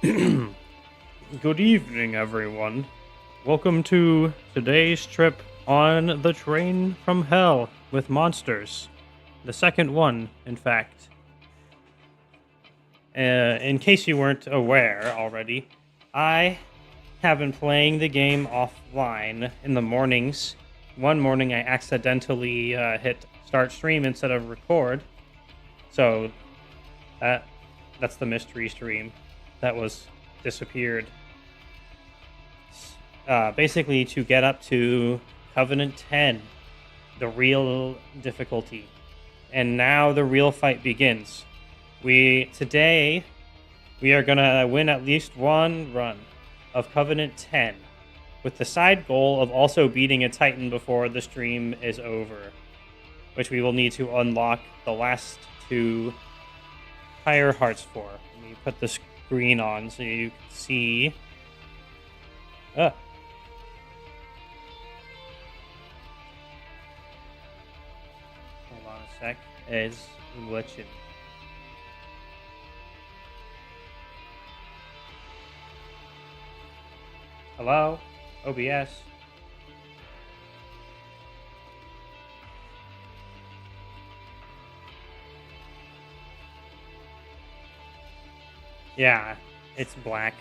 Good evening, everyone. Welcome to today's trip on the train from hell with monsters. The second one, in fact. In case you weren't aware already, I have been playing the game offline in the mornings. One morning, I accidentally hit start stream instead of record. So that's the mystery stream that was disappeared. Basically, to get up to Covenant 10, the real difficulty. And now the real fight begins. Today, we are going to win at least one run of Covenant 10, with the side goal of also beating a Titan before the stream is over, which we will need to unlock the last two Pyre Hearts for. Let me put the screen on so you can see. Hold on a sec. It's glitching. Hello? OBS? Yeah, it's black.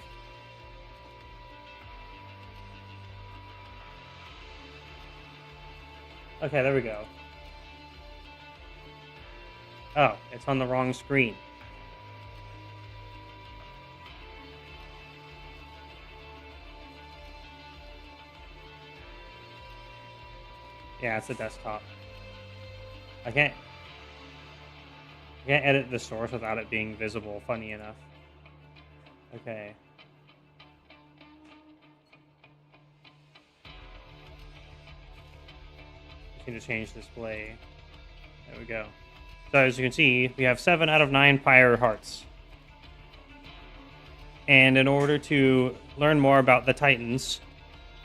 Okay, there we go. Oh, it's on the wrong screen. Yeah, it's a desktop. I can't edit the source without it being visible, funny enough. Okay. Just need to change display. There we go. So as you can see, we have 7 out of 9 Pyre Hearts. And in order to learn more about the Titans,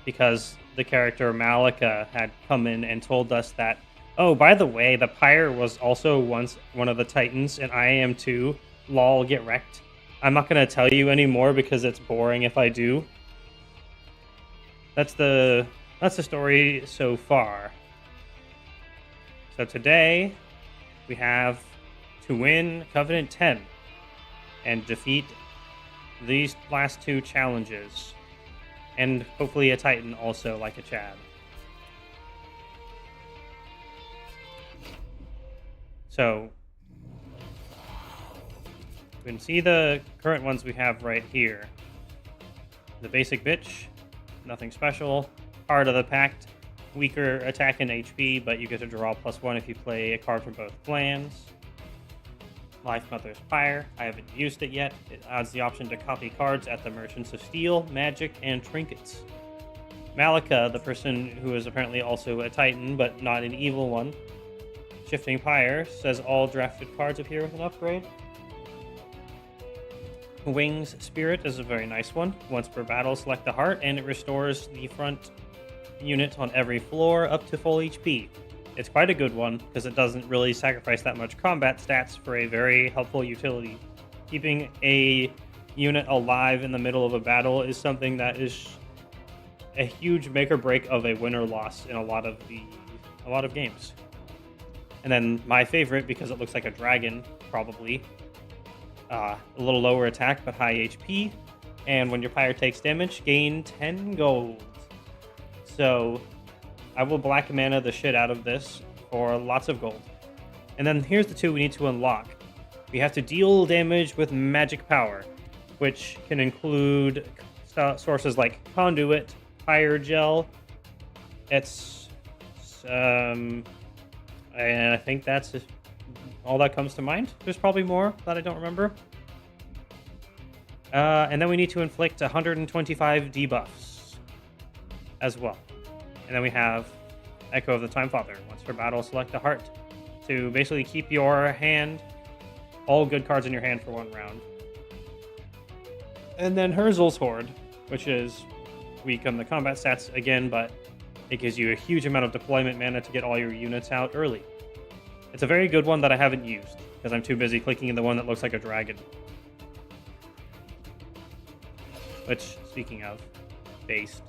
because the character Malika had come in and told us that, oh, by the way, the Pyre was also once one of the Titans, and I am too. Lol, get wrecked. I'm not going to tell you anymore because it's boring if I do. That's the story so far. So today, we have to win Covenant 10 and defeat these last two challenges. And hopefully a Titan also, like a Chad. So, you can see the current ones we have right here. The basic bitch, nothing special. Heart of the Pact, weaker attack and HP, but you get to draw +1 if you play a card from both clans. Life Mother's Pyre, I haven't used it yet. It adds the option to copy cards at the Merchants of Steel, Magic, and Trinkets. Malika, the person who is apparently also a Titan, but not an evil one. Shifting Pyre says all drafted cards appear with an upgrade. Wings Spirit is a very nice one. Once per battle, select the heart, and it restores the front unit on every floor up to full HP. It's quite a good one, because it doesn't really sacrifice that much combat stats for a very helpful utility. Keeping a unit alive in the middle of a battle is something that is a huge make or break of a win or loss in a lot of games. And then my favorite, because it looks like a dragon, probably. A little lower attack, but high HP. And when your Pyre takes damage, gain 10 gold. So I will black mana the shit out of this for lots of gold. And then here's the two we need to unlock. We have to deal damage with magic power, which can include sources like Conduit, Pyre Gel. And I think that's all that comes to mind. There's probably more that I don't remember. And then we need to inflict 125 debuffs as well. And then we have Echo of the Time Father. Once per battle, select a heart to basically keep your hand, all good cards in your hand for one round. And then Herzl's Horde, which is weak on the combat stats again, but it gives you a huge amount of deployment mana to get all your units out early. It's a very good one that I haven't used, because I'm too busy clicking in the one that looks like a dragon. which, speaking of, based.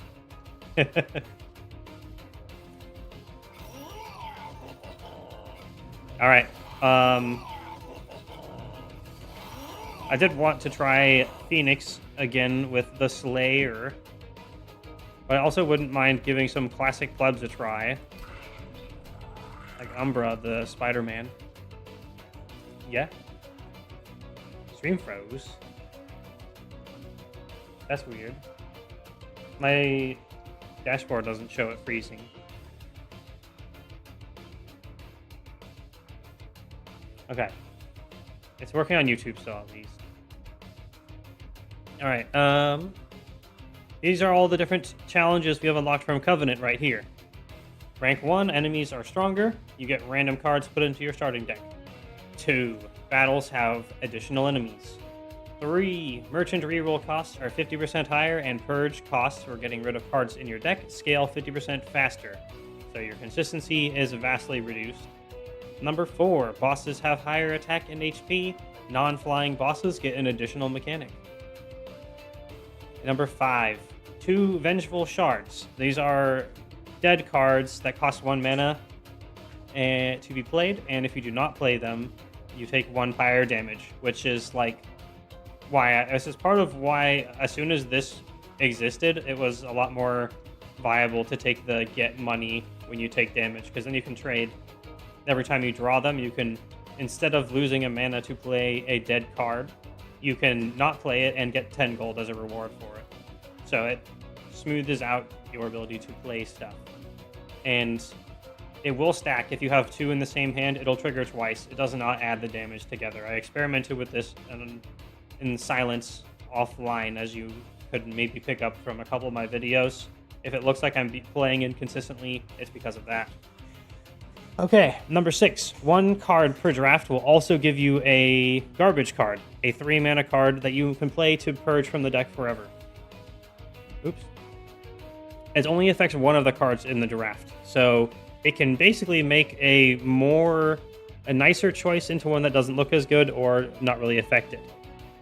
All right. I did want to try Phoenix again with the Slayer, but I also wouldn't mind giving some classic plebs a try, like Umbra, the Spider-Man. Yeah. Stream froze. That's weird. My dashboard doesn't show it freezing. Okay. It's working on YouTube still, at least. Alright, these are all the different challenges we have unlocked from Covenant right here. Rank 1, enemies are stronger. You get random cards put into your starting deck. 2, battles have additional enemies. 3, merchant reroll costs are 50% higher, and purge costs for getting rid of cards in your deck scale 50% faster. So your consistency is vastly reduced. Number 4, bosses have higher attack and HP. Non-flying bosses get an additional mechanic. Number 5, 2 Vengeful Shards. These are dead cards that cost 1 mana to be played, and if you do not play them, you take 1 fire damage, which is like why this is part of why as soon as this existed, it was a lot more viable to take the get money when you take damage, because then you can trade. Every time you draw them, you can, instead of losing a mana to play a dead card, you can not play it and get 10 gold as a reward for it. So it smoothes out your ability to play stuff. And it will stack. If you have 2 in the same hand, it'll trigger twice. It does not add the damage together. I experimented with this in silence offline, as you could maybe pick up from a couple of my videos. If it looks like I'm playing inconsistently, it's because of that. Okay, number 6. 1 card per draft will also give you a garbage card, a 3 mana card that you can play to purge from the deck forever. Oops. It only affects 1 of the cards in the draft, so it can basically make a nicer choice into one that doesn't look as good or not really affect it.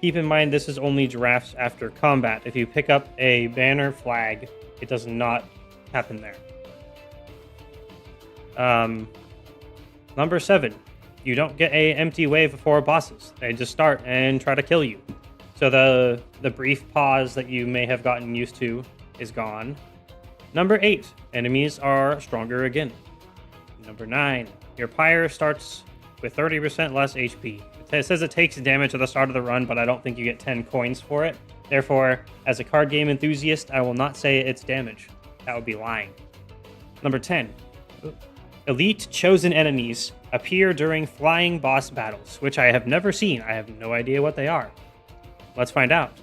Keep in mind, this is only drafts after combat. If you pick up a banner flag, it does not happen there. Number 7, you don't get a empty wave before bosses. They just start and try to kill you. So the brief pause that you may have gotten used to is gone. Number 8, enemies are stronger again. Number 9, your pyre starts with 30% less HP. It says it takes damage at the start of the run, but I don't think you get 10 coins for it. Therefore, as a card game enthusiast, I will not say it's damage. That would be lying. Number 10, elite chosen enemies appear during flying boss battles, which I have never seen. I have no idea what they are. Let's find out.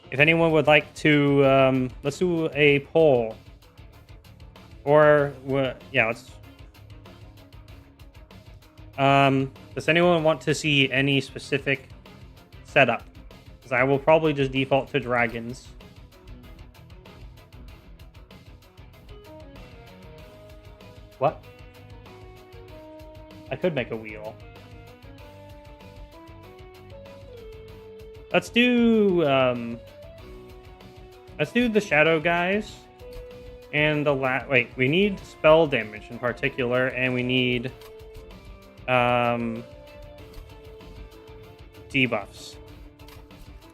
If anyone would like to, let's do a poll. Or, yeah, let's... does anyone want to see any specific setup? Because I will probably just default to dragons. What? I could make a wheel. Let's do the shadow guys. And the wait, we need spell damage in particular, and we need debuffs.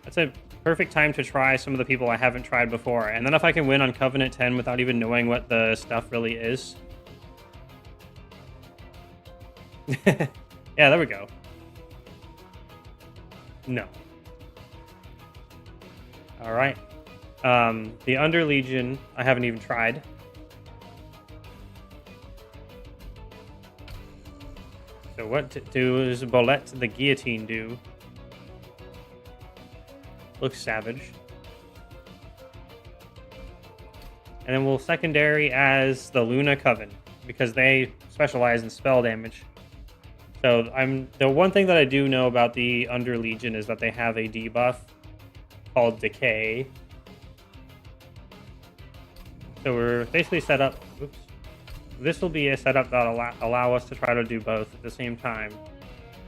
That's a perfect time to try some of the people I haven't tried before. And then if I can win on Covenant 10 without even knowing what the stuff really is. Yeah, there we go. No. All right. The Under Legion, I haven't even tried. So what does Bolette the Guillotine do? Looks savage. And then we'll secondary as the Luna Coven, because they specialize in spell damage. So the one thing that I do know about the Under Legion is that they have a debuff called Decay. So we're basically set up. Oops. This will be a setup that allow us to try to do both at the same time.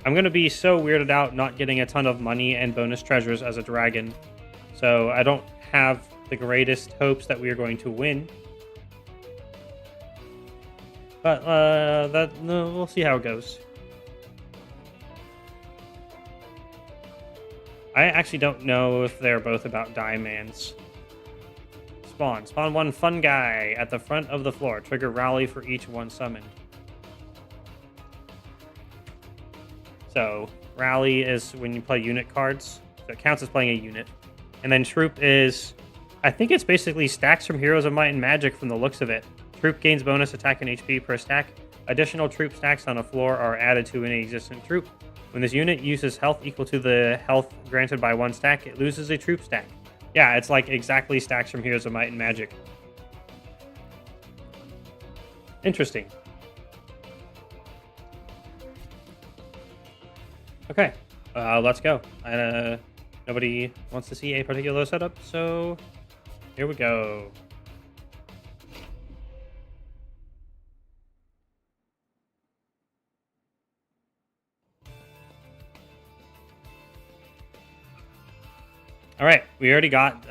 I'm going to be so weirded out not getting a ton of money and bonus treasures as a dragon. So I don't have the greatest hopes that we are going to win. But no, we'll see how it goes. I actually don't know if they're both about diamonds. Spawn one fun guy at the front of the floor. Trigger rally for each one summoned. So rally is when you play unit cards. So it counts as playing a unit. And then troop is, I think it's basically stacks from Heroes of Might and Magic from the looks of it. Troop gains bonus attack and HP per stack. Additional troop stacks on a floor are added to any existing troop. When this unit uses health equal to the health granted by one stack, it loses a troop stack. Yeah, it's like exactly stacks from Heroes of Might and Magic. Interesting. Okay, let's go. Nobody wants to see a particular setup, so here we go. All right, we already got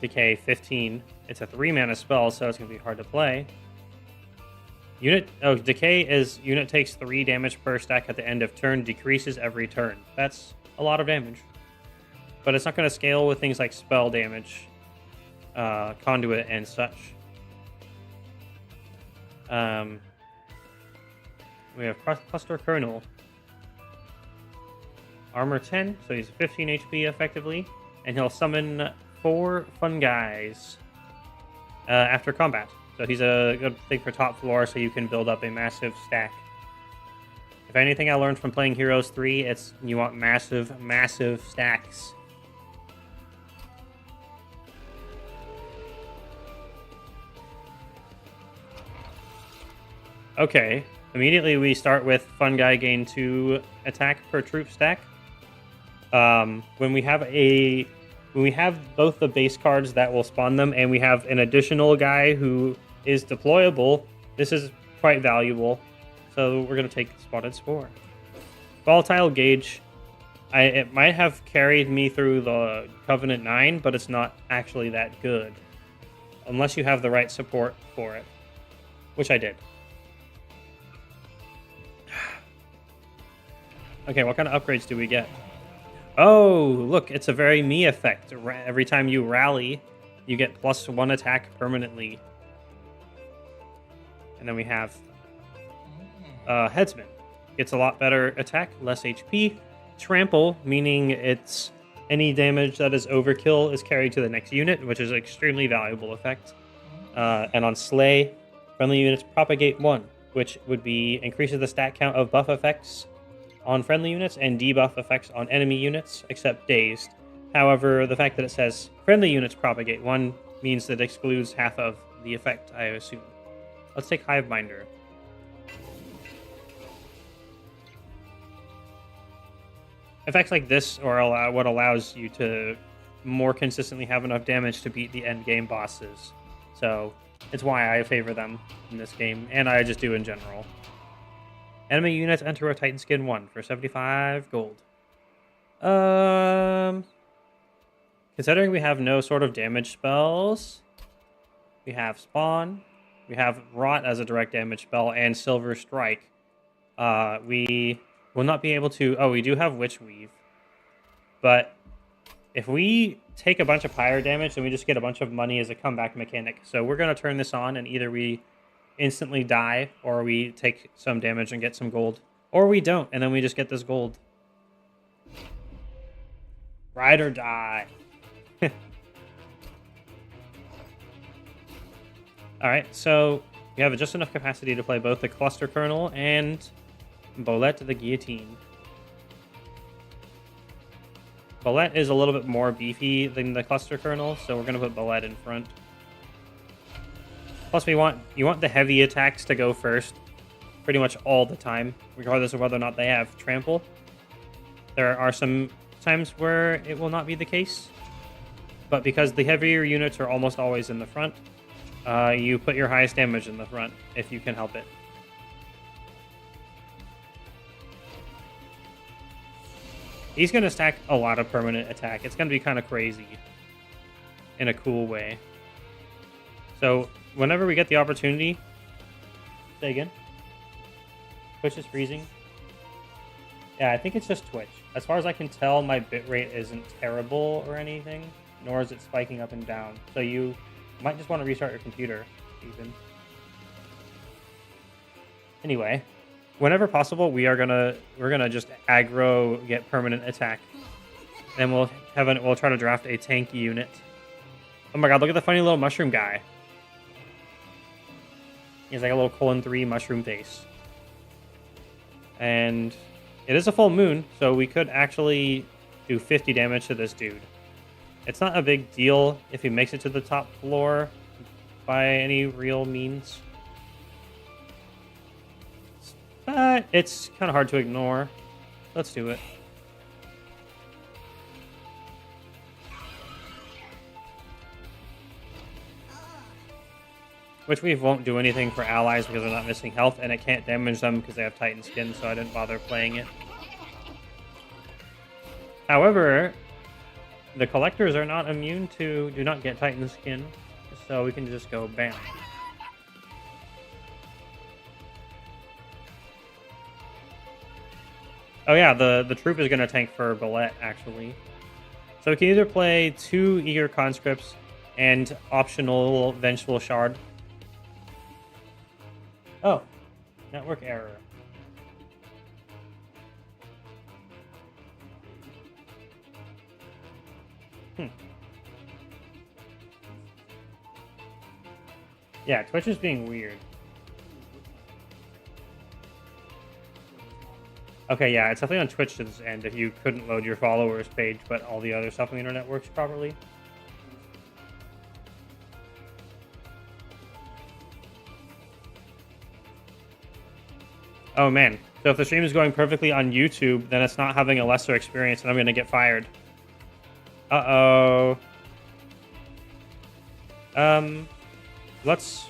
Decay 15. It's a 3-mana spell, so it's going to be hard to play. Decay is unit takes 3 damage per stack at the end of turn, decreases every turn. That's a lot of damage. But it's not going to scale with things like spell damage, conduit, and such. We have Cluster Colonel. Armor 10, so he's 15 HP effectively, and he'll summon 4 fun guys after combat. So he's a good thing for top floor, so you can build up a massive stack. If anything I learned from playing Heroes 3, it's you want massive, massive stacks. Okay, immediately we start with fun guy gain 2 attack per troop stack. When we have both the base cards that will spawn them, and we have an additional guy who is deployable, this is quite valuable. So we're going to take Spotted Spore. Volatile Gauge. It might have carried me through the Covenant 9, but it's not actually that good. Unless you have the right support for it. Which I did. Okay, what kind of upgrades do we get? Oh, look, it's a very me effect. Every time you rally, you get +1 attack permanently. And then we have Headsman. Gets a lot better attack, less HP. Trample, meaning it's any damage that is overkill is carried to the next unit, which is an extremely valuable effect. And on Slay, friendly units propagate 1, which would be increases the stat count of buff effects on friendly units and debuff effects on enemy units, except Dazed. However, the fact that it says friendly units propagate 1 means that it excludes half of the effect, I assume. Let's take Hiveminder. Effects like this are what allows you to more consistently have enough damage to beat the end game bosses. So it's why I favor them in this game, and I just do in general. Enemy units enter a Titan Skin 1 for 75 gold. Considering we have no sort of damage spells, we have Spawn, we have Rot as a direct damage spell, and Silver Strike. We will not be able to... Oh, we do have Witch Weave. But if we take a bunch of pyre damage, then we just get a bunch of money as a comeback mechanic. So we're going to turn this on, and either we instantly die, or we take some damage and get some gold. Or we don't, and then we just get this gold. Ride or die. Alright, so we have just enough capacity to play both the Cluster Colonel and Bolette the Guillotine. Bolette is a little bit more beefy than the Cluster Colonel, so we're going to put Bolette in front. Plus, you want the heavy attacks to go first pretty much all the time, regardless of whether or not they have Trample. There are some times where it will not be the case, but because the heavier units are almost always in the front, you put your highest damage in the front if you can help it. He's going to stack a lot of permanent attack. It's going to be kind of crazy in a cool way. So whenever we get the opportunity... Say again? Twitch is freezing? Yeah, I think it's just Twitch. As far as I can tell, my bitrate isn't terrible or anything, nor is it spiking up and down. So you might just want to restart your computer, even. Anyway, whenever possible, we're gonna just aggro, get permanent attack. Then we'll try to draft a tanky unit. Oh my god, look at the funny little mushroom guy. He's like a little colon 3 mushroom face. And it is a full moon, so we could actually do 50 damage to this dude. It's not a big deal if he makes it to the top floor by any real means. But it's kind of hard to ignore. Let's do it. Which we won't do anything for allies because they're not missing health, and it can't damage them because they have Titan Skin, so I didn't bother playing it. However, the collectors are not immune to do not get Titan Skin, so we can just go bam. Oh yeah, the troop is going to tank for Bullet, actually. So we can either play 2 Eager Conscripts and optional Vengeful Shard. Oh, network error. Yeah, Twitch is being weird. Okay, yeah, it's definitely on Twitch's end if you couldn't load your followers page, but all the other stuff on the internet works properly. Oh man, so if the stream is going perfectly on YouTube, then it's not having a lesser experience and I'm gonna get fired. Uh-oh. Let's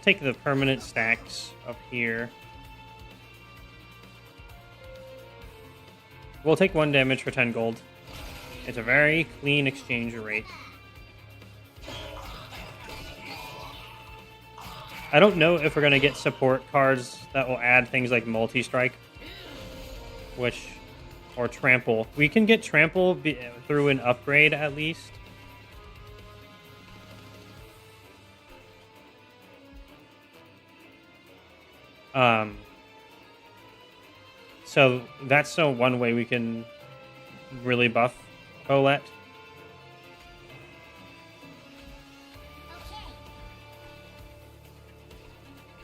take the permanent stacks up here. We'll take 1 damage for 10 gold. It's a very clean exchange rate. I don't know if we're going to get support cards that will add things like multi-strike, or trample. We can get trample through an upgrade at least. So that's one way we can really buff Colette.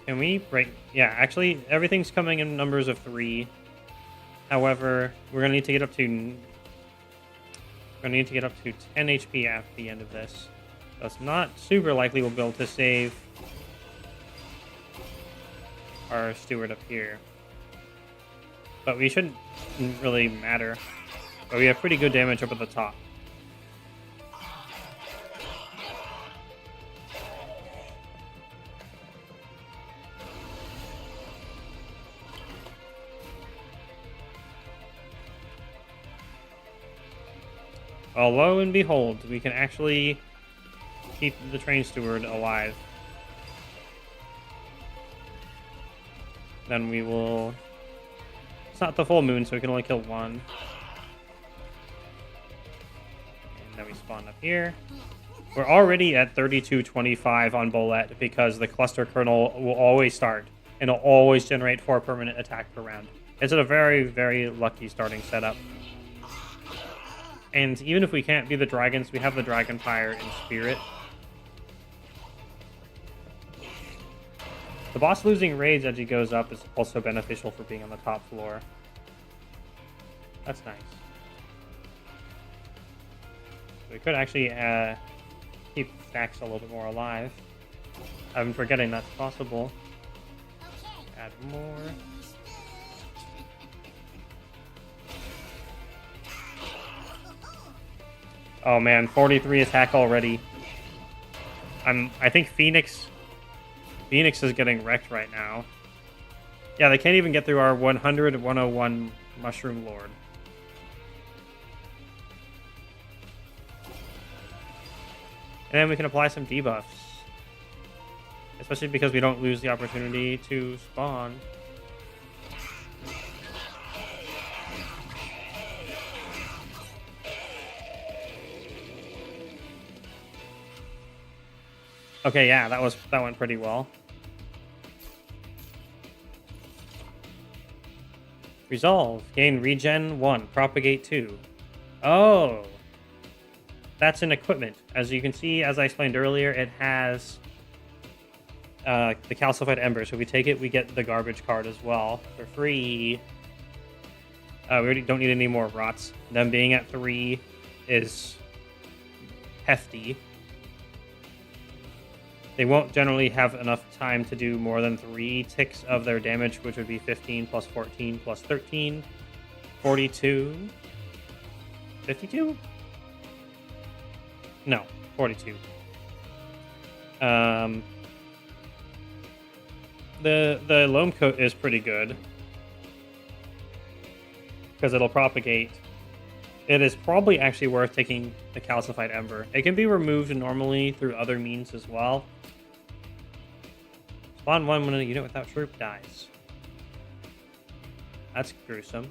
Can we break? Yeah, actually, everything's coming in numbers of 3. However, we're gonna need to get up to 10 HP at the end of this. So it's not super likely we'll be able to save our steward up here. But we shouldn't really matter. But we have pretty good damage up at the top. Well, lo and behold, we can actually keep the train steward alive. Then we will... It's not the full moon, so we can only kill 1. And then we spawn up here. We're already at 3225 on Bolette because the cluster kernel will always start. And it'll always generate 4 permanent attack per round. It's a very, very lucky starting setup. And even if we can't be the dragons, we have the Dragonfire in Spirit. The boss losing rage as he goes up is also beneficial for being on the top floor. That's nice. We could actually keep stacks a little bit more alive. I'm forgetting that's possible. Add more. Oh man, 43 attack already. I think Phoenix is getting wrecked right now. Yeah, they can't even get through our 100, 101 Mushroom Lord. And then we can apply some debuffs. Especially because we don't lose the opportunity to spawn. Okay, yeah, that went pretty well. Resolve. Gain regen 1, propagate 2. Oh. That's an equipment. As you can see, as I explained earlier, it has the calcified ember. So if we take it, we get the garbage card as well for free. We already don't need any more rots. Them being at 3 is hefty. They won't generally have enough time to do more than 3 ticks of their damage, which would be 15 plus 14 plus 13. 42. 52? No, 42. The loam coat is pretty good because it'll propagate. It is probably actually worth taking the calcified ember. It can be removed normally through other means as well. Spawn 1 when a unit without troop dies. That's gruesome.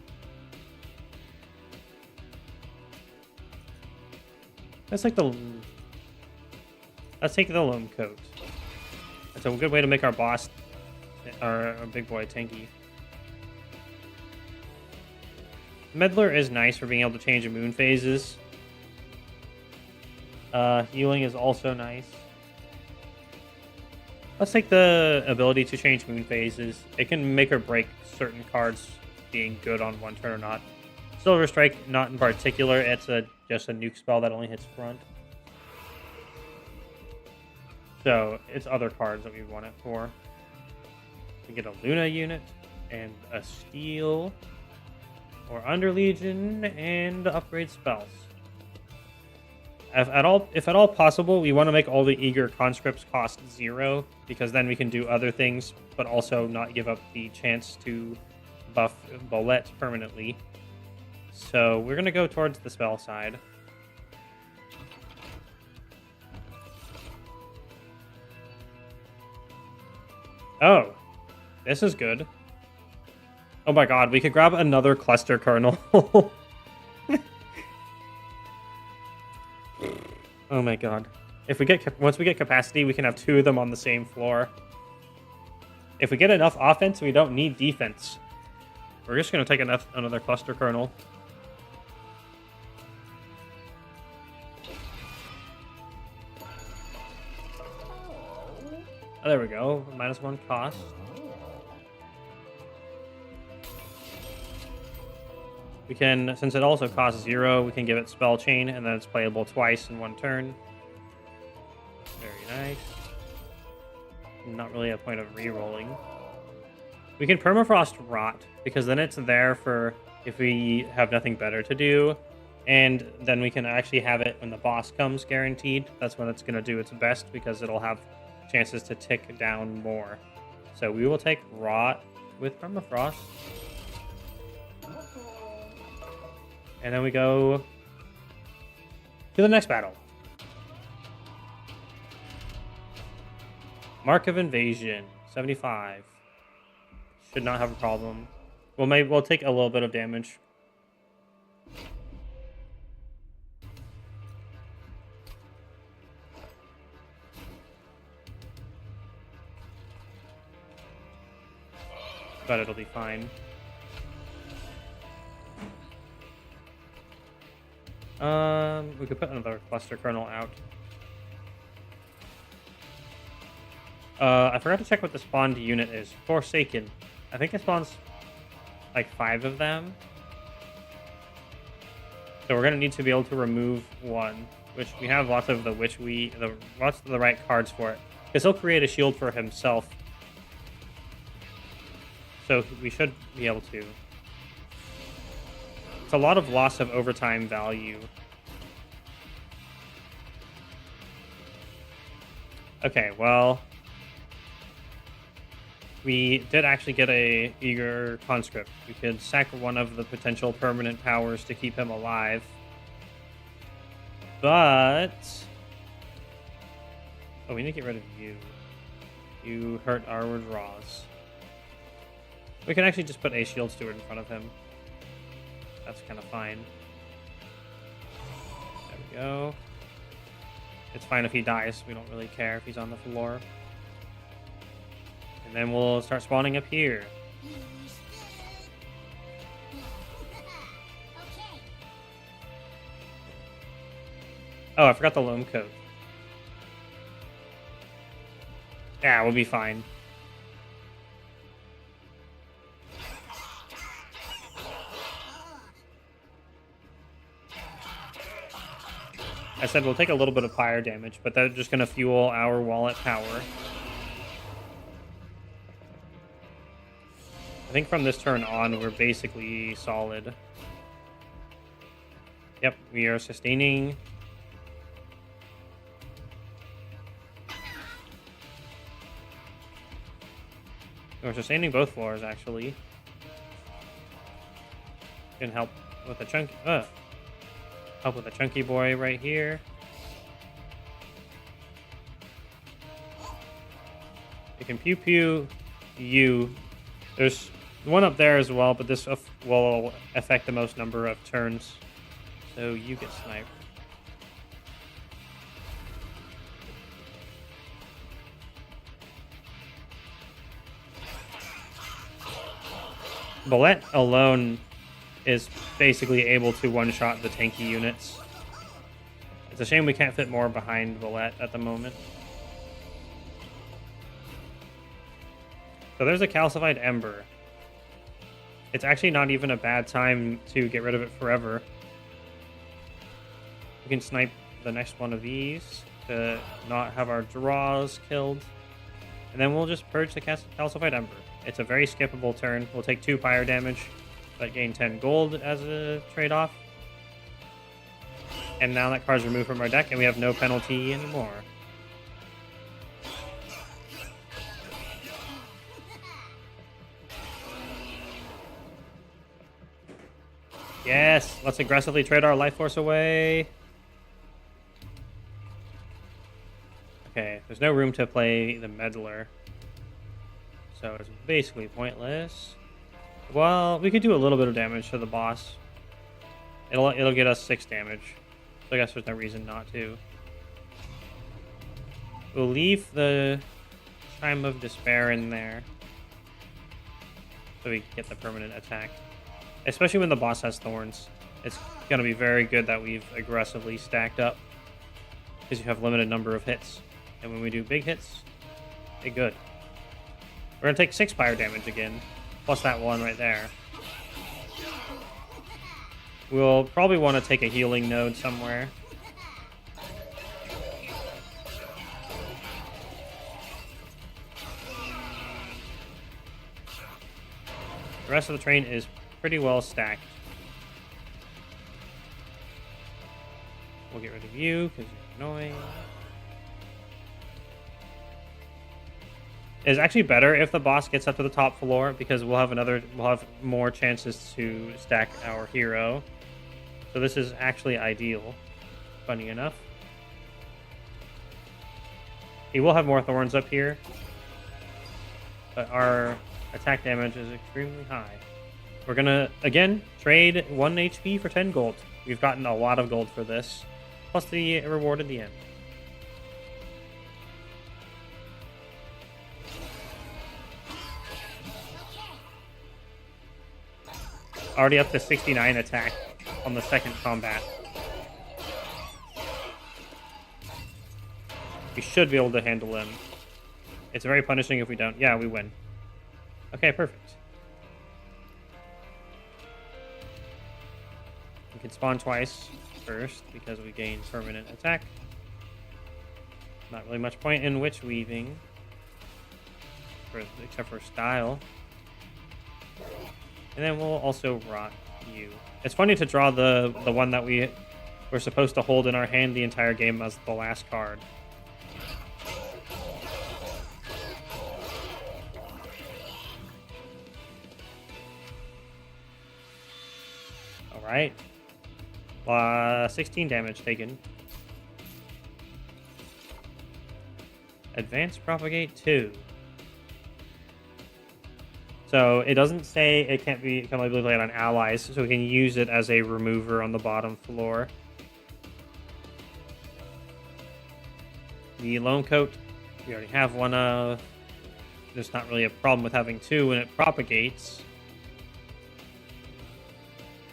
Let's take the loam coat. That's a good way to make our boss, our big boy, tanky. Meddler is nice for being able to change moon phases. Healing is also nice. Let's take the ability to change moon phases. It can make or break certain cards being good on one turn or not. Silver Strike, not in particular. It's just a nuke spell that only hits front. So it's other cards that we want it for. We get a Luna unit and a Steel or Under Legion and upgrade spells. If at all possible, we want to make all the Eager Conscripts cost 0 because then we can do other things, but also not give up the chance to buff Bolette permanently. So we're going to go towards the spell side. Oh, this is good. Oh my god, we could grab another cluster kernel. Oh my god. Once we get capacity, we can have 2 of them on the same floor. If we get enough offense, we don't need defense. We're just going to take another cluster kernel. Oh, there we go. -1 cost. We can, since it also costs 0, we can give it Spell Chain, and then it's playable twice in 1 turn. Very nice. Not really a point of re-rolling. We can Permafrost Rot, because then it's there for if we have nothing better to do, and then we can actually have it when the boss comes, guaranteed. That's when it's going to do its best, because it'll have chances to tick down more. So we will take Rot with Permafrost. And then we go to the next battle. Mark of Invasion, 75. Should not have a problem. We'll take a little bit of damage. But it'll be fine. We could put another cluster kernel out. I forgot to check what the spawned unit is. Forsaken. I think it spawns like 5 of them. So we're gonna need to be able to remove 1, which we have lots of the lots of the right cards for it. Because he'll create a shield for himself. So we should be able to. It's a lot of loss of overtime value. Okay, well, We did actually get a eager conscript. We could sack one of the potential permanent powers to keep him alive. But oh, we need to get rid of you. You hurt our draws. We can actually just put a shield steward in front of him. That's kind of fine. There we go. It's fine if he dies. We don't really care if he's on the floor. And then we'll start spawning up here. Oh, I forgot the loam coat. Yeah, we'll be fine. I said we'll take a little bit of fire damage, but that's just going to fuel our wallet power. I think from this turn on, we're basically solid. Yep, we are sustaining. We're sustaining both floors, actually. Can help with a chunky... help with a chunky boy right here. You can pew-pew you. There's one up there as well, but this will affect the most number of turns. So you get sniped. Bullet alone is basically able to one-shot the tanky units. It's a shame we can't fit more behind Bullet at the moment. So there's a calcified ember. It's actually not even a bad time to get rid of it forever. We can snipe the next one of these to not have our draws killed. And then we'll just purge the calcified ember. It's a very skippable turn. We'll take 2 fire damage, but gain 10 gold as a trade-off. And now that card's removed from our deck, and we have no penalty anymore. Yes, let's aggressively trade our life force away. Okay, there's no room to play the meddler. So it's basically pointless. Well, we could do a little bit of damage to the boss. It'll get us 6 damage. So I guess there's no reason not to. We'll leave the Chime of Despair in there. So we can get the permanent attack. Especially when the boss has thorns. It's going to be very good that we've aggressively stacked up. Because you have limited number of hits. And when we do big hits, they're good. We're going to take 6 fire damage again. Plus that one right there. We'll probably want to take a healing node somewhere. The rest of the train is pretty well stacked. We'll get rid of you because you're annoying. It's actually better if the boss gets up to the top floor because we'll have more chances to stack our hero. So this is actually ideal, funny enough. He will have more thorns up here, but our attack damage is extremely high. We're gonna, again, trade 1 HP for 10 gold. We've gotten a lot of gold for this, plus the reward at the end. Already up to 69 attack on the second combat. We should be able to handle him. It's very punishing if we don't. Yeah, we win. Okay, perfect. We can spawn twice first because we gain permanent attack. Not really much point in witch weaving, except for style. And then we'll also rot you. It's funny to draw the one that we were supposed to hold in our hand the entire game as the last card. All right. 16 damage taken. Advance Propagate 2. So it doesn't say it can only be played on allies, so we can use it as a remover on the bottom floor. The Lone Coat, we already have one of. There's not really a problem with having two when it propagates.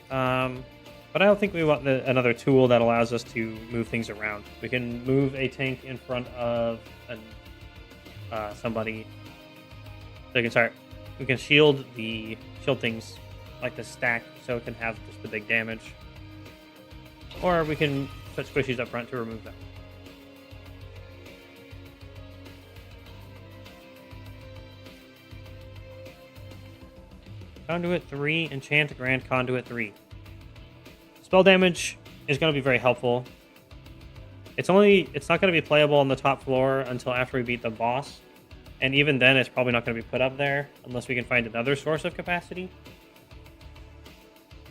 But I don't think we want another tool that allows us to move things around. We can move a tank in front of somebody. So we can shield things like the stack so it can have just the big damage. Or we can put squishies up front to remove them. Conduit 3, enchant Grand Conduit 3. Spell damage is going to be very helpful. It's not going to be playable on the top floor until after we beat the boss. And even then, it's probably not going to be put up there unless we can find another source of capacity.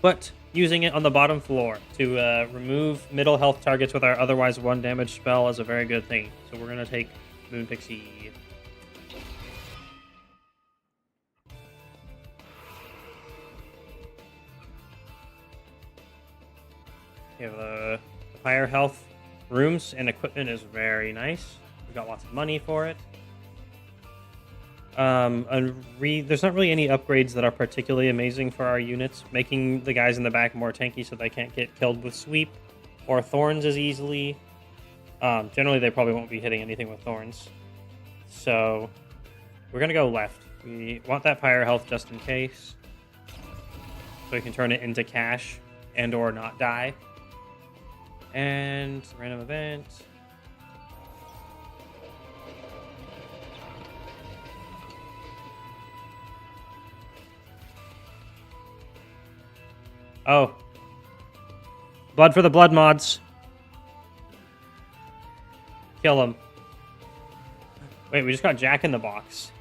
But using it on the bottom floor to remove middle health targets with our otherwise 1 damage spell is a very good thing. So we're going to take Moon Pixie. We have the higher health rooms and equipment is very nice. We've got lots of money for it. There's not really any upgrades that are particularly amazing for our units. Making the guys in the back more tanky so they can't get killed with sweep or thorns as easily. Generally, they probably won't be hitting anything with thorns. So we're going to go left. We want that fire health just in case. So we can turn it into cash and or not die. And random event. Oh. Blood for the blood mods. Kill him. Wait, we just got Jack in the Box.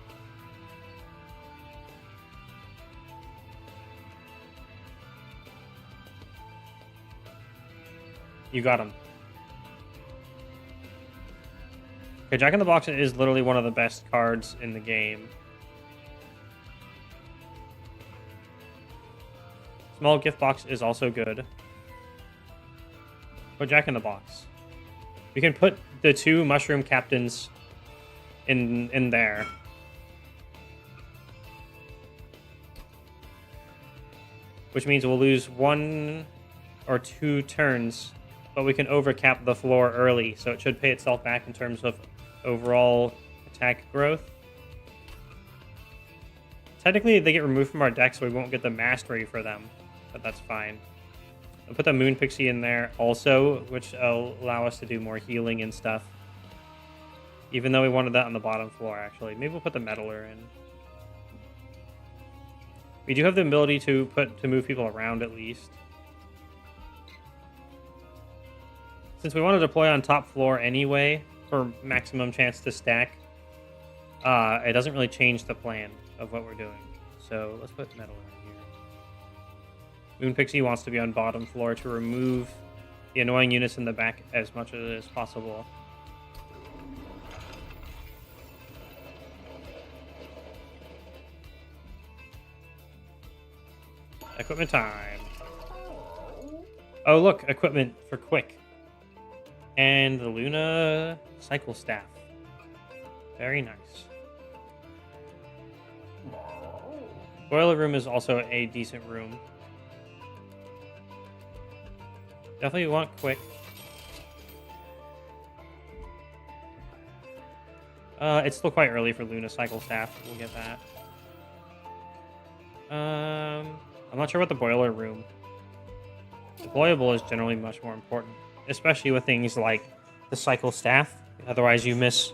You got him. Okay, Jack in the Box is literally one of the best cards in the game. Small gift box is also good. Put Jack in the Box. We can put the 2 mushroom captains in there. Which means we'll lose 1 or 2 turns, but we can overcap the floor early, so it should pay itself back in terms of overall attack growth. Technically, they get removed from our deck, so we won't get the mastery for them, but that's fine. I'll put the Moon Pixie in there also, which will allow us to do more healing and stuff. Even though we wanted that on the bottom floor, actually. Maybe we'll put the Meddler in. We do have the ability to move people around at least. Since we want to deploy on top floor anyway, for maximum chance to stack, it doesn't really change the plan of what we're doing. So let's put Meddler in here. Moon Pixie wants to be on bottom floor to remove the annoying units in the back as much as possible. Equipment time. Oh, look, equipment for Quick. And the Luna Cycle Staff. Very nice. Boiler Room is also a decent room. Definitely want Quick. It's still quite early for Luna Cycle Staff. We'll get that. I'm not sure about the Boiler Room. Deployable is generally much more important, especially with things like the Cycle Staff. Otherwise, you miss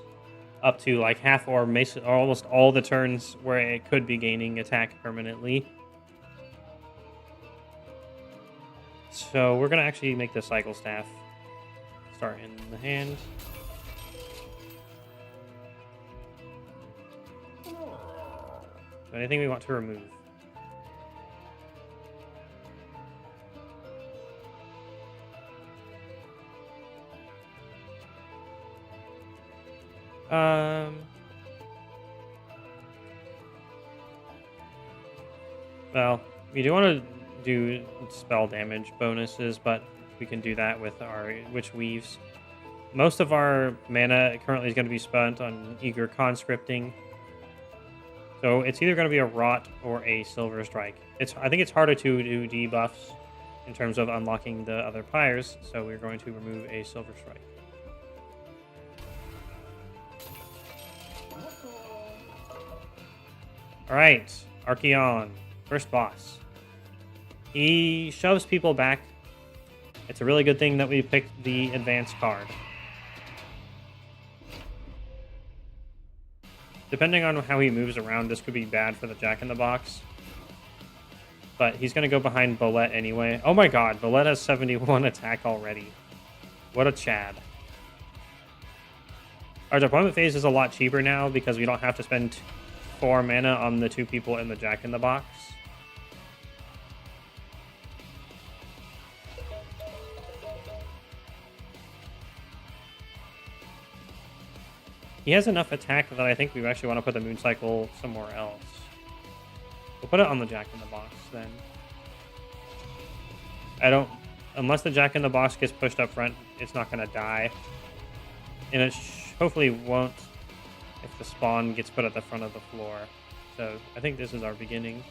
up to like half or almost all the turns where it could be gaining attack permanently. So we're going to actually make the Cycle Staff start in the hand. So anything we want to remove. Um. Well, we do want to do spell damage bonuses, but we can do that with our Witch Weaves. Most of our mana currently is going to be spent on Eager Conscripting. So it's either going to be a Rot or a Silver Strike. I think it's harder to do debuffs in terms of unlocking the other pyres, so we're going to remove a Silver Strike. Alright, Archeon, first boss. He shoves people back. It's a really good thing that we picked the advanced card. Depending on how he moves around, this could be bad for the Jack-in-the-Box. But he's going to go behind Bolette anyway. Oh my god, Bolette has 71 attack already. What a Chad. Our deployment phase is a lot cheaper now because we don't have to spend 4 mana on the 2 people in the Jack-in-the-Box. He has enough attack that I think we actually want to put the Moon Cycle somewhere else. We'll put it on the Jack-in-the-Box then. Unless the Jack-in-the-Box gets pushed up front, it's not going to die. And it hopefully won't if the spawn gets put at the front of the floor. So I think this is our beginning.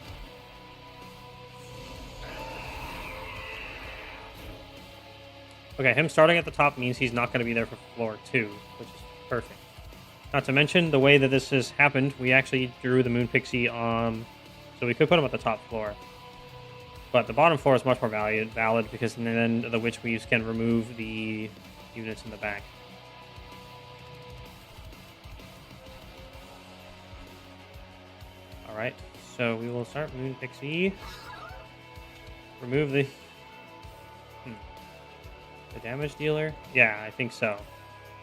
Okay, him starting at the top means he's not going to be there for floor 2, which is perfect. Not to mention, the way that this has happened, we actually drew the Moon Pixie on... So we could put him at the top floor. But the bottom floor is much more valid because then the Witch Weaves can remove the units in the back. Alright, so we will start Moon Pixie. Remove the... The damage dealer? Yeah, I think so.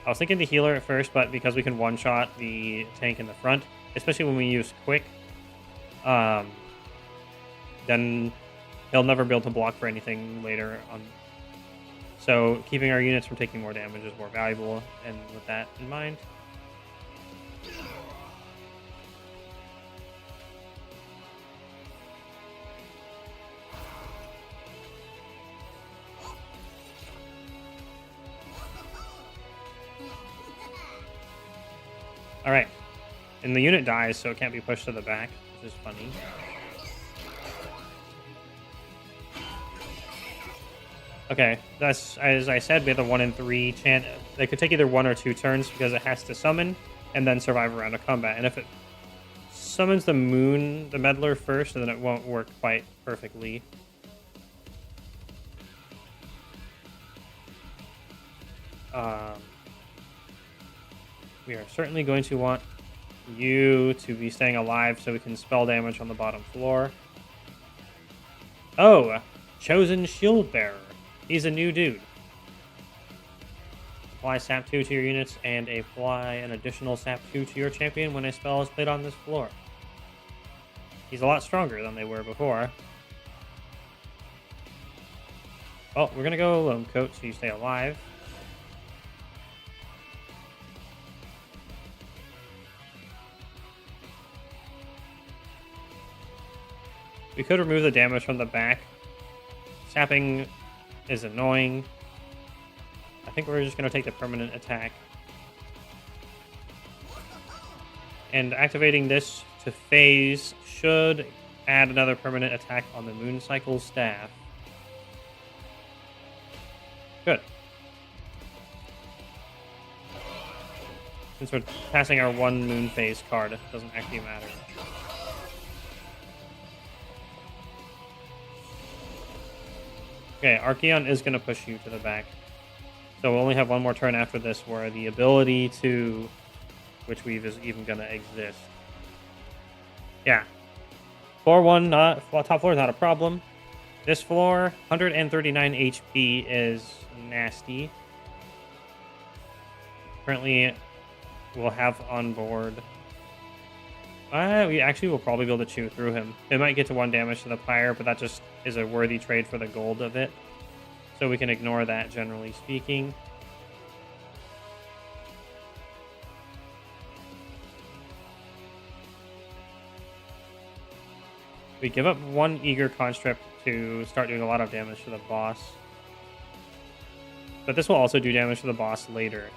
I was thinking the healer at first, but because we can one-shot the tank in the front, especially when we use Quick, then he'll never be able to block for anything later on. So keeping our units from taking more damage is more valuable, and with that in mind... Alright. And the unit dies, so it can't be pushed to the back, which is funny. Okay, that's, as I said, we have the 1 in 3 chance. They could take either 1 or 2 turns because it has to summon and then survive a round of combat. And if it summons the Meddler first, then it won't work quite perfectly. We are certainly going to want you to be staying alive so we can spell damage on the bottom floor. Oh, Chosen Shield Bearer. He's a new dude. Apply Sap 2 to your units and apply an additional Sap 2 to your champion when a spell is played on this floor. He's a lot stronger than they were before. Well, we're going to go Lone Coat so you stay alive. We could remove the damage from the back. Sapping is annoying. I think we're just going to take the permanent attack. And activating this to phase should add another permanent attack on the Moon Cycle staff. Good. Since we're passing our 1 moon phase card, it doesn't actually matter. Okay, Archeon is going to push you to the back. So we'll only have 1 more turn after this where the ability to Witch Weave is even going to exist. Yeah. Floor 1, top floor is not a problem. This floor, 139 HP is nasty. Currently, we'll have on board... we actually will probably be able to chew through him. It might get to 1 damage to the pyre, but that just is a worthy trade for the gold of it. So we can ignore that, generally speaking. We give up one Eager Constrict to start doing a lot of damage to the boss. But this will also do damage to the boss later.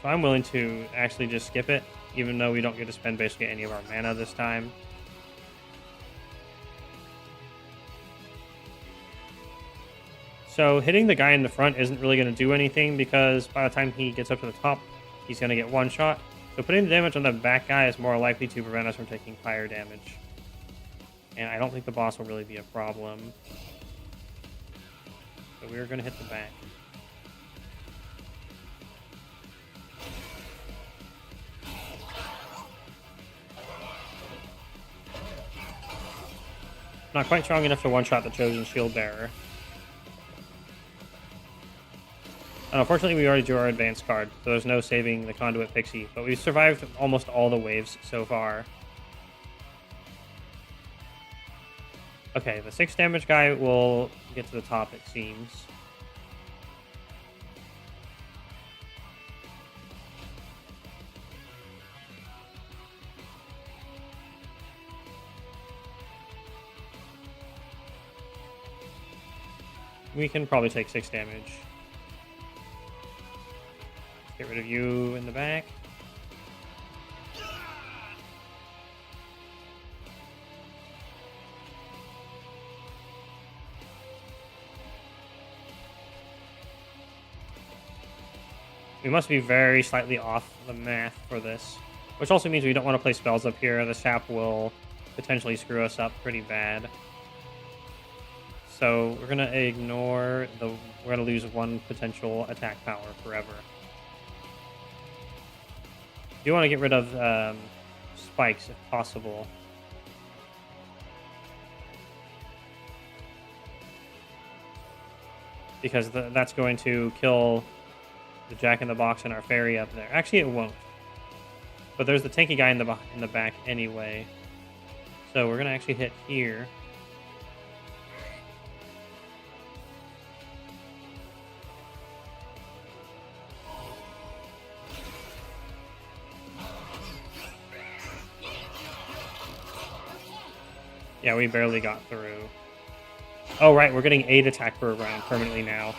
So I'm willing to actually just skip it, even though we don't get to spend basically any of our mana this time. So hitting the guy in the front isn't really going to do anything because by the time he gets up to the top, he's going to get one shot. So putting the damage on the back guy is more likely to prevent us from taking fire damage. And I don't think the boss will really be a problem. So we're going to hit the back. Not quite strong enough to one-shot the Chosen Shield Bearer. And unfortunately, we already drew our advanced card, so there's no saving the Conduit Pixie. But we've survived almost all the waves so far. Okay, the 6 damage guy will get to the top, it seems. We can probably take 6 damage. Get rid of you in the back. We must be very slightly off the math for this, which also means we don't want to play spells up here. The sap will potentially screw us up pretty bad. So we're gonna ignore the. We're gonna lose 1 potential attack power forever. You want to get rid of spikes if possible. Because that's going to kill the Jack-in-the-Box and our fairy up there. Actually, it won't. But there's the tanky guy in the back anyway. So we're going to actually hit here. Yeah, we barely got through. Oh, right, we're getting 8 attack per round permanently now.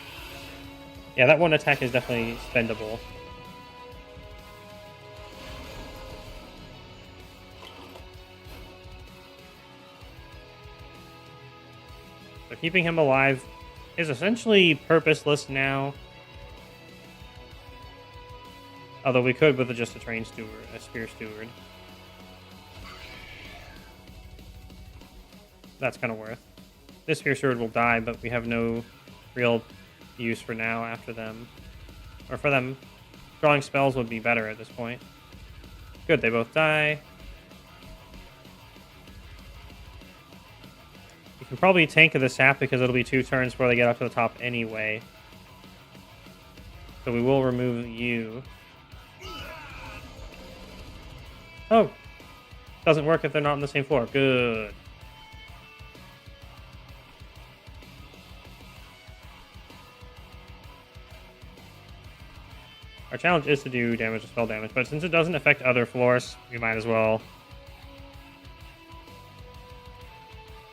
Yeah, that 1 attack is definitely spendable. So keeping him alive is essentially purposeless now. Although we could with just a train steward, a spear steward. That's kind of worth. This spear steward will die, but we have no real use for now after them. Or for them, drawing spells would be better at this point. Good, they both die. You can probably tank the sap because it'll be 2 turns before they get up to the top anyway. So we will remove you. Oh! Doesn't work if they're not on the same floor. Good. Our challenge is to do damage to spell damage, but since it doesn't affect other floors, we might as well.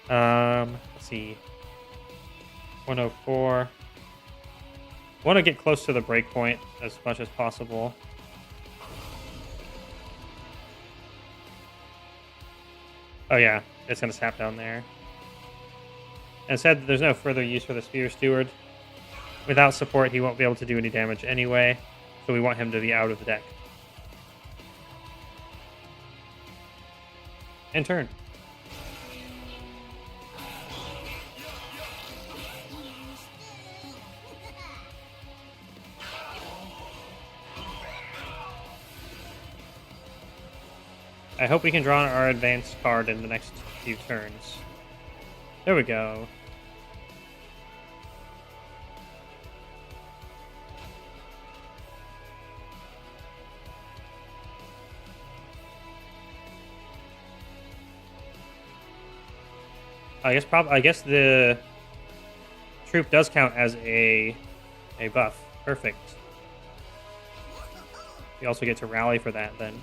Let's see. 104. I want to get close to the breakpoint as much as possible. Oh yeah, it's going to sap down there. And said there's no further use for the Spear Steward. Without support, he won't be able to do any damage anyway. So we want him to be out of the deck. And turn. I hope we can draw our advanced card in the next few turns. There we go. I guess the troop does count as a buff. Perfect. You also get to rally for that then.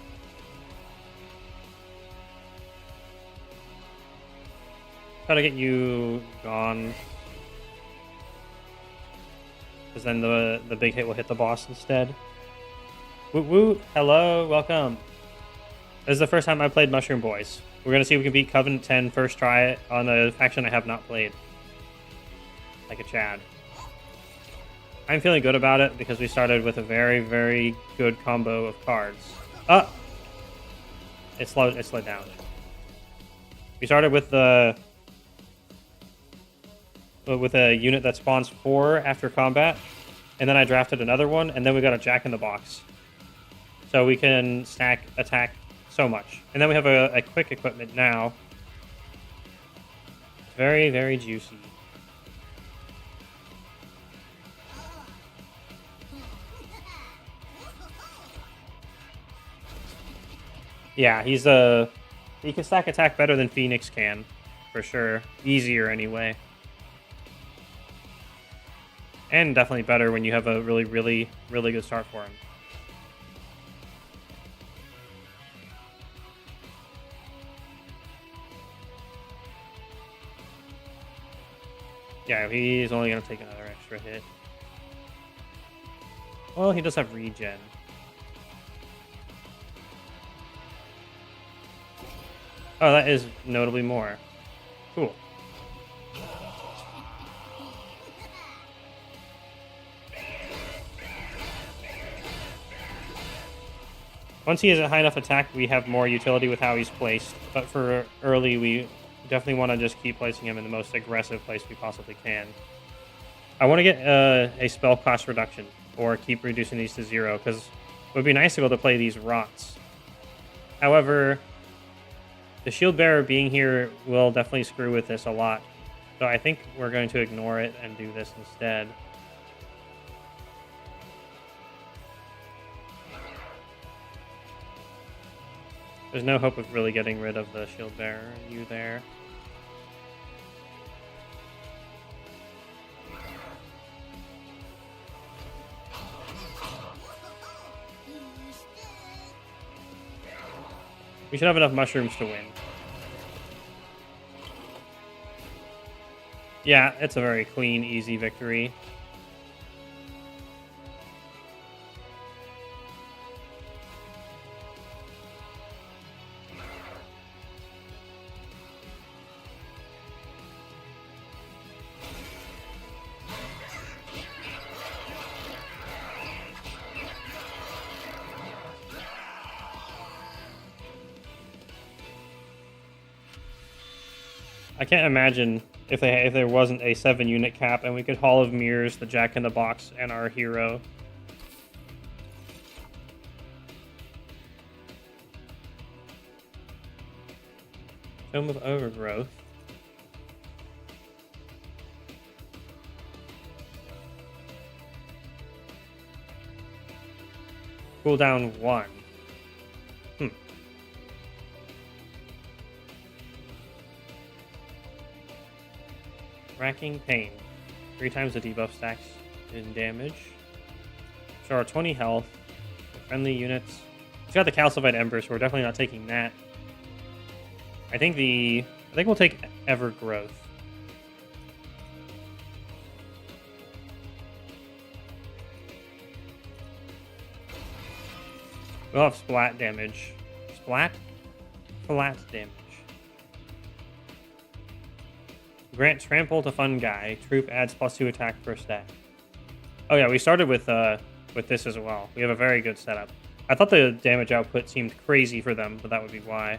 try to get you gone. Because then the big hit will hit the boss instead. Woot woot! Hello, welcome. This is the first time I played Mushroom Boys. We're gonna see if we can beat Covenant 10 first try on a faction I have not played. Like a Chad. I'm feeling good about it because we started with a very, very good combo of cards. It slowed down. We started with a unit that spawns 4 after combat, and then I drafted another one, and then we got a Jack in the Box. So we can stack attack so much. And then we have a quick equipment now. Very, very juicy. Yeah, he can stack attack better than Phoenix can, for sure. Easier anyway. And definitely better when you have a really, really, really good start for him. Yeah, he's only going to take another extra hit. Well, he does have regen. Oh, that is notably more. Cool. Once he has a high enough attack, we have more utility with how he's placed. But for early, we definitely want to just keep placing him in the most aggressive place we possibly can. I want to get a spell cost reduction, or keep reducing these to 0, because it would be nice to be able to play these rots. However, the shield bearer being here will definitely screw with this a lot. So I think we're going to ignore it and do this instead. There's no hope of really getting rid of the shield bearer. You there. We should have enough mushrooms to win. Yeah, it's a very clean, easy victory. I can't imagine if there wasn't a 7-unit cap and we could Hall of Mirrors, the Jack in the Box, and our hero. Tome of Overgrowth. Cooldown 1. Racking Pain. 3 times the debuff stacks in damage. So our 20 health. Friendly units. He's got the Calcified Ember, so we're definitely not taking that. I think we'll take Evergrowth. We'll have splat damage. Splat? Flat damage. Grant Trample to Fun Guy. Troop adds +2 attack per stack. Oh yeah, we started with this as well. We have a very good setup. I thought the damage output seemed crazy for them, but that would be why.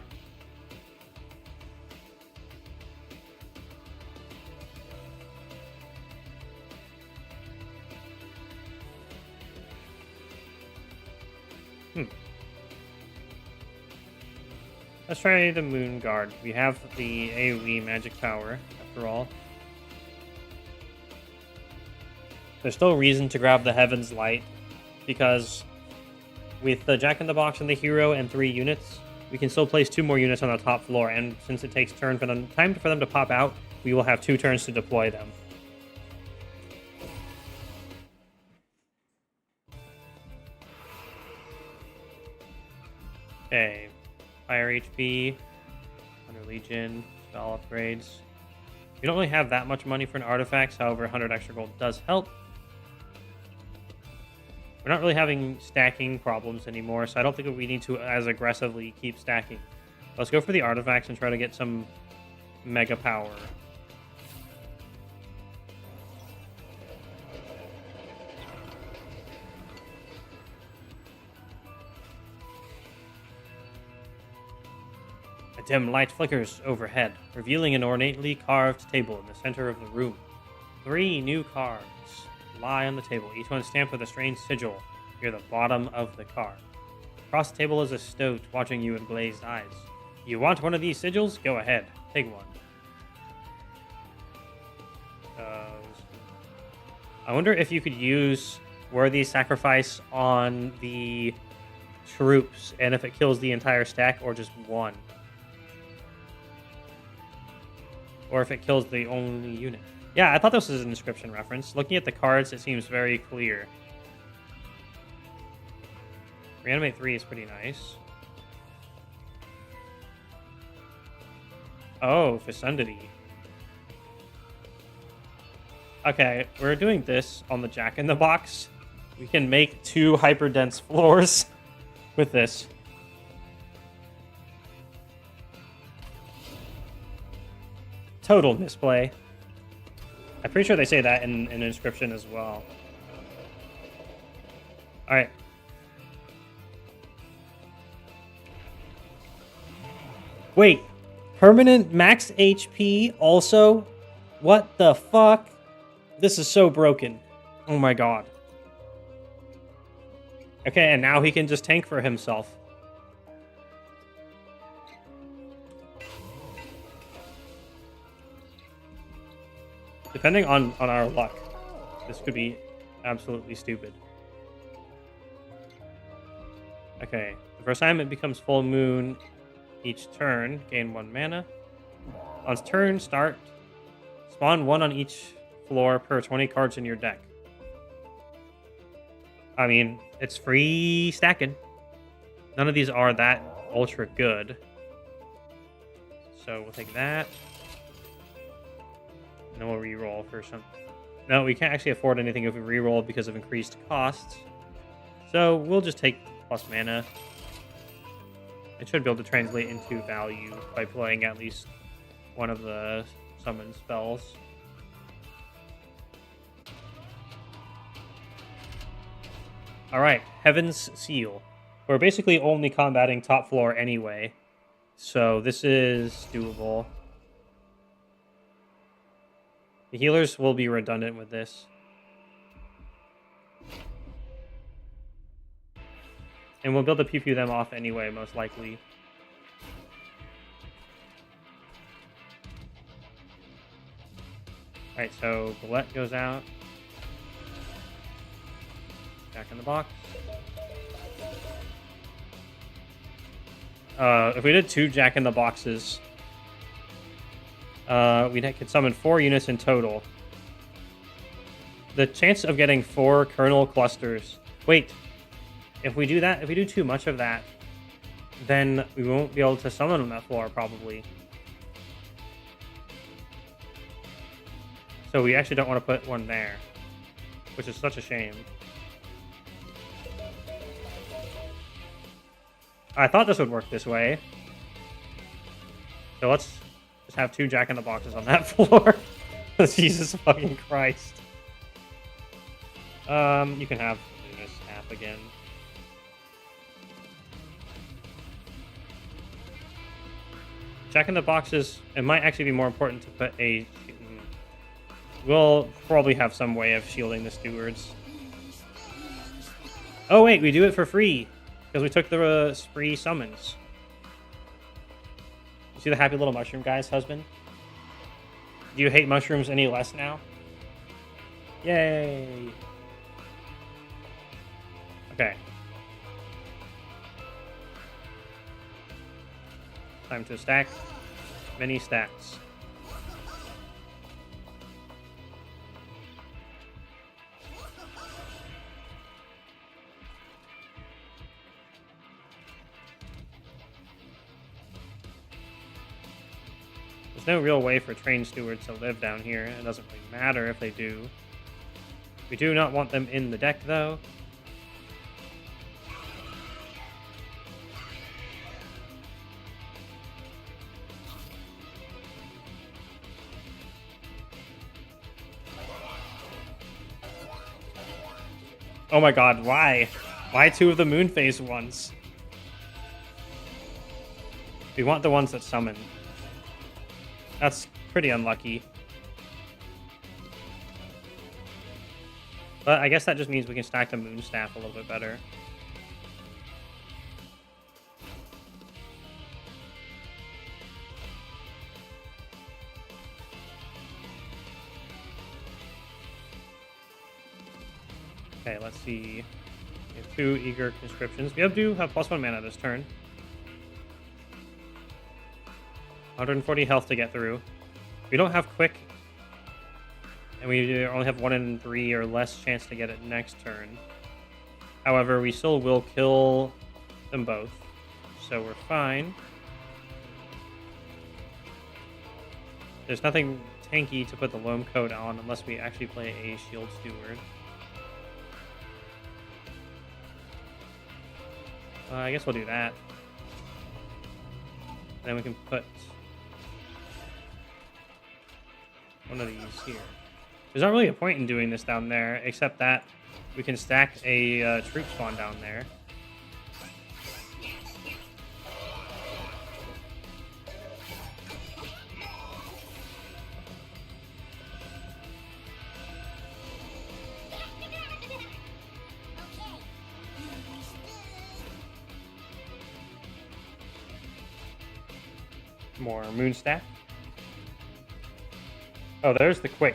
Let's try the Moon Guard. We have the AoE magic power, after all. There's still reason to grab the Heaven's Light, because with the Jack in the Box and the hero and 3 units, we can still place 2 more units on the top floor, and since it takes time for them to pop out, we will have 2 turns to deploy them. Okay. Fire HP, Under Legion, spell upgrades. We don't really have that much money for an artifact, however, 100 extra gold does help. We're not really having stacking problems anymore, so I don't think we need to as aggressively keep stacking. Let's go for the artifacts and try to get some mega power. A dim light flickers overhead, revealing an ornately carved table in the center of the room. 3 new cards lie on the table, each one stamped with a strange sigil near the bottom of the card. Across the table is a stoat watching you with glazed eyes. You want one of these sigils? Go ahead, take one. I wonder if you could use Worthy Sacrifice on the troops, and if it kills the entire stack or just one. Or if it kills the only unit. Yeah, I thought this was an inscription reference. Looking at the cards, it seems very clear. Reanimate 3 is pretty nice. Oh, Fecundity. Okay, we're doing this on the Jack-in-the-Box. We can make 2 hyper-dense floors with this. Total misplay. I'm pretty sure they say that in inscription as well. Alright. Wait. Permanent max HP also? What the fuck? This is so broken. Oh my god. Okay, and now he can just tank for himself. Depending on our luck, this could be absolutely stupid. Okay, the first time it becomes full moon each turn, gain 1 mana. On turn start, spawn 1 on each floor per 20 cards in your deck. I mean, it's free stacking. None of these are that ultra good. So we'll take that. And then we'll reroll for some. No, we can't actually afford anything if we reroll because of increased costs. So we'll just take plus mana. It should be able to translate into value by playing at least one of the summon spells. Alright, Heaven's Seal. We're basically only combating top floor anyway, so this is doable. The healers will be redundant with this. And we'll be able to pew them off anyway, most likely. Alright, so Bullet goes out. Jack in the Box. If we did 2 Jack in the Boxes, we could summon 4 units in total. The chance of getting 4 kernel clusters. Wait, if we do that, if we do too much of that, then we won't be able to summon on that floor, probably. So we actually don't want to put one there, which is such a shame. I thought this would work this way. So let's just have 2 Jack in the Boxes on that floor. Jesus fucking Christ. You can have Luna's app again. Jack in the Boxes, it might actually be more important to put a... We'll probably have some way of shielding the stewards. Oh wait, we do it for free. Because we took the spree summons. You see the happy little mushroom guy's husband? Do you hate mushrooms any less now? Yay! Okay. Time to stack many stacks. There's no real way for trained stewards to live down here. It doesn't really matter if they do. We do not want them in the deck, though. Oh my god, why? Why two of the moon phase ones? We want the ones that summon. That's pretty unlucky. But I guess that just means we can stack the moon staff a little bit better. Okay, let's see. We have 2 eager conscriptions. We do have +1 mana this turn. 140 health to get through. We don't have quick, and we only have 1 in 3 or less chance to get it next turn. However, we still will kill them both, so we're fine. There's nothing tanky to put the Loam Coat on unless we actually play a Shield Steward. I guess we'll do that. Then we can put one of these here. There's not really a point in doing this down there, except that we can stack a troop spawn down there. More moon staff. Oh, there's the quick.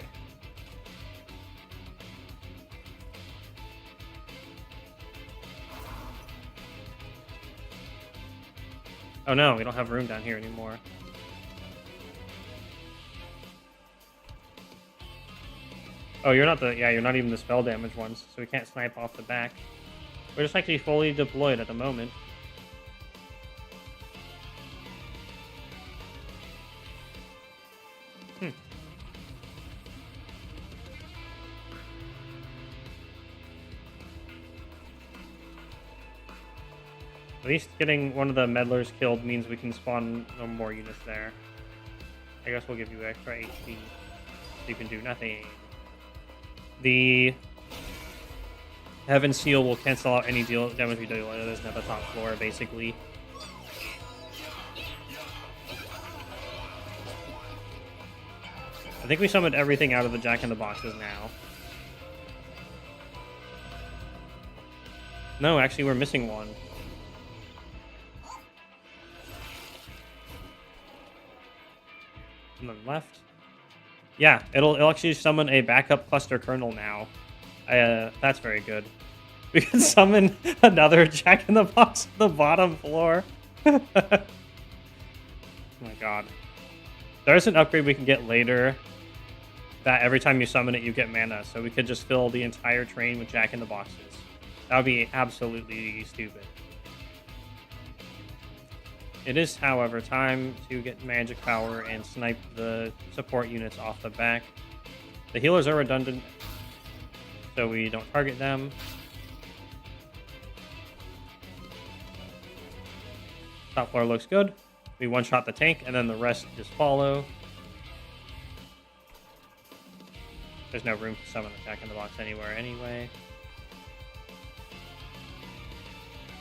Oh no, we don't have room down here anymore. Oh, you're not you're not even the spell damage ones, so we can't snipe off the back. We're just actually fully deployed at the moment. At least getting one of the meddlers killed means we can spawn no more units there. I guess we'll give you extra HP. So you can do nothing. The Heaven Seal will cancel out any damage we do at the top floor, basically. I think we summoned everything out of the Jack-in-the-Boxes now. No, actually, we're missing one. On the left. Yeah, it'll actually summon a backup cluster kernel now. That's very good. We can summon another Jack-in-the-Box on the bottom floor. Oh my god. There's an upgrade we can get later that every time you summon it, you get mana. So we could just fill the entire train with Jack-in-the-Boxes. That would be absolutely stupid. It is, however, time to get magic power and snipe the support units off the back. The healers are redundant, so we don't target them. Top floor looks good. We one-shot the tank, and then the rest just follow. There's no room to summon a Jack-in-the-Box anywhere anyway.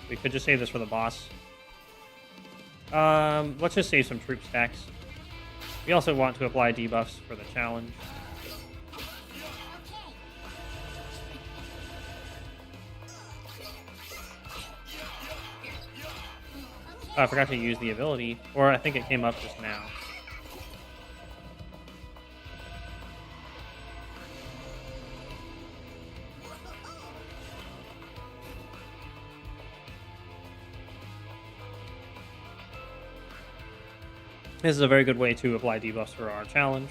We could just save this for the boss. Let's just save some troop stacks. We also want to apply debuffs for the challenge. Oh, I forgot to use the ability, or I think it came up just now. This is a very good way to apply debuffs for our challenge.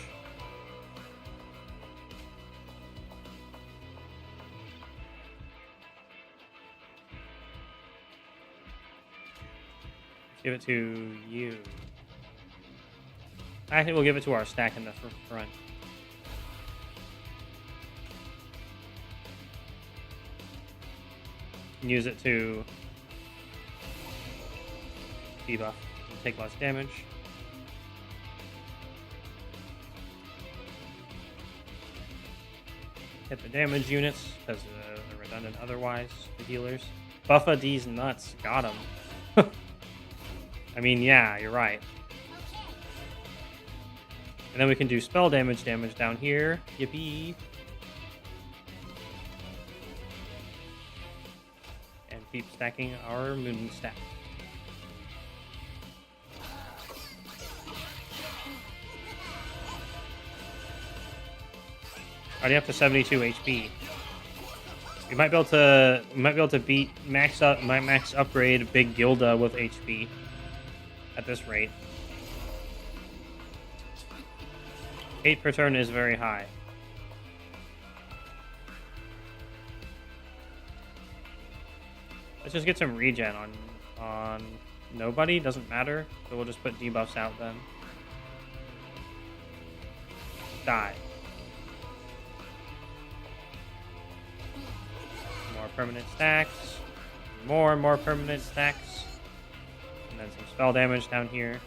Give it to you. Actually, we'll give it to our stack in the front. Use it to debuff and take less damage. Hit the damage units because they're redundant otherwise. The healers. Buffa D's nuts. Got him. I mean, yeah, you're right. And then we can do spell damage down here. Yippee. And keep stacking our moon stack. Already up to 72 HP. We might be able to beat max upgrade Big Gilda with HP at this rate. 8 per turn is very high. Let's just get some regen on nobody. Doesn't matter. So we'll just put debuffs out then. Die. More permanent stacks. More and more permanent stacks. And then some spell damage down here.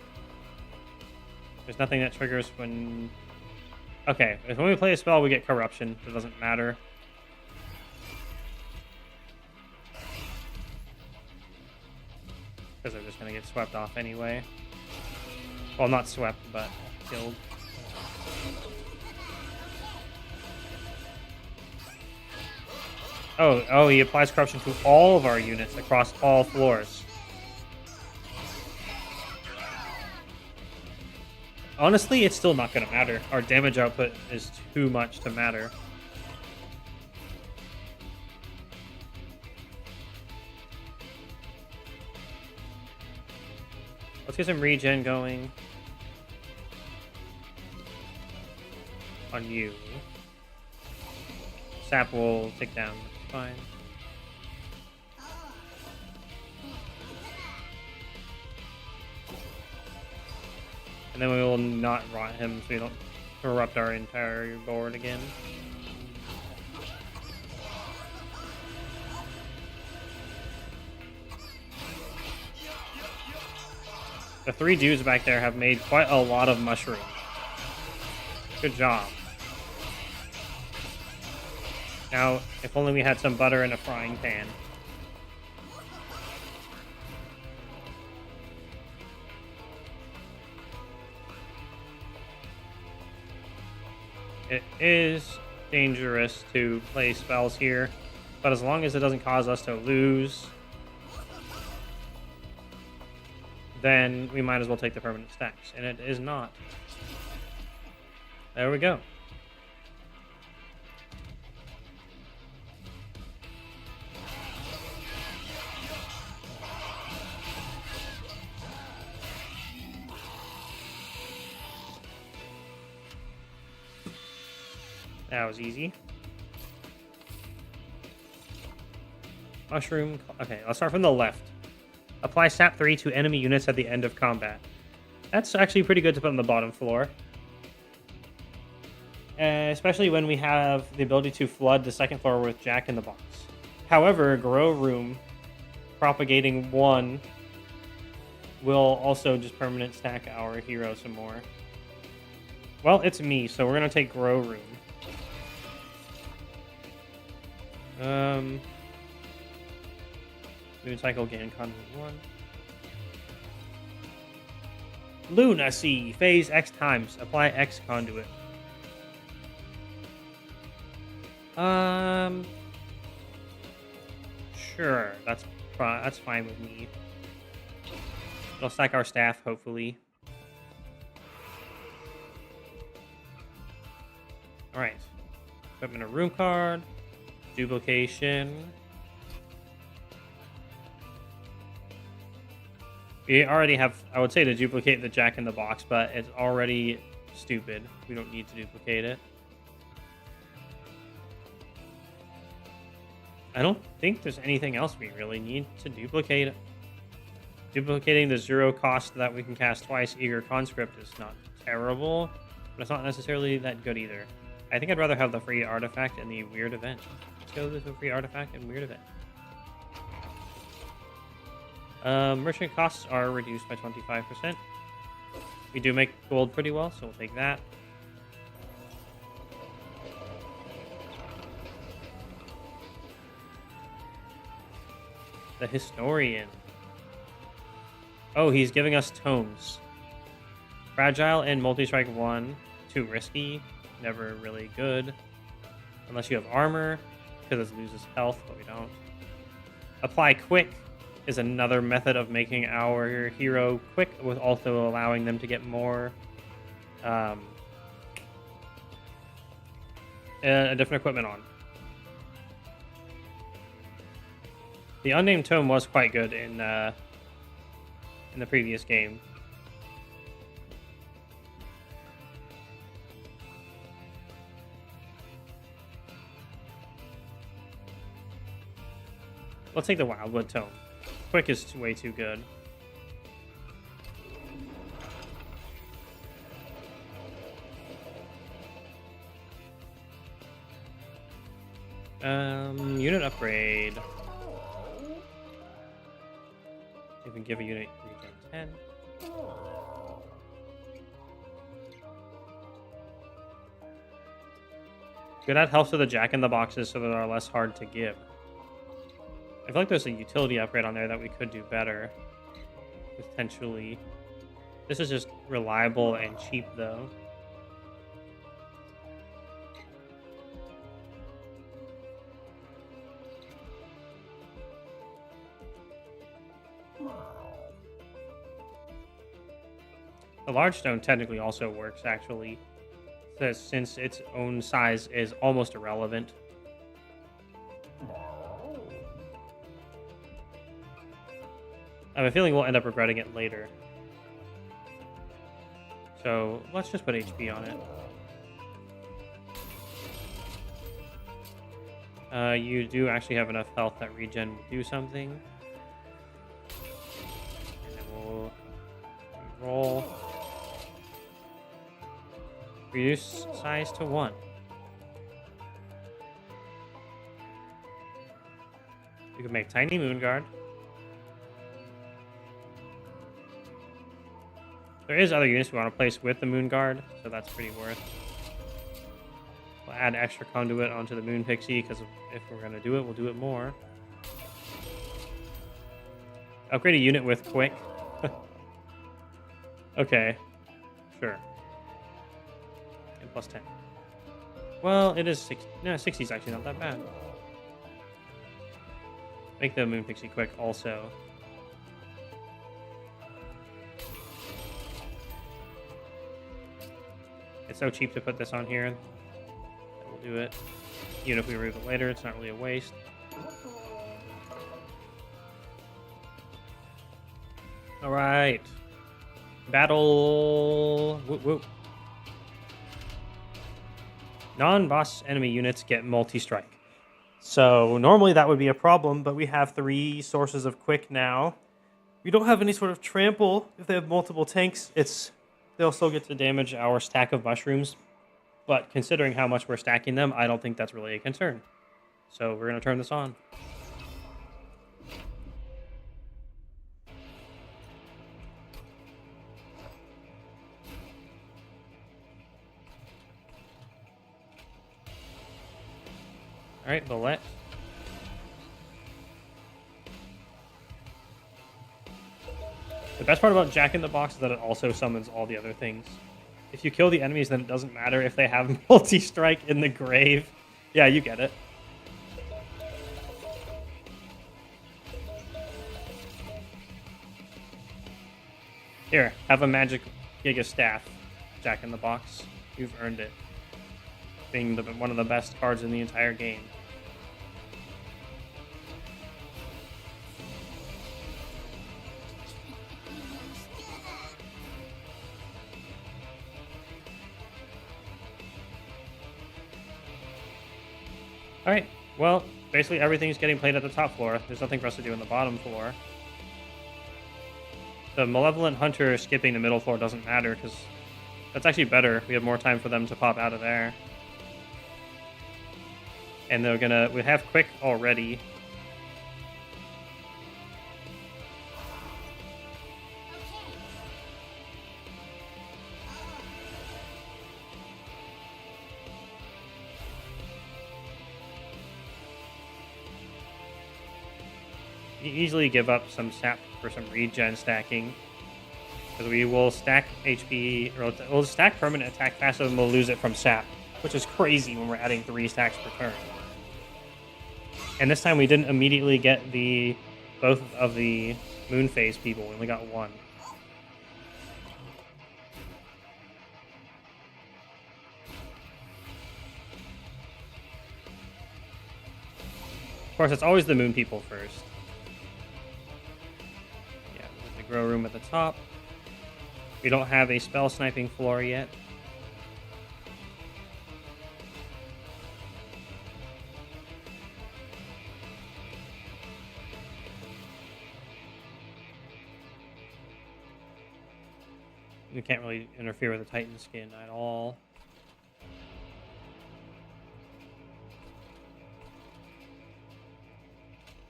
There's nothing that triggers when... Okay, if when we play a spell, we get corruption. It doesn't matter. Because they're just going to get swept off anyway. Well, not swept, but killed. Oh, he applies corruption to all of our units across all floors. Honestly, it's still not going to matter. Our damage output is too much to matter. Let's get some regen going on you. Sap will take down. Fine. And then we will not rot him so we don't corrupt our entire board again. The 3 dudes back there have made quite a lot of mushrooms. Good job. Now, if only we had some butter in a frying pan. It is dangerous to play spells here, but as long as it doesn't cause us to lose, then we might as well take the permanent stacks, and it is not. There we go. That was easy. Mushroom. Okay, I'll start from the left. Apply Sap 3 to enemy units at the end of combat. That's actually pretty good to put on the bottom floor. Especially when we have the ability to flood the second floor with Jack in the Box. However, Grow Room propagating 1 will also just permanent stack our hero some more. Well, it's me, so we're going to take Grow Room. Moon Cycle gain conduit 1. Lunacy. Phase X times. Apply X conduit. Sure. That's fine with me. It'll stack our staff, hopefully. Alright. Equipment a room card. Duplication. We already have, I would say, to duplicate the Jack in the Box, but it's already stupid. We don't need to duplicate it. I don't think there's anything else we really need to duplicate. Duplicating the 0 cost that we can cast twice Eager Conscript is not terrible, but it's not necessarily that good either. I think I'd rather have the free artifact and the weird event. Let's go with the free artifact and weird event. Merchant costs are reduced by 25%. We do make gold pretty well, so we'll take that. The Historian. Oh, he's giving us tomes. Fragile and multi-strike 1. Too risky. Never really good. Unless you have armor, because it loses health, but we don't. Apply quick is another method of making our hero quick, with also allowing them to get more different equipment on. The unnamed tome was quite good in the previous game. Let's take the Wildwood tome. Quick is way too good. Unit upgrade. You can give a unit regen 10. Good, that helps with the Jack-in-the-Boxes so that they are less hard to give. I feel like there's a utility upgrade on there that we could do better. Potentially. This is just reliable and cheap, though. The large stone technically also works, actually, since its own size is almost irrelevant. I have a feeling we'll end up regretting it later. So let's just put HP on it. You do actually have enough health that regen will do something. And then we'll roll. Reduce size to 1. You can make Tiny Moon Guard. There is other units we want to place with the Moon Guard, so that's pretty worth. We'll add extra conduit onto the Moon Pixie, because if we're going to do it, we'll do it more. Upgrade a unit with Quick. Okay, sure. And plus 10. Well, it is 60. No, 60 is actually not that bad. Make the Moon Pixie Quick also. It's so cheap to put this on here. We'll do it. Even if we remove it later, it's not really a waste. All right. Battle. Whoop, whoop. Non-boss enemy units get multi-strike. So normally that would be a problem, but we have 3 sources of quick now. We don't have any sort of trample. If they have multiple tanks, they'll still get to damage our stack of mushrooms. But considering how much we're stacking them, I don't think that's really a concern. So we're going to turn this on. All right, Bullet. The best part about Jack-in-the-Box is that it also summons all the other things. If you kill the enemies, then it doesn't matter if they have multi-strike in the grave. Yeah, you get it. Here, have a magic Giga Staff, Jack-in-the-Box. You've earned it. Being one of the best cards in the entire game. Alright, well, basically everything's getting played at the top floor. There's nothing for us to do in the bottom floor. The Malevolent Hunter skipping the middle floor doesn't matter, because That's actually better. We have more time for them to pop out of there. And we have quick already. You easily give up some sap for some regen stacking. Because we will stack HP, or we'll stack permanent attack faster than we'll lose it from sap. Which is crazy when we're adding 3 stacks per turn. And this time we didn't immediately get both of the moon phase people. We only got one. Of course, it's always the moon people first. Yeah, there's the grow room at the top. We don't have a spell sniping floor yet. We can't really interfere with the Titan skin at all.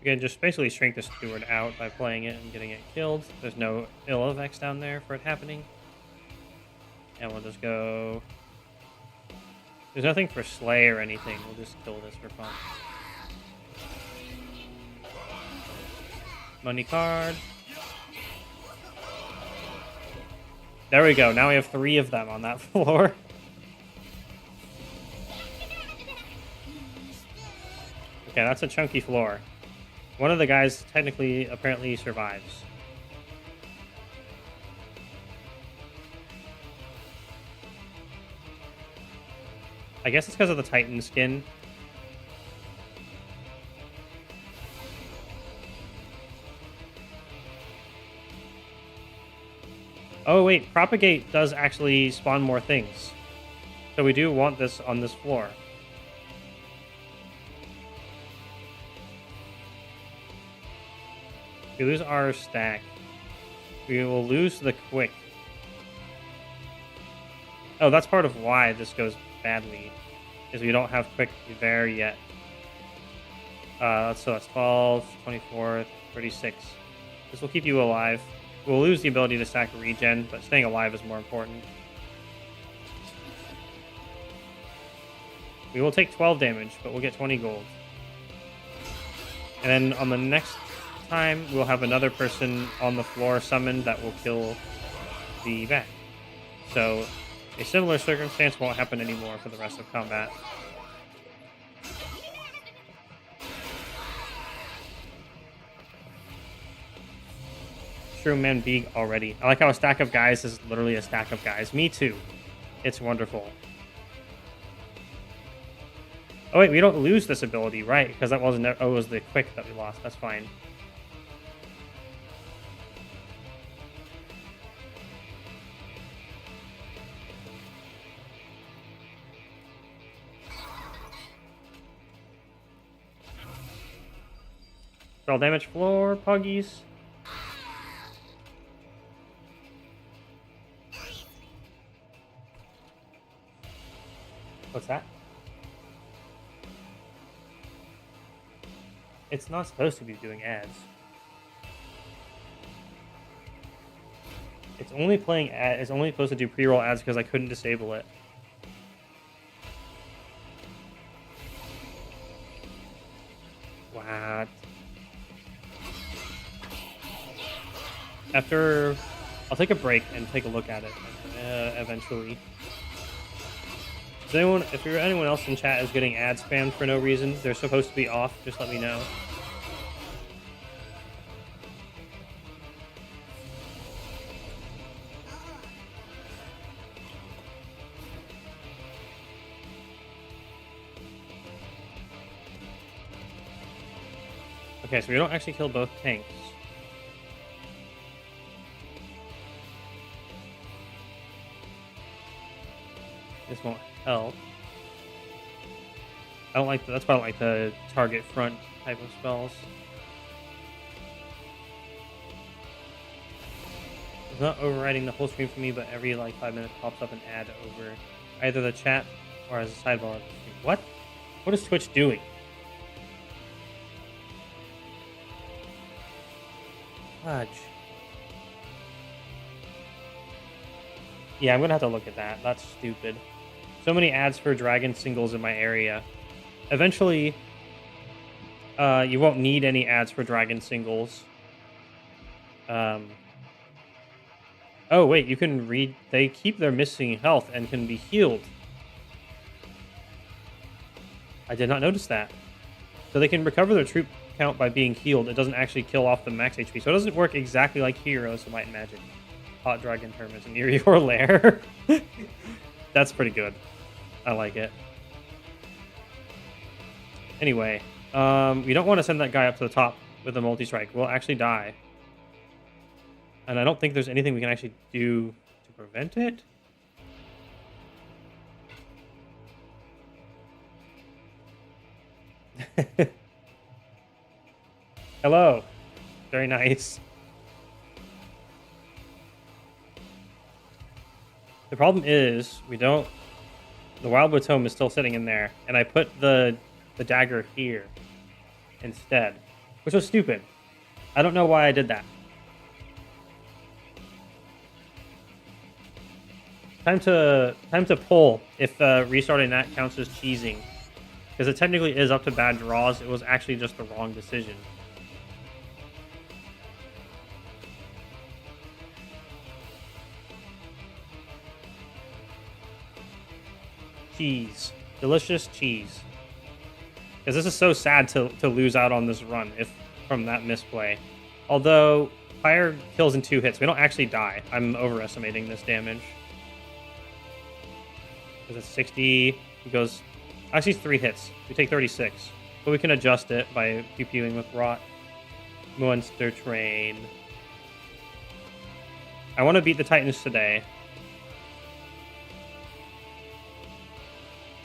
Again, just basically shrink the steward out by playing it and getting it killed. There's no ill effects down there for it happening. And we'll just go... There's nothing for slay or anything. We'll just kill this for fun. Money card. There we go. Now we have 3 of them on that floor. Okay, that's a chunky floor. One of the guys technically, apparently survives. I guess it's because of the Titan skin. Oh wait, Propagate does actually spawn more things. So we do want this on this floor. We lose our stack. We will lose the quick. Oh, that's part of why this goes badly. Is we don't have quick there yet. So that's 12, 24, 36. This will keep you alive. We'll lose the ability to stack regen, but staying alive is more important. We will take 12 damage, but we'll get 20 gold. And then on the next time, we'll have another person on the floor summoned that will kill the bat. So a similar circumstance won't happen anymore for the rest of combat. Shroom Man Beeg already. I like how a stack of guys is literally a stack of guys. Me too. It's wonderful. Oh wait, we don't lose this ability, right? Because that wasn't... Oh, it was the quick that we lost. That's fine. Spell damage floor, Puggies. What's that? It's not supposed to be doing ads. It's only playing ad. It's only supposed to do pre-roll ads because I couldn't disable it. What? I'll take a break and take a look at it eventually. If anyone else in chat is getting ad spammed for no reason, they're supposed to be off, just let me know. Okay, so we don't actually kill both tanks. This won't help. I don't like that's why I don't like the target front type of spells. It's not overriding the whole screen for me, but every like 5 minutes pops up an ad over either the chat or as a sidebar. What? What is Twitch doing? Fudge. Yeah, I'm gonna have to look at that. That's stupid. So many ads for Dragon singles in my area. Eventually, you won't need any ads for Dragon singles. Oh, wait, you can read... They keep their missing health and can be healed. I did not notice that. So they can recover their troop count by being healed. It doesn't actually kill off the max HP. So it doesn't work exactly like Heroes of Might and Magic. Hot Dragon Hermits near your lair. That's pretty good. I like it. Anyway, we don't want to send that guy up to the top with a multi-strike. We'll actually die. And I don't think there's anything we can actually do to prevent it. Hello. Very nice. The problem is we don't... The Wildwood Tome is still sitting in there, and I put the dagger here instead, which was stupid. I don't know why I did that. Time to pull if restarting that counts as cheesing, because it technically is up to bad draws. It was actually just the wrong decision. Cheese. Delicious cheese. Because this is so sad to lose out on this run if from that misplay. Although, fire kills in 2 hits. We don't actually die. I'm overestimating this damage. Because it's 60. He goes... Actually, 3 hits. We take 36. But we can adjust it by pew-pewing with Rot. Monster Train. I want to beat the Titans today.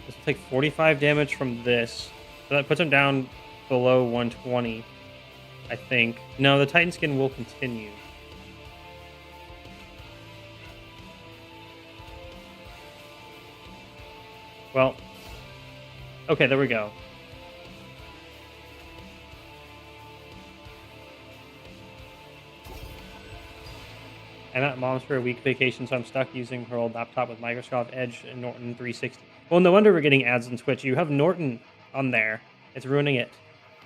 This will take 45 damage from this. So that puts him down below 120, I think. No, the Titan skin will continue. Well, okay, there we go. I'm at mom's for a week vacation, so I'm stuck using her old laptop with Microsoft Edge and Norton 360. Well, no wonder we're getting ads on Twitch. You have Norton on there. It's ruining it.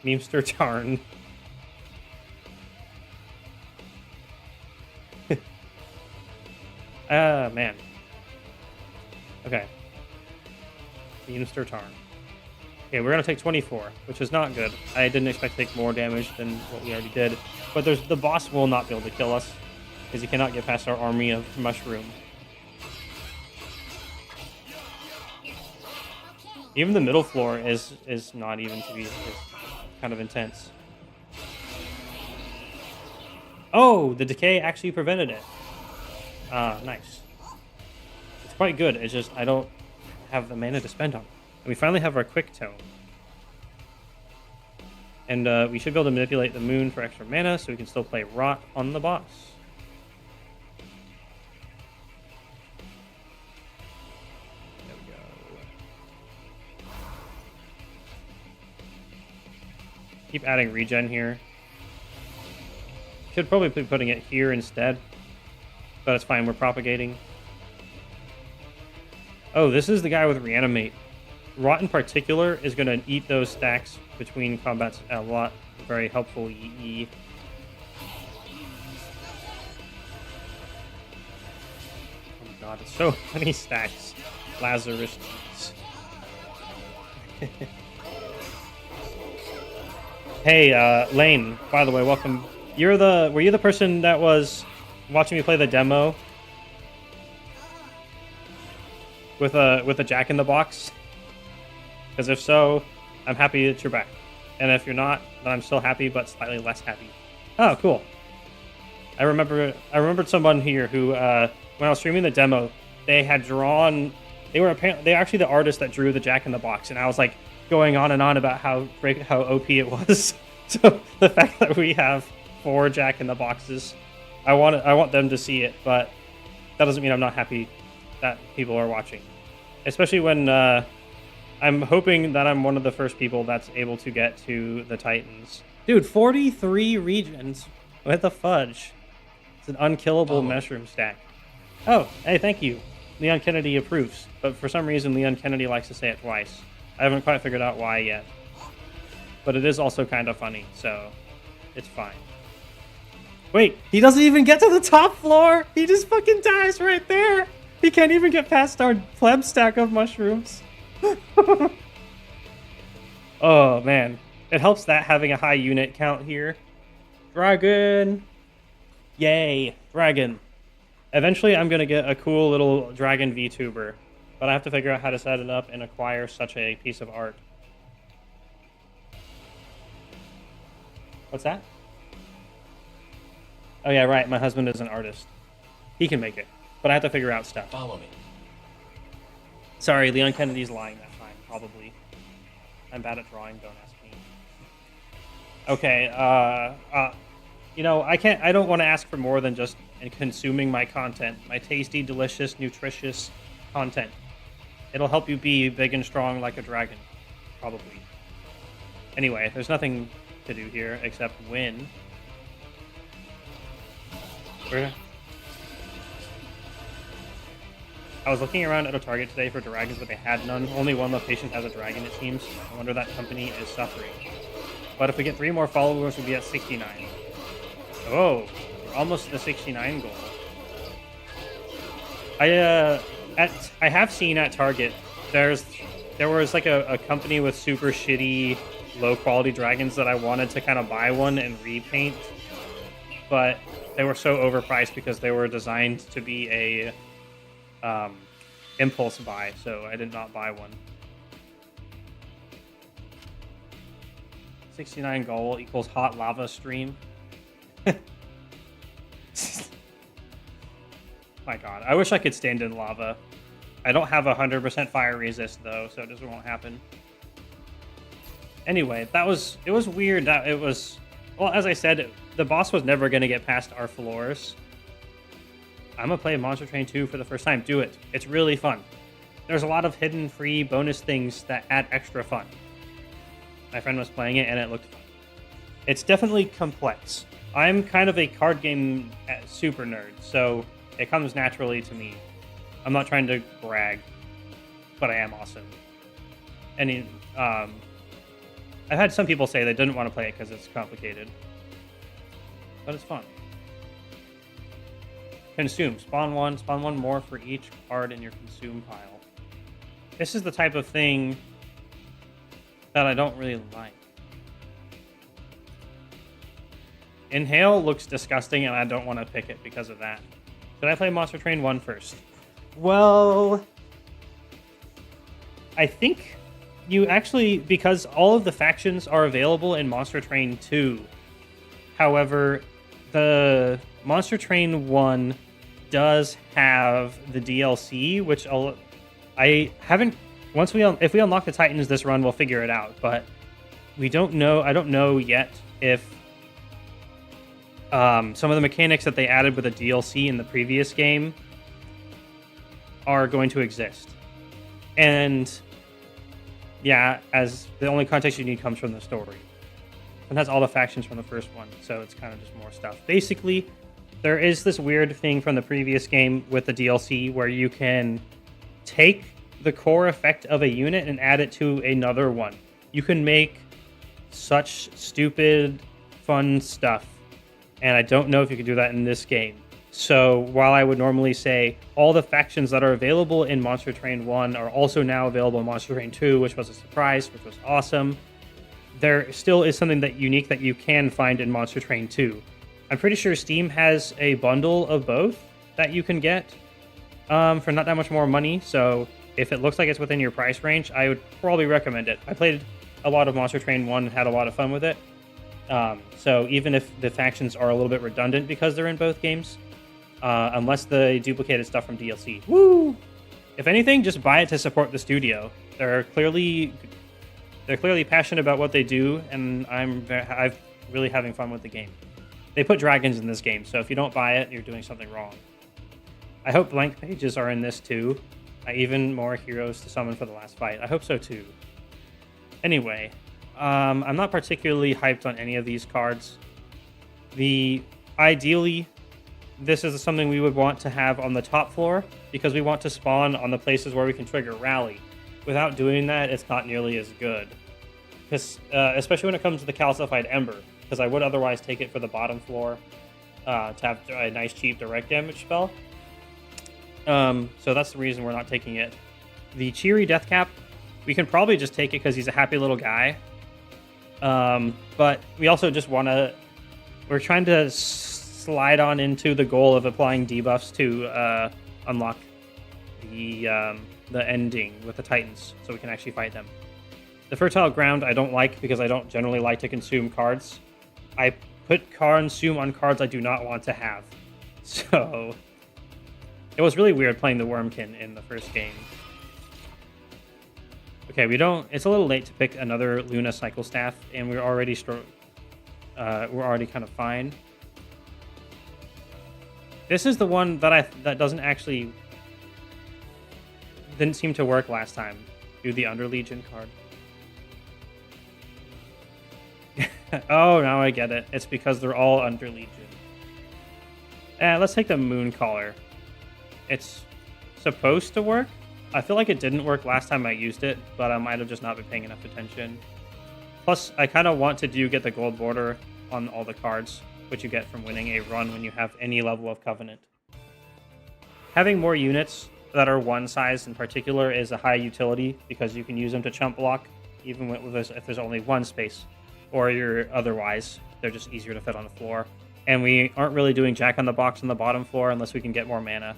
Memester Tarn. Man. Okay. Memester Tarn. Okay, we're going to take 24, which is not good. I didn't expect to take more damage than what we already did. But the boss will not be able to kill us, because he cannot get past our army of mushroom. Even the middle floor is not even to be is kind of intense. Oh, the decay actually prevented it. Nice. It's quite good. It's just I don't have the mana to spend on it. And we finally have our quick tome. And we should be able to manipulate the moon for extra mana, so we can still play Rot on the boss. Keep adding regen here. Should probably be putting it here instead. But it's fine, we're propagating. Oh, this is the guy with Reanimate. Rot in particular is going to eat those stacks between combats a lot. Very helpful EE. Oh my god, it's so many stacks. Lazarus cheese. Hey, Lane, by the way, welcome. Were you the person that was watching me play the demo with a Jack in the Box? Because if so, I'm happy that you're back. And if you're not, then I'm still happy, but slightly less happy. Oh, cool. I remembered someone here who, when I was streaming the demo, they had drawn. They were actually the artist that drew the Jack in the Box, and I was like going on and on about how OP it was. So the fact that we have 4 Jack in the Boxes I want them to see it, but that doesn't mean I'm not happy that people are watching. Especially when I'm hoping that I'm one of the first people that's able to get to the Titans. Dude, 43 regions. What the fudge? It's an unkillable mushroom stack. Oh, hey, thank you. Leon Kennedy approves, but for some reason Leon Kennedy likes to say it twice. I haven't quite figured out why yet. But it is also kind of funny, so it's fine. Wait, he doesn't even get to the top floor! He just fucking dies right there! He can't even get past our pleb stack of mushrooms. Oh, man. It helps that having a high unit count here. Dragon! Yay, dragon. Eventually, I'm going to get a cool little dragon VTuber, but I have to figure out how to set it up and acquire such a piece of art. What's that? Oh, yeah, right. My husband is an artist. He can make it, but I have to figure out stuff. Follow me. Sorry, Leon Kennedy's lying that time, probably. I'm bad at drawing, don't ask me. Okay, you know, I don't want to ask for more than just consuming my content, my tasty, delicious, nutritious content. It'll help you be big and strong like a dragon, probably. Anyway, there's nothing to do here except win. I was looking around at a Target today for dragons, but they had none. Only one location has a dragon, it seems. I wonder that company is suffering. But if we get 3 more followers, we'll be at 69. Oh, we're almost at the 69 goal. I have seen at Target, there was like a company with super shitty, low quality dragons that I wanted to kind of buy one and repaint, but they were so overpriced because they were designed to be a impulse buy, so I did not buy one. 69 gold equals hot lava stream. My god, I wish I could stand in lava. I don't have 100% fire resist though, so it just won't happen. Anyway, it was weird that it was, well, as I said, the boss was never going to get past our floors. I'm going to play Monster Train 2 for the first time. Do it. It's really fun. There's a lot of hidden free bonus things that add extra fun. My friend was playing it and it looked fun. It's definitely complex. I'm kind of a card game super nerd, so it comes naturally to me. I'm not trying to brag, but I am awesome. And I've had some people say they didn't want to play it because it's complicated, but it's fun. Consume. Spawn one more for each card in your consume pile. This is the type of thing that I don't really like. Inhale looks disgusting, and I don't want to pick it because of that. Should I play Monster Train 1 first? Well, I think you actually, because all of the factions are available in Monster Train 2. However, the Monster Train 1 does have the DLC, which I haven't. If we unlock the Titans this run, we'll figure it out. But we don't know. I don't know yet if some of the mechanics that they added with the DLC in the previous game are going to exist. And yeah, as the only context you need comes from the story. It has all the factions from the first one, so it's kind of just more stuff. Basically, there is this weird thing from the previous game with the DLC where you can take the core effect of a unit and add it to another one. You can make such stupid, fun stuff, and I don't know if you can do that in this game. So while I would normally say all the factions that are available in Monster Train 1 are also now available in Monster Train 2, which was a surprise, which was awesome, there still is something that unique that you can find in Monster Train 2. I'm pretty sure Steam has a bundle of both that you can get for not that much more money, so if it looks like it's within your price range, I would probably recommend it. I played a lot of Monster Train 1 and had a lot of fun with it. So even if the factions are a little bit redundant because they're in both games, unless they duplicated stuff from DLC. Woo! If anything, just buy it to support the studio. They're clearly passionate about what they do, and I'm really having fun with the game. They put dragons in this game, so if you don't buy it, you're doing something wrong. I hope blank pages are in this too. Even more heroes to summon for the last fight. I hope so too. Anyway, I'm not particularly hyped on any of these cards. Ideally, this is something we would want to have on the top floor because we want to spawn on the places where we can trigger rally. Without doing that, it's not nearly as good. Because, especially when it comes to the calcified ember, because I would otherwise take it for the bottom floor to have a nice cheap direct damage spell. So that's the reason we're not taking it. The Cheery Deathcap, we can probably just take it because he's a happy little guy. But we also just want to... We're trying to slide on into the goal of applying debuffs to unlock the ending with the Titans, so we can actually fight them. The Fertile Ground I don't like because I don't generally like to consume cards. I put consume on cards I do not want to have. So it was really weird playing the Wormkin in the first game. Okay, it's a little late to pick another Luna Cycle Staff, and we're already kind of fine. This is the one that doesn't actually didn't seem to work last time. Do the Under Legion card. Oh, now I get it. It's because they're all Under Legion. Let's take the Moon Caller. It's supposed to work. I feel like it didn't work last time I used it, but I might have just not been paying enough attention. Plus, I kind of want to get the gold border on all the cards, which you get from winning a run when you have any level of Covenant. Having more units that are one size in particular is a high utility because you can use them to chump block, even if there's only one space, or otherwise they're just easier to fit on the floor. And we aren't really doing Jack on the Box on the bottom floor unless we can get more mana.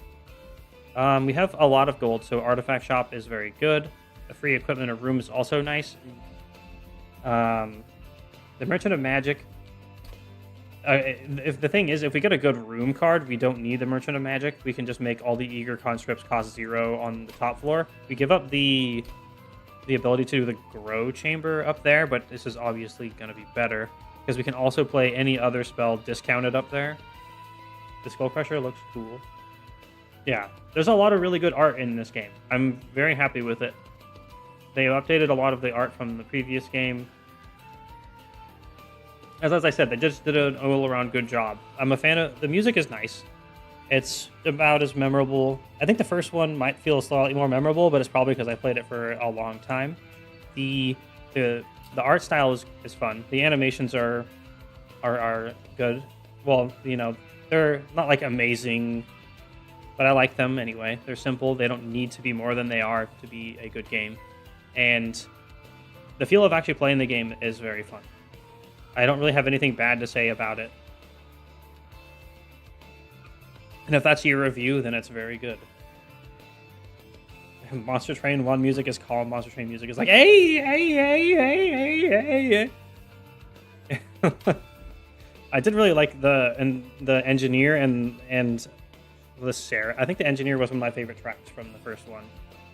We have a lot of gold, so Artifact Shop is very good. The free equipment of room is also nice. The Merchant of Magic. If we get a good room card, we don't need the Merchant of Magic. We can just make all the Eager Conscripts cost 0 on the top floor. We give up the ability to do the Grow Chamber up there, but this is obviously going to be better because we can also play any other spell discounted up there. The Skull Crusher looks cool. Yeah, there's a lot of really good art in this game. I'm very happy with it. They updated a lot of the art from the previous game. As I said, they just did an all-around good job. I'm a fan of... The music is nice. It's about as memorable... I think the first one might feel slightly more memorable, but it's probably because I played it for a long time. The art style is fun. The animations are good. Well, they're not like amazing, but I like them anyway. They're simple. They don't need to be more than they are to be a good game. And the feel of actually playing the game is very fun. I don't really have anything bad to say about it. And if that's your review, then it's very good. Monster Train 1 music is calm. Monster Train music is like, hey, hey, hey, hey, hey, hey. I did really like the engineer and the Sarah. I think the engineer was one of my favorite tracks from the first one.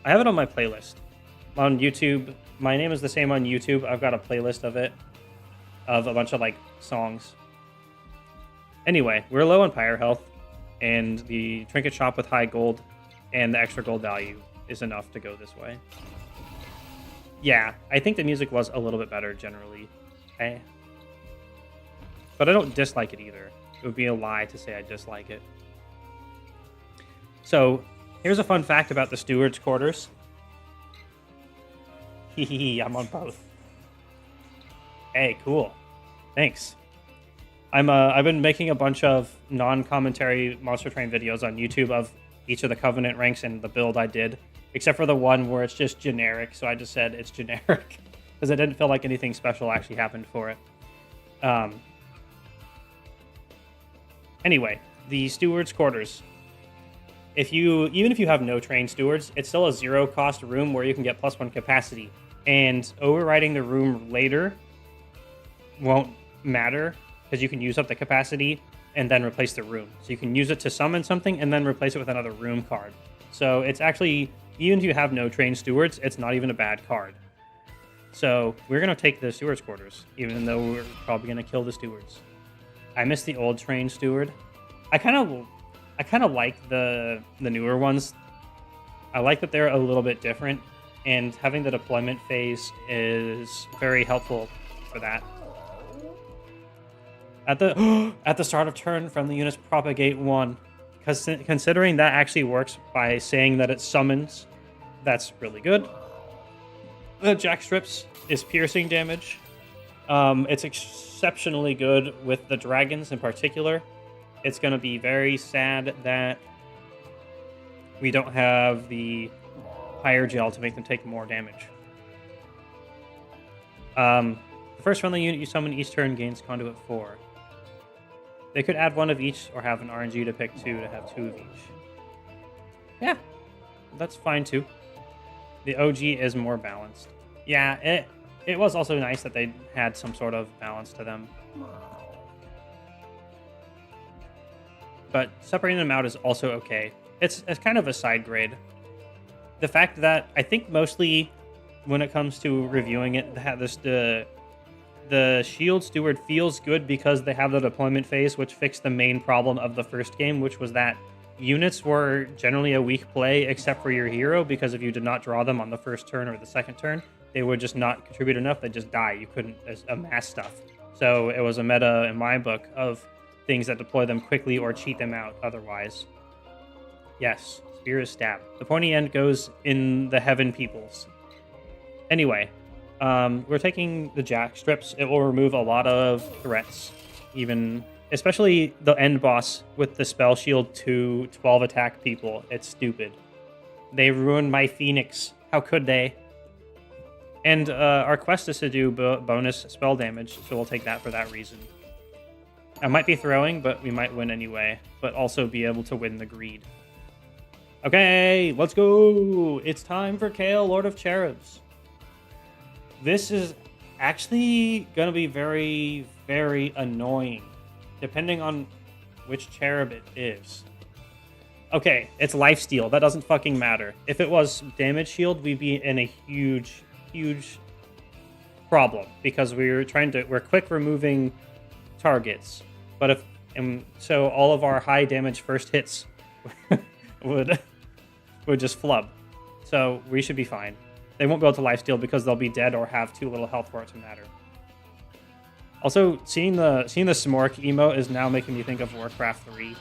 I have it on my playlist on YouTube. My name is the same on YouTube. I've got a playlist of it, of a bunch of songs. Anyway, we're low on Pyre health, and the trinket shop with high gold and the extra gold value is enough to go this way. Yeah, I think the music was a little bit better generally. But I don't dislike it either. It would be a lie to say I dislike it. So, here's a fun fact about the Steward's Quarters. Hehehe, I'm on both. Hey, cool. Thanks. I've been making a bunch of non-commentary Monster Train videos on YouTube of each of the Covenant ranks and the build I did, except for the one where it's just generic, so I just said it's generic, because it didn't feel like anything special actually happened for it. Anyway, the Steward's Quarters. Even if you have no trained stewards, it's still a 0-cost room where you can get +1 capacity, and overriding the room later won't matter, because you can use up the capacity and then replace the room. So you can use it to summon something and then replace it with another room card. So it's actually, even if you have no trained stewards, it's not even a bad card. So we're going to take the Steward's Quarters, even though we're probably going to kill the stewards. I miss the old train steward. I kind of like the newer ones. I like that they're a little bit different, and having the deployment phase is very helpful for that. At the at the start of turn, friendly units propagate 1. Because considering that actually works by saying that it summons, that's really good. The Jack Strips is piercing damage. It's exceptionally good with the dragons in particular. It's going to be very sad that we don't have the higher gel to make them take more damage. The first friendly unit you summon each turn gains Conduit 4. They could add 1 of each or have an RNG to pick 2 to have 2 of each. Yeah, that's fine too. The OG is more balanced. Yeah, it was also nice that they had some sort of balance to them. But separating them out is also okay. It's kind of a side grade. The fact that I think mostly when it comes to reviewing it, the Shield Steward feels good because they have the deployment phase, which fixed the main problem of the first game, which was that units were generally a weak play except for your hero, because if you did not draw them on the first turn or the second turn, they would just not contribute enough. They'd just die. You couldn't amass stuff. So it was a meta in my book of things that deploy them quickly or cheat them out otherwise. Yes, Spear is stab. The pointy end goes in the heaven peoples. Anyway, we're taking the Jack Strips. It will remove a lot of threats, especially the end boss with the spell shield to 12 attack people. It's stupid. They ruined my Phoenix. How could they? And our quest is to do bonus spell damage, so we'll take that for that reason. I might be throwing, but we might win anyway, but also be able to win the greed. Okay, let's go! It's time for Kale, Lord of Cherubs. This is actually going to be very, very annoying, depending on which cherub it is. Okay, it's lifesteal. That doesn't fucking matter. If it was damage shield, we'd be in a huge, huge problem, because we're quick removing targets. But so all of our high damage first hits would just flub. So we should be fine. They won't be able to lifesteal because they'll be dead or have too little health for it to matter. Also, seeing the Smork emote is now making me think of Warcraft 3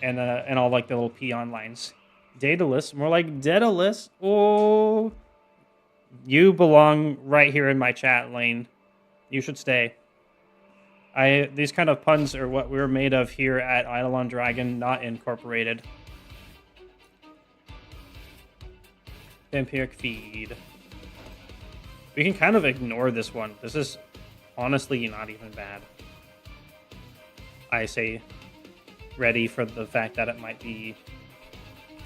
and all like the little peon lines. Daedalus, more like Daedalus. Oh, you belong right here in my chat lane. You should stay. These kind of puns are what we're made of here at Eidolon Dragon, not incorporated. Vampiric Feed. We can kind of ignore this one. This is honestly not even bad. I say ready for the fact that it might be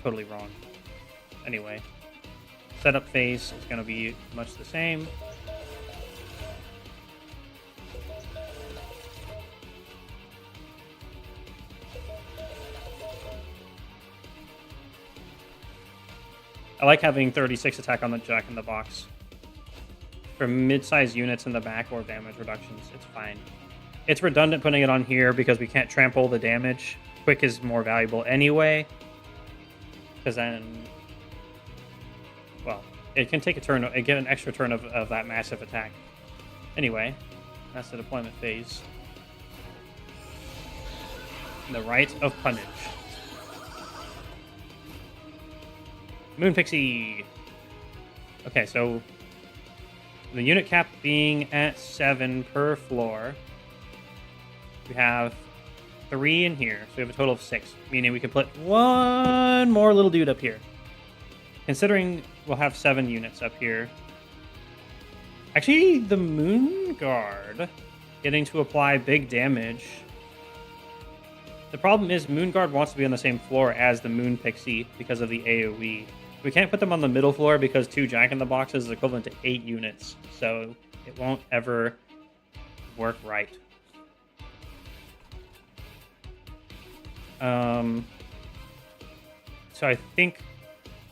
totally wrong. Anyway, setup phase is going to be much the same. I like having 36 attack on the Jack in the Box. For mid-sized units in the back or damage reductions, it's fine. It's redundant putting it on here because we can't trample the damage. Quick is more valuable anyway. Because then, well, it can take a turn, it get an extra turn of that massive attack. Anyway, that's the deployment phase. The Rite of Punnage. Moon Pixie. Okay, so the unit cap being at 7 per floor. We have 3 in here, so we have a total of 6, meaning we can put 1 more little dude up here. Considering we'll have 7 units up here. Actually, the Moon Guard getting to apply big damage. The problem is Moon Guard wants to be on the same floor as the Moon Pixie because of the AoE. We can't put them on the middle floor because 2 Jack-in-the-Boxes is equivalent to 8 units, so it won't ever work right. So I think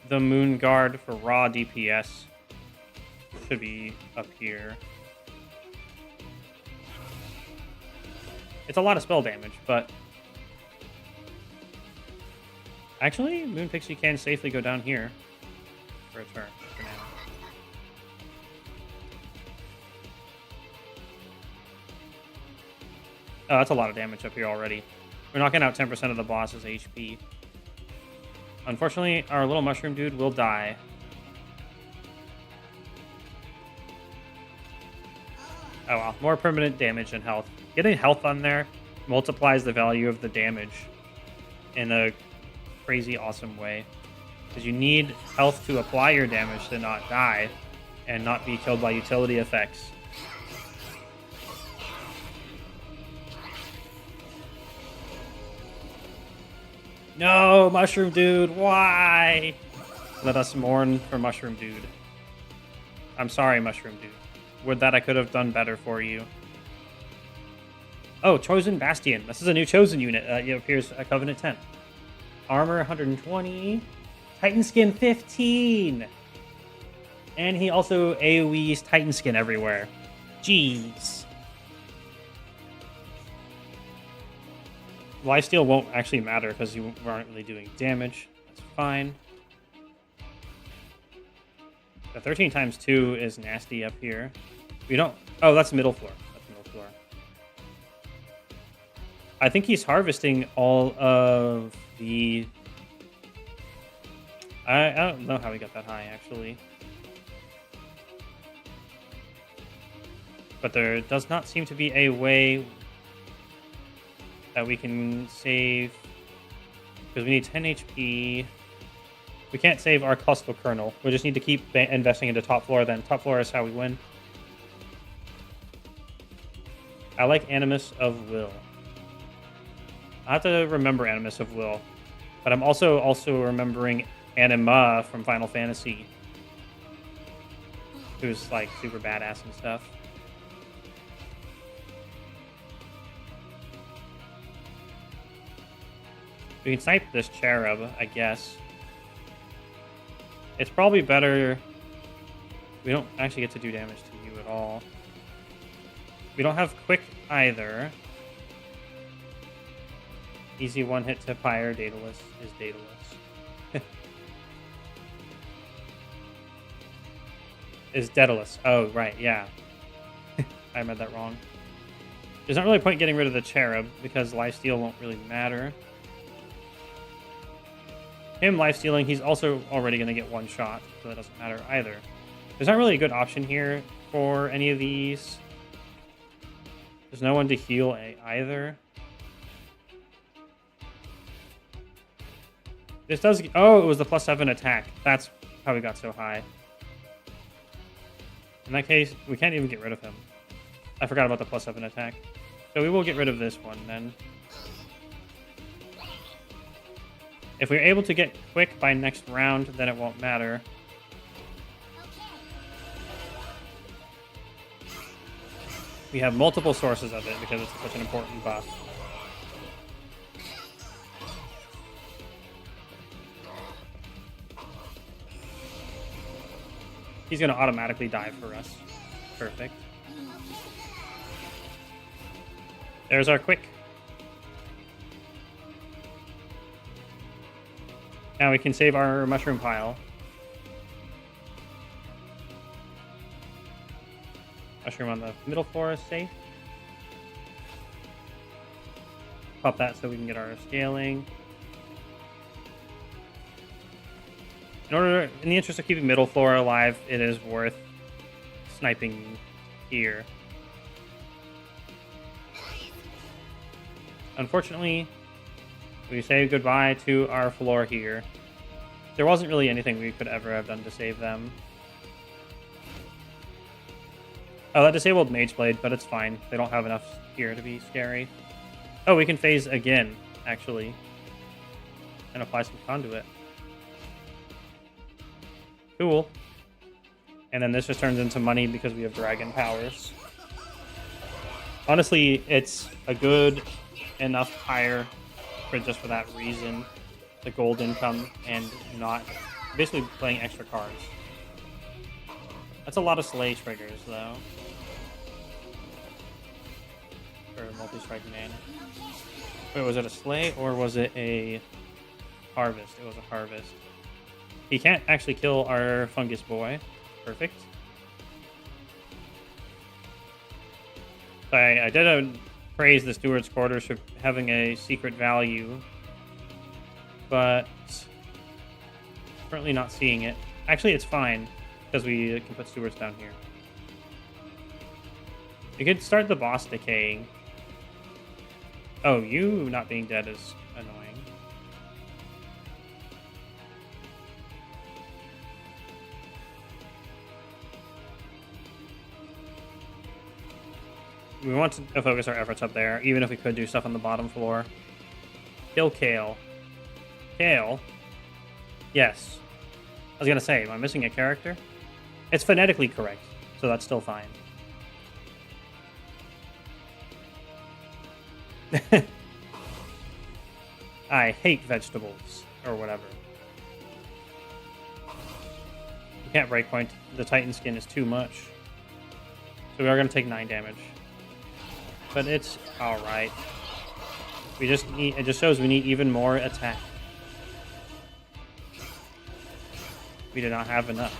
the Moon Guard for raw DPS should be up here. It's a lot of spell damage, but actually, Moon Pixie can safely go down here for a turn for now. Oh, that's a lot of damage up here already. We're knocking out 10% of the boss's HP. Unfortunately, our little mushroom dude will die. Oh well, more permanent damage and health. Getting health on there multiplies the value of the damage in a crazy awesome way. Because you need health to apply your damage to not die and not be killed by utility effects. No, Mushroom Dude, why? Let us mourn for Mushroom Dude. I'm sorry, Mushroom Dude. Would that I could have done better for you. Oh, Chosen Bastion. This is a new Chosen unit. It appears at Covenant 10. Armor 120. Titan Skin 15. And he also AoEs Titan Skin everywhere. Jeez. Lifesteal won't actually matter because you aren't really doing damage. That's fine. The 13 times 2 is nasty up here. We don't... Oh, that's middle floor. That's middle floor. I think he's harvesting all of the... I don't know how he got that high, actually. But there does not seem to be a way that we can save, because we need 10 HP. We can't save our cluster kernel. We just need to keep investing into top floor. Then top floor is how we win. I like Animus of Will. I have to remember Animus of Will, but I'm also remembering Anima from Final Fantasy, who's like super badass and stuff. We can snipe this cherub, I guess. It's probably better... We don't actually get to do damage to you at all. We don't have quick either. Easy one hit to Pyre. Daedalus is Daedalus. Is Daedalus. Oh, right, yeah. I read that wrong. There's not really a point getting rid of the cherub because lifesteal won't really matter. Him lifestealing, he's also already going to get one shot, so that doesn't matter either. There's not really a good option here for any of these. There's no one to heal either. This does... Oh, it was the +7 attack. That's how we got so high. In that case, we can't even get rid of him. I forgot about the +7 attack. So we will get rid of this one then. If we're able to get quick by next round, then it won't matter. We have multiple sources of it because it's such an important buff. He's going to automatically die for us. Perfect. There's our quick. Now we can save our mushroom pile. Mushroom on the middle floor is safe. Pop that so we can get our scaling. In the interest of keeping middle floor alive, it is worth sniping here. Unfortunately, we say goodbye to our floor here. There wasn't really anything we could ever have done to save them. Oh, that disabled Mage Blade, but it's fine. They don't have enough here to be scary. Oh, we can phase again, actually. And apply some conduit. Cool. And then this just turns into money because we have dragon powers. Honestly, it's a good enough hire for that reason. The gold income and not basically playing extra cards. That's a lot of Slay triggers, though. Or a multi-strike man. Wait, was it a slay or was it a harvest? It was a harvest. He can't actually kill our fungus boy. Perfect. I did praise the Steward's Quarters for having a secret value, but currently not seeing it. Actually, it's fine because we can put Stewards down here. You could start the boss decaying. Oh, you not being dead is annoying. We want to focus our efforts up there, even if we could do stuff on the bottom floor. Kill Kale. Kale? Yes. I was gonna say, am I missing a character? It's phonetically correct, so that's still fine. I hate vegetables, or whatever. You can't breakpoint. The Titan skin is too much. So we are going to take 9 damage. But it's alright. We just need, it just shows we need even more attack. We do not have enough.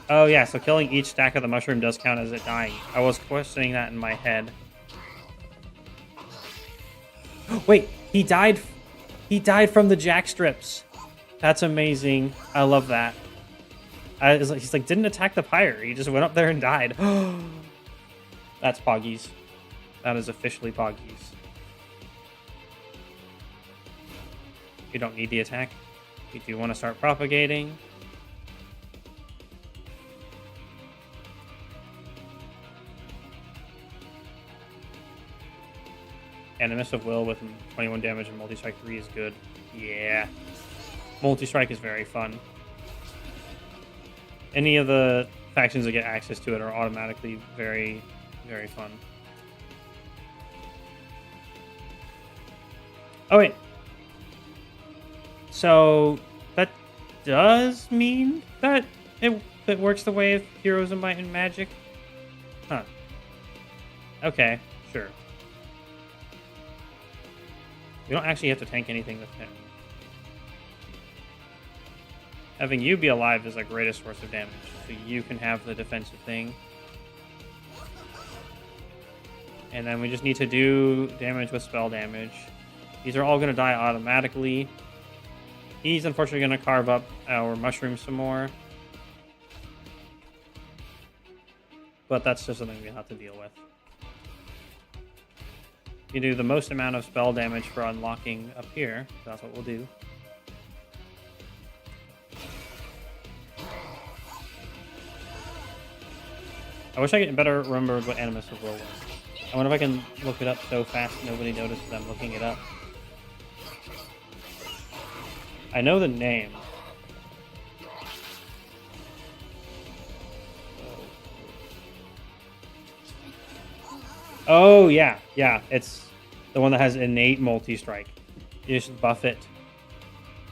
Oh yeah, so killing each stack of the mushroom does count as it dying. I was questioning that in my head. Wait, he died from the jack strips. That's amazing. I love that. He's like, didn't attack the pyre. He just went up there and died. That's Poggies. That is officially Poggies. You don't need the attack. You do want to start propagating. Animus of Will with 21 damage and multi-strike 3 is good. Yeah. Multi-strike is very fun. Any of the factions that get access to it are automatically very, very fun. Oh, wait. So, that does mean that it works the way of Heroes of Might and Magic? Huh. Okay, sure. You don't actually have to tank anything with him. Having you be alive is the greatest source of damage, so you can have the defensive thing. And then we just need to do damage with spell damage. These are all going to die automatically. He's unfortunately going to carve up our mushrooms some more. But that's just something we have to deal with. You do the most amount of spell damage for unlocking up here. That's what we'll do. I wish I could better remember what Animus of Will was. I wonder if I can look it up so fast nobody notices I'm looking it up. I know the name. Oh, yeah. Yeah, it's the one that has innate multi-strike. You just buff it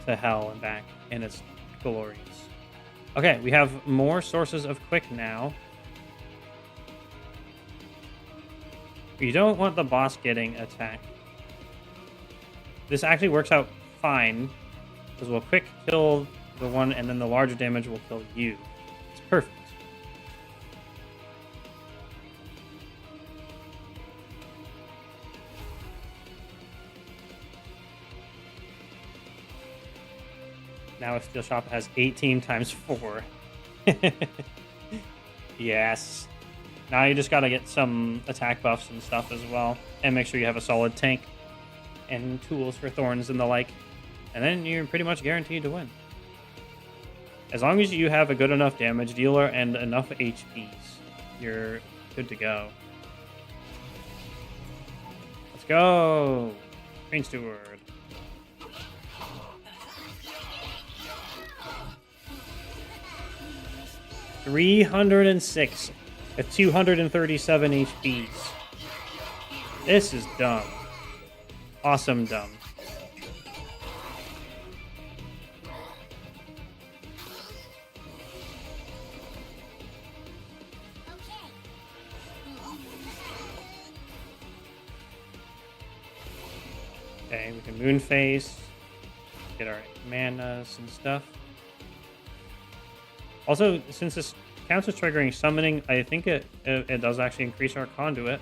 to hell and back, and it's glorious. Okay, we have more sources of quick now. You don't want the boss getting attacked. This actually works out fine, because we'll quick kill the one, and then the larger damage will kill you. It's perfect. Now a Steel Shop has 18 times 4. Yes. Now you just gotta get some attack buffs and stuff as well. And make sure you have a solid tank and tools for thorns and the like. And then you're pretty much guaranteed to win. As long as you have a good enough damage dealer and enough HPs, you're good to go. Let's go! Green Steward. $306 at 237 HPs. This is dumb. Awesome dumb. Okay, we can Moonface, get our manas and stuff. Also, since this counts as triggering summoning, I think it does actually increase our conduit.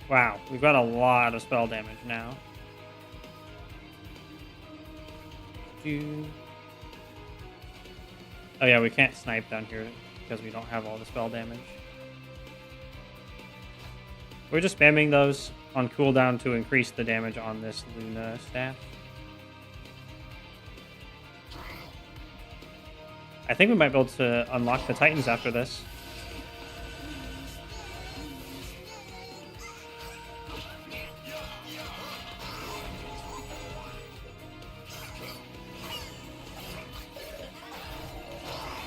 Wow, we've got a lot of spell damage now. Oh yeah, we can't snipe down here because we don't have all the spell damage. We're just spamming those on cooldown to increase the damage on this Luna staff. I think we might be able to unlock the Titans after this.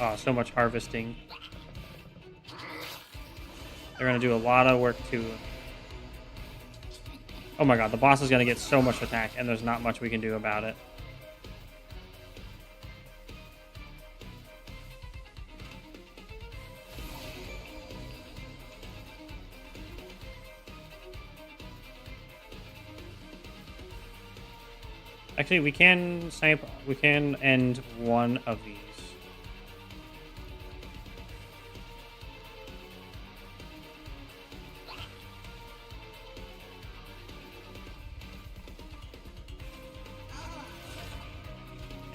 Oh, so much harvesting. They're going to do a lot of work to... Oh my god, the boss is going to get so much attack, and there's not much we can do about it. Actually, we can snipe... We can end one of these.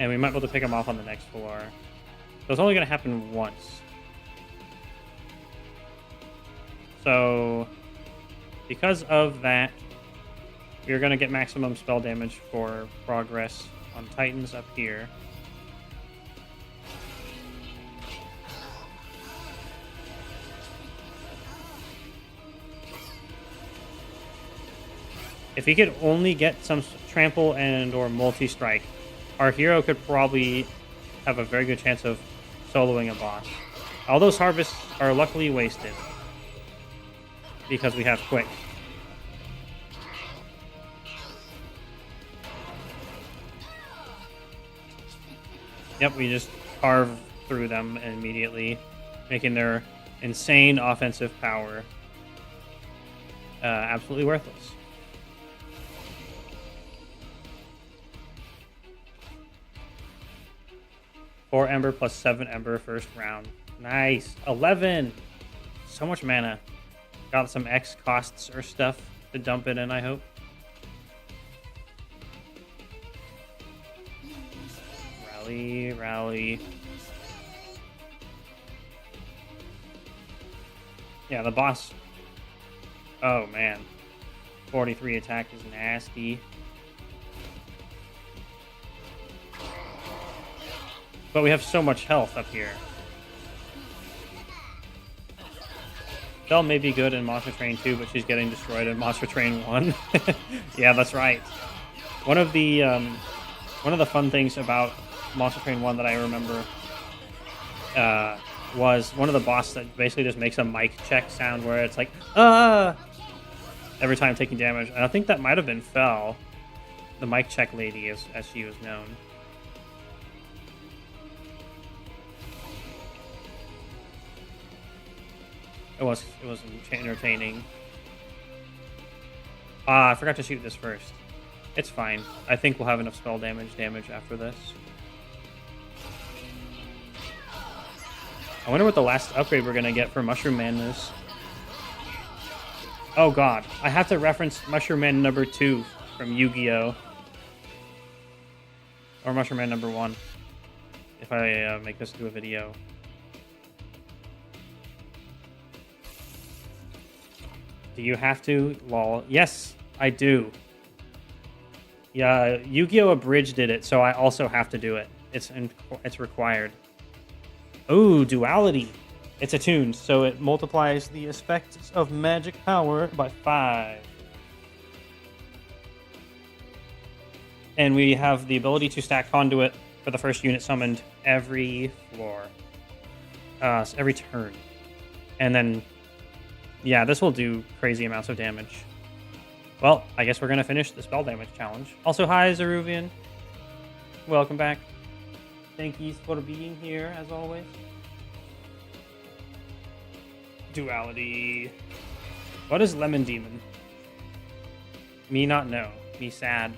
And we might be able to pick them off on the next floor. So it's only going to happen once. So, because of that, we're going to get maximum spell damage for progress on Titans up here. If he could only get some trample and or multi-strike, our hero could probably have a very good chance of soloing a boss. All those harvests are luckily wasted because we have quick. Yep, we just carve through them immediately, making their insane offensive power absolutely worthless. Four Ember plus 7 Ember first round. Nice. 11. So much mana. Got some X costs or stuff to dump it in, I hope. Rally, rally. Yeah, the boss. Oh, man. 43 attack is nasty. But we have so much health up here. Belle may be good in Monster Train 2, but she's getting destroyed in Monster Train 1. Yeah, that's right. One of the fun things about Monster Train 1 that I remember was one of the bosses that basically just makes a mic check sound where it's like, ah! Every time taking damage. And I think that might have been Fel, the mic check lady, as she was known. It was entertaining. I forgot to shoot this first. It's fine. I think we'll have enough spell damage after this. I wonder what the last upgrade we're gonna get for Mushroom Man is. Oh god, I have to reference Mushroom Man number 2 from Yu-Gi-Oh! Or Mushroom Man number 1. If I make this into a video. Do you have to? Lol. Yes, I do. Yeah, Yu-Gi-Oh! Abridged did it, so I also have to do it. It's required. Oh, duality. It's attuned, so it multiplies the effects of magic power by 5. And we have the ability to stack conduit for the first unit summoned every floor. Every turn. And then... yeah, this will do crazy amounts of damage. Well, I guess we're going to finish the spell damage challenge. Also, hi, Zeruvian. Welcome back. Thank you for being here, as always. Duality. What is Lemon Demon? Me not know. Me Sag.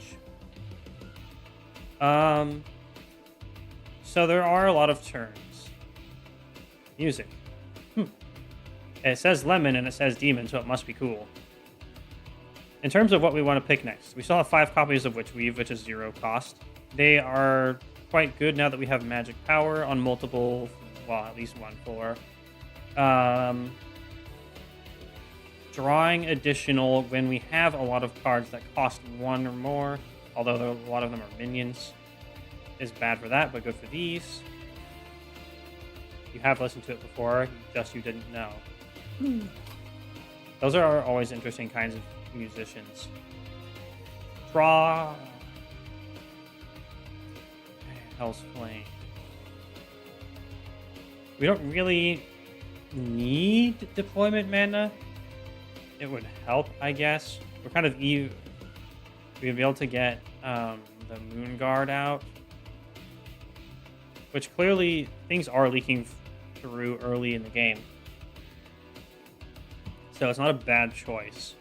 So there are a lot of turns. Music. It says lemon and it says demon, so it must be cool. In terms of what we want to pick next, we still have 5 copies of Witch Weave, which is 0 cost. They are quite good now that we have magic power on multiple, well, at least one floor. Drawing additional when we have a lot of cards that cost 1 or more, although a lot of them are minions, is bad for that, but good for these. You have listened to it before, just you didn't know. Those are always interesting kinds of musicians. Draw. Hell's Flame. We don't really need deployment mana. It would help, I guess. We're kind of we'd be able to get the Moon Guard out, which clearly things are leaking through early in the game. So it's not a bad choice.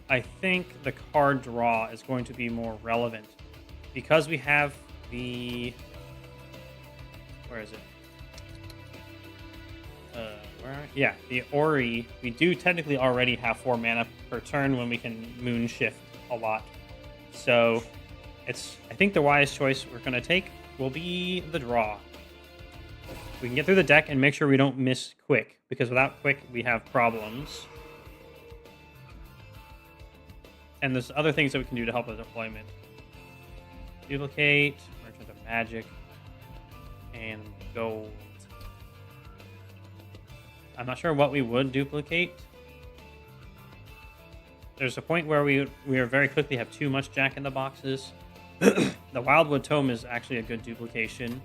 I think the card draw is going to be more relevant because we have the... Where is it? Yeah, the Ori. We do technically already have 4 mana per turn when we can Moon Shift a lot. So I think the wise choice we're going to take will be the draw. We can get through the deck and make sure we don't miss Quick, because without Quick, we have problems. And there's other things that we can do to help with deployment. Duplicate, Merchant of Magic, and Gold. I'm not sure what we would duplicate. There's a point where we are very quickly have too much Jack in the Boxes. The Wildwood Tome is actually a good duplication.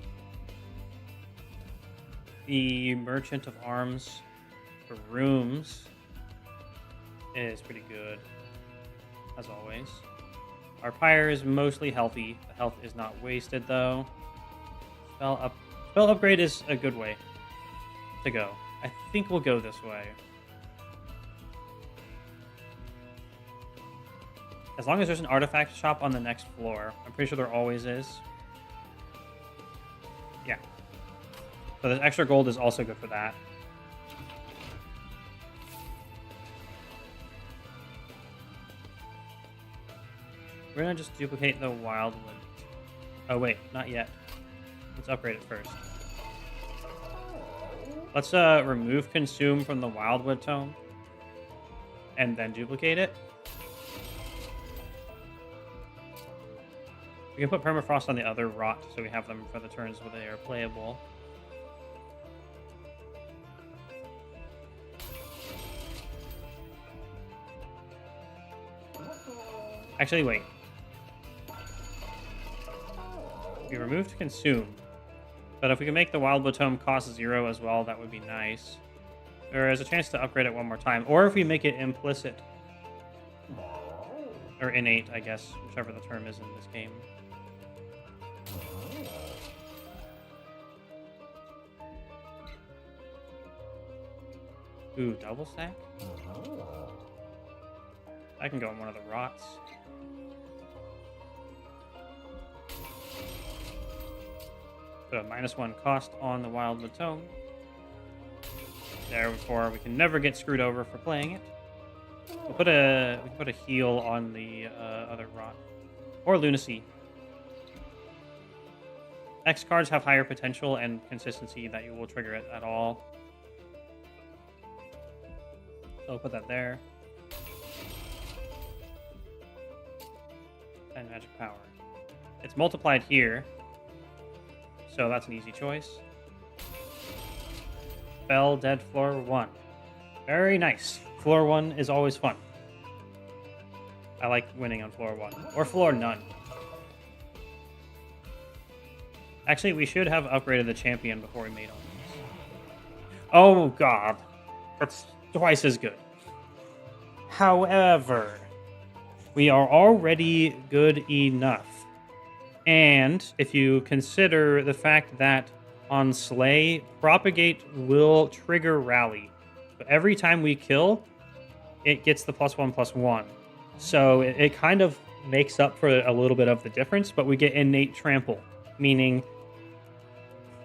The Merchant of Arms for rooms is pretty good, as always. Our Pyre is mostly healthy. The health is not wasted, though. Spell upgrade is a good way to go. I think we'll go this way. As long as there's an artifact shop on the next floor. I'm pretty sure there always is. Yeah. So the extra gold is also good for that. We're going to just duplicate the Wildwood. Oh, wait. Not yet. Let's upgrade it first. Let's remove Consume from the Wildwood Tome. And then duplicate it. We can put Permafrost on the other Rot, so we have them for the turns where they are playable. Actually, wait. We removed Consume. But if we can make the Wildwood Tome cost 0 as well, that would be nice. There is a chance to upgrade it one more time. Or if we make it implicit. Or innate, I guess. Whichever the term is in this game. Ooh, double stack? I can go on one of the Rots. So -1 cost on the Wildwood Tome. Therefore, we can never get screwed over for playing it. We can put a heal on the other Rot. Or Lunacy. X cards have higher potential and consistency that you will trigger it at all. So I'll put that there. And Magic Power. It's multiplied here. So that's an easy choice. Spell Dead Floor 1. Very nice. Floor 1 is always fun. I like winning on floor 1. Or floor none. Actually, we should have upgraded the champion before we made all these. Oh, God. That's twice as good. However, We are already good enough. And if you consider the fact that on Slay, Propagate will trigger Rally. So every time we kill, it gets the +1/+1. So it kind of makes up for a little bit of the difference, but we get innate trample, meaning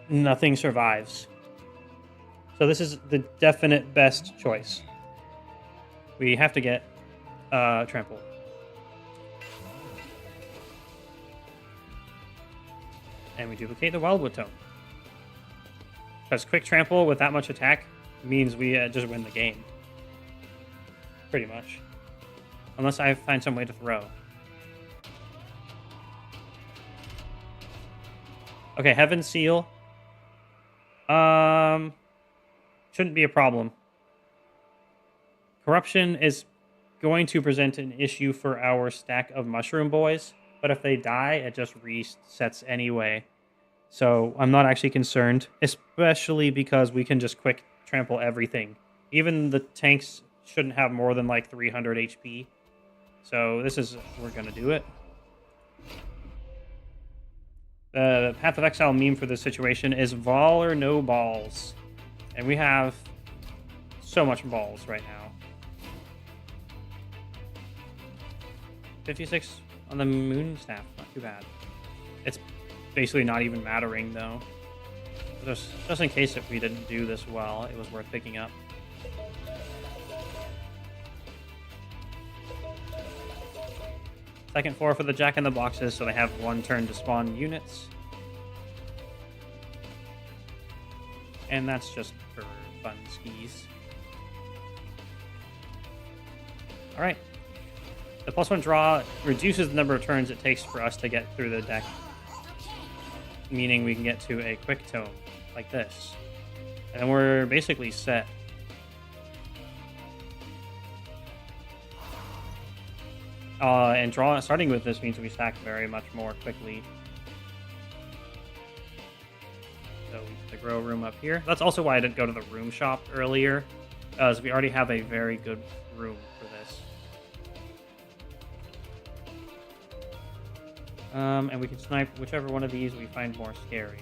nothing survives. So this is the definite best choice. We have to get trample. And we duplicate the Wildwood Tome. Because quick trample with that much attack means we just win the game. Pretty much. Unless I find some way to throw. Okay, Heaven Seal. Shouldn't be a problem. Corruption is going to present an issue for our stack of Mushroom Boys, but if they die, it just resets anyway. So I'm not actually concerned, especially because we can just quick trample everything. Even the tanks shouldn't have more than like 300 HP. So we're going to do it. The Path of Exile meme for this situation is Vol or no balls. And we have so much balls right now. 56 on the Moon Staff, not too bad. It's basically not even mattering though. Just in case if we didn't do this well, it was worth picking up. Second floor for the Jack-in-the-Boxes, so they have one turn to spawn units. And that's just for fun skis. Alright. The +1 draw reduces the number of turns it takes for us to get through the deck. Meaning we can get to a quick tome, like this. And we're basically set. And starting with this means we stack very much more quickly. So we put the grow room up here. That's also why I didn't go to the room shop earlier, because we already have a very good room for this. And we can snipe whichever one of these we find more scary.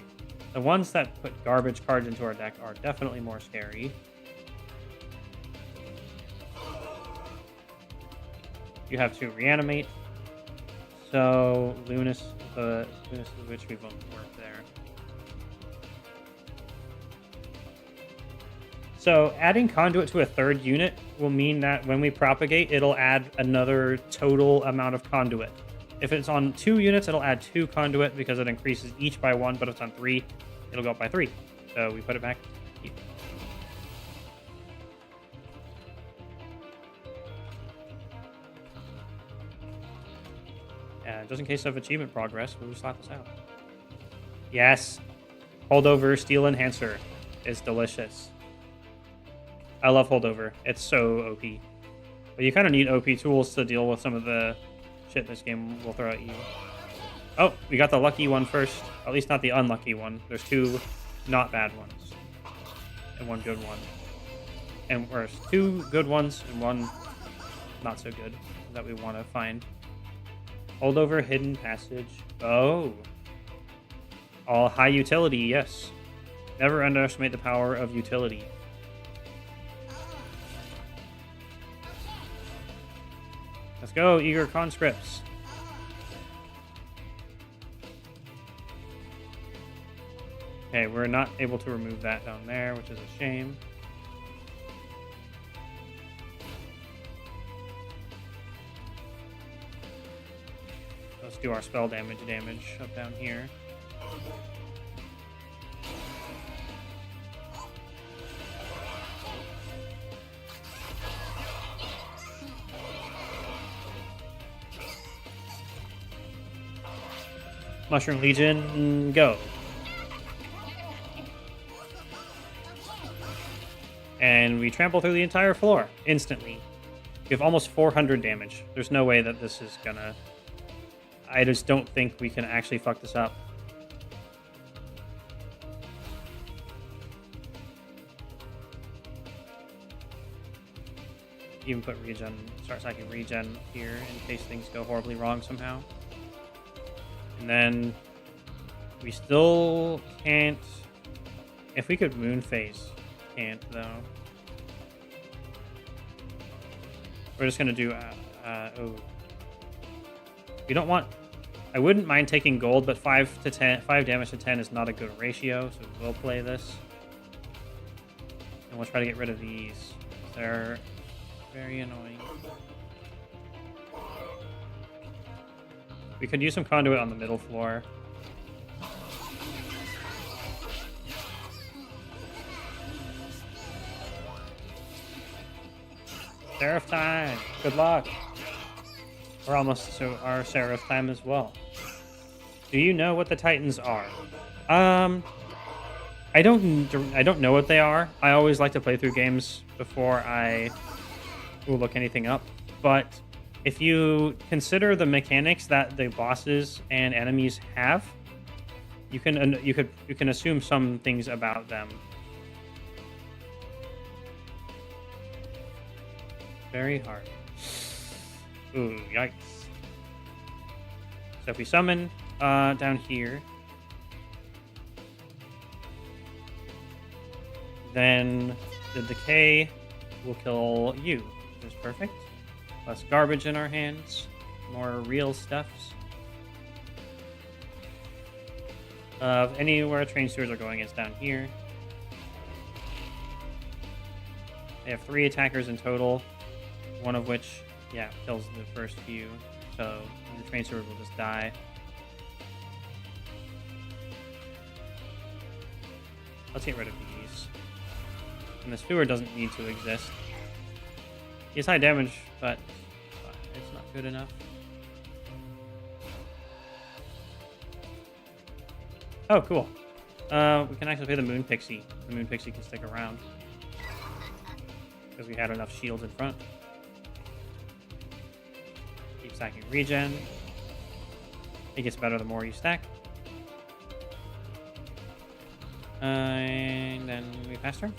The ones that put garbage cards into our deck are definitely more scary. You have to reanimate. So Lunas of which we won't work there. So adding Conduit to a third unit will mean that when we propagate, it'll add another total amount of Conduit. If it's on 2 units, it'll add 2 Conduit because it increases each by 1, but if it's on 3, it'll go up by 3. So we put it back here. And just in case of achievement progress, we'll just slap this out. Yes. Holdover Steel Enhancer is delicious. I love Holdover. It's so OP. But you kind of need OP tools to deal with some of the shit this game will throw at you. Oh, we got the lucky one first. At least not the unlucky one. There's 2 not bad ones. And 1 good one. And there's 2 good ones and 1 not so good that we want to find. Holdover Hidden Passage. Oh. All high utility, yes. Never underestimate the power of utility. Let's go, Eager Conscripts. Okay, we're not able to remove that down there, which is a shame. Let's do our spell damage up down here. Mushroom Legion, go. And we trample through the entire floor instantly. We have almost 400 damage. There's no way that this is gonna... I just don't think we can actually fuck this up. even put regen, start stacking regen here in case things go horribly wrong somehow. And then we still can't. If we could moon phase, can't though. We're just gonna do. Oh, we don't want. I wouldn't mind taking gold, but 5 damage to 10 is not a good ratio, so we'll play this. And we'll try to get rid of these. They're very annoying. We could use some conduit on the middle floor. Seraph time! Good luck! We're almost to our Seraph time as well. Do you know what the Titans are? I don't know what they are. I always like to play through games before I look anything up. But if you consider the mechanics that the bosses and enemies have, you can assume some things about them. Very hard. Ooh, yikes. So if we summon down here, then the decay will kill you, which is perfect. Less garbage in our hands, more real stuffs. Anywhere train sewers are going is down here. They have 3 attackers in total, one of which, yeah, kills the first few. So the train sewer will just die. Let's get rid of these. And the sewer doesn't need to exist. He has high damage, but it's not good enough. Oh, cool. We can actually play the Moon Pixie. The Moon Pixie can stick around. Because we had enough shields in front. Keep stacking regen. It gets better the more you stack. And then we pass turn.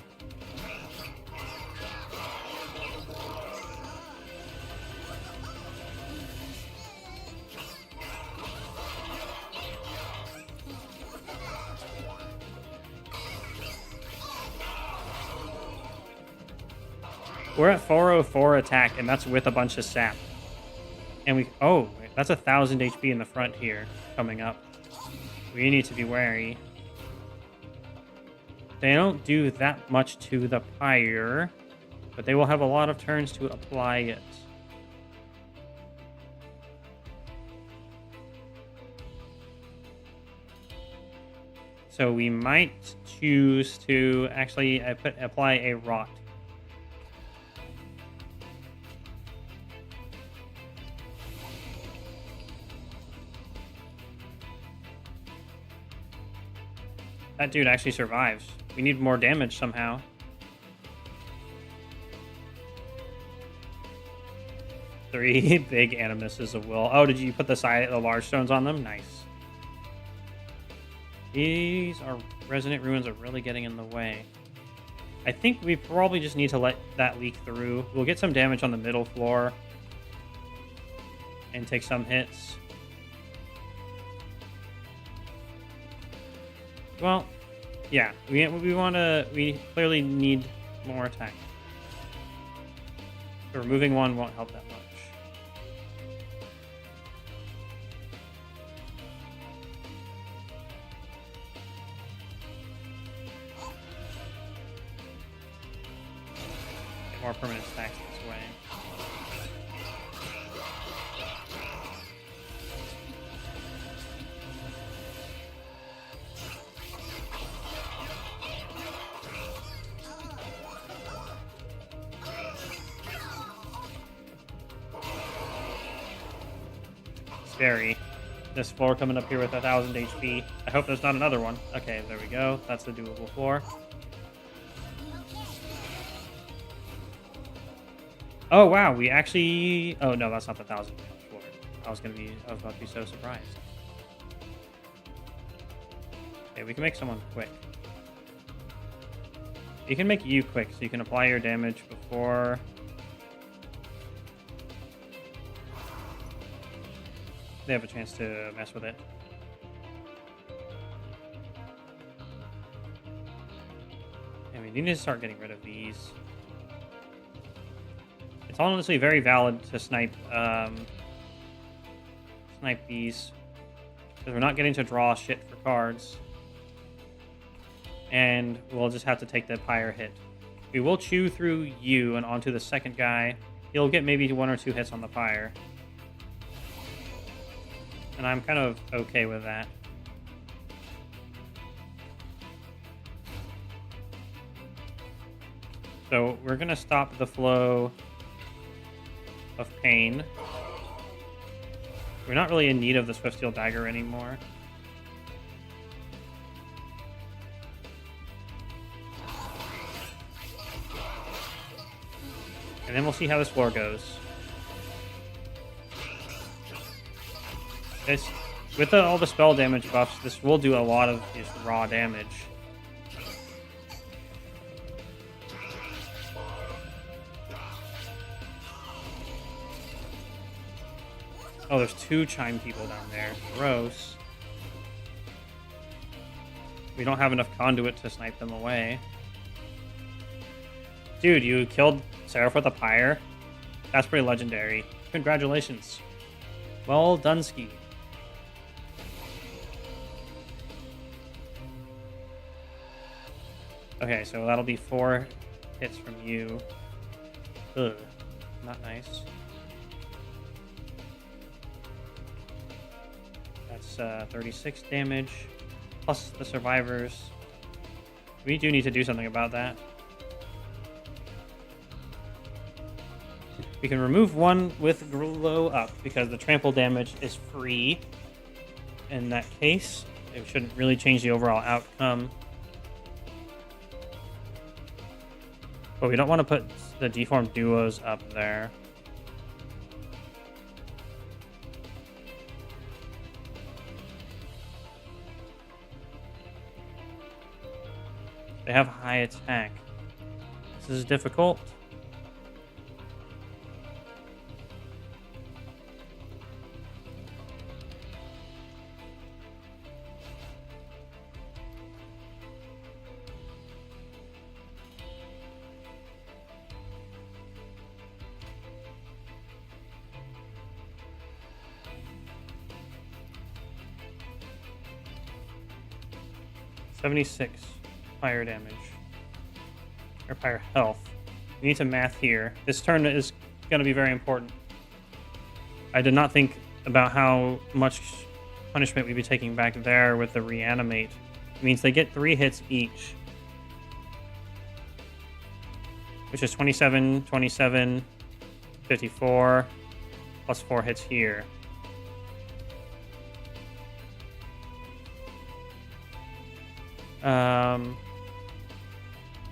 We're at 404 attack, and that's with a bunch of sap. And we... Oh, that's 1,000 HP in the front here coming up. We need to be wary. They don't do that much to the pyre, but they will have a lot of turns to apply it. So we might choose to actually apply a rot. That dude actually survives. We need more damage somehow. Three big animuses of will. Oh, did you put the large stones on them? Nice. These are resonant ruins are really getting in the way. I think we probably just need to let that leak through. We'll get some damage on the middle floor and take some hits. Well, yeah, we clearly need more attack. So removing one won't help that much. Get more permanent stacks this way. Scary. This floor coming up here with 1,000 HP. I hope there's not another one. Okay, there we go. That's the doable floor. Oh wow, we actually. Oh no, that's not the 1,000 floor. I was about to be so surprised. Okay, we can make someone quick. You can make you quick, so you can apply your damage before they have a chance to mess with it. And we need to start getting rid of these. It's honestly very valid to snipe these, because we're not getting to draw shit for cards. And we'll just have to take the pyre hit. We will chew through you and onto the second guy. He'll get maybe 1 or 2 hits on the pyre. And I'm kind of okay with that. So we're going to stop the flow of pain. We're not really in need of the Swiftsteel Dagger anymore. And then we'll see how this war goes. With all the spell damage buffs, this will do a lot of just raw damage. Oh, there's 2 Chime people down there. Gross. We don't have enough conduit to snipe them away. Dude, you killed Seraph with a pyre? That's pretty legendary. Congratulations. Well done, Ski. Okay, so that'll be 4 hits from you. Ugh, not nice. That's 36 damage, plus the survivors. We do need to do something about that. We can remove 1 with glow up, because the trample damage is free. In that case, it shouldn't really change the overall outcome. But we don't want to put the deformed duos up there. They have high attack. This is difficult. $76 fire damage. Or fire health. We need to math here. This turn is going to be very important. I did not think about how much punishment we'd be taking back there with the reanimate. It means they get 3 hits each. Which is 27, 27, 54, plus 4 hits here.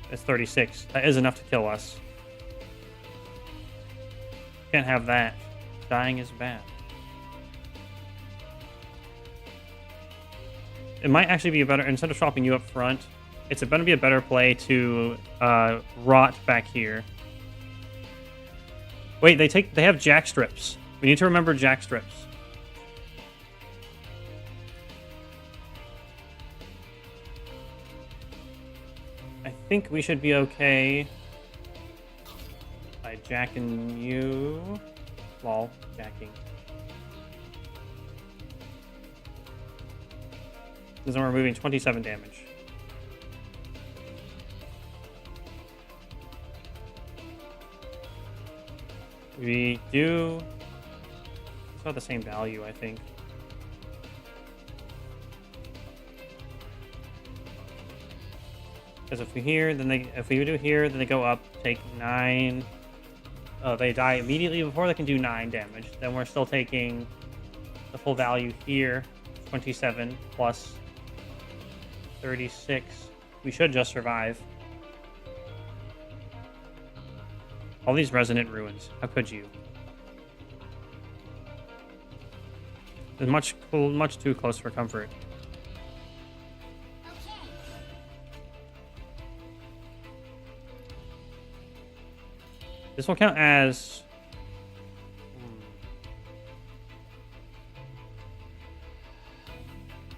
It's 36. That is enough to kill us. Can't have that. Dying is bad. It might actually be a better, instead of swapping you up front, it's going to be a better play to rot back here. Wait, they have jack strips. We need to remember jack strips. I think we should be okay by jacking you. Lol, jacking. Because then we're removing 27 damage. We do... It's about the same value, I think. Because if we do here, then they go up, take 9. They die immediately before they can do 9 damage. Then we're still taking the full value here, 27 plus 36. We should just survive. All these resonant ruins. How could you? It's much too close for comfort. This will count as...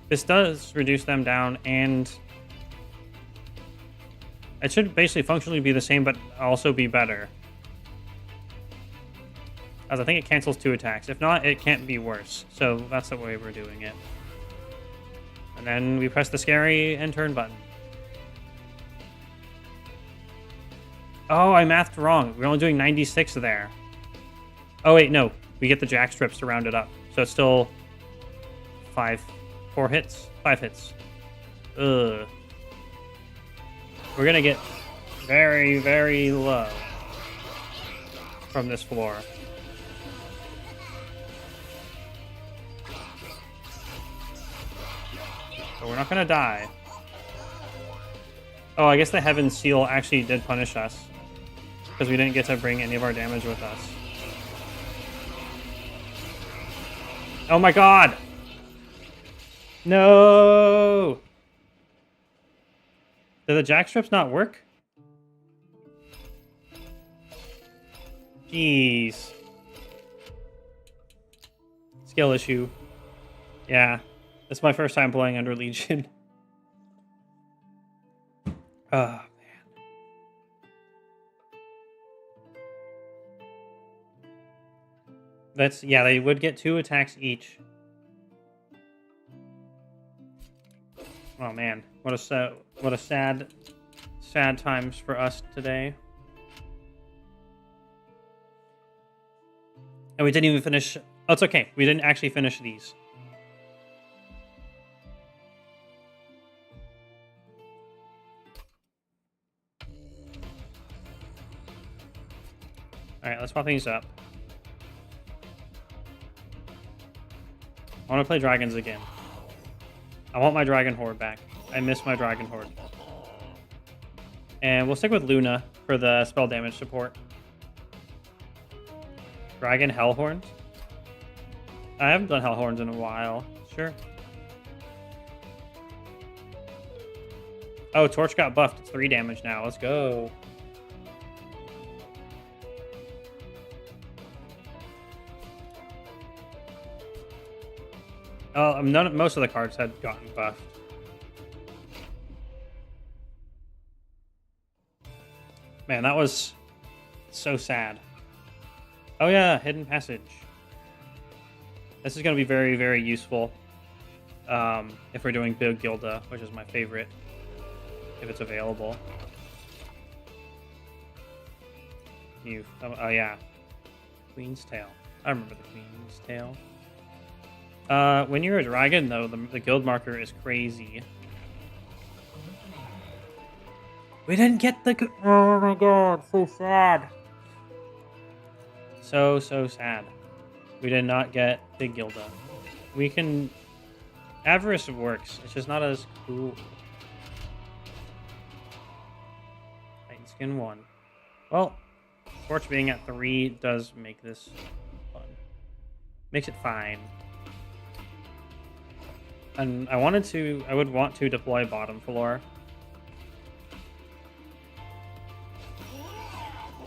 This does reduce them down, and it should basically functionally be the same, but also be better. As I think it cancels 2 attacks. If not, it can't be worse. So that's the way we're doing it. And then we press the scary and turn button. Oh, I mathed wrong. We're only doing 96 there. Oh, wait, no. We get the jack strips to round it up. So it's still 4 hits? 5 hits. Ugh. We're going to get very, very low from this floor. But we're not going to die. Oh, I guess the Heaven Seal actually did punish us. Because we didn't get to bring any of our damage with us. Oh my god! No! Did the jack strips not work? Jeez. Skill issue. Yeah. It's my first time playing under Legion. Oh, man. Yeah, they would get 2 attacks each. Oh man, what a sad times for us today. And we didn't even finish. Oh, it's okay. We didn't actually finish these. All right, let's swap things up. I want to play dragons again. I want my dragon horde back. I miss my dragon horde. And we'll stick with Luna for the spell damage support. Dragon Hellhorns? I haven't done Hellhorns in a while. Sure. Oh, Torch got buffed. It's 3 damage now. Let's go. Most of the cards had gotten buffed. Man, that was so sad. Oh yeah, Hidden Passage. This is going to be very, very useful if we're doing Big Gilda, which is my favorite, if it's available. Oh yeah, Queen's Tail. I remember the Queen's Tail. When you're a dragon, though, the guild marker is crazy. We didn't get the... Oh my god, so sad. So sad. We did not get Big Gilda. We can... Avarice works. It's just not as cool. Titan Skin 1. Well, Torch being at 3 does make this fun. Makes it fine. And I would want to deploy bottom floor.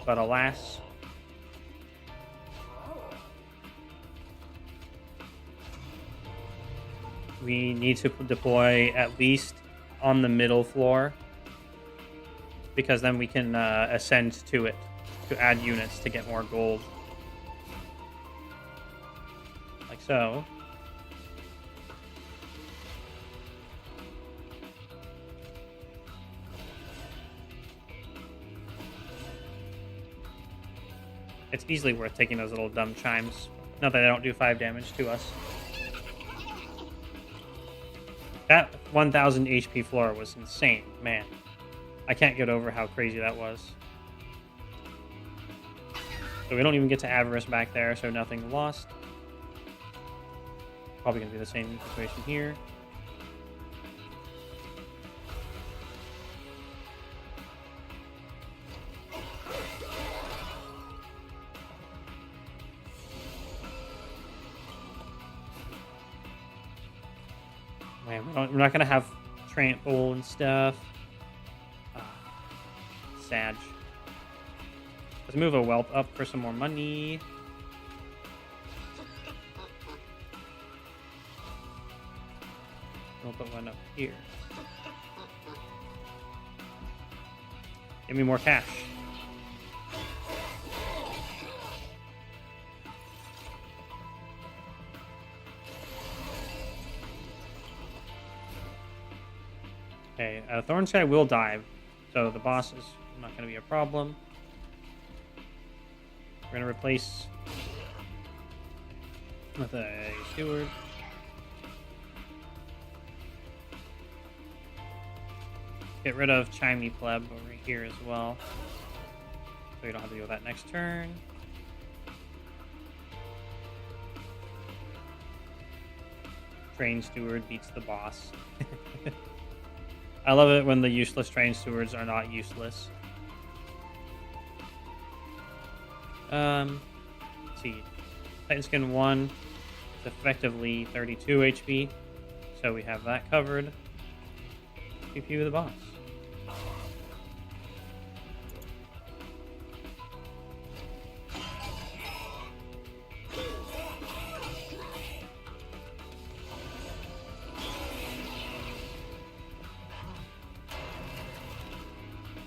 But alas. We need to deploy at least on the middle floor. Because then we can ascend to it to add units to get more gold. Like so. It's easily worth taking those little dumb chimes. Not that they don't do 5 damage to us. That 1000 HP floor was insane, man. I can't get over how crazy that was. So we don't even get to Avarice back there, so nothing lost. Probably going to be the same situation here. Man, we're not going to have trample and stuff. Sad. Let's move a whelp up for some more money. We'll put one up here. Give me more cash. Okay, Thornsky will dive, so the boss is not going to be a problem. We're going to replace with a steward. Get rid of Chimey Pleb over here as well, so you don't have to deal with that next turn. Train Steward beats the boss. I love it when the useless Train Stewards are not useless. Let's see. Titan Skin 1 is effectively 32 HP, so we have that covered. PP the boss.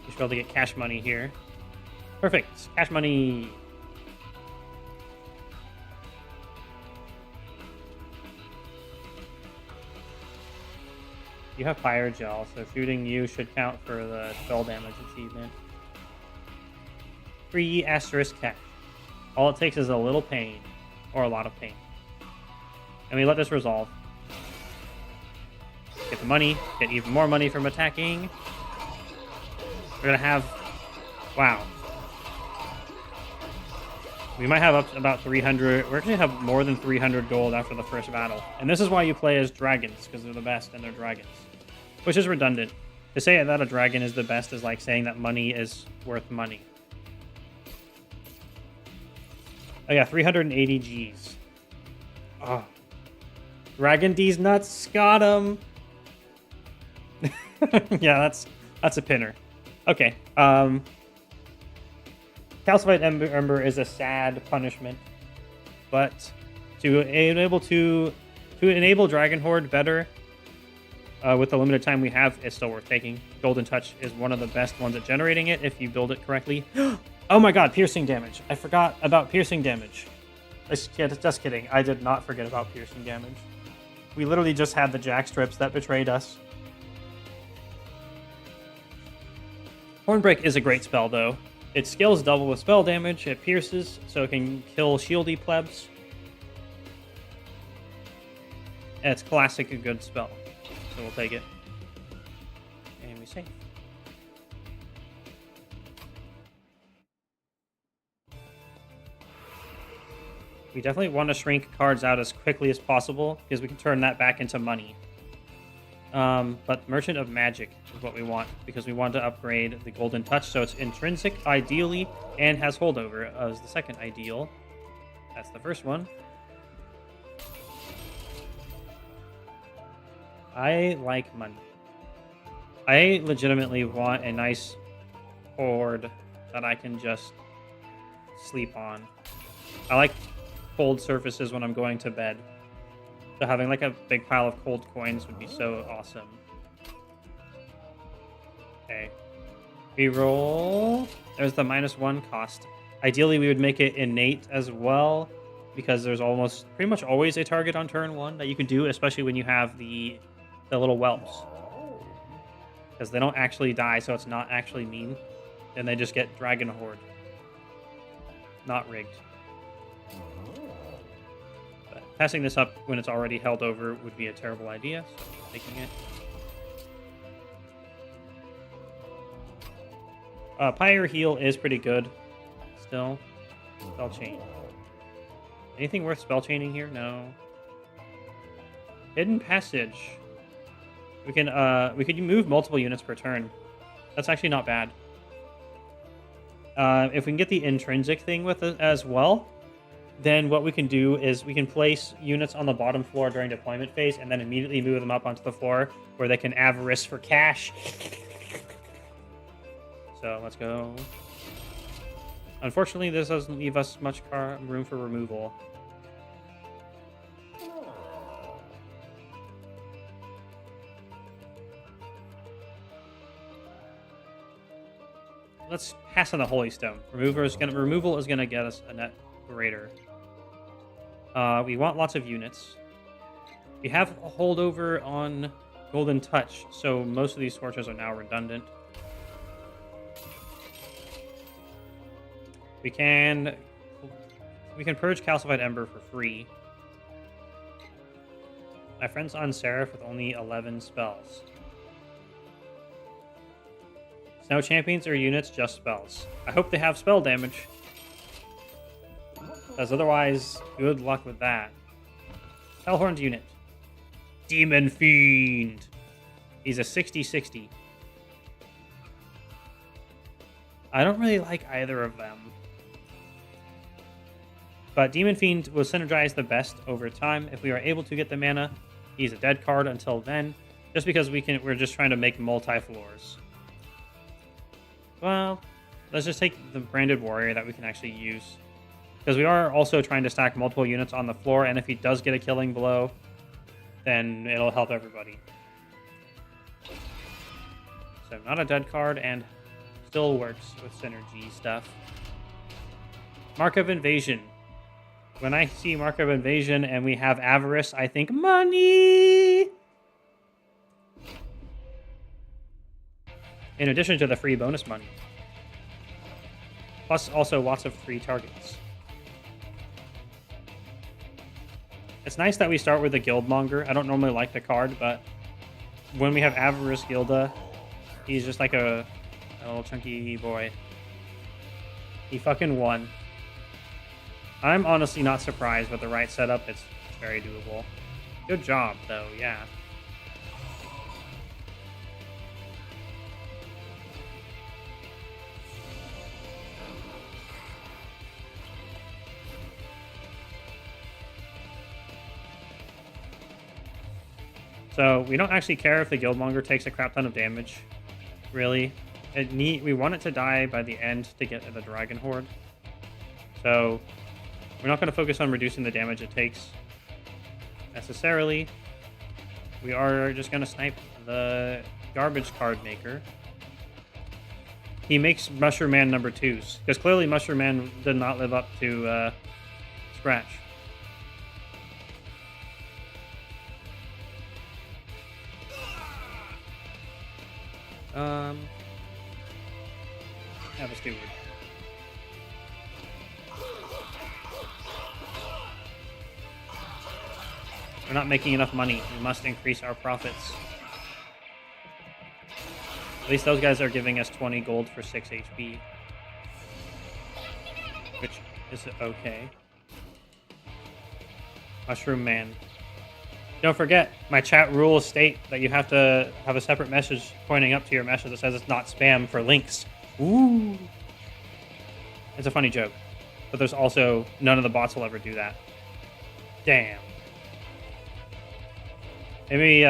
You should be able to get cash money here. Perfect. Cash money. You have Fire Gel, so shooting you should count for the spell damage achievement. 3 asterisk cash. All it takes is a little pain, or a lot of pain. And we let this resolve. Get the money, get even more money from attacking. We're gonna have... Wow. We might have up to about 300... We're gonna have more than 300 gold after the first battle. And this is why you play as dragons, because they're the best and they're dragons. Which is redundant. To say that a dragon is the best is like saying that money is worth money. Oh yeah, 380 Gs. Oh. Dragon D's nuts, got him! Yeah, that's a pinner. Okay, Calcified Ember is a sad punishment, but to enable Dragon Horde better with the limited time we have, it's still worth taking. Golden Touch is one of the best ones at generating it if you build it correctly. Oh my god, piercing damage! I forgot about piercing damage. Just kidding. I did not forget about piercing damage. We literally just had the jack strips that betrayed us. Hornbreak is a great spell, though. It scales double with spell damage, it pierces, so it can kill shieldy plebs. And it's classic a good spell, so we'll take it. And we save. We definitely want to shrink cards out as quickly as possible, because we can turn that back into money. But Merchant of Magic is what we want, because we want to upgrade the Golden Touch, so it's intrinsic, ideally, and has holdover as the second ideal. That's the first one. I like money. I legitimately want a nice hoard that I can just sleep on. I like cold surfaces when I'm going to bed. So having like a big pile of cold coins would be so awesome. Okay. We roll. There's the -1 cost. Ideally, we would make it innate as well, because there's almost pretty much always a target on turn 1 that you can do, especially when you have the little whelps. Because they don't actually die, so it's not actually mean. And they just get Dragon Horde. Not rigged. Passing this up when it's already held over would be a terrible idea, so taking it. Pyre Heal is pretty good. Still. Spell Chain. Anything worth spell chaining here? No. Hidden Passage. We could move multiple units per turn. That's actually not bad. If we can get the intrinsic thing with it as well, then what we can do is we can place units on the bottom floor during deployment phase and then immediately move them up onto the floor where they can avarice for cash. So let's go. Unfortunately, this doesn't leave us much room for removal. let's pass on the Holy Stone. Removal is gonna get us a net greater. We want lots of units. We have a holdover on Golden Touch, so most of these torches are now redundant. We can purge Calcified Ember for free. My friend's on Seraph with only 11 spells. Snow champions or units, just spells. I hope they have spell damage. Because otherwise, good luck with that. Hellhorn's unit. Demon Fiend. He's a 60-60. I don't really like either of them. But Demon Fiend will synergize the best over time. If we are able to get the mana, he's a dead card until then. Just because we're just trying to make multi-floors. Well, let's just take the Branded Warrior that we can actually use. Because we are also trying to stack multiple units on the floor, and if he does get a killing blow, then it'll help everybody. So not a dead card, and still works with synergy stuff. Mark of Invasion. When I see Mark of Invasion and we have Avarice, I think money! In addition to the free bonus money. Plus also lots of free targets. It's nice that we start with the Guildmonger. I don't normally like the card, but when we have Avarice Gilda, he's just like a little chunky boy. He fucking won. I'm honestly not surprised with the right setup. It's very doable. Good job, though, yeah. So we don't actually care if the Guildmonger takes a crap ton of damage, really. We want it to die by the end to get the Dragon Horde. So we're not going to focus on reducing the damage it takes necessarily. We are just going to snipe the Garbage Card Maker. He makes Mushroom Man number 2s, because clearly Mushroom Man did not live up to scratch. Have a steward. We're not making enough money. We must increase our profits. At least those guys are giving us 20 gold for 6 HP. Which is okay. Mushroom Man. Don't forget, my chat rules state that you have to have a separate message pointing up to your message that says it's not spam for links. Ooh. It's a funny joke. But there's also, none of the bots will ever do that. Damn. Maybe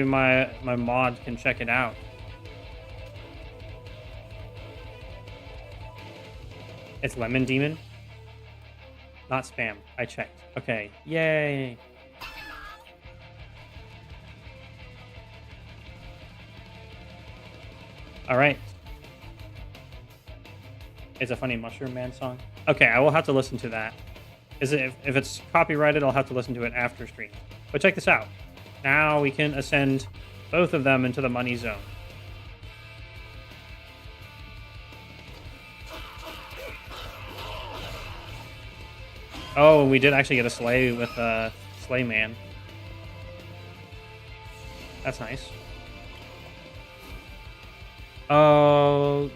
my mod can check it out. It's Lemon Demon. Not spam. I checked. Okay. Yay. All right. It's a funny Mushroom Man song. Okay, I will have to listen to that. If it's copyrighted, I'll have to listen to it after stream. But check this out. Now we can ascend both of them into the money zone. Oh, we did actually get a sleigh with Sleigh Man. That's nice. Oh.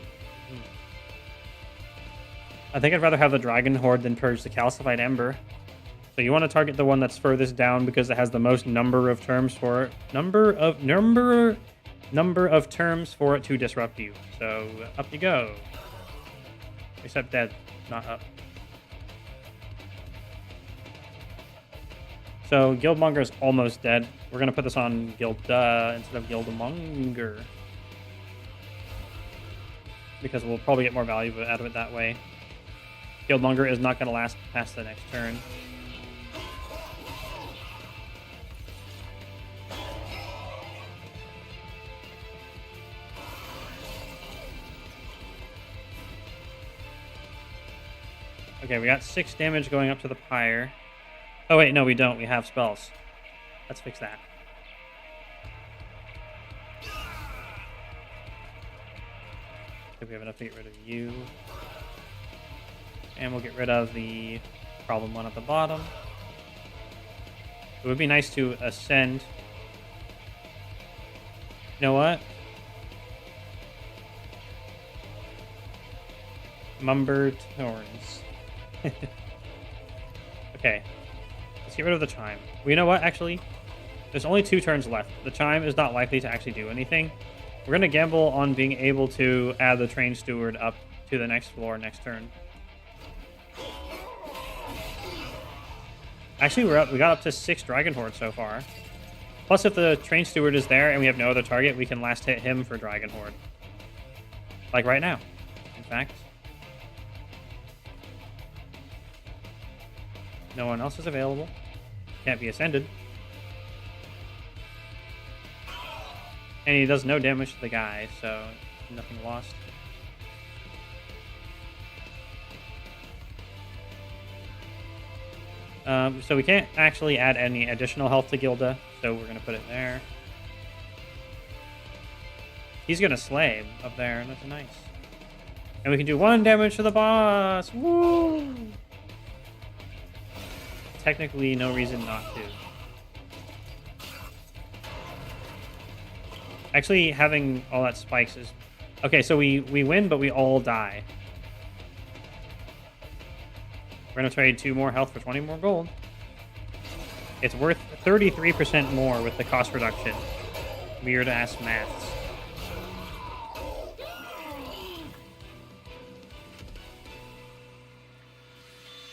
I think I'd rather have the Dragon Horde than purge the Calcified Ember. So you want to target the one that's furthest down because it has the most number of terms for it. Number of terms for it to disrupt you. So up you go. Except dead, not up. So Guildmonger is almost dead. We're gonna put this on Gilda instead of Guildmonger. Because we'll probably get more value out of it that way. Guildmonger is not gonna last past the next turn. Okay, we got 6 damage going up to the pyre. Oh wait, no, we don't. We have spells. Let's fix that. Think we have enough to get rid of you. And we'll get rid of the problem one at the bottom. It would be nice to ascend. You know what? Mumber Torns. Okay. Let's get rid of the chime. Well, you know what, actually? There's only 2 turns left. The chime is not likely to actually do anything. We're going to gamble on being able to add the train steward up to the next floor next turn. Actually, we got up to 6 Dragon Horde so far. Plus, if the train steward is there and we have no other target, we can last hit him for Dragon Horde. Like right now, in fact. No one else is available. Can't be ascended. And he does no damage to the guy, so nothing lost. So we can't actually add any additional health to Gilda, so we're going to put it there. He's going to slay him up there, and that's nice. And we can do 1 damage to the boss! Woo! Technically, no reason not to. Actually, having all that spikes is... Okay, so we win, but we all die. We're going to trade 2 more health for 20 more gold. It's worth 33% more with the cost reduction. Weird-ass maths.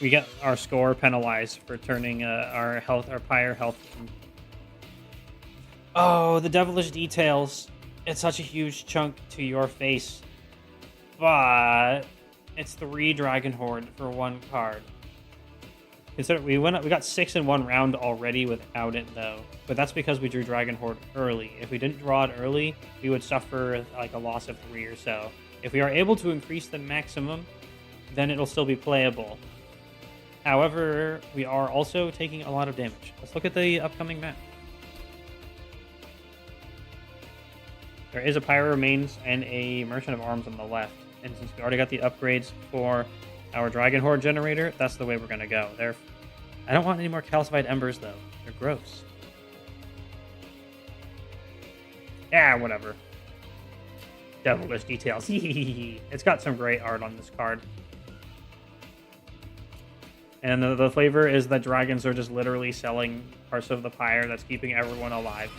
We get our score penalized for turning our pyre health. Oh, the devilish details. It's such a huge chunk to your face. But it's 3 Dragon Horde for 1 card. Consider we got 6 in 1 round already without it though. But that's because we drew Dragon Horde early. If we didn't draw it early, we would suffer like a loss of 3 or so. If we are able to increase the maximum, then it'll still be playable. However, we are also taking a lot of damage. Let's look at the upcoming map. There is a Pyro Remains and a Merchant of Arms on the left. And since we already got the upgrades for our Dragon Horde generator, that's the way we're going to go. I don't want any more calcified embers, though. They're gross. Yeah, whatever. Devilish details. It's got some great art on this card. And the flavor is that dragons are just literally selling parts of the pyre that's keeping everyone alive.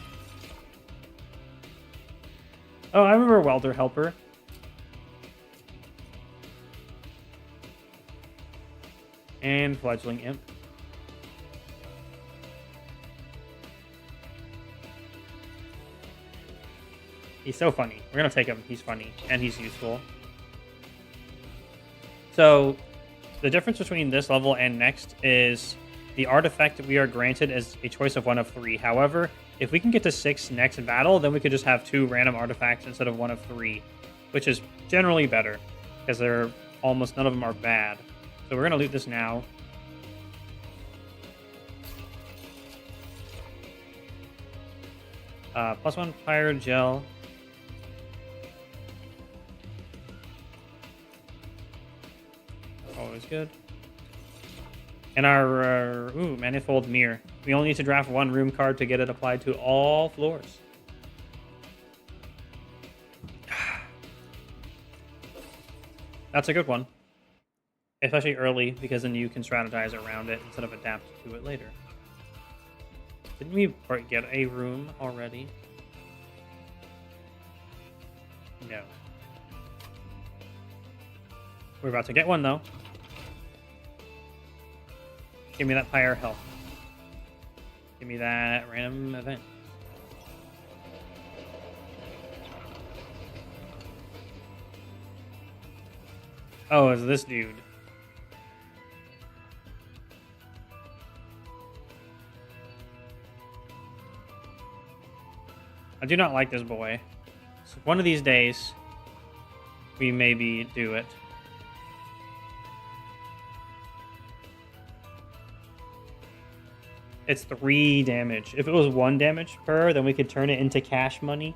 Oh, I remember Welder Helper. And Fledgling Imp. He's so funny. We're going to take him. He's funny. And he's useful. So, the difference between this level and next is the artifact we are granted is a choice of 1 of 3. However, if we can get to 6 next battle, then we could just have 2 random artifacts instead of 1 of 3. Which is generally better. Because almost none of them are bad. So we're going to loot this now. +1 Pyre Gel. Always good. And our Manifold Mirror. We only need to draft 1 room card to get it applied to all floors. That's a good one. Especially early, because then you can strategize around it instead of adapt to it later. Didn't we get a room already? No. We're about to get one, though. Give me that pyre health. Give me that random event. Oh, it's this dude. I do not like this boy. So one of these days, we maybe do it. It's 3 damage. If it was 1 damage per, then we could turn it into cash money.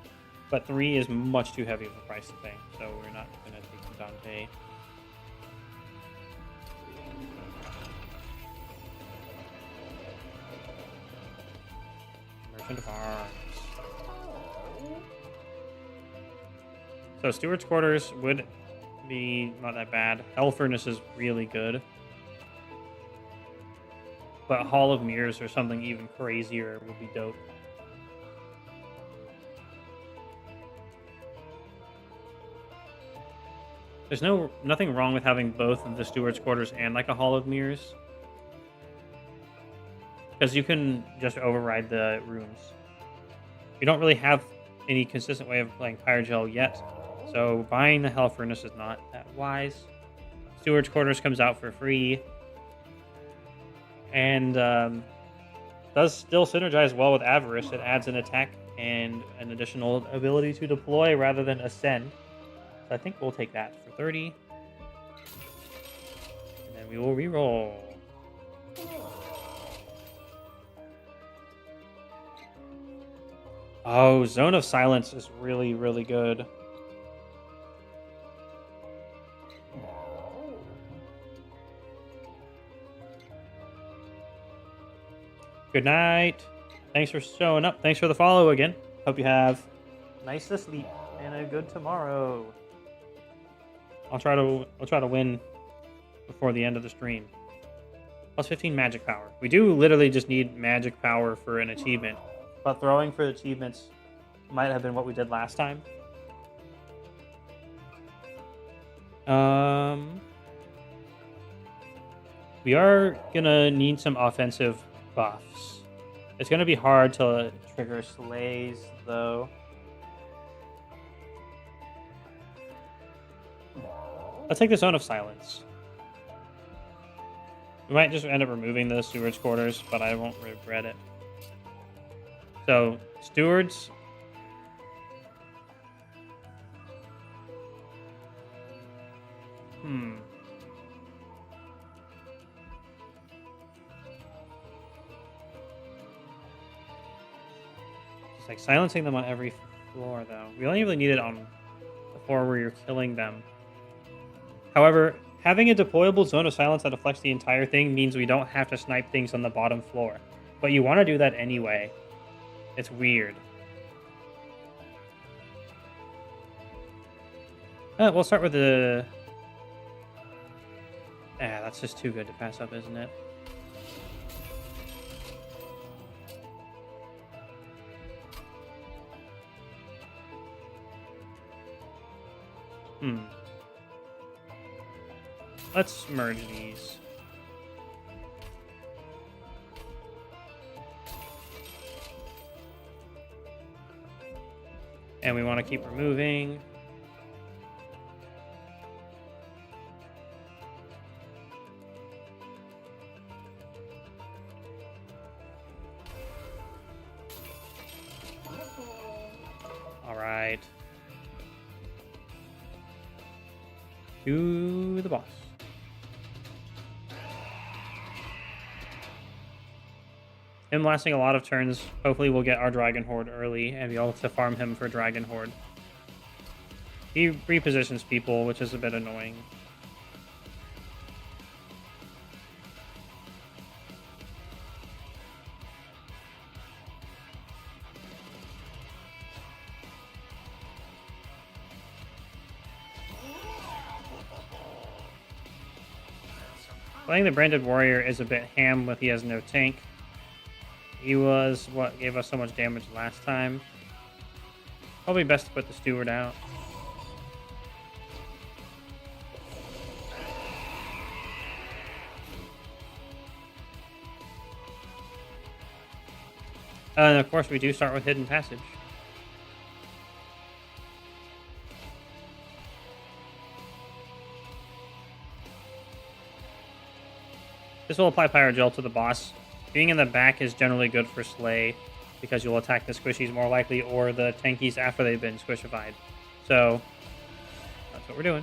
But 3 is much too heavy of a price to pay, so we're not going to take the Dante. Merchant of Arms. So Steward's Quarters would be not that bad. Hell Furnace is really good. But Hall of Mirrors or something even crazier would be dope. There's nothing wrong with having both of the Steward's Quarters and like a Hall of Mirrors. Because you can just override the rooms. You don't really have any consistent way of playing Pyrogel yet. So buying the Hell Furnace is not that wise. Steward's Quarters comes out for free. And does still synergize well with Avarice. It adds an attack and an additional ability to deploy rather than ascend. So I think we'll take that for 30. And then we will reroll. Oh, Zone of Silence is really, really good. Good night. Thanks for showing up. Thanks for the follow again. Hope you have nice to sleep and a good tomorrow. I'll try to win before the end of the stream. Plus 15 magic power. We do literally just need magic power for an achievement, but throwing for achievements might have been what we did last time. We are gonna need some offensive buffs. It's gonna be hard to trigger slays though. Let's take the Zone of Silence. We might just end up removing the Steward's Quarters, but I won't regret it. So, Stewards. It's like silencing them on every floor, though. We only really need it on the floor where you're killing them. However, having a deployable Zone of Silence that affects the entire thing means we don't have to snipe things on the bottom floor. But you want to do that anyway. It's weird. We'll start with the... that's just too good to pass up, isn't it? Let's merge these. And we want to keep removing. All right. To the boss. Him lasting a lot of turns. Hopefully we'll get our Dragon Horde early and be able to farm him for Dragon Horde. He repositions people, which is a bit annoying. Playing the Branded Warrior is a bit ham with he has no tank. He was what gave us so much damage last time. Probably best to put the Steward out. And of course we do start with Hidden Passage. This will apply Pyrogel to the boss. Being in the back is generally good for Slay, because you'll attack the squishies more likely, or the tankies after they've been squishified. So, that's what we're doing.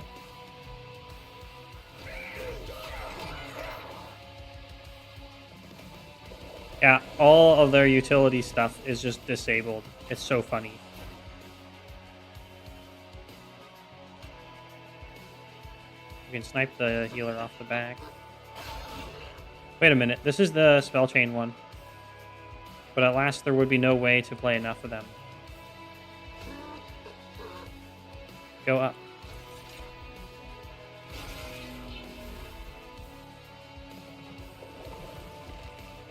Yeah, all of their utility stuff is just disabled. It's so funny. You can snipe the healer off the back. Wait a minute, this is the spell chain one. But at last there would be no way to play enough of them. Go up.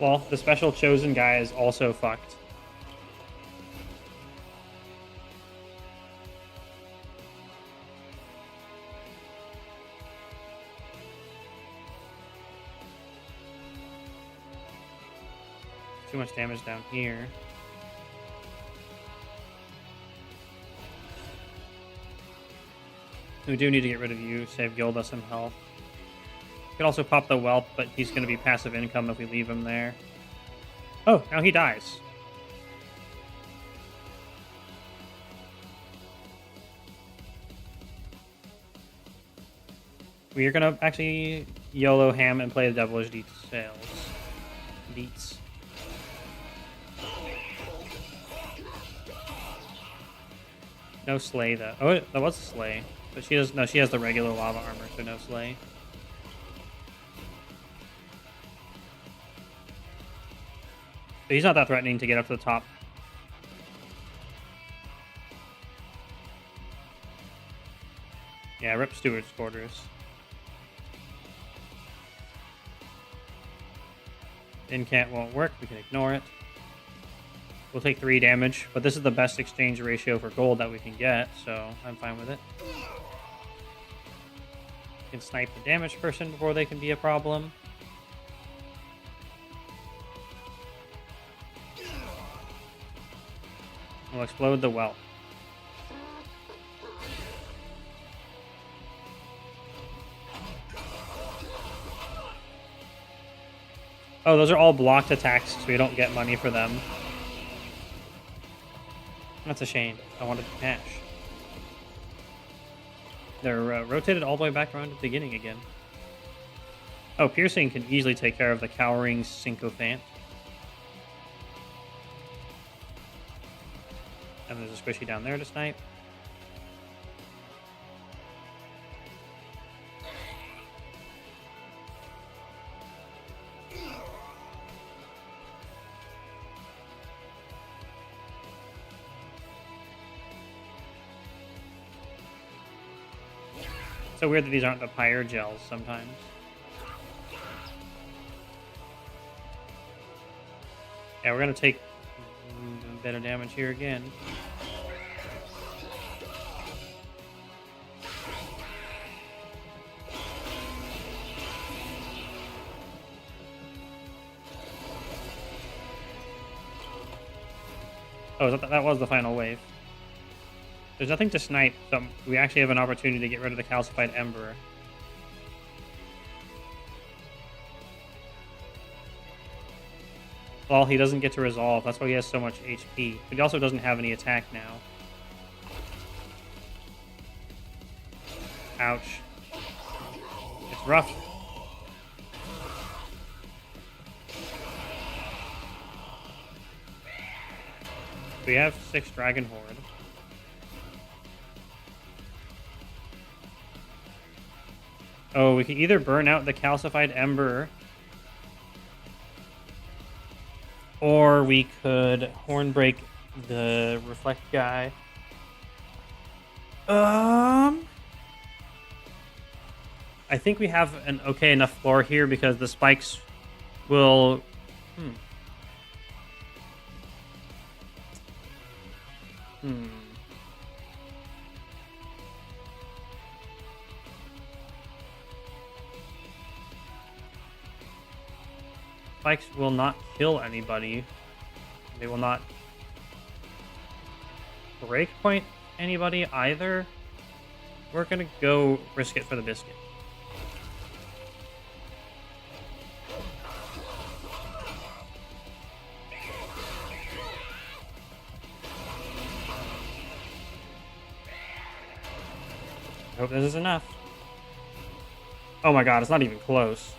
Well, the special chosen guy is also fucked. Too much damage down here. We do need to get rid of you, save Gilda some health. Could also pop the whelp, but he's going to be passive income if we leave him there. Oh, now he dies. We are going to actually YOLO ham and play the Devilish Details. Deets. No Slay though. Oh, that was a Slay. But she does no, she has the regular lava armor, so no Slay. But he's not that threatening to get up to the top. Yeah, rip Steward's quarters. Incant won't work, we can ignore it. We'll take 3 damage, but this is the best exchange ratio for gold that we can get, so I'm fine with it. We can snipe the damaged person before they can be a problem. We'll explode the well. Oh, those are all blocked attacks, so we don't get money for them. That's a shame. I wanted cash. They're rotated all the way back around to the beginning again. Oh, Piercing can easily take care of the Cowering Sycophant. And there's a squishy down there to snipe. It's so weird that these aren't the Pyre gels sometimes. Yeah, we're going to take a bit of damage here again. Oh, that was the final wave. There's nothing to snipe, so we actually have an opportunity to get rid of the Calcified Ember. Well, he doesn't get to resolve. That's why he has so much HP. But he also doesn't have any attack now. Ouch. It's rough. We have 6 Dragon Horde. Oh, we can either burn out the Calcified Ember, or we could Hornbreak the Reflect guy. I think we have an okay enough floor here because the spikes will... Spikes will not kill anybody. They will not breakpoint anybody either. We're gonna go risk it for the biscuit. I hope this is enough. Oh my god, it's not even close.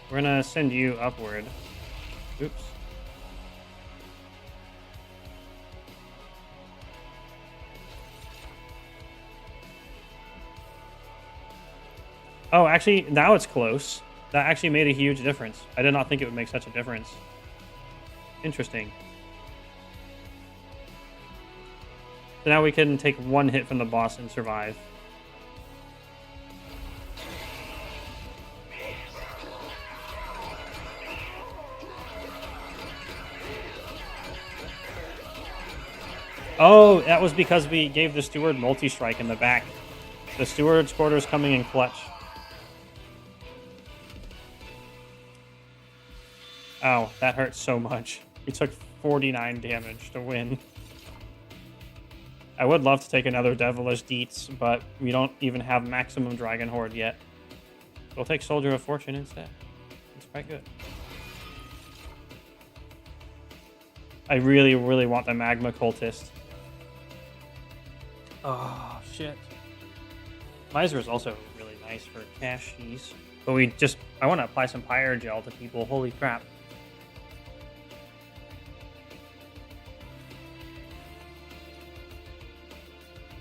We're gonna send you upward. Oops. Oh, actually, now it's close. That actually made a huge difference. I did not think it would make such a difference. Interesting. So now we can take one hit from the boss and survive. Oh, that was because we gave the steward multi-strike in the back. The steward's quarters coming in clutch. Oh, that hurt so much. We took 49 damage to win. I would love to take another Devilish Deets, but we don't even have maximum Dragon Horde yet. We'll take Soldier of Fortune instead. It's quite good. I really, really want the Magma Cultist. Oh, shit. Miser is also really nice for cashies. But I want to apply some Pyre Gel to people. Holy crap.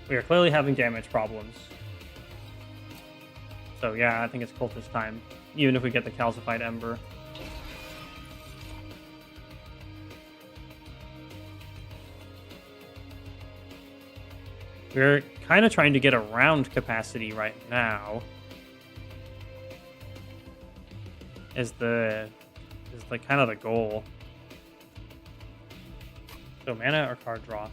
We are clearly having damage problems. So yeah, I think it's Cultist time. Even if we get the Calcified Ember. We're kind of trying to get around capacity right now. Is like kind of the goal. So mana or card draw?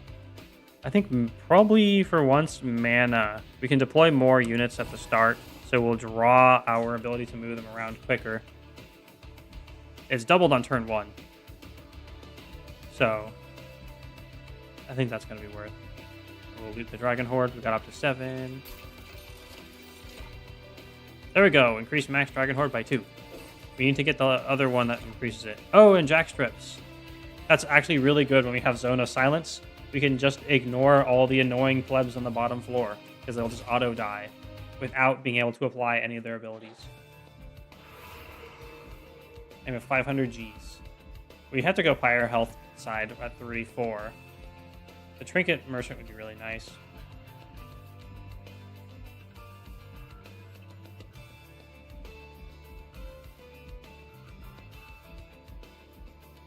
I think probably for once mana. We can deploy more units at the start, so we'll draw our ability to move them around quicker. It's doubled on turn 1. So I think that's going to be worth. We'll loot the Dragon Horde. We got up to 7. There we go. Increase max Dragon Horde by 2. We need to get the other one that increases it. Oh, and Jack Strips. That's actually really good when we have Zone of Silence. We can just ignore all the annoying plebs on the bottom floor because they'll just auto die without being able to apply any of their abilities. I'm at 500 Gs. We have to go Pyre Health side at 34. The Trinket Merchant would be really nice.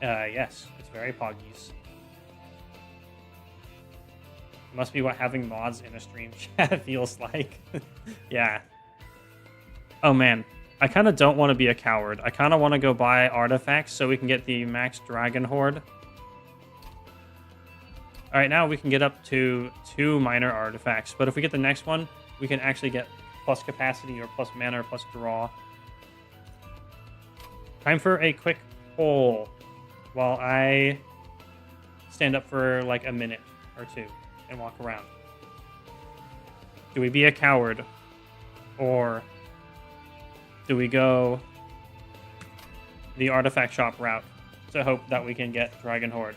Yes, it's very poggies. Must be what having mods in a stream chat feels like. Yeah. Oh man, I kind of don't want to be a coward. I kind of want to go buy artifacts so we can get the max Dragon Horde. All right, now we can get up to 2 minor artifacts. But if we get the next one, we can actually get plus capacity or plus mana or plus draw. Time for a quick poll while I stand up for like a minute or 2 and walk around. Do we be a coward? Or do we go the artifact shop route to hope that we can get Dragon Horde?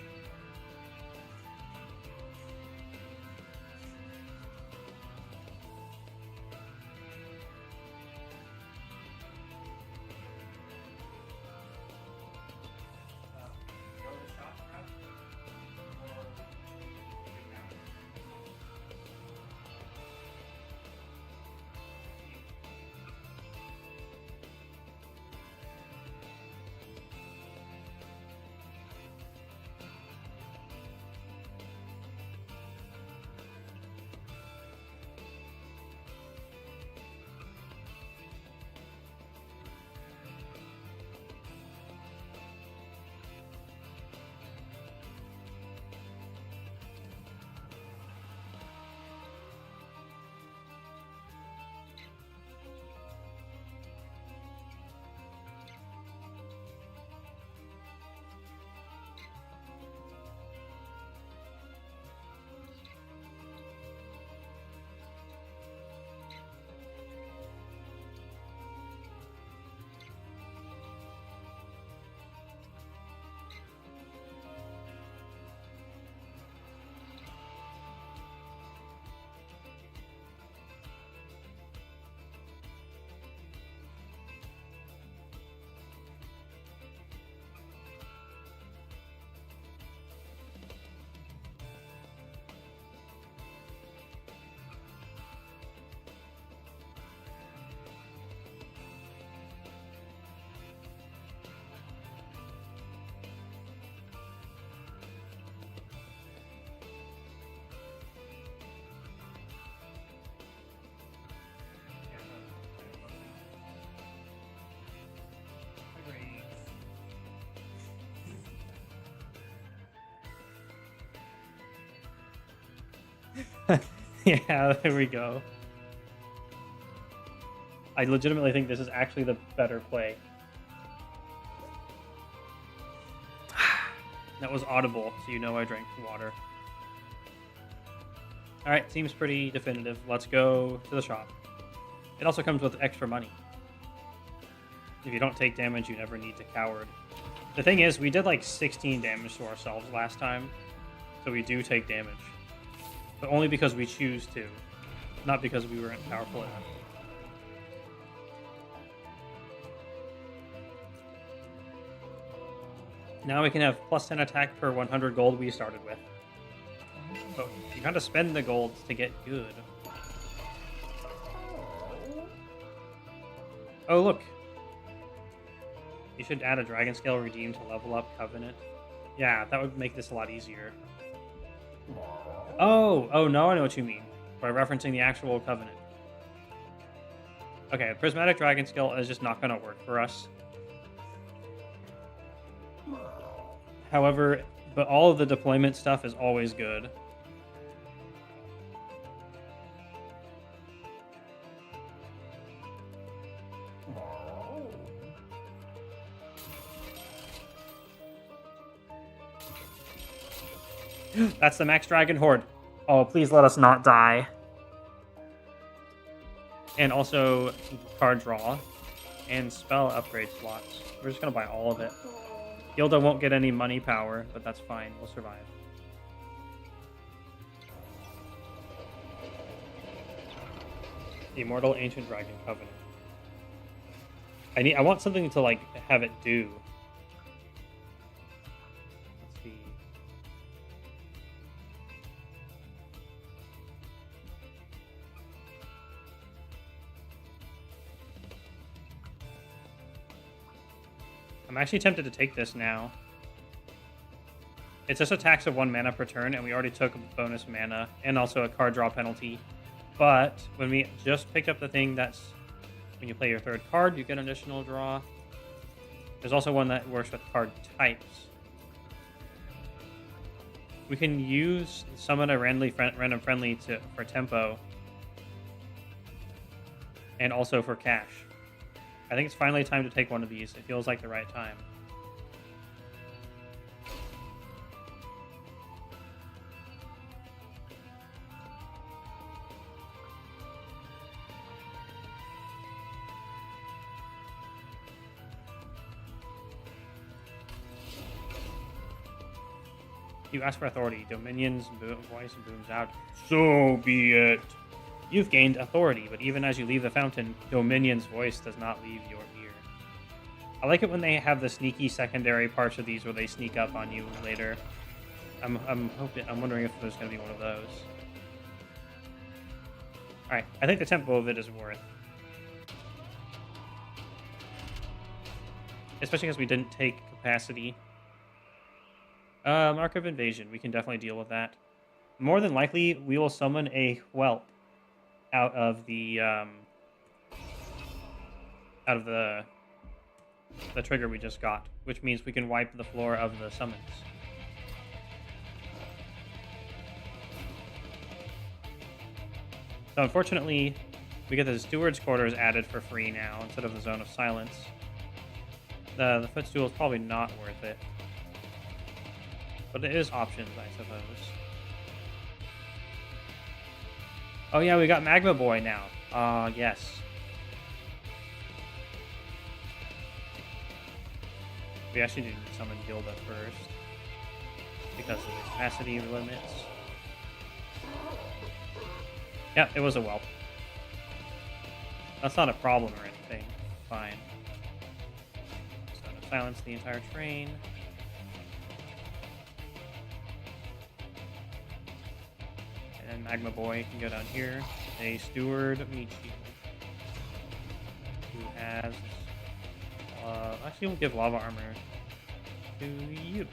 Yeah, there we go. I legitimately think this is actually the better play. That was audible, so you know I drank water. Alright, seems pretty definitive. Let's go to the shop. It also comes with extra money. If you don't take damage, you never need to coward. The thing is, we did like 16 damage to ourselves last time, so we do take damage. But only because we choose to, not because we weren't powerful enough. Now we can have plus 10 attack per 100 gold we started with. But you gotta spend the gold to get good. Oh, look. You should add a dragon scale redeem to level up Covenant. Yeah, that would make this a lot easier. Oh, no, I know what you mean. By referencing the actual Covenant. Okay, Prismatic Dragon Scale is just not gonna work for us. However, but all of the deployment stuff is always good. That's the Max Dragon Horde. Oh, please let us not die. And also card draw and spell upgrade slots. We're just gonna buy all of it. Gilda won't get any money power, but that's fine. We'll survive. Immortal Ancient Dragon Covenant. I want something to like have it do. Let's see. I'm actually tempted to take this now. It's just a tax of 1 mana per turn, and we already took bonus mana and also a card draw penalty. But when we just picked up the thing that's when you play your third card, you get an additional draw. There's also one that works with card types. We can use summon a random friendly for tempo and also for cash. I think it's finally time to take one of these. It feels like the right time. You ask for authority. Dominion's voice booms out. So be it. You've gained authority, but even as you leave the fountain, Dominion's voice does not leave your ear. I like it when they have the sneaky secondary parts of these where they sneak up on you later. I'm wondering if there's going to be one of those. All right, I think the tempo of it is worth. Especially because we didn't take capacity. Mark of Invasion. We can definitely deal with that. More than likely, we will summon a whelp out of the trigger we just got, which means we can wipe the floor of the summons. So unfortunately, we get the Steward's Quarters added for free now instead of the Zone of Silence. The footstool is probably not worth it. But it is options, I suppose. Oh yeah, we got Magma Boy now. Yes. We actually need to summon Gilda first. Because of the capacity limits. Yeah, it was a whelp. That's not a problem or anything. Fine. So to silence the entire train. And Magma Boy can go down here. A Steward Michi. Who has... actually, we'll give Lava Armor to you.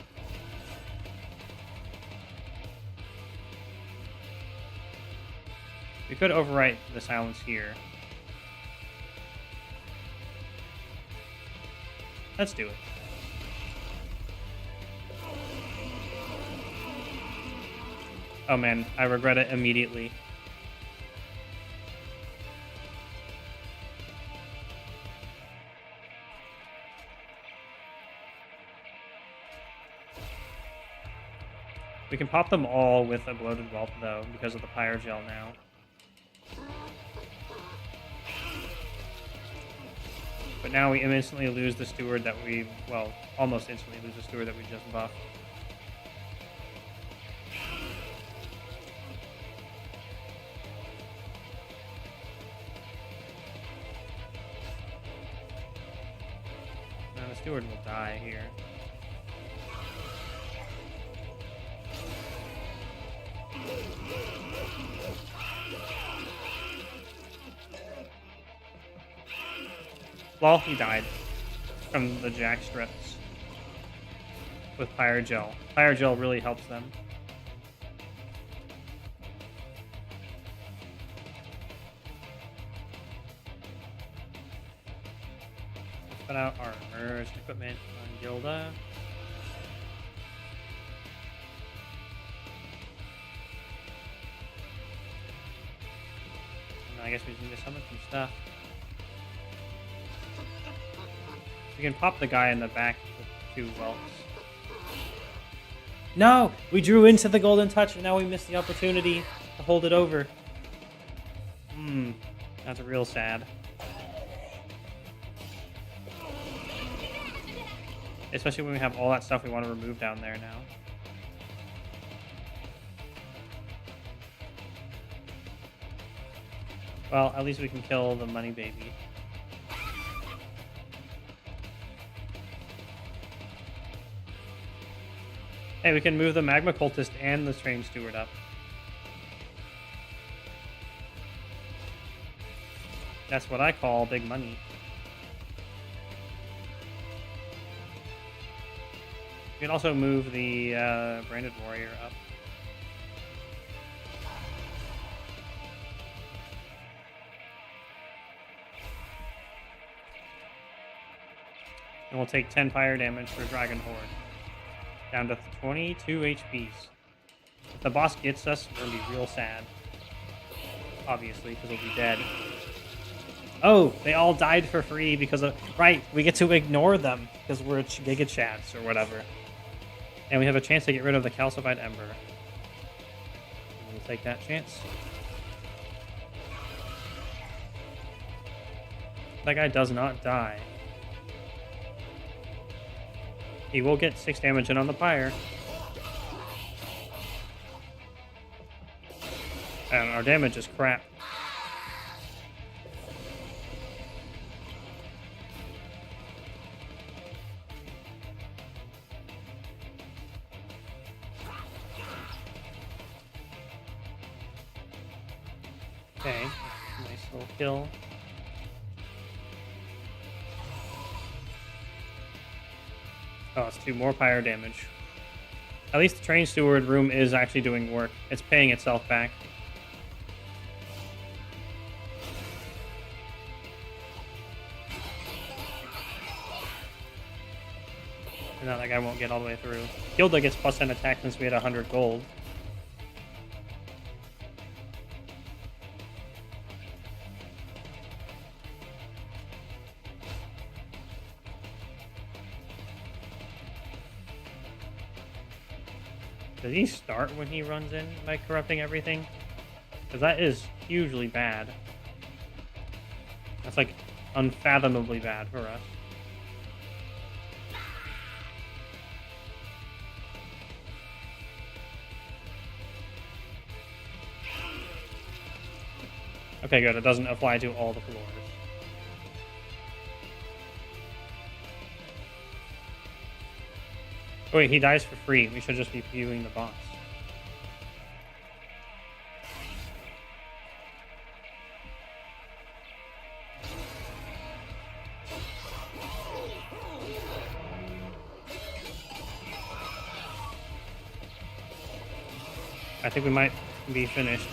We could overwrite the silence here. Let's do it. Oh man, I regret it immediately. We can pop them all with a bloated whelp though, because of the pyre gel now. But now we instantly lose the steward that we, well, almost instantly lose the steward that we just buffed. Now the steward will die here. Well, he died from the jack strips with pyre gel. Pyre gel really helps them. Let's put out our merged equipment on Gilda. And I guess we just need to summon some stuff. We can pop the guy in the back with 2 whelps. No! We drew into the golden touch and now we missed the opportunity to hold it over. That's real sad. Especially when we have all that stuff we want to remove down there now. Well, at least we can kill the money baby. Hey, we can move the magma cultist and the strange steward up. That's what I call big money. We can also move the branded warrior up. And we'll take 10 fire damage for Dragon Horde. Down to 22 HPs. If the boss gets us, we're going to be real sad. Obviously, because we'll be dead. Oh, they all died for free because of... Right, we get to ignore them because we're Giga Chats or whatever. And we have a chance to get rid of the calcified ember. We'll take that chance. That guy does not die. He will get 6 damage in on the pyre. And our damage is crap. Okay, nice little kill. Oh, it's 2 more pyre damage. At least the train steward room is actually doing work. It's paying itself back. And now that guy won't get all the way through. Gilda gets plus 10 attack since we had 100 gold. Does he start when he runs in by corrupting everything? Because that is hugely bad. That's like unfathomably bad for us. Okay, good. It doesn't apply to all the floors. Oh, wait, he dies for free. We should just be viewing the boss. I think we might be finished.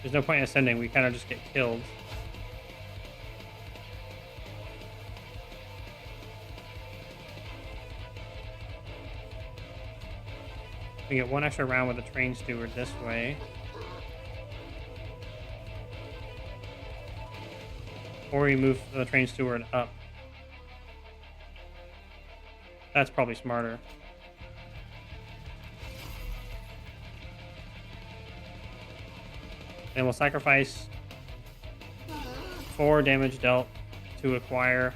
There's no point in ascending. We kind of just get killed. We get one extra round with the train steward this way. Or we move the train steward up. That's probably smarter. And we'll sacrifice 4 damage dealt to acquire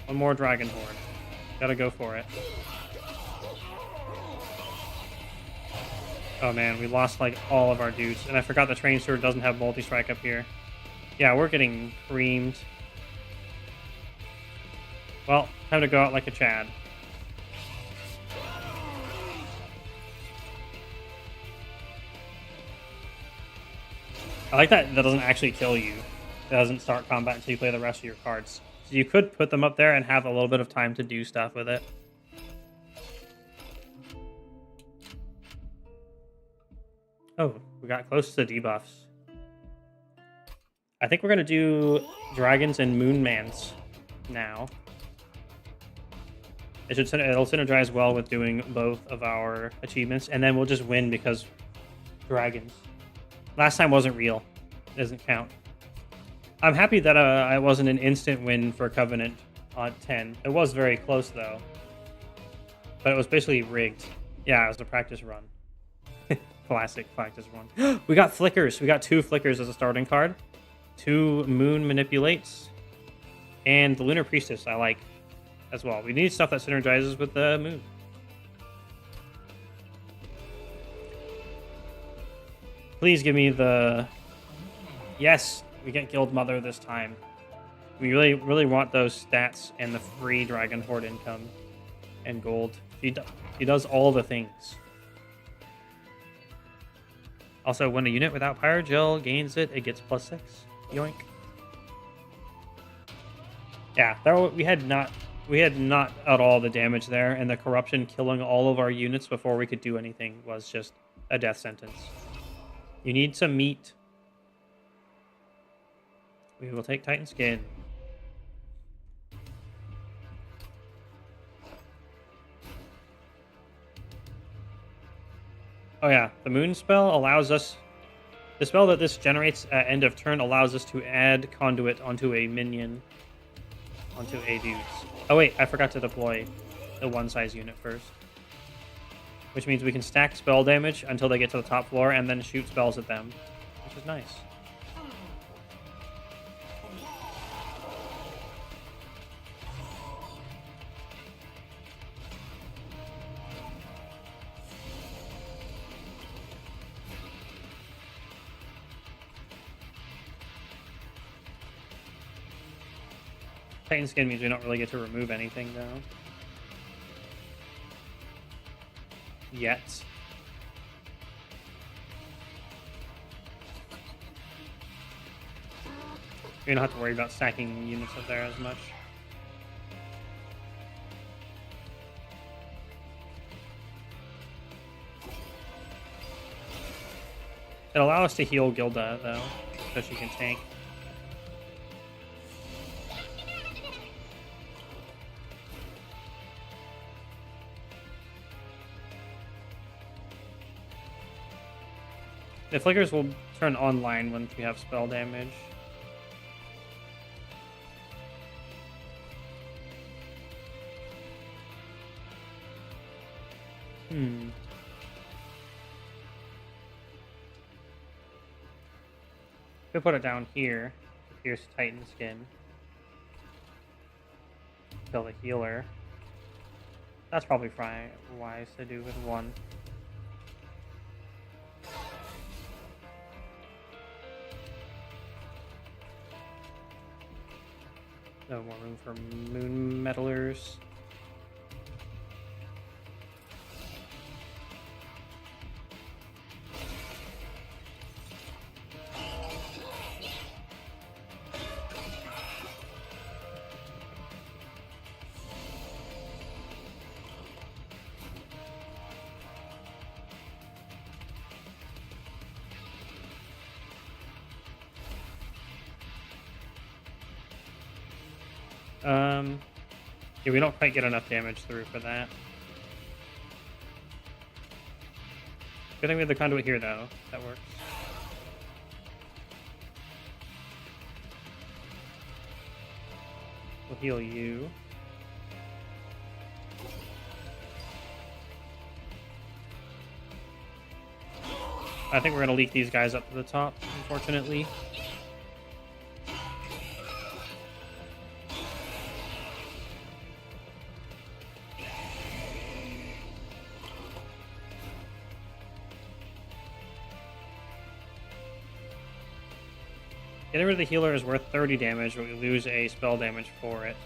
one more Dragon Horde. Gotta go for it. Oh man, we lost like all of our dudes. And I forgot the train steward doesn't have multi-strike up here. Yeah, we're getting creamed. Well, time to go out like a Chad. I like that doesn't actually kill you. It doesn't start combat until you play the rest of your cards. So you could put them up there and have a little bit of time to do stuff with it. Oh, we got close to the debuffs. I think we're going to do Dragons and Moonmans now. It'll synergize well with doing both of our achievements, and then we'll just win because Dragons. Last time wasn't real. Doesn't count. I'm happy that I wasn't an instant win for Covenant on 10. It was very close, though. But it was basically rigged. Yeah, it was a practice run. Classic practice run. We got Flickers. We got 2 Flickers as a starting card. 2 Moon Manipulates. And the Lunar Priestess I like as well. We need stuff that synergizes with the Moon. Please give me the... Yes, we get Guild Mother this time. We really want those stats and the free Dragon Horde income and gold. He does all the things. Also, when a unit without Pyrogel gains it, it gets +6. Yoink. Yeah, we had not at all the damage there, and the corruption killing all of our units before we could do anything was just a death sentence. You need some meat. We will take Titan Skin. Oh yeah, the Moon spell allows us... The spell that this generates at end of turn allows us to add Conduit onto a minion. Onto a dudes. Oh wait, I forgot to deploy the one-size unit first. Which means we can stack spell damage until they get to the top floor and then shoot spells at them. Which is nice. Titan Skin means we don't really get to remove anything, though. Yet. We don't have to worry about stacking units up there as much. It'll allow us to heal Gilda, though, so she can tank. The Flickers will turn online once we have spell damage. We'll put it down here. Here's Titan Skin. Kill the healer. That's probably wise to do with 1. No more room for Moon Meddlers. Yeah, we don't quite get enough damage through for that. Good thing we have the conduit here, though. That works. We'll heal you. I think we're going to leak these guys up to the top, unfortunately. Getting rid of the healer is worth 30 damage, but we lose a spell damage for it.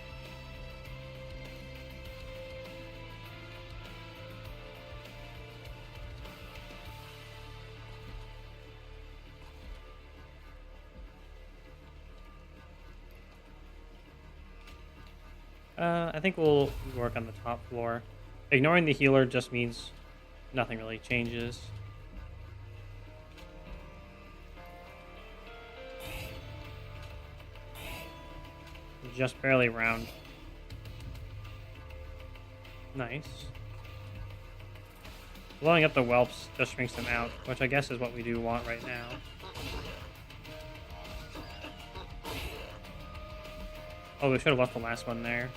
I think we'll work on the top floor. Ignoring the healer just means nothing really changes. Just barely round. Nice. Blowing up the whelps just shrinks them out, which I guess is what we do want right now. Oh, we should have left the last one there.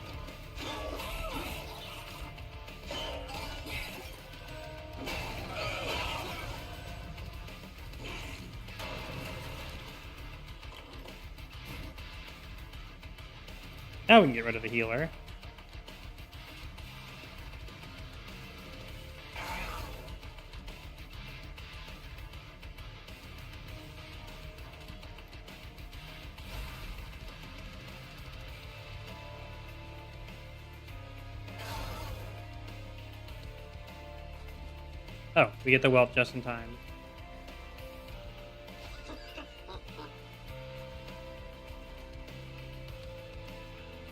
Now we can get rid of the healer. Oh, we get the whelp just in time.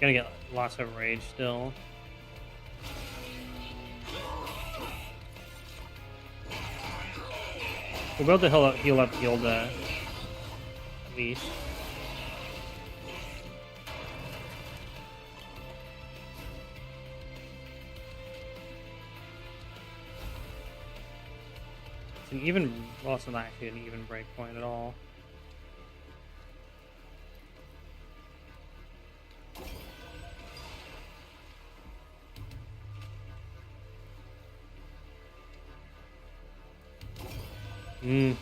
Gonna get lots of rage still. We'll be able to heal up Gilda at least. It's an even, well, it's not actually an even break point at all.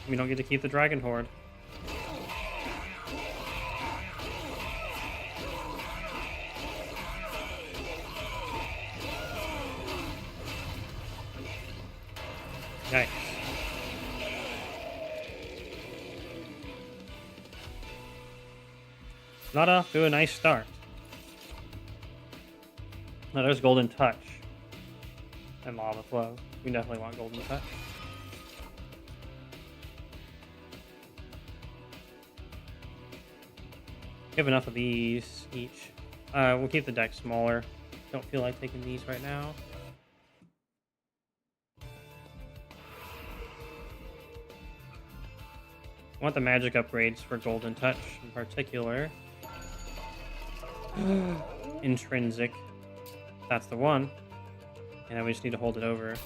We don't get to keep the Dragon Horde. Nice. Not off to a nice start. No, there's Golden Touch. And Lava Flow. We definitely want Golden Touch. We have enough of these each. We'll keep the deck smaller. Don't feel like taking these right now. I want the magic upgrades for Golden Touch in particular. Intrinsic. That's the one. And then we just need to hold it over. Which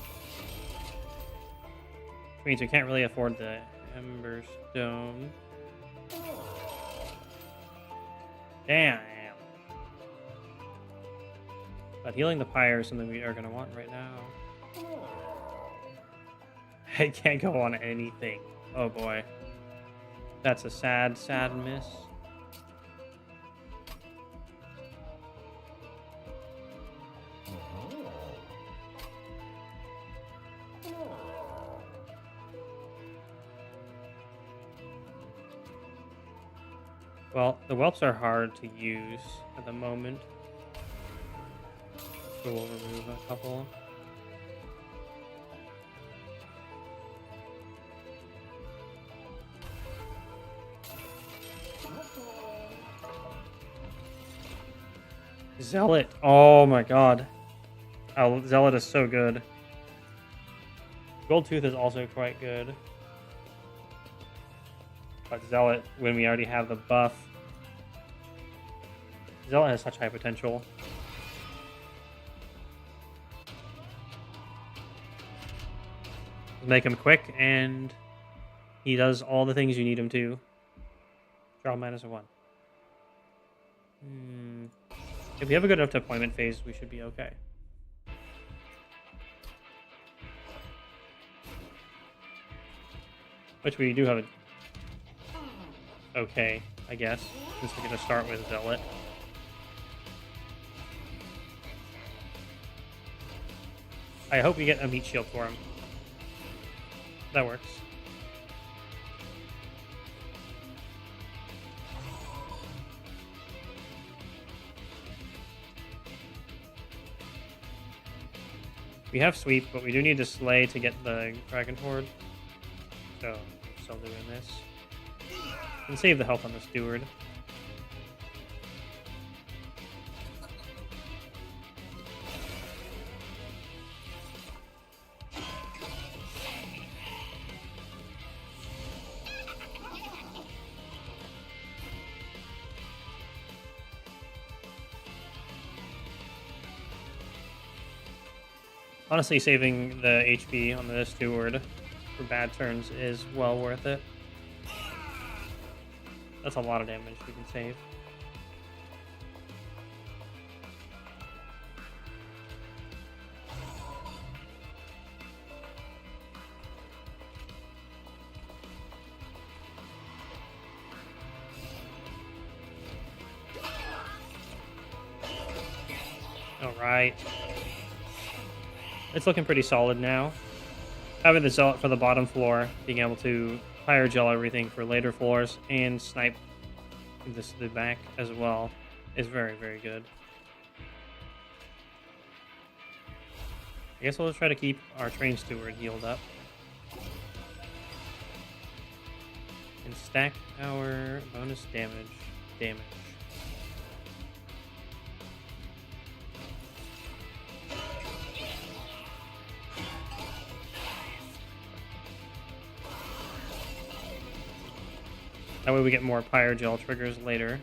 means we can't really afford the Ember Stone. Damn. But healing the Pyre is something we are going to want right now. I can't go on anything. Oh boy. That's a sad, sad miss. Well, the whelps are hard to use at the moment. So we'll remove a couple. Zealot. Oh my god. Oh, Zealot is so good. Gold Tooth is also quite good. But Zealot, when we already have the buff. Zealot has such high potential. Make him quick, and he does all the things you need him to. Draw -1. If we have a good enough deployment phase, we should be okay. Which we do have a... Okay, I guess. Since we're going to start with Zealot. I hope we get a meat shield for him. That works. We have sweep, but we do need to slay to get the Dragon Horde. So, I'm still doing this. And save the health on the Steward. Honestly, saving the HP on the Steward for bad turns is well worth it. That's a lot of damage we can save. All right. It's looking pretty solid now. Having the Zealot for the bottom floor, being able to fire gel everything for later floors, and snipe this to the back as well is very, very good. I guess we'll just try to keep our Train Steward healed up. And stack our bonus damage. That way we get more Pyre Gel triggers later.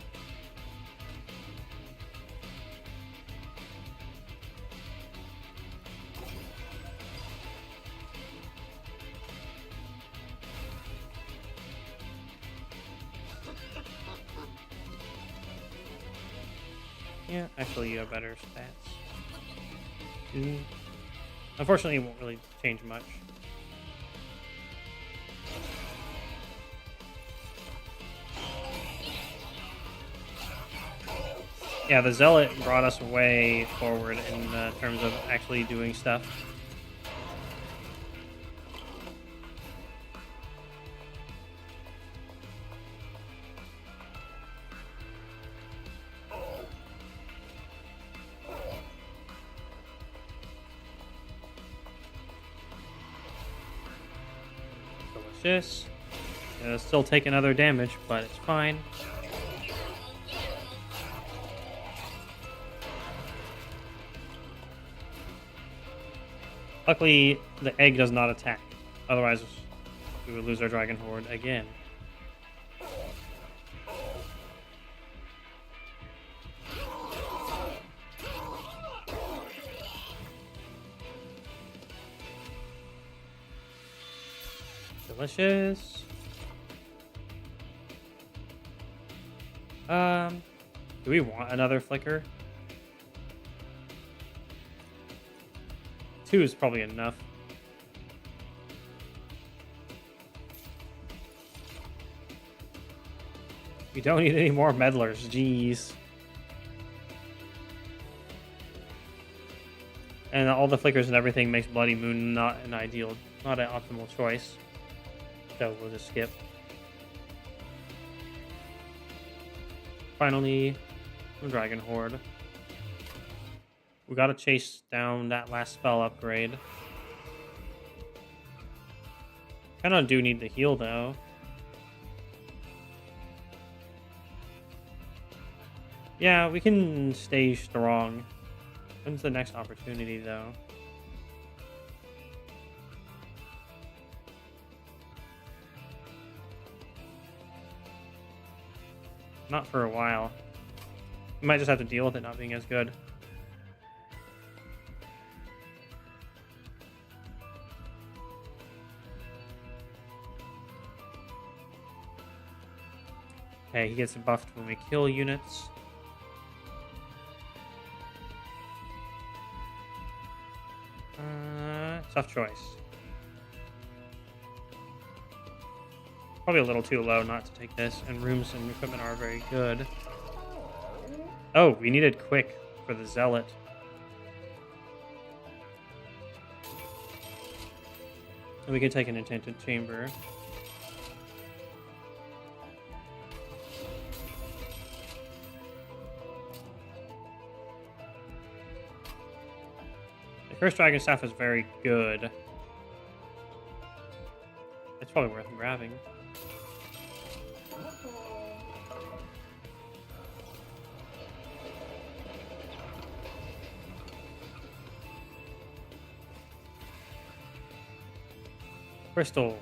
Yeah, actually you have better stats. Unfortunately, it won't really change much. Yeah, the Zealot brought us way forward in terms of actually doing stuff. Delicious. Still take another damage, but it's fine. Luckily, the egg does not attack. Otherwise, we would lose our Dragon Horde again. Delicious. Do we want another flicker? 2 is probably enough. We don't need any more meddlers, jeez. And all the flickers and everything makes Bloody Moon not an optimal choice. So we'll just skip. Finally, Dragon Horde. We gotta chase down that last spell upgrade. Kinda do need the heal though. Yeah, we can stay strong. When's the next opportunity though? Not for a while. We might just have to deal with it not being as good. Okay, he gets buffed when we kill units. Tough choice. Probably a little too low not to take this, and rooms and equipment are very good. Oh, we needed quick for the zealot. And we could take an enchanted chamber. The Cursed Dragon Staff is very good. It's probably worth grabbing. Crystals.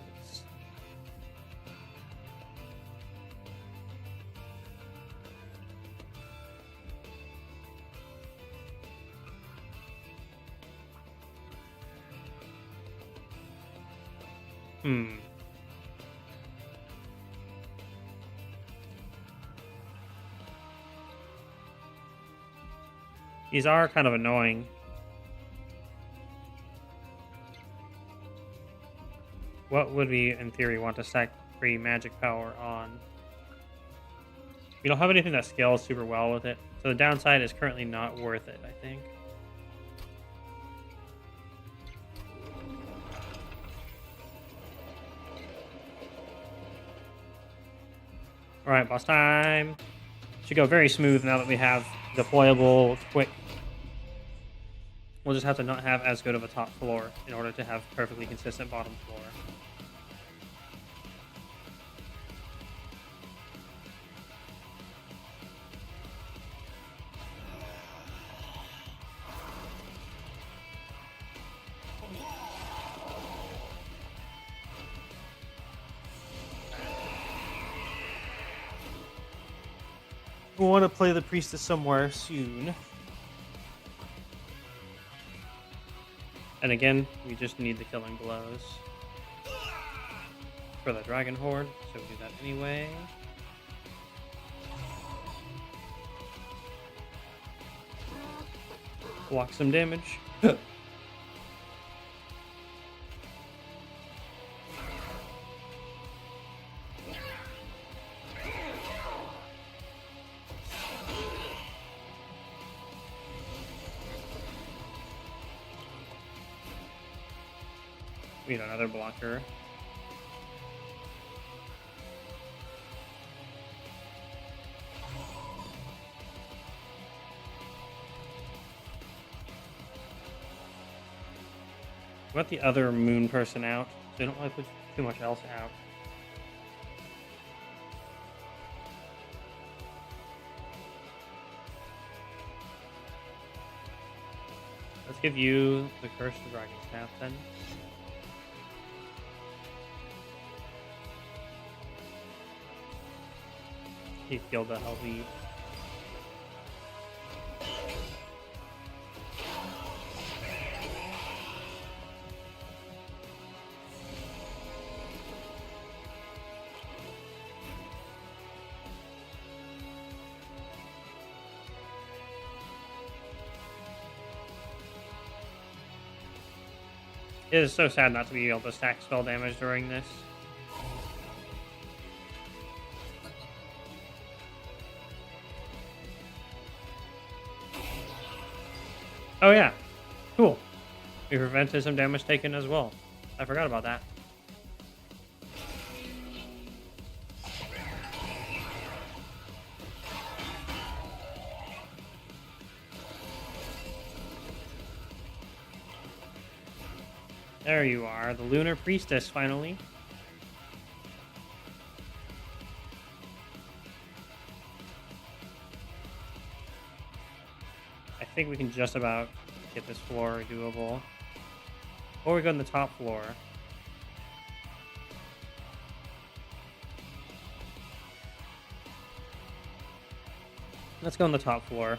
These are kind of annoying. What would we, in theory, want to stack free magic power on? We don't have anything that scales super well with it, so the downside is currently not worth it, I think. Alright, boss time. Should go very smooth now that we have deployable quick. We'll just have to not have as good of a top floor in order to have perfectly consistent bottom floor. We want to play the priestess somewhere soon. And again, we just need the killing blows for the dragon horde, so we do that anyway. Block some damage. We need another blocker. We want the other moon person out, so they don't want to put too much else out. Let's give you the Curse of Dragon Staff then. He killed the healthy. It is so sad not to be able to stack spell damage during this. Oh yeah, cool. We prevented some damage taken as well. I forgot about that. There you are, the Lunar Priestess, finally. I think we can just about get this floor doable. Or we go on the top floor. Let's go on the top floor.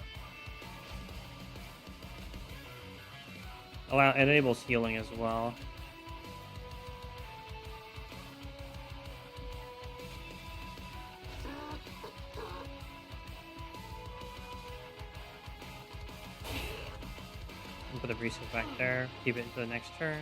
It enables healing as well. Put a reset back there. Keep it into the next turn.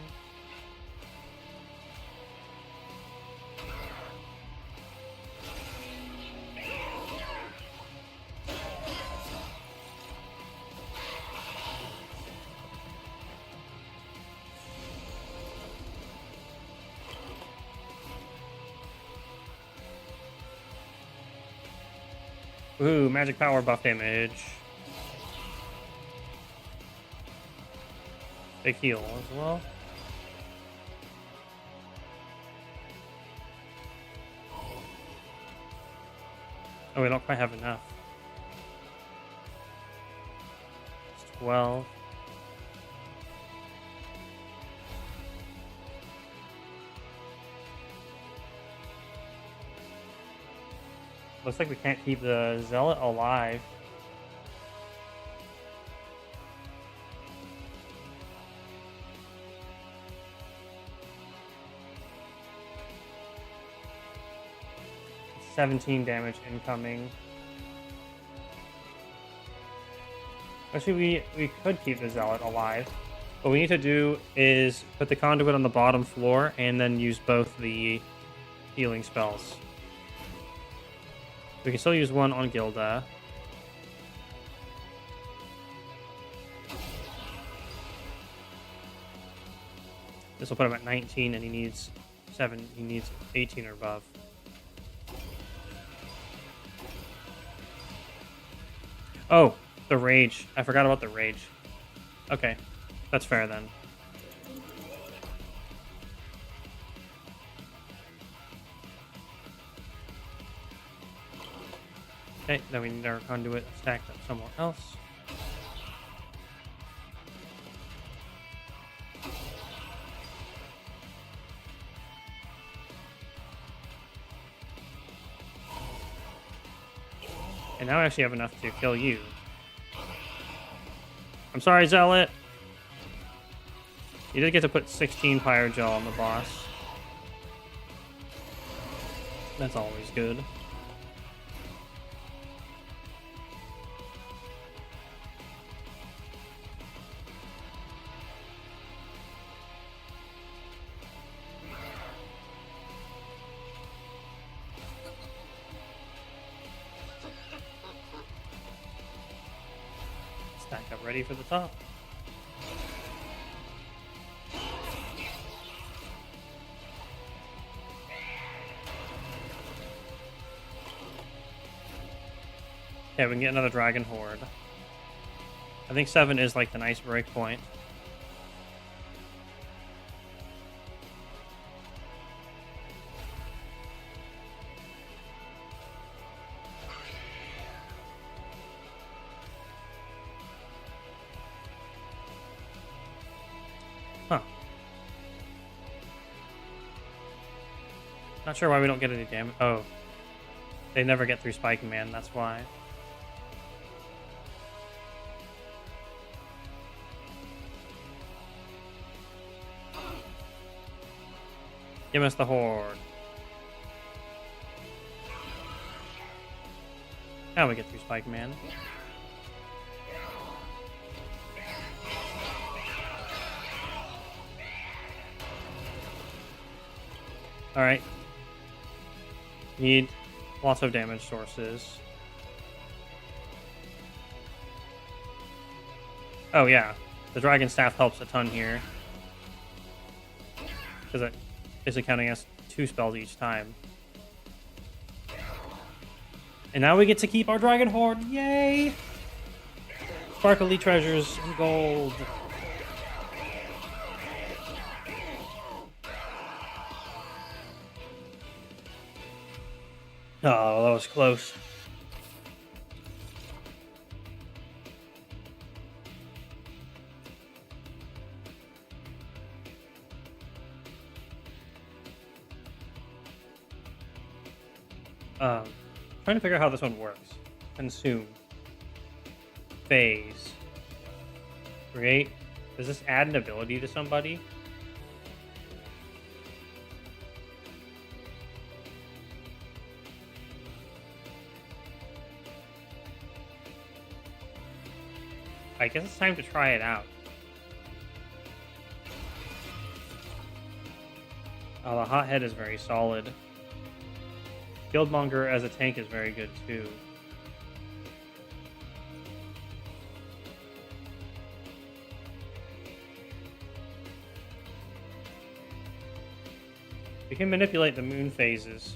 Ooh, magic power buff damage. Big heal as well. Oh, we don't quite have enough. It's 12. Looks like we can't keep the Zealot alive. It's 17 damage incoming. Actually, we could keep the Zealot alive. What we need to do is put the conduit on the bottom floor and then use both the healing spells. We can still use one on Gilda. This will put him at 19, and he needs 7. He needs 18 or above. Oh, the rage. I forgot about the rage. Okay, that's fair then. Okay, then we need our conduit stacked up somewhere else. And now I actually have enough to kill you. I'm sorry, Zealot. You did get to put 16 Pyrogel on the boss. That's always good. Stack up ready for the top. Okay, we can get another Dragon Horde. I think 7 is like the nice break point. Huh. Not sure why we don't get any damage. Oh. They never get through Spike Man, that's why. Give us the Horde. Now we get through Spike Man. Alright. Need lots of damage sources. Oh yeah, the Dragon Staff helps a ton here. Because it is counting as 2 spells each time. And now we get to keep our Dragon Horde. Yay! Sparkly treasures and gold. Oh, that was close. Trying to figure out how this one works. Consume. Phase. Create. Does this add an ability to somebody? I guess it's time to try it out. The Hothead is very solid. Guildmonger as a tank is very good too. We can manipulate the moon phases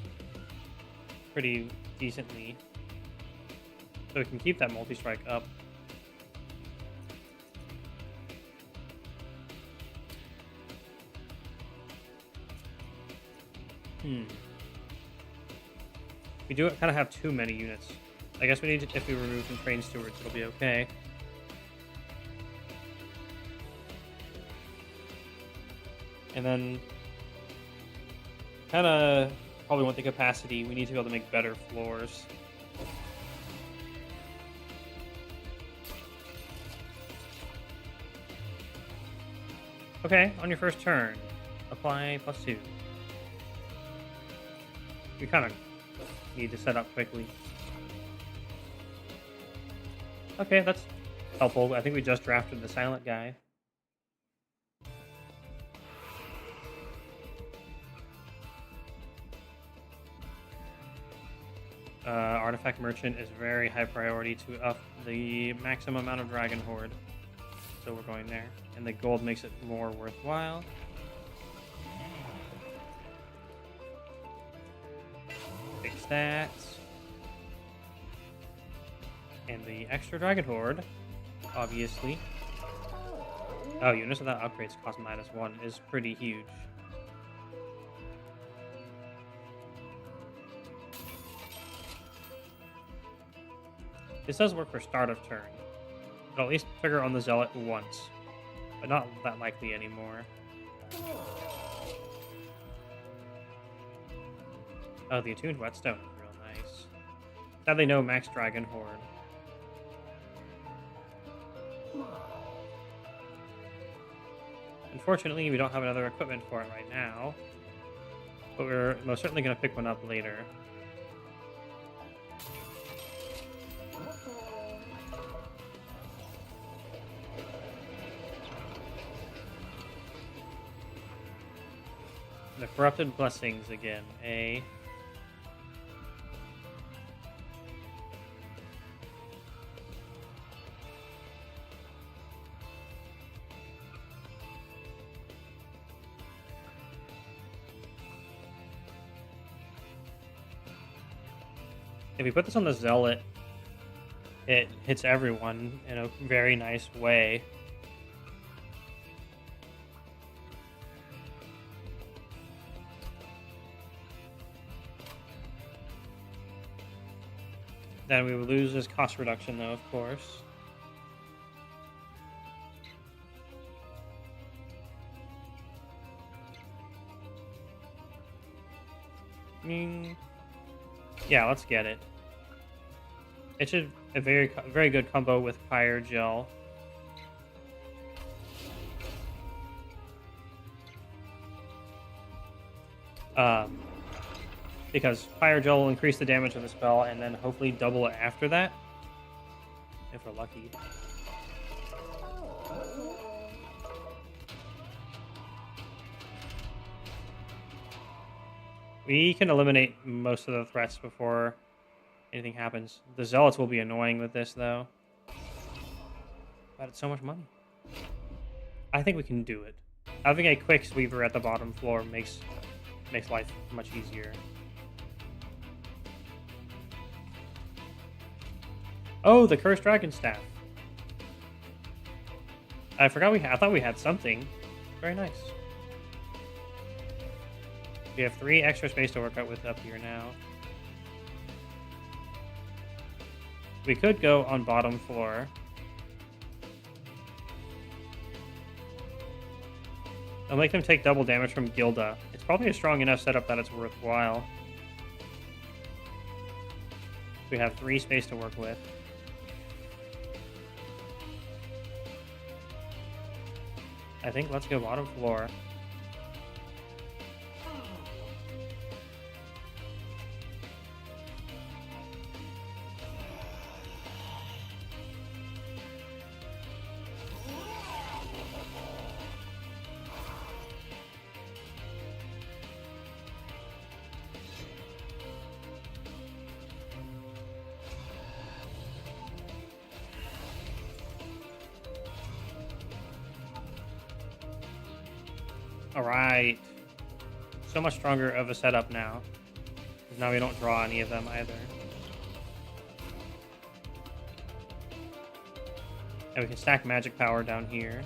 pretty decently. So we can keep that multi-strike up. We do kind of have too many units. I guess we need to, if we remove some train stewards, it'll be okay. And then kind of probably want the capacity. We need to be able to make better floors. Okay, on your first turn, apply +2. We kind of need to set up quickly. Okay, that's helpful. I think we just drafted the silent guy. Artifact Merchant is very high priority to up the maximum amount of Dragon Horde. So we're going there. And the gold makes it more worthwhile. Big stats. And the extra Dragon Horde, obviously. Oh, units without upgrades cost -1 is pretty huge. This does work for start of turn. It'll at least trigger on the Zealot once, but not that likely anymore. Oh, the Attuned Whetstone is real nice. Sadly, no Max Dragon Horde. Unfortunately, we don't have another equipment for it right now, but we're most certainly going to pick one up later. The Corrupted Blessings again, eh? If we put this on the Zealot, it hits everyone in a very nice way. Then we would lose this cost reduction, though, of course. Yeah, let's get it. It should a very good combo with Fire Gel. Because Fire Gel will increase the damage of the spell and then hopefully double it after that. If we're lucky. We can eliminate most of the threats before anything happens. The Zealots will be annoying with this, though. But it's so much money. I think we can do it. Having a quick sweeper at the bottom floor makes life much easier. Oh, the Cursed Dragon Staff. I forgot I thought we had something. Very nice. We have 3 extra space to work out with up here now. We could go on bottom floor. I'll make them take double damage from Gilda. It's probably a strong enough setup that it's worthwhile. We have 3 space to work with. I think let's go bottom floor. All right. So much stronger of a setup now. 'Cause now we don't draw any of them either. And we can stack magic power down here.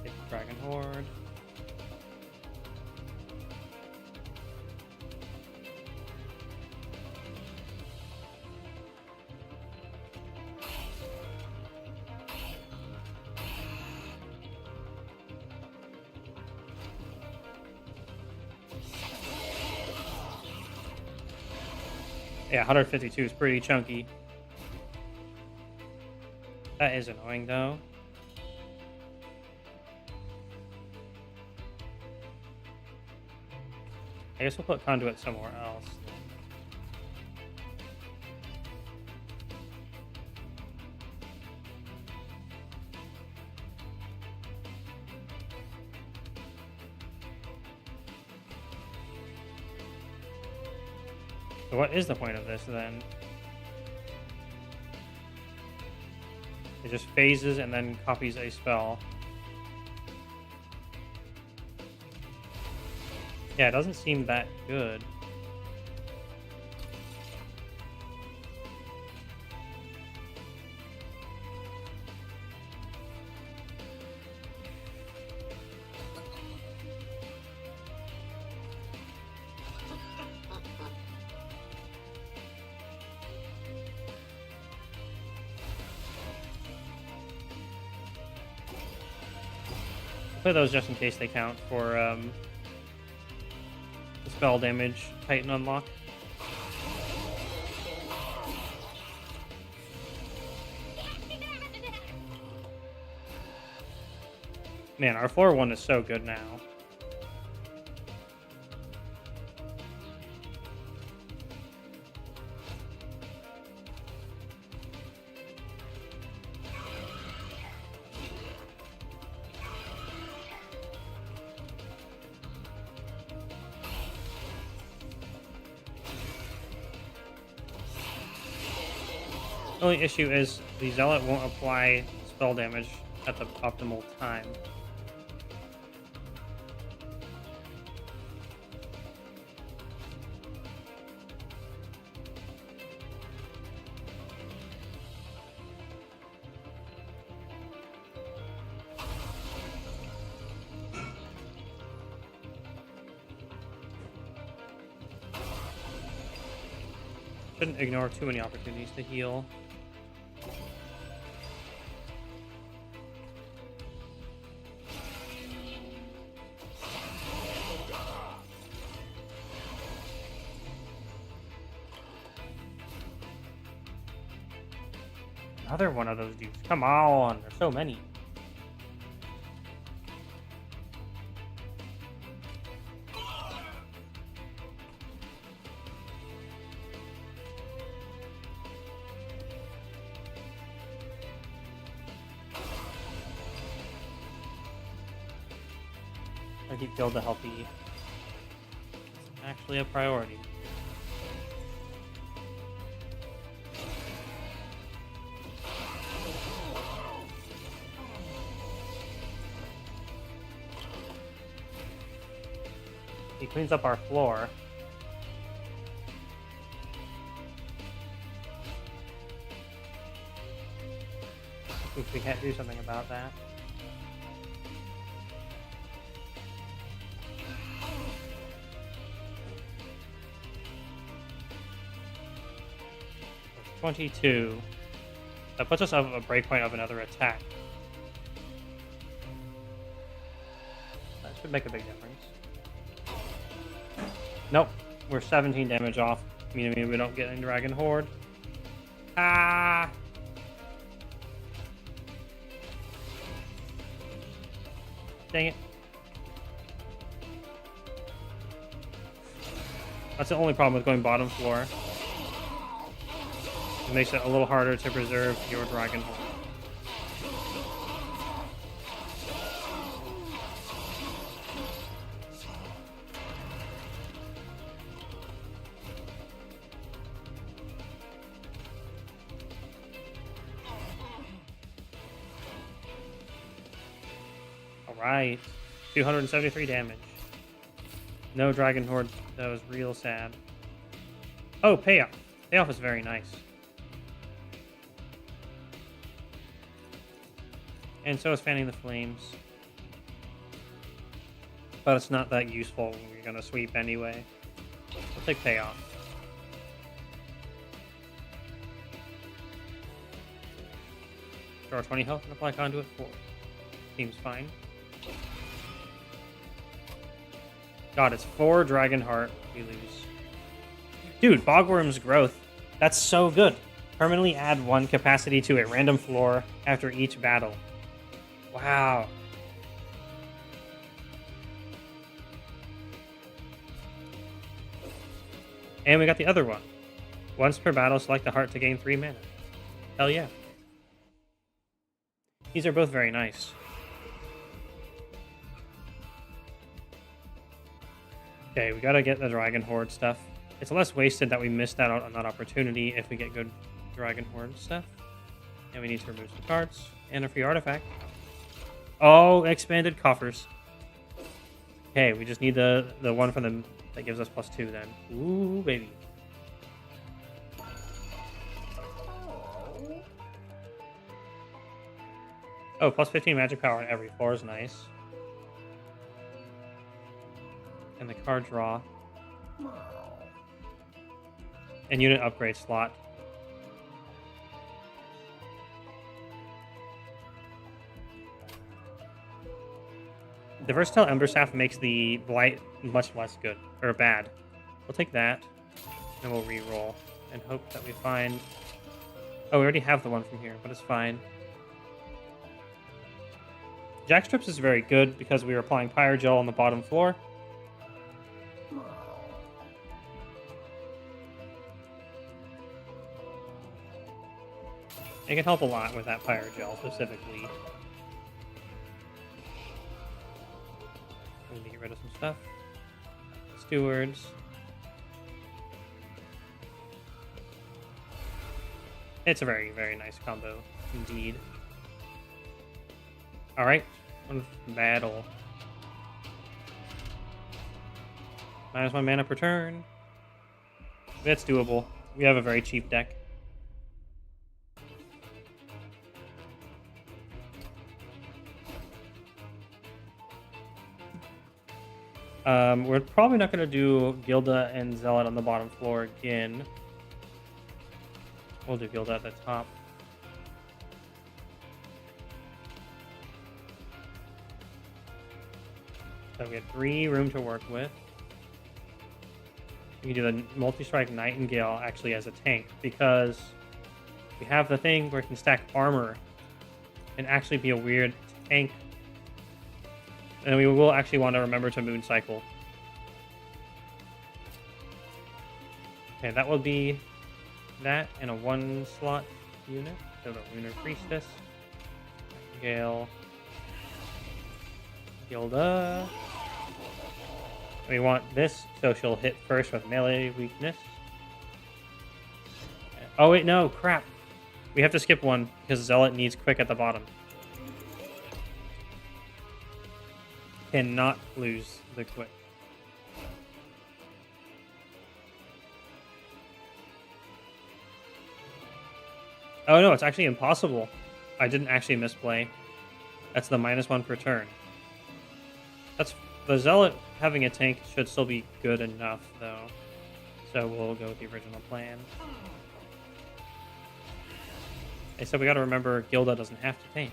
Take the Dragon Horde. Yeah, 152 is pretty chunky. That is annoying, though. I guess we'll put Conduit somewhere else. So what is the point of this, then? It just phases and then copies a spell. Yeah, it doesn't seem that good. Play those just in case they count for the spell damage Titan unlock. Man, our floor one is so good now. The only issue is the Zealot won't apply spell damage at the optimal time. Shouldn't ignore too many opportunities to heal. Another one of those dudes. Come on, there's so many. I keep build the healthy. It's actually a priority. He cleans up our floor. If we can't do something about that. That's 22. That puts us at a breakpoint of another attack. That should make a big difference. Nope, we're 17 damage off, meaning we don't get in Dragon Horde. Ah! Dang it. That's the only problem with going bottom floor. It makes it a little harder to preserve your Dragon Horde. right. 273 damage. No Dragon Horde. That was real sad. Oh, payoff. Payoff is very nice. And so is Fanning the Flames. But it's not that useful when you're going to sweep anyway. We'll take payoff. Draw 20 health and apply Conduit 4. Seems fine. God, it's 4 Dragon Heart. We lose. Dude, Bogworm's Growth. That's so good. Permanently add 1 capacity to a random floor after each battle. Wow. And we got the other one. Once per battle, select a heart to gain 3 mana. Hell yeah. These are both very nice. Okay, we gotta get the Dragon Horde stuff. It's less wasted that we missed out on that opportunity if we get good Dragon Horde stuff. And we need to remove some cards. And a free artifact. Oh, expanded coffers. Okay, we just need the one from them that gives us +2 then. Ooh, baby. Oh, +15 magic power on every floor is nice. And the card draw. And unit upgrade slot. The versatile Ember Staff makes the blight much less good or bad. We'll take that, and we'll re-roll and hope that we find. Oh, we already have the one from here, but it's fine. Jackstrips is very good because we are applying Pyre Gel on the bottom floor. It can help a lot with that Pyre Gel specifically. We need to get rid of some stuff. Stewards. It's a very, very nice combo indeed. Alright, one battle. -1 mana per turn. That's doable. We have a very cheap deck. We're probably not going to do Gilda and Zealot on the bottom floor again. We'll do Gilda at the top. So we have 3 room to work with. We can do the Multi-Strike Nightingale actually as a tank because we have the thing where it can stack armor and actually be a weird tank. And we will actually want to remember to Moon Cycle. Okay, that will be that and a 1-slot unit. So the Lunar Priestess, Gale, Gilda. We want this, so she'll hit first with melee weakness. Oh wait, no, crap. We have to skip one because Zealot needs quick at the bottom. Cannot lose the quick. Oh no, it's actually impossible. I didn't actually misplay. That's the -1 per turn. That's the Zealot having a tank should still be good enough though. So we'll go with the original plan. Okay, so we gotta remember Gilda doesn't have to tank.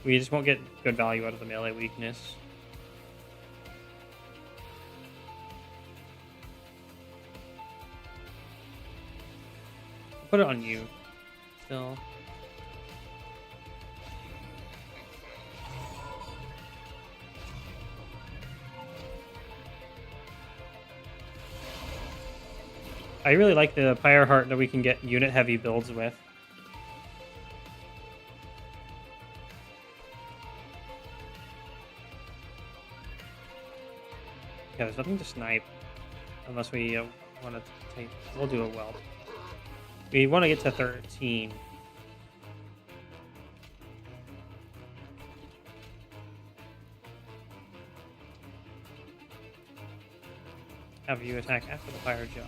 We just won't get good value out of the melee weakness. Put it on you. Still. I really like the Pyre Heart that we can get unit heavy builds with. Yeah, there's nothing to snipe unless we want to take. We'll do a weld. We want to get to 13. Have you attack after the fire gel.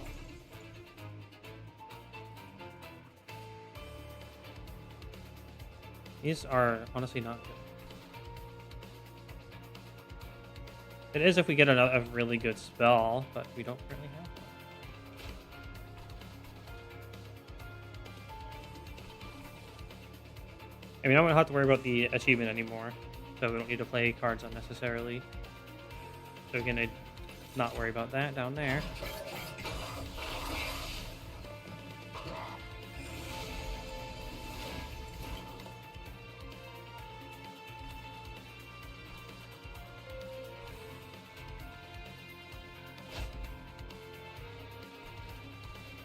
These are honestly not good. It is if we get a really good spell, but we don't really have one. I mean, I don't have to worry about the achievement anymore, so we don't need to play cards unnecessarily. So we're gonna not worry about that down there.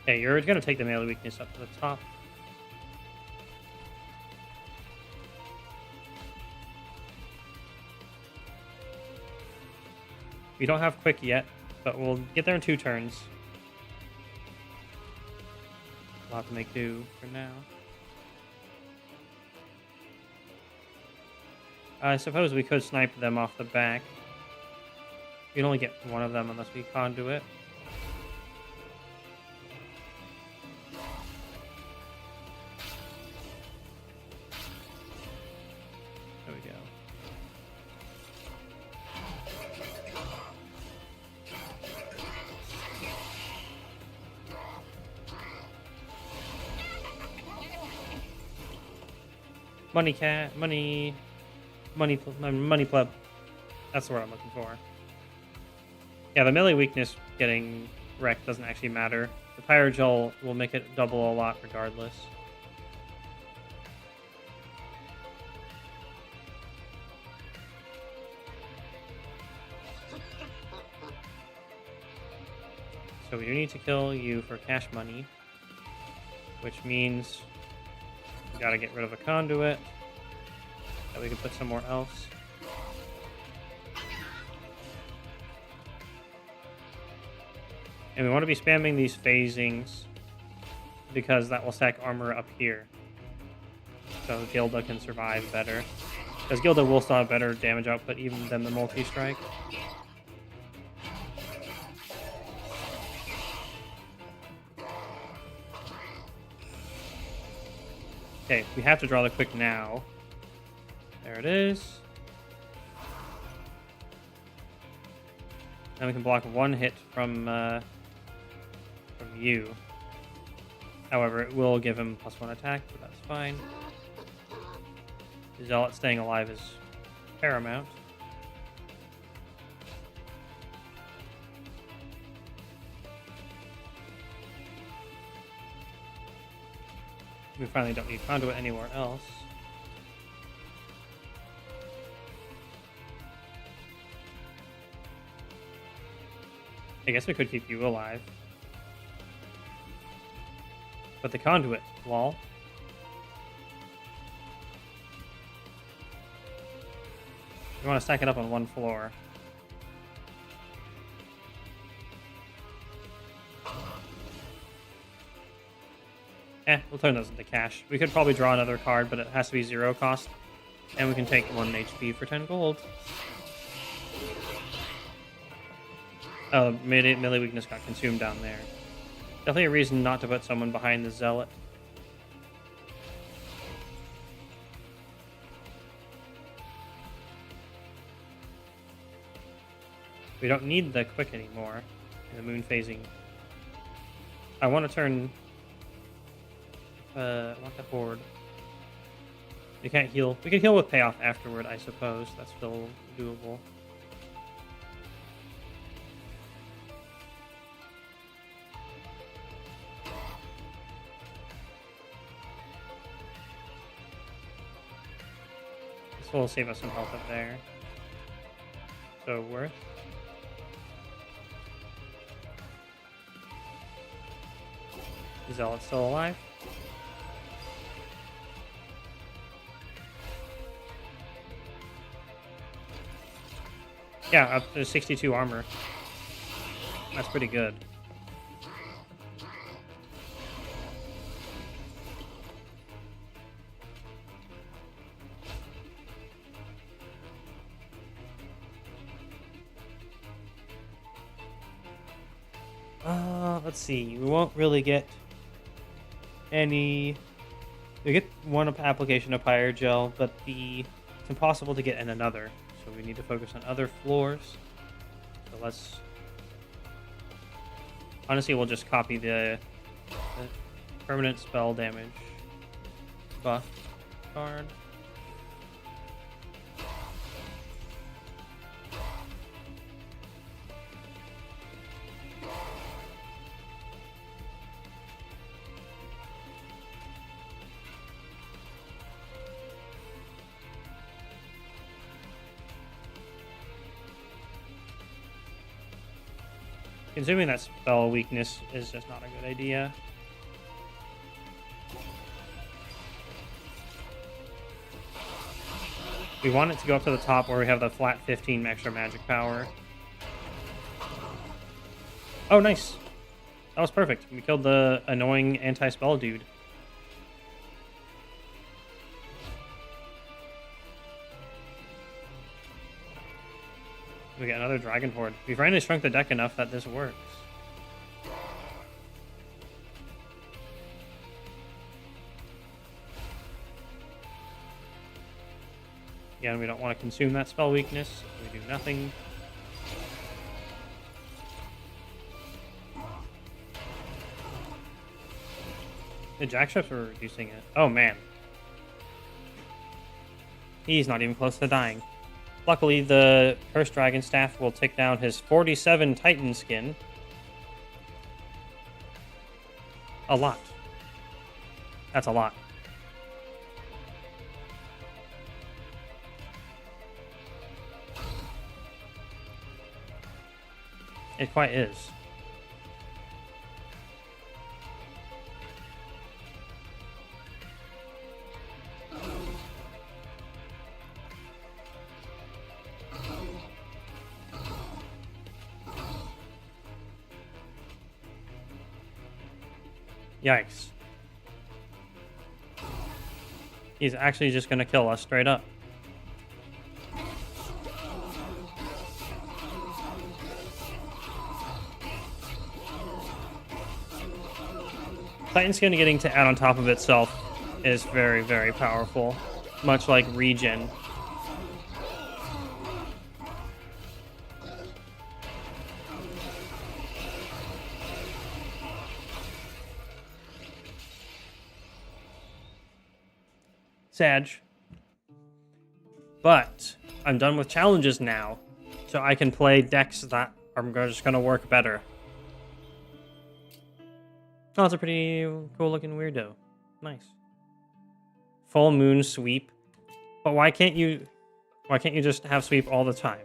Okay, you're gonna take the melee weakness up to the top. We don't have quick yet, but we'll get there in 2 turns. We'll have to make do for now. I suppose we could snipe them off the back. We can only get one of them unless we conduit. There we go. Money cat, money pleb. That's the word I'm looking for. Yeah, the melee weakness getting wrecked doesn't actually matter. The Pyrogel will make it double a lot regardless. So we do need to kill you for cash money, which means we gotta get rid of a conduit that we can put somewhere else. And we want to be spamming these phasings because that will stack armor up here. So Gilda can survive better. Because Gilda will still have better damage output even than the multi-strike. Okay, we have to draw the quick now. There it is. Then we can block 1 hit from you. However, it will give him +1 attack, but that's fine. Zealot staying alive is paramount. We finally don't need conduit anywhere else. I guess we could keep you alive. But the conduit, lol. We want to stack it up on 1 floor. We'll turn those into cash. We could probably draw another card, but it has to be 0 cost. And we can take 1 HP for 10 gold. Oh, melee weakness got consumed down there. Definitely a reason not to put someone behind the Zealot. We don't need the quick anymore in the moon phasing. I want to turn... I want the horde. We can't heal. We can heal with payoff afterward, I suppose. That's still doable. This will save us some health up there. So worth. Zealot's still alive. Yeah, up to 62 armor. That's pretty good. Let's see. We won't really get any. We get one application of Pyre Gel, but it's impossible to get in another. So we need to focus on other floors. So let's. Honestly, we'll just copy the permanent spell damage buff card. Consuming that spell weakness is just not a good idea. We want it to go up to the top where we have the flat 15 extra magic power. Oh, nice. That was perfect. We killed the annoying anti-spell dude. We got another Dragon Horde. We've finally shrunk the deck enough that this works. Again, we don't want to consume that spell weakness. We do nothing. The Jackships are reducing it. Oh, man. He's not even close to dying. Luckily, the Cursed Dragon Staff will take down his 47 Titan skin. A lot. That's a lot. It quite is. Yikes. He's actually just going to kill us straight up. Titan Skin getting to add on top of itself is very, very powerful. Much like regen. Sag. But I'm done with challenges now, so I can play decks that are just going to work better. Oh, it's a pretty cool looking weirdo. Nice. Full moon sweep. But why can't you just have sweep all the time?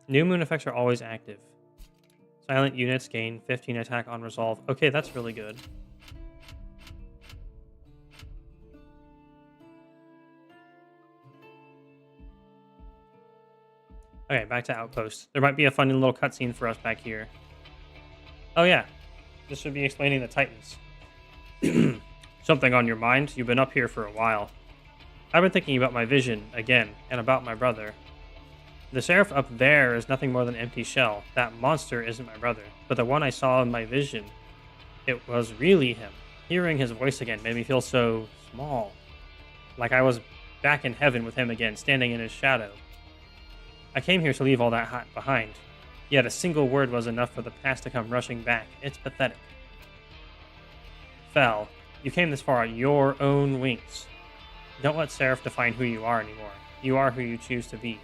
New moon effects are always active. Silent units gain 15 attack on resolve. Okay, that's really good. Okay, back to Outpost. There might be a funny little cutscene for us back here. Oh yeah, this should be explaining the Titans. Something on your mind? You've been up here for a while. I've been thinking about my vision, again, and about my brother. The Seraph up there is nothing more than an empty shell. That monster isn't my brother, but the one I saw in my vision, it was really him. Hearing his voice again made me feel so small. Like I was back in heaven with him again, standing in his shadow. I came here to leave all that hot behind. Yet a single word was enough for the past to come rushing back. It's pathetic. Fel, you came this far on your own wings. Don't let Seraph define who you are anymore. You are who you choose to be.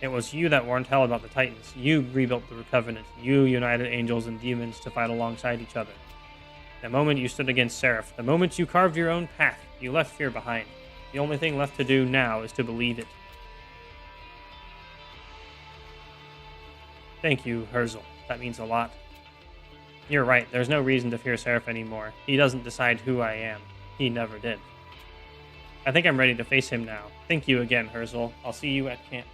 It was you that warned Hell about the Titans. You rebuilt the Covenant. You united angels and demons to fight alongside each other. The moment you stood against Seraph, the moment you carved your own path, you left fear behind. The only thing left to do now is to believe it. Thank you, Herzl. That means a lot. You're right, there's no reason to fear Seraph anymore. He doesn't decide who I am. He never did. I think I'm ready to face him now. Thank you again, Herzl. I'll see you at camp.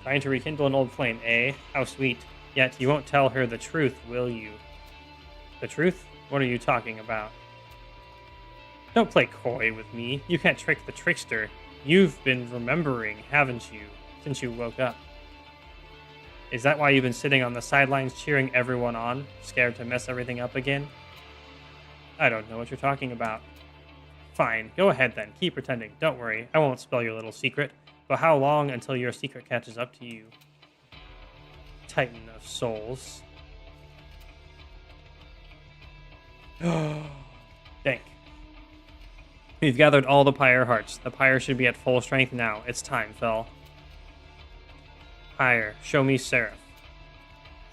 Trying to rekindle an old flame, eh? How sweet. Yet you won't tell her the truth, will you? The truth? What are you talking about? Don't play coy with me. You can't trick the trickster. You've been remembering, haven't you? since you woke up. Is that why you've been sitting on the sidelines cheering everyone on, scared to mess everything up again? I don't know what you're talking about. Fine, go ahead then, keep pretending. Don't worry, I won't spill your little secret. But how long until your secret catches up to you? Titan of Souls. Think. We've gathered all the Pyre hearts. The Pyre should be at full strength now. It's time, Fel. Pyre, show me Seraph.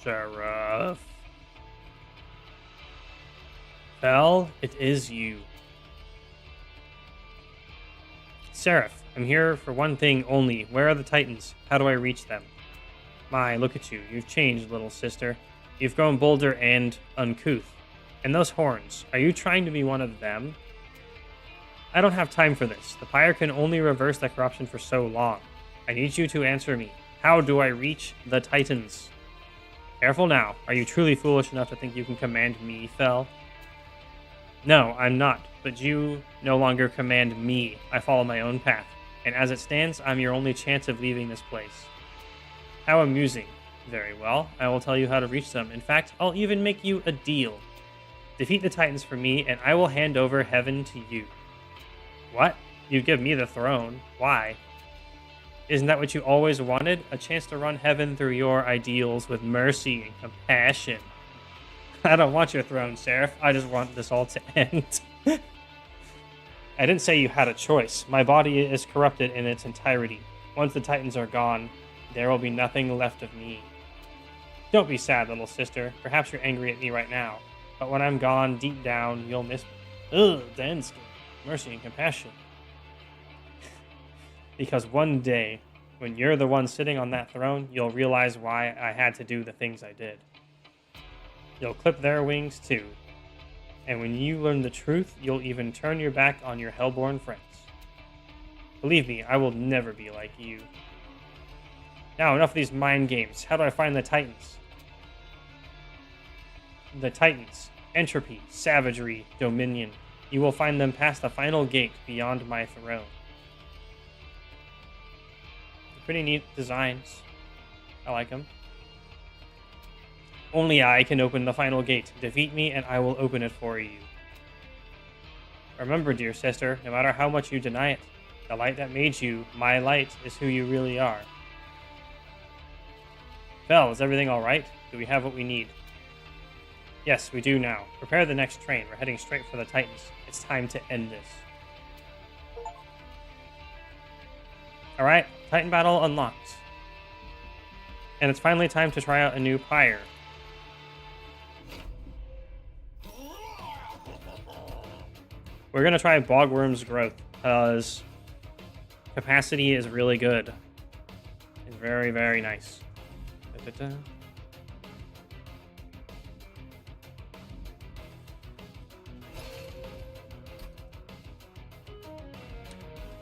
Seraph. Fel, it is you. Seraph, I'm here for one thing only. Where are the Titans? How do I reach them? My, look at you. You've changed, little sister. You've grown bolder and uncouth. And those horns, are you trying to be one of them? I don't have time for this. The Pyre can only reverse the corruption for so long. I need you to answer me. How do I reach the Titans? Careful now. Are you truly foolish enough to think you can command me, Fel? No, I'm not. But you no longer command me. I follow my own path. And as it stands, I'm your only chance of leaving this place. How amusing. Very well. I will tell you how to reach them. In fact, I'll even make you a deal. Defeat the Titans for me, and I will hand over heaven to you. What? You give me the throne. Why? Isn't that what you always wanted? A chance to run heaven through your ideals with mercy and compassion. I don't want your throne, Seraph. I just want this all to end. I didn't say you had a choice. My body is corrupted in its entirety. Once the Titans are gone, there will be nothing left of me. Don't be sad, little sister. Perhaps you're angry at me right now. But when I'm gone, deep down, you'll miss me. Ugh, the end skin. Mercy and compassion. Because one day, when you're the one sitting on that throne, you'll realize why I had to do the things I did. You'll clip their wings too. And when you learn the truth, you'll even turn your back on your Hellborn friends. Believe me, I will never be like you. Now, enough of these mind games. How do I find the Titans? The Titans. Entropy, savagery, dominion. You will find them past the final gate beyond my throne. Pretty neat designs. I like them. Only I can open the final gate. Defeat me and I will open it for you. Remember, dear sister, no matter how much you deny it, the light that made you, my light, is who you really are. Fel, is everything alright? Do we have what we need? Yes, we do now. Prepare the next train. We're heading straight for the Titans. It's time to end this. Alright, Titan battle unlocked. And it's finally time to try out a new Pyre. We're going to try Bogworm's Growth, because capacity is really good. It's very, very nice. Da-da-da.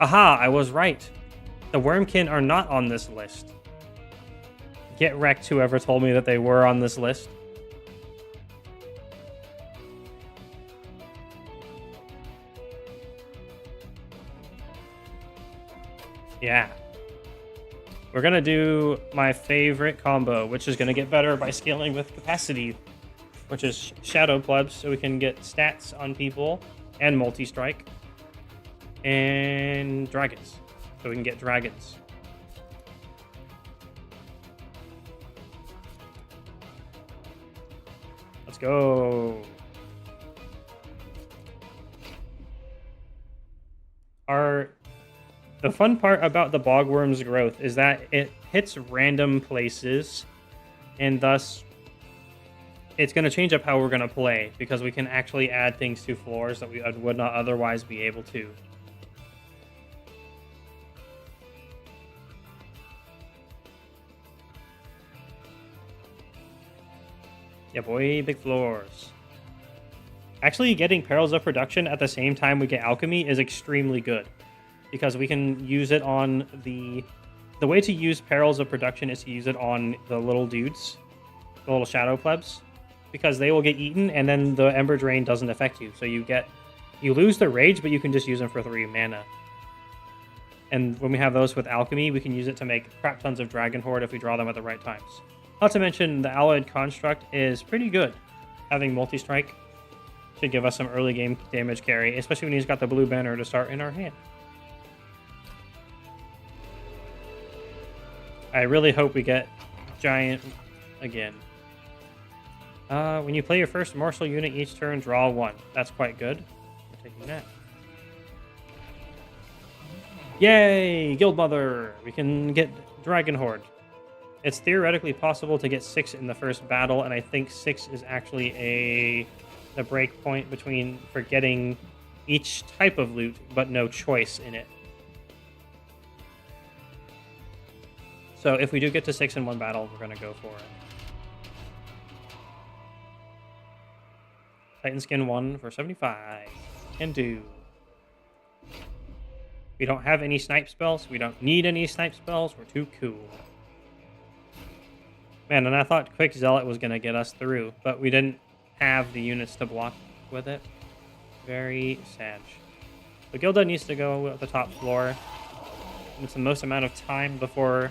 Aha, I was right. The Wormkin are not on this list. Get wrecked, whoever told me that they were on this list. Yeah. We're going to do my favorite combo, which is going to get better by scaling with capacity, which is Shadow Plebs, so we can get stats on people, and Multi-Strike, and Dragons, so we can get Dragons. Let's go. The fun part about the Bogworm's Growth is that it hits random places, and thus it's going to change up how we're going to play, because we can actually add things to floors that we would not otherwise be able to. Yeah, boy, big floors. Actually, getting Perils of Production at the same time we get Alchemy is extremely good, because we can use it on the way to use Perils of Production is to use it on the little dudes, the little Shadow Plebs, because they will get eaten, and then the Ember Drain doesn't affect you. So you lose the Rage, but you can just use them for 3 mana. And when we have those with alchemy, we can use it to make crap tons of Dragon Horde if we draw them at the right times. Not to mention, the Alloyed Construct is pretty good. Having multi-strike should give us some early game damage carry, especially when he's got the blue banner to start in our hand. I really hope we get Giant again. When you play your first martial unit each turn, draw 1. That's quite good. We're taking that. Yay! Guildmother! We can get Dragon Horde. It's theoretically possible to get 6 in the first battle, and I think 6 is actually the break point for getting each type of loot, but no choice in it. So if we do get to 6 in one battle, we're going to go for it. Titan Skin 1 for 75. Can do. We don't have any snipe spells. We don't need any snipe spells. We're too cool. Man, and I thought Quick Zealot was going to get us through, but we didn't have the units to block with it. Very sad. So Gilda needs to go at the top floor. It's the most amount of time before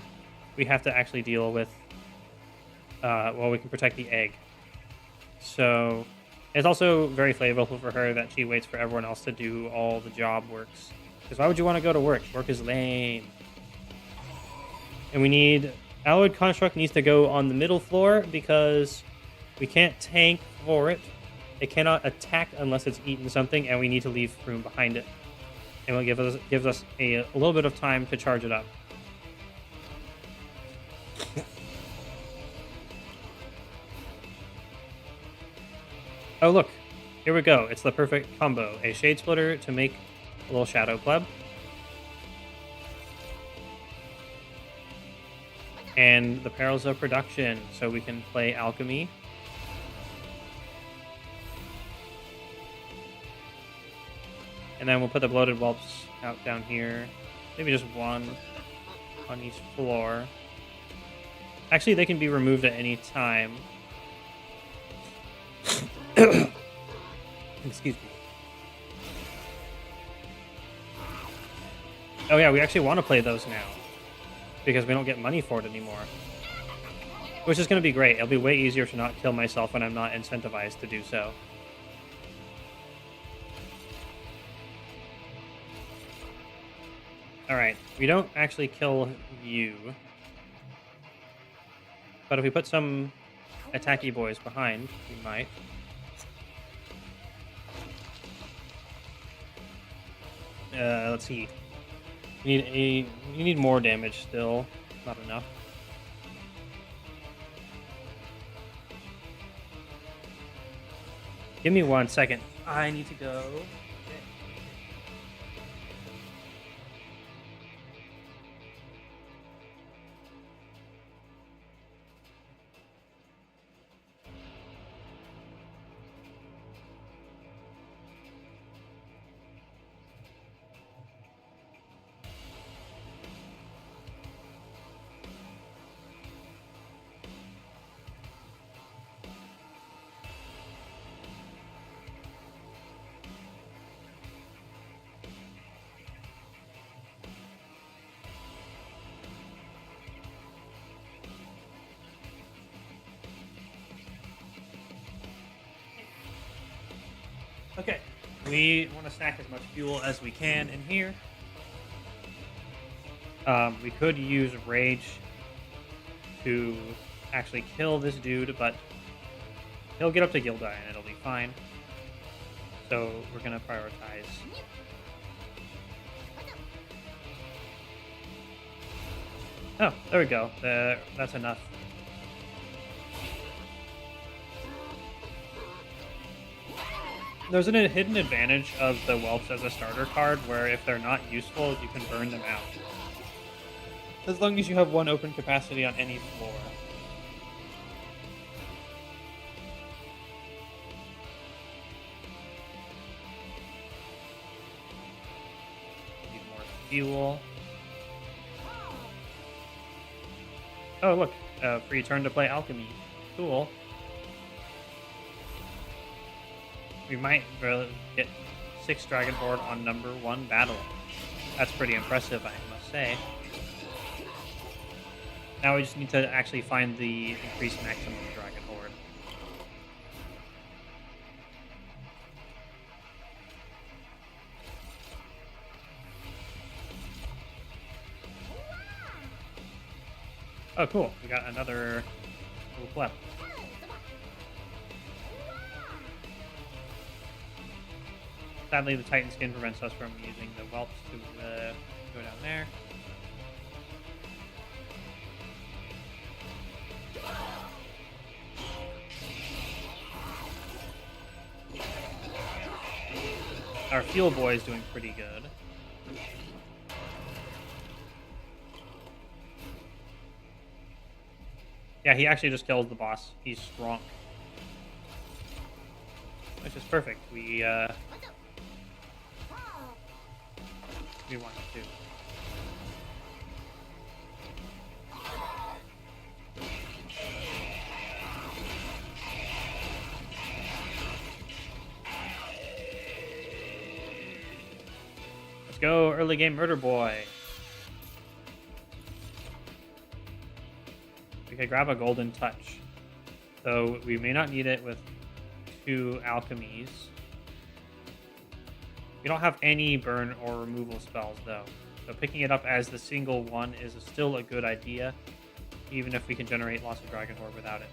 we have to actually deal with, we can protect the egg. So it's also very favorable for her that she waits for everyone else to do all the job works. Because why would you want to go to work? Work is lame. And we need... Alloyed Construct needs to go on the middle floor because we can't tank for it. It cannot attack unless it's eaten something, and we need to leave room behind it. And it gives us a little bit of time to charge it up. Oh, look. Here we go. It's the perfect combo. A Shade Splitter to make a little Shadow Pleb. And the Perils of Production, so we can play Alchemy. And then we'll put the Bloated Whelps out down here. Maybe just one on each floor. Actually, they can be removed at any time. Excuse me. Oh yeah, we actually want to play those now. Because we don't get money for it anymore. Which is going to be great. It'll be way easier to not kill myself when I'm not incentivized to do so. Alright, we don't actually kill you. But if we put some attacky boys behind, we might. Let's see. You need more damage still. Not enough. Give me 1 second. I need to go. Okay, we want to stack as much fuel as we can in here. We could use Rage to actually kill this dude, but he'll get up to Gilda and it'll be fine. So we're going to prioritize. Oh, there we go. That's enough. There's a hidden advantage of the Whelps as a starter card, where if they're not useful, you can burn them out. As long as you have 1 open capacity on any floor. Need more fuel. Oh, look. Free turn to play Alchemy. Cool. We might get 6 Dragon Horde on number 1 battle. That's pretty impressive, I must say. Now we just need to actually find the increased maximum Dragon Horde. Oh, cool. We got another little flip. Sadly, the Titan skin prevents us from using the whelps to go down there. Our Fuel Boy is doing pretty good. Yeah, he actually just kills the boss. He's strong. Which is perfect. We wanted to. Let's go, early game Murder Boy. We could grab a Golden Touch. So we may not need it with 2 alchemies. We don't have any burn or removal spells though. So picking it up as the single one is still a good idea, even if we can generate lots of Dragon Horde without it.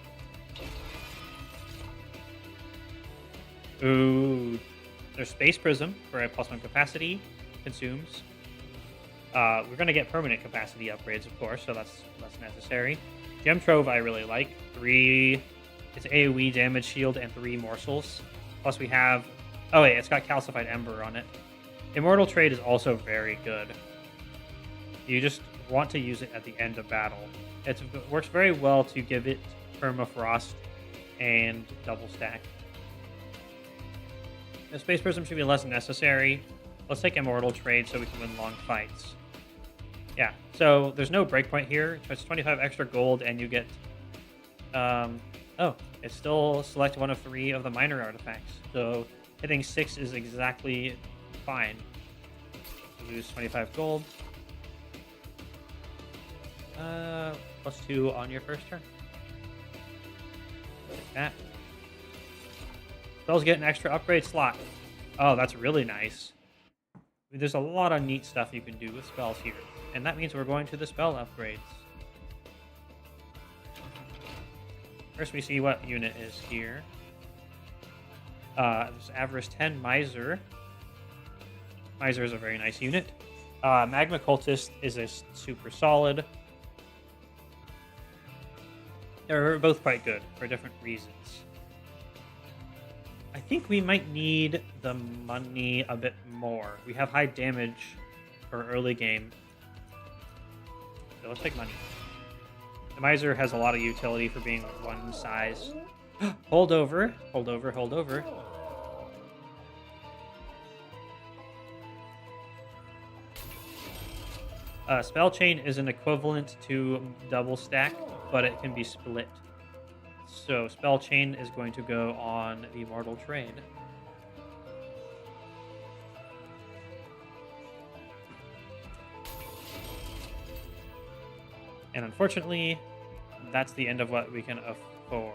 Ooh. There's Space Prism for a +1 capacity. Consumes. We're going to get permanent capacity upgrades, of course, so that's less necessary. Gem Trove I really like. 3... It's AoE damage shield and 3 morsels. Plus we have... Oh wait, it's got Calcified Ember on it. Immortal Trade is also very good. You just want to use it at the end of battle. It works very well to give it Permafrost and Double Stack. The Space Prism should be less necessary. Let's take Immortal Trade so we can win long fights. Yeah, so there's no breakpoint here. It's 25 extra gold, and you get... it's still select one of 3 of the minor artifacts. So hitting 6 is exactly fine. Lose 25 gold. +2 on your first turn. Like that. Spells get an extra upgrade slot. Oh, that's really nice. There's a lot of neat stuff you can do with spells here. And that means we're going to the spell upgrades. First we see what unit is here. There's Avarice 10 Miser. Miser is a very nice unit. Magma Cultist is a super solid. They're both quite good for different reasons. I think we might need the money a bit more. We have high damage for early game. So let's take money. The Miser has a lot of utility for being one size. Hold over, hold over, hold over. Spell Chain is an equivalent to Double Stack, but it can be split. So Spell Chain is going to go on the Immortal Trade. And unfortunately, that's the end of what we can afford.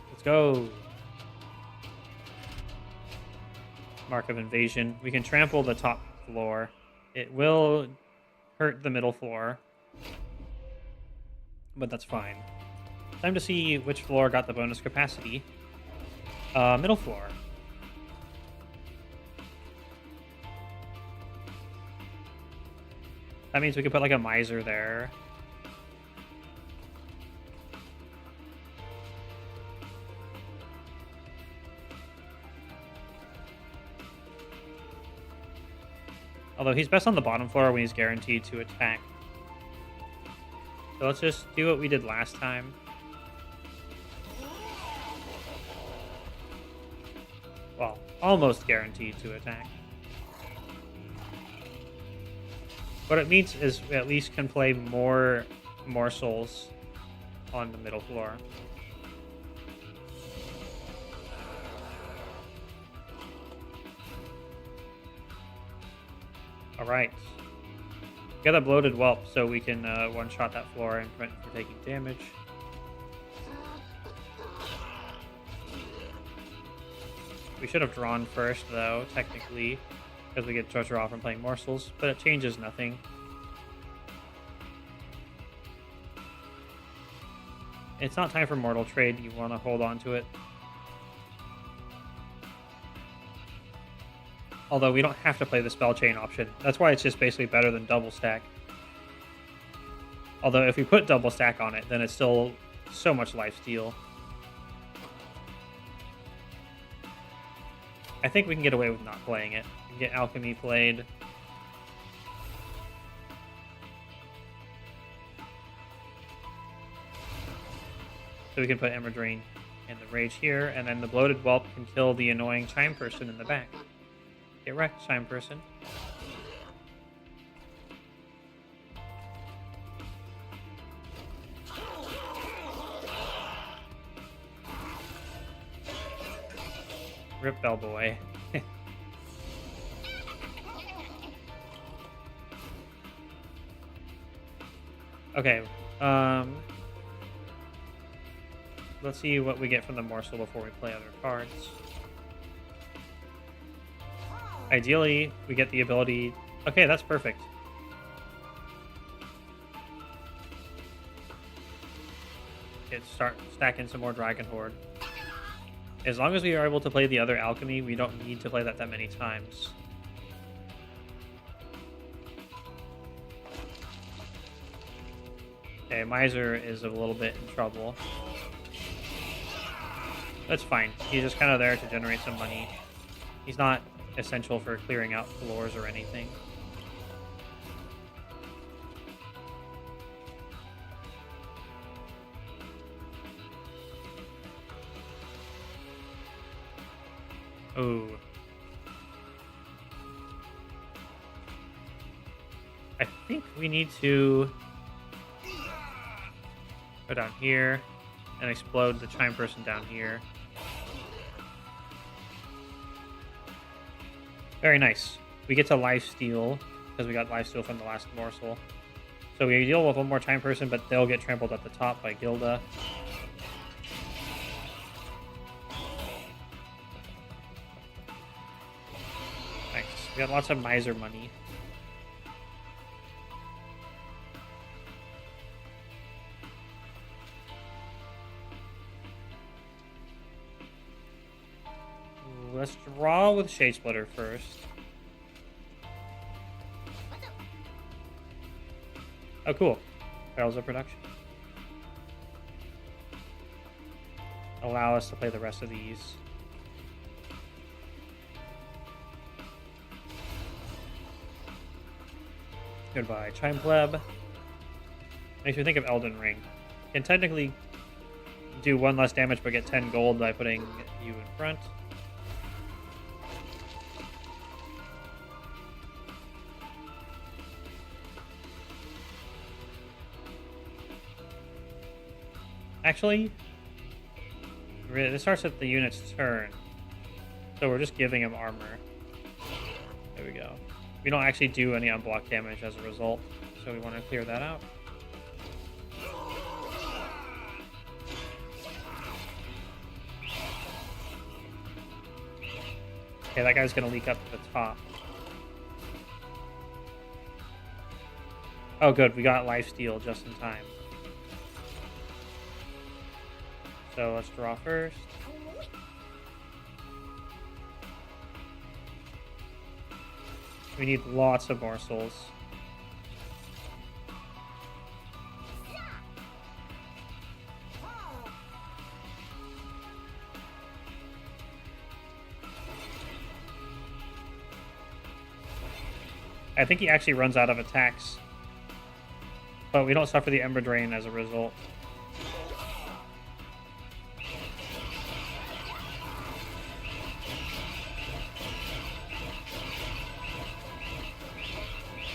Let's go. Mark of Invasion. We can trample the top floor. It will hurt the middle floor, but that's fine. Time to see which floor got the bonus capacity. Middle floor. That means we could put like a Miser there. Although he's best on the bottom floor when he's guaranteed to attack. So let's just do what we did last time. Well, almost guaranteed to attack. What it means is we at least can play more morsels on the middle floor. Alright. Got a bloated whelp, so we can one-shot that floor and prevent from taking damage. We should have drawn first, though, technically, because we get to draw from playing morsels, but it changes nothing. It's not time for Mortal Trade. You want to hold on to it. Although we don't have to play the Spell Chain option. That's why it's just basically better than Double Stack. Although if we put Double Stack on it, then it's still so much lifesteal. I think we can get away with not playing it. We can get Alchemy played. So we can put Emerald Drain in the Rage here, and then the Bloated Whelp can kill the annoying Chime Person in the back. Get wrecked, Chime Person. Rip Bellboy. Okay, let's see what we get from the morsel before we play other cards. Ideally, we get the ability... Okay, that's perfect. Let's start stacking some more Dragon Horde. As long as we are able to play the other Alchemy, we don't need to play that many times. Okay, Miser is a little bit in trouble. That's fine. He's just kind of there to generate some money. He's not essential for clearing out floors or anything. Oh. I think we need to go down here and explode the Chime Person down here. Very nice. We get to lifesteal because we got lifesteal from the last morsel. So we deal with one more Chime Person, but they'll get trampled at the top by Gilda. Nice. We got lots of Miser money. Let's draw with Shade Splitter first. Oh, cool. Barrels of Production. Allow us to play the rest of these. Goodbye, Chime Pleb. Makes me think of Elden Ring. Can technically do 1 less damage but get 10 gold by putting you in front. Actually, this starts at the unit's turn, so we're just giving him armor. There we go. We don't actually do any unblocked damage as a result, so we want to clear that out. Okay, that guy's going to leak up to the top. Oh, good. We got lifesteal just in time. So let's draw first. We need lots of morsels. I think he actually runs out of attacks. But we don't suffer the Ember Drain as a result.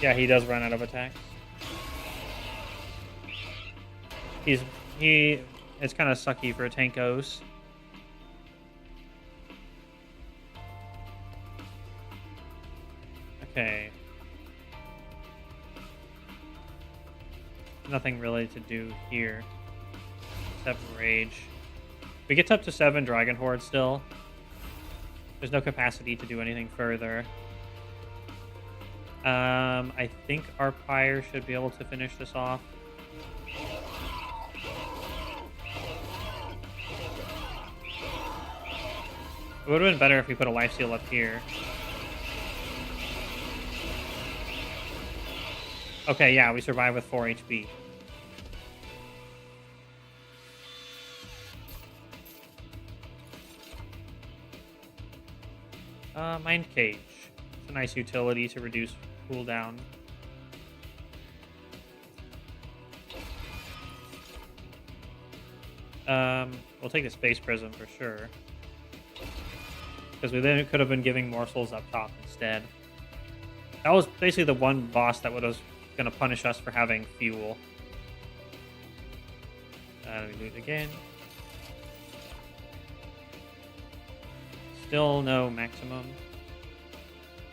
Yeah, he does run out of attacks. He's It's kind of sucky for Tankos. Okay. Nothing really to do here. Except rage. We get up to 7 Dragon Horde still. There's no capacity to do anything further. I think our Pyre should be able to finish this off. It would have been better if we put a life steal up here. Okay, yeah, we survived with 4 HP. Mind Cage. It's a nice utility to reduce cooldown. We'll take the Space Prism for sure. Because we then could have been giving morsels up top instead. That was basically the one boss that was going to punish us for having fuel. Let me do it again. Still no maximum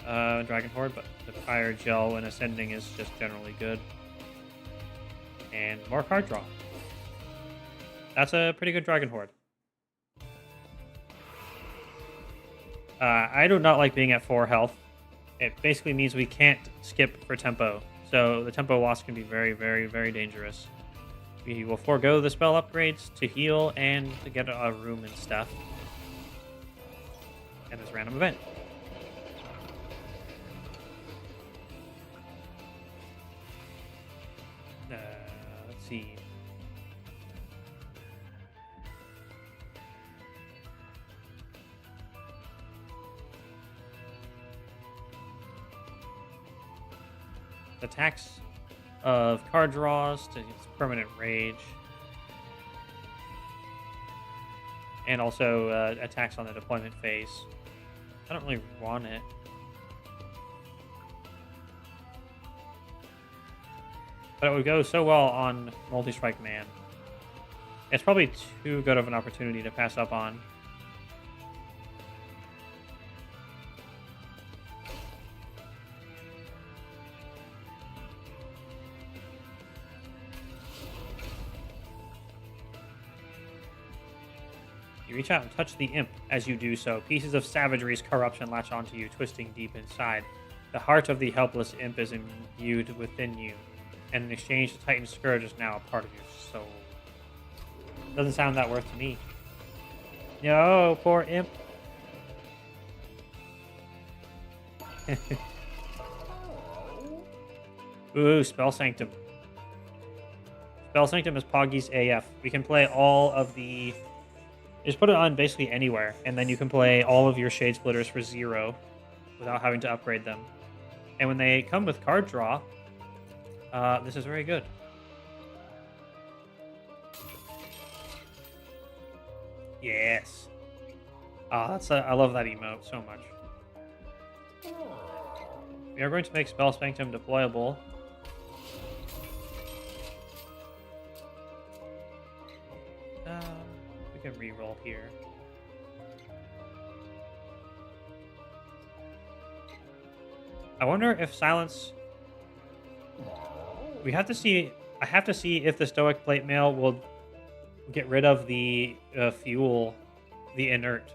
Dragon Horde, but the Fire Gel and Ascending is just generally good. And more card draw. That's a pretty good Dragon Horde. I do not like being at 4 health. It basically means we can't skip for tempo. So the tempo loss can be very, very, very dangerous. We will forego the spell upgrades to heal and to get a room and stuff. And this random event. Let's see. Attacks of card draws to its permanent rage. And also attacks on the deployment phase. I don't really want it. But it would go so well on Multi-Strike Man. It's probably too good of an opportunity to pass up on. You reach out and touch the imp. As you do so, pieces of Savagery's corruption latch onto you, twisting deep inside. The heart of the helpless imp is imbued within you, and in exchange, the Titan Scourge is now a part of your soul. Doesn't sound that worth to me. No, poor imp. Ooh, Spell Sanctum. Spell Sanctum is Poggy's AF. We can play all of the... Just put it on basically anywhere, and then you can play all of your Shade Splitters for 0 without having to upgrade them. And when they come with card draw, this is very good. Yes. I love that emote so much. We are going to make Spell Sanctum deployable. We can reroll here. I wonder if Silence... We have to see... I have to see if the Stoic Plate Mail will get rid of the fuel, the inert.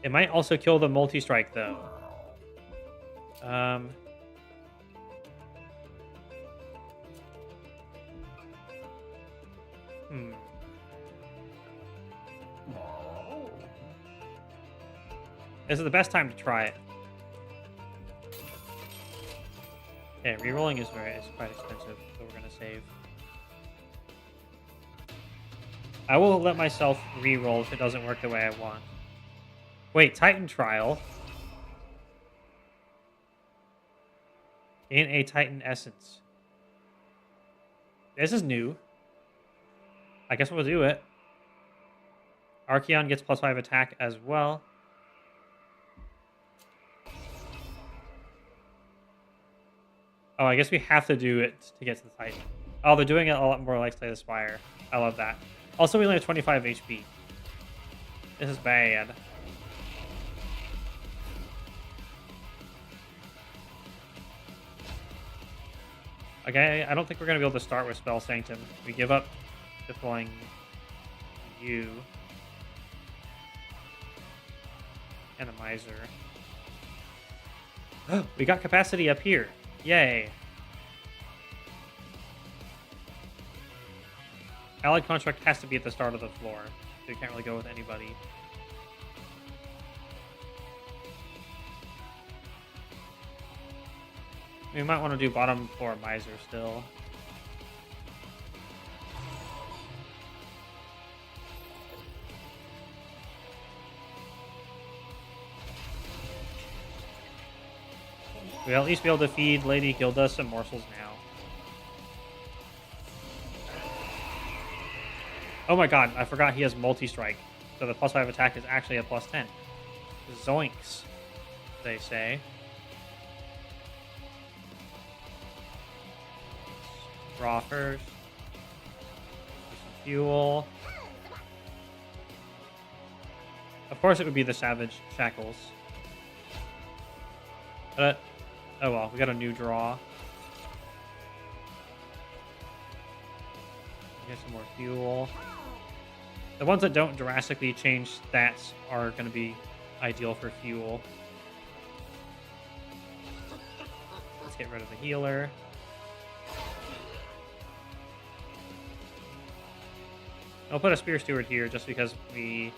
It might also kill the multi-strike, though. This is the best time to try it. Okay, rerolling is quite expensive, so we're gonna save. I will let myself reroll if it doesn't work the way I want. Wait, Titan Trial. In a Titan Essence. This is new. I guess we'll do it. Archeon gets +5 attack as well. Oh, I guess we have to do it to get to the Titan. Oh, they're doing it a lot more like Slay the Spire. I love that. Also, we only have 25 HP. This is bad. Okay, I don't think we're going to be able to start with Spell Sanctum. We give up deploying you. And a Miser. We got capacity up here. Yay. Allied Construct has to be at the start of the floor. So you can't really go with anybody. We might want to do bottom floor Miser still. We'll at least be able to feed Lady Gilda some morsels now. Oh my god, I forgot he has multi-strike. So the +5 attack is actually a +10. Zoinks, they say. Draw first. Some fuel. Of course it would be the Savage Shackles. But, oh well, we got a new draw. Get some more fuel. The ones that don't drastically change stats are going to be ideal for fuel. Let's get rid of the healer. I'll put a Spear Steward here just because we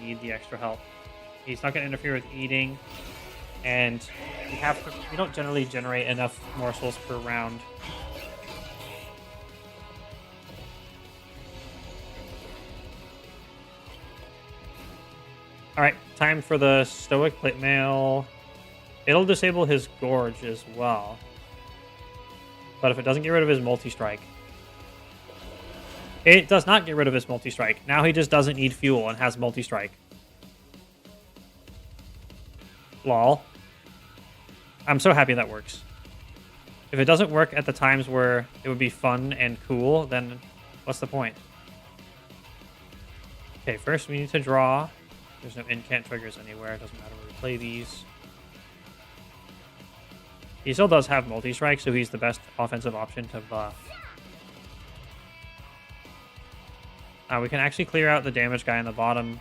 need the extra help. He's not going to interfere with eating, and we don't generally generate enough morsels per round. Alright, time for the Stoic Plate Mail. It'll disable his Gorge as well. But if it doesn't get rid of his multi-strike. It does not get rid of his multi-strike. Now he just doesn't need fuel and has multi-strike. Lol. I'm so happy that works. If it doesn't work at the times where it would be fun and cool, then what's the point? Okay, first we need to draw. There's no incant triggers anywhere. It doesn't matter where we play these. He still does have multi-strike, so he's the best offensive option to buff. We can actually clear out the damage guy on the bottom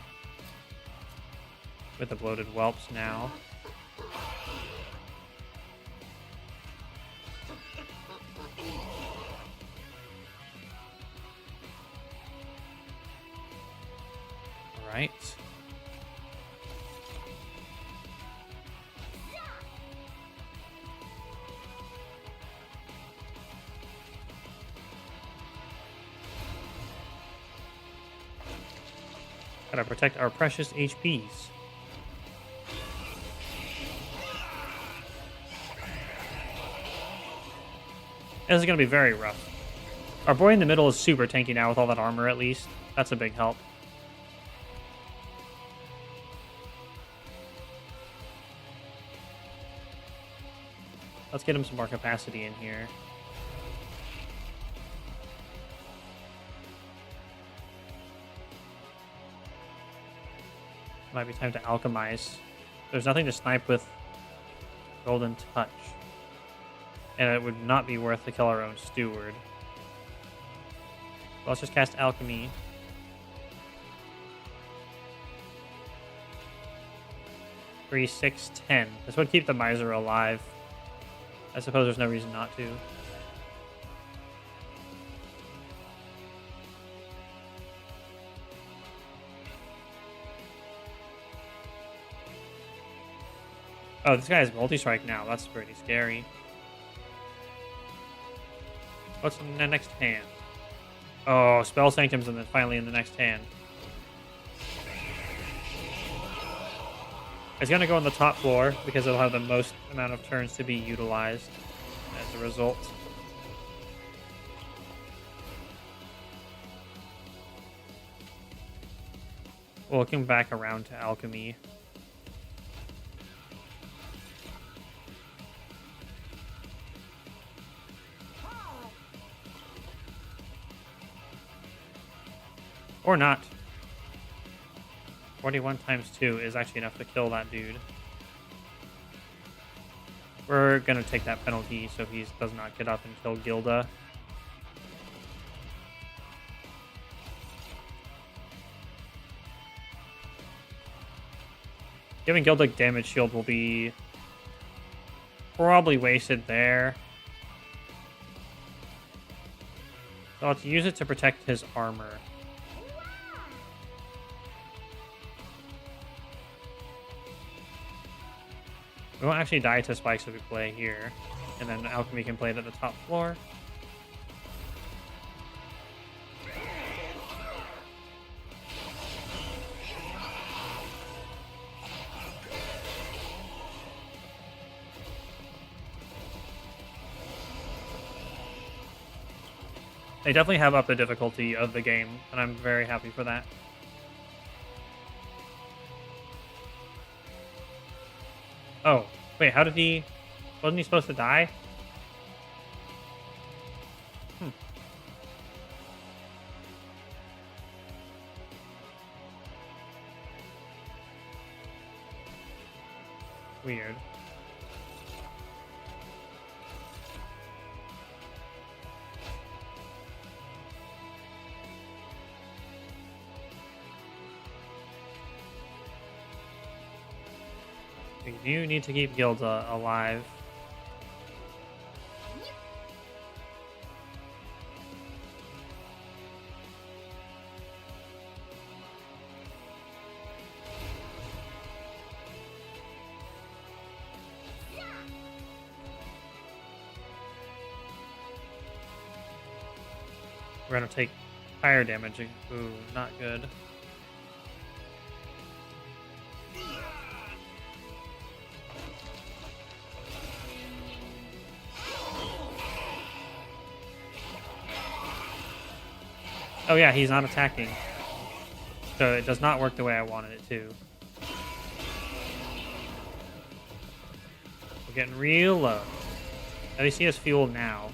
with the Bloated Whelps now. All right. Gotta protect our precious HPs. This is gonna be very rough. Our boy in the middle is super tanky now with all that armor at least. That's a big help. Let's get him some more capacity in here. Might be time to alchemize. There's nothing to snipe with Golden Touch. And it would not be worth to kill our own steward. So let's just cast Alchemy. Three, 6, 10. This would keep the Miser alive. I suppose there's no reason not to. Oh, this guy has multi-strike now. That's pretty scary. What's in the next hand? Oh, Spell Sanctum's finally in the next hand. It's going to go on the top floor because it'll have the most amount of turns to be utilized as a result. We'll come back around to Alchemy. Or not. 41 times 2 is actually enough to kill that dude. We're gonna take that penalty so he does not get up and kill Gilda. Giving Gilda damage shield will be probably wasted there. So I'll have to use it to protect his armor. We won't actually die to spikes if we play here. And then Alchemy can play it at the top floor. They definitely have upped the difficulty of the game, and I'm very happy for that. Oh, wait, how did he... Wasn't he supposed to die? Weird. We do need to keep Gilda alive. We're gonna take fire damage. Ooh, not good. Oh yeah, he's not attacking. So it does not work the way I wanted it to. We're getting real low. At least he has fuel now.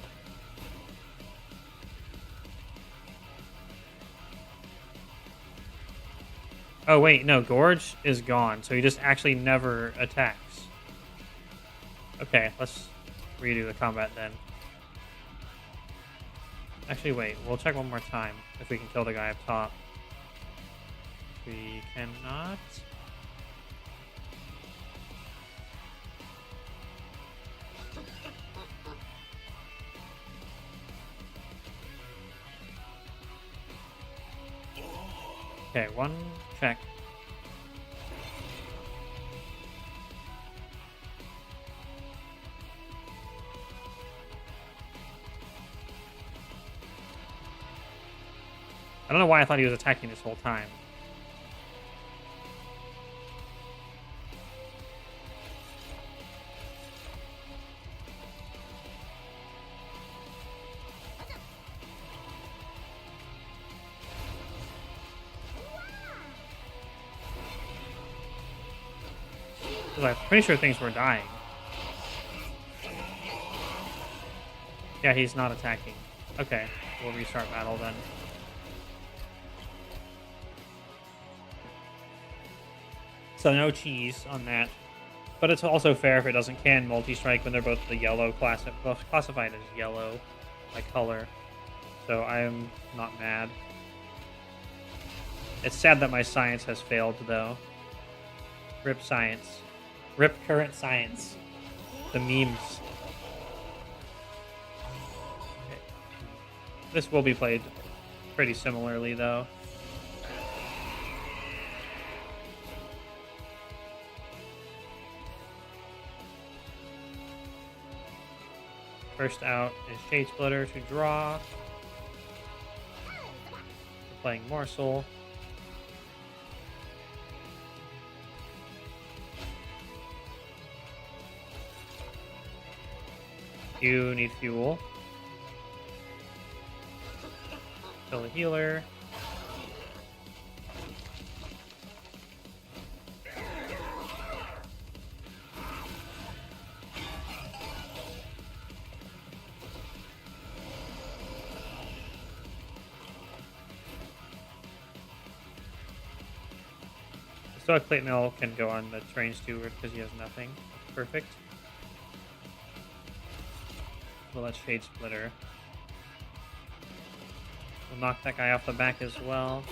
Oh wait, no, Gorge is gone, so he just actually never attacks. Okay, let's redo the combat then. Actually, wait, we'll check one more time if we can kill the guy up top. We cannot. Okay, one check. I don't know why I thought he was attacking this whole time. I'm pretty sure things were dying. Yeah, he's not attacking. Okay, we'll restart battle then. So no cheese on that. But it's also fair if it doesn't can multi-strike when they're both the yellow classified as yellow by color. So I am not mad. It's sad that my science has failed though. Rip science. Rip current science. The memes. Okay. This will be played pretty similarly though. First out is Shade Splitter to draw. We're playing Morsel. You need fuel. Kill the healer. Stoic Plate Mill can go on the Terrain Steward because he has nothing. That's perfect. We'll let Shade Splitter. We'll knock that guy off the back as well.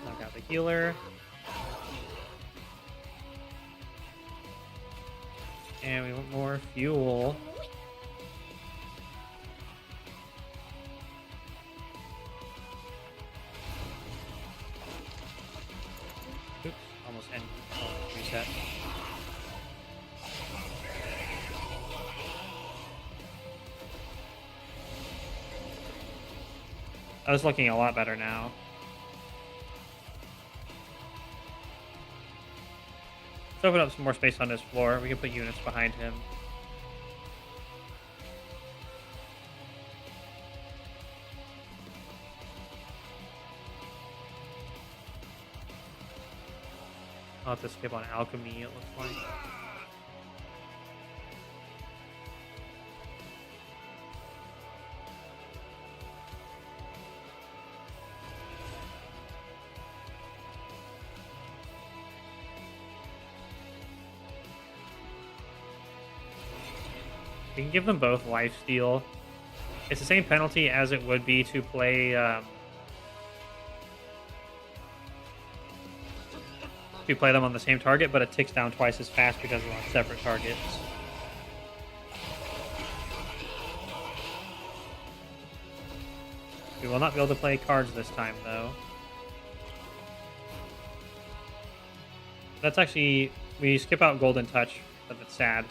Knock out the healer. And we want more fuel. Oops, almost ended. Oh, reset. I was looking a lot better now. Let's open up some more space on this floor. We can put units behind him. I'll have to skip on alchemy, it looks like. We can give them both lifesteal. It's the same penalty as it would be to play them on the same target, but it ticks down twice as fast because they're on separate targets. We will not be able to play cards this time, though. That's actually... we skip out Golden Touch, but that's sad.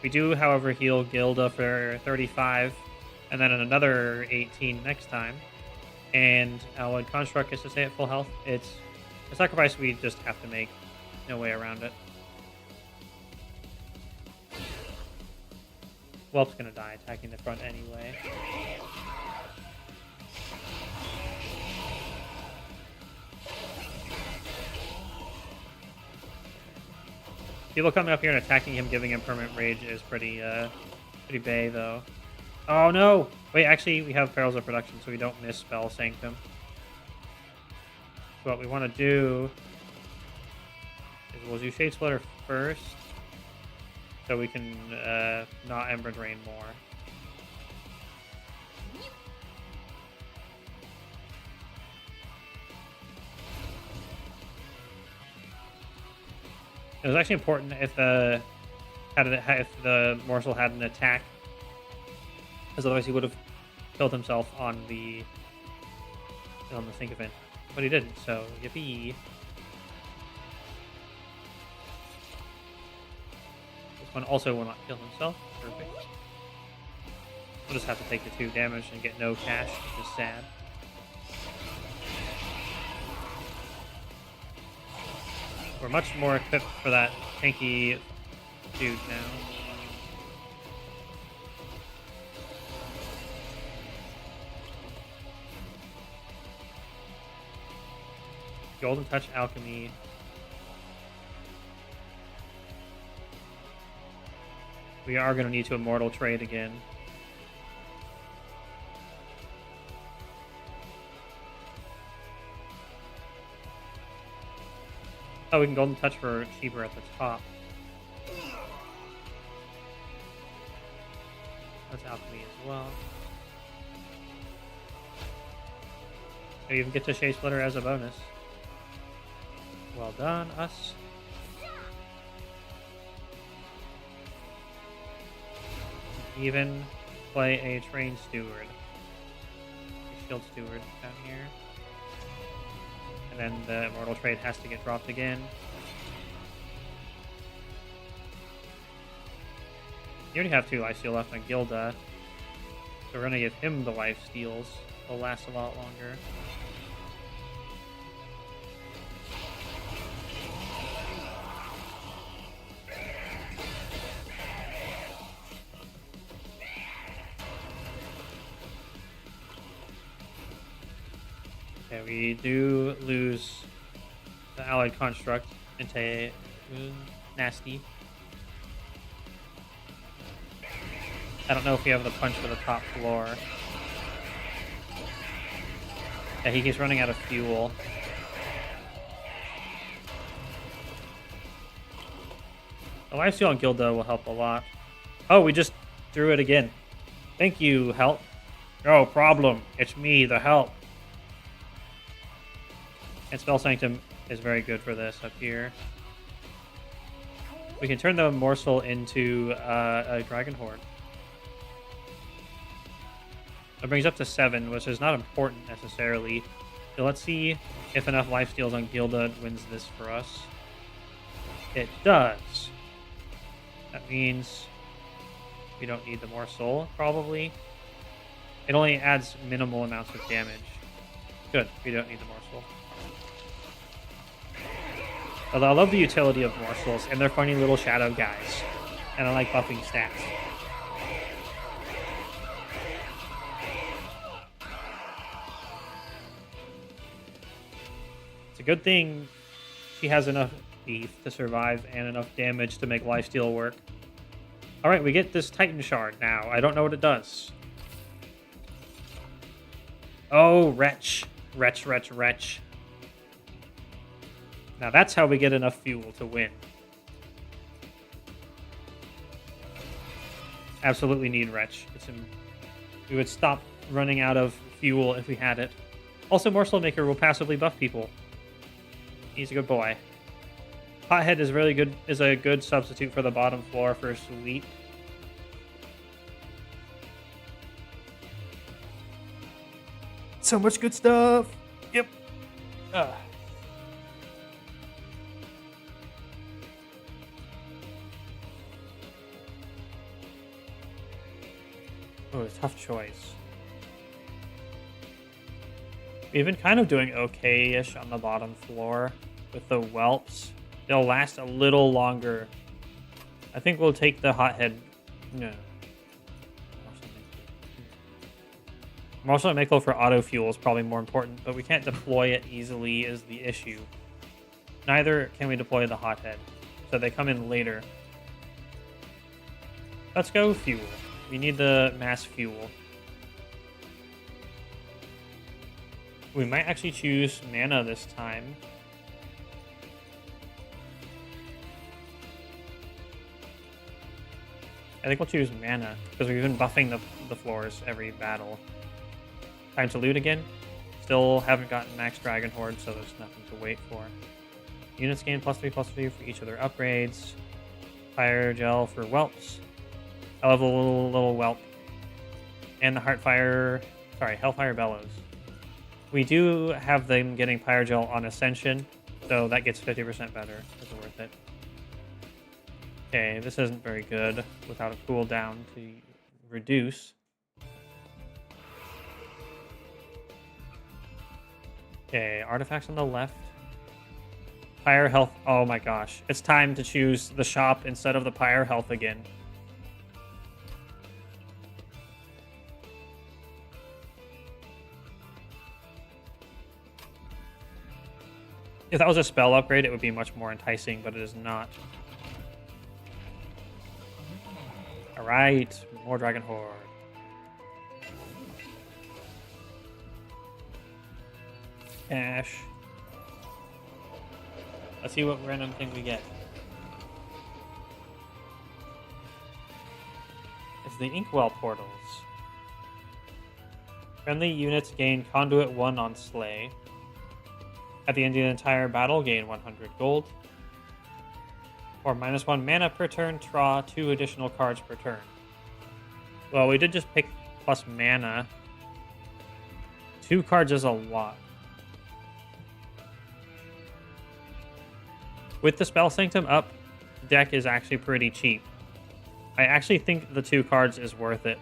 We do, however, heal Gilda for 35, and then another 18 next time. And Alloyed Construct gets to stay at full health. It's a sacrifice we just have to make. No way around it. Whelp's gonna die attacking the front anyway. People coming up here and attacking him, giving him permanent rage is pretty bae, though. Oh, no! Wait, actually, we have Perils of Production, so we don't miss Spell Sanctum. So what we want to do is we'll do Shade Splitter first, so we can not Ember Drain more. It was actually important if the morsel had an attack, because otherwise he would have killed himself on the Sycophant, but he didn't. So yippee! This one also will not kill himself. Perfect. We'll just have to take the 2 damage and get no cash, which is sad. We're much more equipped for that tanky dude now. Golden Touch Alchemy. We are going to need to Immortal Trade again. Oh, we can Golden Touch for cheaper at the top. That's Alchemy as well. We even get to Shade Splitter as a bonus. Well done, us. Even play a Terrain Steward. A Shield Steward down here. And then the Immortal Trade has to get dropped again. You already have 2 lifesteal left on Gilda, so we're going to give him the lifesteals. They'll last a lot longer. Okay, we do lose the Allied Construct into nasty. I don't know if we have the punch for the top floor. Yeah, he keeps running out of fuel. The lifesteal on Gilda will help a lot. Oh, we just threw it again. Thank you, help. No problem. It's me, the help. And Spell Sanctum is very good for this up here. We can turn the morsel into a Dragon Horde. That brings up to 7, which is not important necessarily. So let's see if enough lifesteals on Gilda wins this for us. It does. That means we don't need the morsel, probably. It only adds minimal amounts of damage. Good, we don't need the morsel. Although I love the utility of morsels, and they're funny little shadow guys. And I like buffing stats. It's a good thing she has enough beef to survive and enough damage to make lifesteal work. Alright, we get this Titan Shard now. I don't know what it does. Oh, wretch. Wretch, wretch, wretch. Now that's how we get enough fuel to win. Absolutely need wretch. We would stop running out of fuel if we had it. Also, Morsel Maker will passively buff people. He's a good boy. Hothead is really good. Is a good substitute for the bottom floor for Sweep. So much good stuff. Yep. Oh, tough choice. We've been kind of doing okay-ish on the bottom floor with the whelps. They'll last a little longer. I think we'll take the hothead. No. Morsel Mako for auto fuel is probably more important, but we can't deploy it easily is the issue. Neither can we deploy the hothead, so they come in later. Let's go fuel. We need the mass fuel. We might actually choose mana this time. I think we'll choose mana, because we've been buffing the floors every battle. Time to loot again. Still haven't gotten max Dragon Horde, so there's nothing to wait for. Units gain +3/+3 for each of their upgrades. Fire Gel for whelps. I love a little whelp. And the Hellfire Bellows. We do have them getting Pyre Gel on Ascension, so that gets 50% better. It's worth it. Okay, this isn't very good without a cooldown to reduce. Okay, artifacts on the left. Pyre health. Oh my gosh. It's time to choose the shop instead of the Pyre health again. If that was a spell upgrade, it would be much more enticing, but it is not. Alright, more Dragon Horde. Cash. Let's see what random thing we get. It's the Inkwell portals. Friendly units gain Conduit 1 on Slay. At the end of the entire battle, gain 100 gold. Or -1 mana per turn, draw 2 additional cards per turn. Well, we did just pick plus mana. 2 cards is a lot. With the Spell Sanctum up, deck is actually pretty cheap. I actually think the 2 cards is worth it.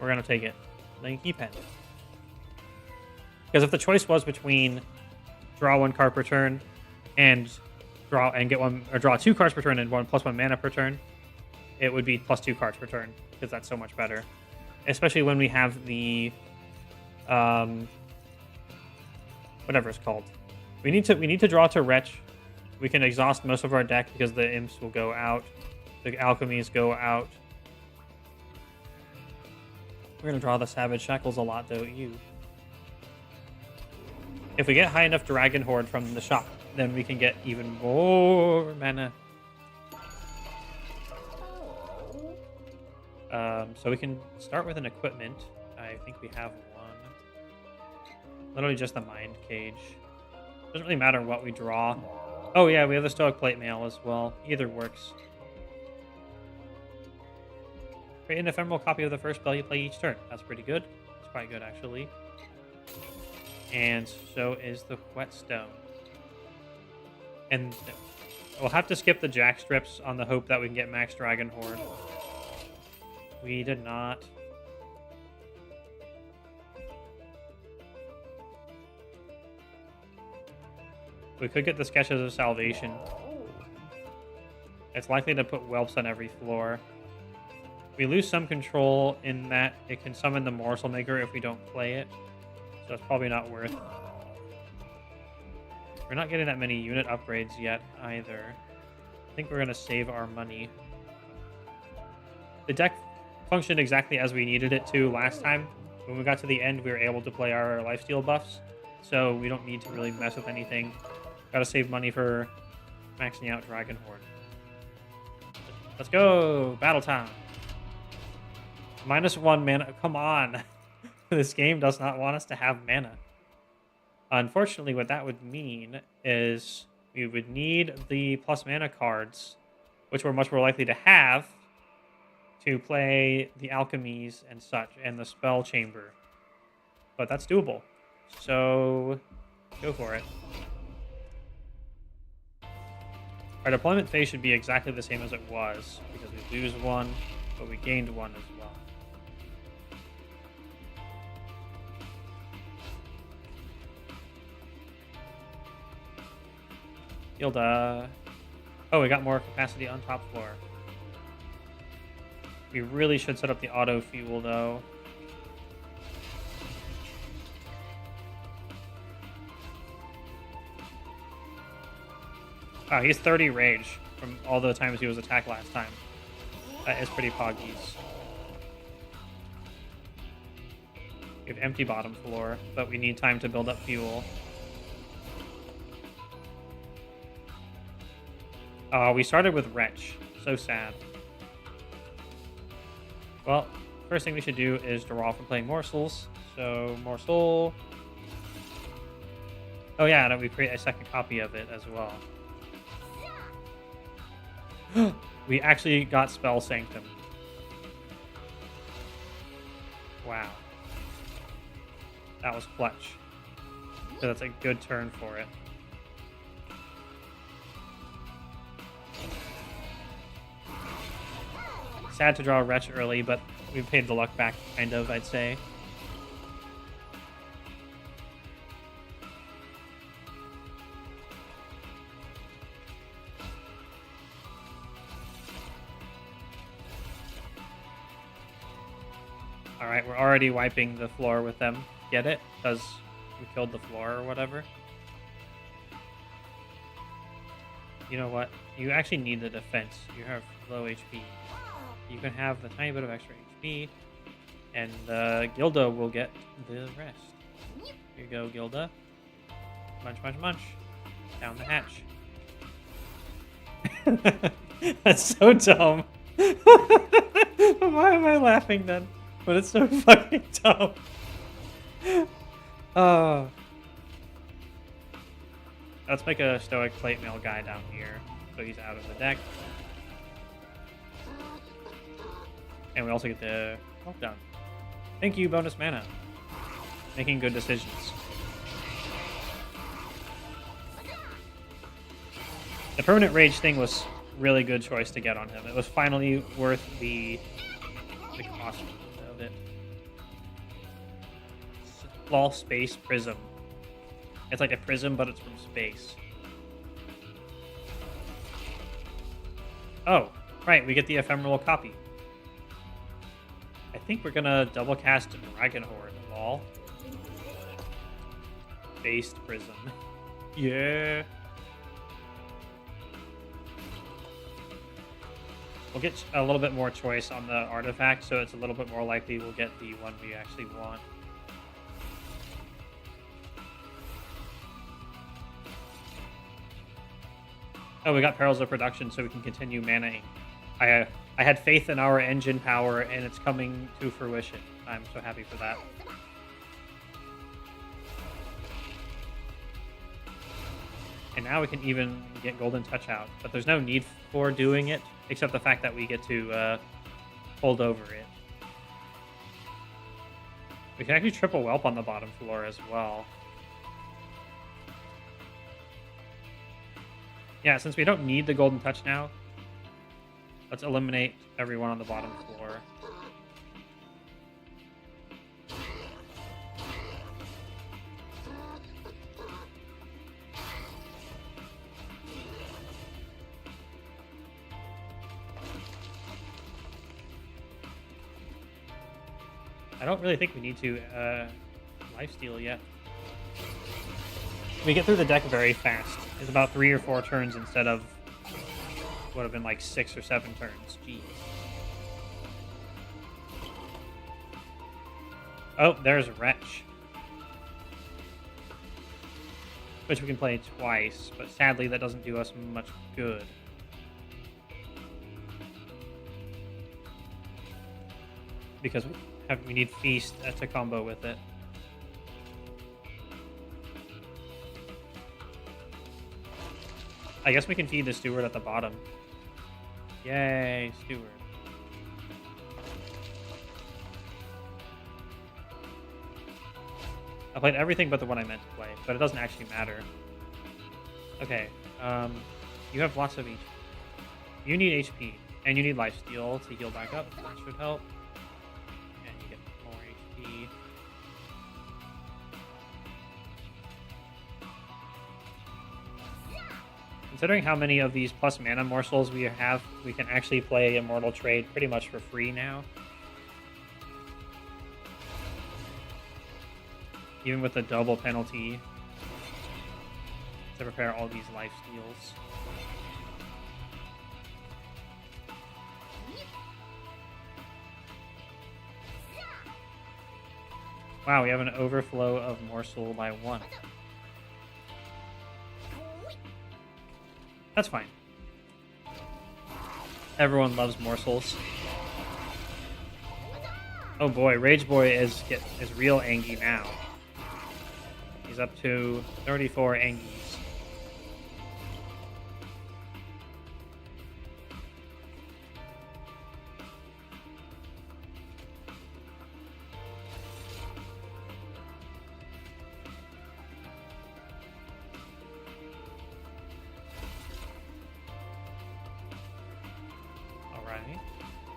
We're going to take it. Lanky Pen. Because if the choice was between draw 1 card per turn and draw 2 cards per turn and +1 mana per turn, it would be +2 cards per turn, because that's so much better. Especially when we have the whatever it's called. We need to draw to Wretch. We can exhaust most of our deck because the imps will go out. The alchemies go out. We're gonna draw the Savage Shackles a lot, don't you? If we get high enough Dragon Horde from the shop, then we can get even more mana. So we can start with an equipment. I think we have one. Literally just the Mind Cage. Doesn't really matter what we draw. Oh yeah, we have the Stoic Plate Mail as well. Either works. Create an ephemeral copy of the first spell you play each turn. That's pretty good. It's quite good, actually. And so is the Whetstone. And we'll have to skip the Jack Strips on the hope that we can get Max Dragon Horde. We did not. We could get the Sketches of Salvation. It's likely to put whelps on every floor. We lose some control in that it can summon the Morsel Maker if we don't play it. So it's probably not worth. We're not getting that many unit upgrades yet either. I think we're going to save our money. The deck functioned exactly as we needed it to last time. When we got to the end, we were able to play our lifesteal buffs. So we don't need to really mess with anything. Gotta save money for maxing out Dragon Horde. Let's go! Battle time! -1 mana. Come on! This game does not want us to have mana. Unfortunately, what that would mean is we would need the plus mana cards, which we're much more likely to have, to play the alchemies and such, and the spell chamber. But that's doable. So, go for it. Our deployment phase should be exactly the same as it was, because we lose one, but we gained one as well. Gilda. Oh, we got more capacity on top floor. We really should set up the auto fuel, though. Wow, he's 30 rage from all the times he was attacked last time. That is pretty poggies. We have empty bottom floor, but we need time to build up fuel. We started with Wretch. So sad. Well, first thing we should do is draw from playing Morsels. So, Morsel. Oh yeah, and we create a second copy of it as well. We actually got Spell Sanctum. Wow. That was clutch. So that's a good turn for it. Sad to draw Wretch early, but we paid the luck back, kind of, I'd say. Alright, we're already wiping the floor with them. Get it? Because we killed the floor or whatever. You know what? You actually need the defense. You have low HP. You can have the tiny bit of extra HP, and Gilda will get the rest. Here you go, Gilda. Munch, munch, munch. Down the hatch. That's so dumb. Why am I laughing then? But it's so fucking dumb. Let's make a Stoic Plate Mail guy down here, so he's out of the deck. And we also get the Meltdown. Thank you, bonus mana. Making good decisions. The permanent rage thing was really good choice to get on him. It was finally worth the cost of it. Law Space Prism. It's like a prism, but it's from space. Oh, right, we get the ephemeral copy. I think we're gonna double cast Dragon Horde, lol. Based Prism. Yeah. We'll get a little bit more choice on the artifact, so it's a little bit more likely we'll get the one we actually want. Oh, we got Perils of Production, so we can continue manaing. I had faith in our engine power, and it's coming to fruition. I'm so happy for that. And now we can even get Golden Touch out, but there's no need for doing it, except the fact that we get to hold over it. We can actually triple Whelp on the bottom floor as well. Yeah, since we don't need the Golden Touch now, let's eliminate everyone on the bottom floor. I don't really think we need to lifesteal yet. We get through the deck very fast. It's about 3 or 4 turns instead of would have been like 6 or 7 turns. Jeez. Oh, there's Wretch. Which we can play twice, but sadly that doesn't do us much good. Because we need Feast to combo with it. I guess we can feed the Steward at the bottom. Yay, Steward. I played everything but the one I meant to play, but it doesn't actually matter. Okay, you have lots of HP. You need HP, and you need lifesteal to heal back up. That should help. And you get more HP. Considering how many of these plus mana morsels we have, we can actually play Immortal Trade pretty much for free now. Even with the double penalty to prepare all these life steals. Wow, we have an overflow of morsel by 1. That's fine. Everyone loves morsels. Oh boy, Rage Boy is real angry now. He's up to 34 Angies.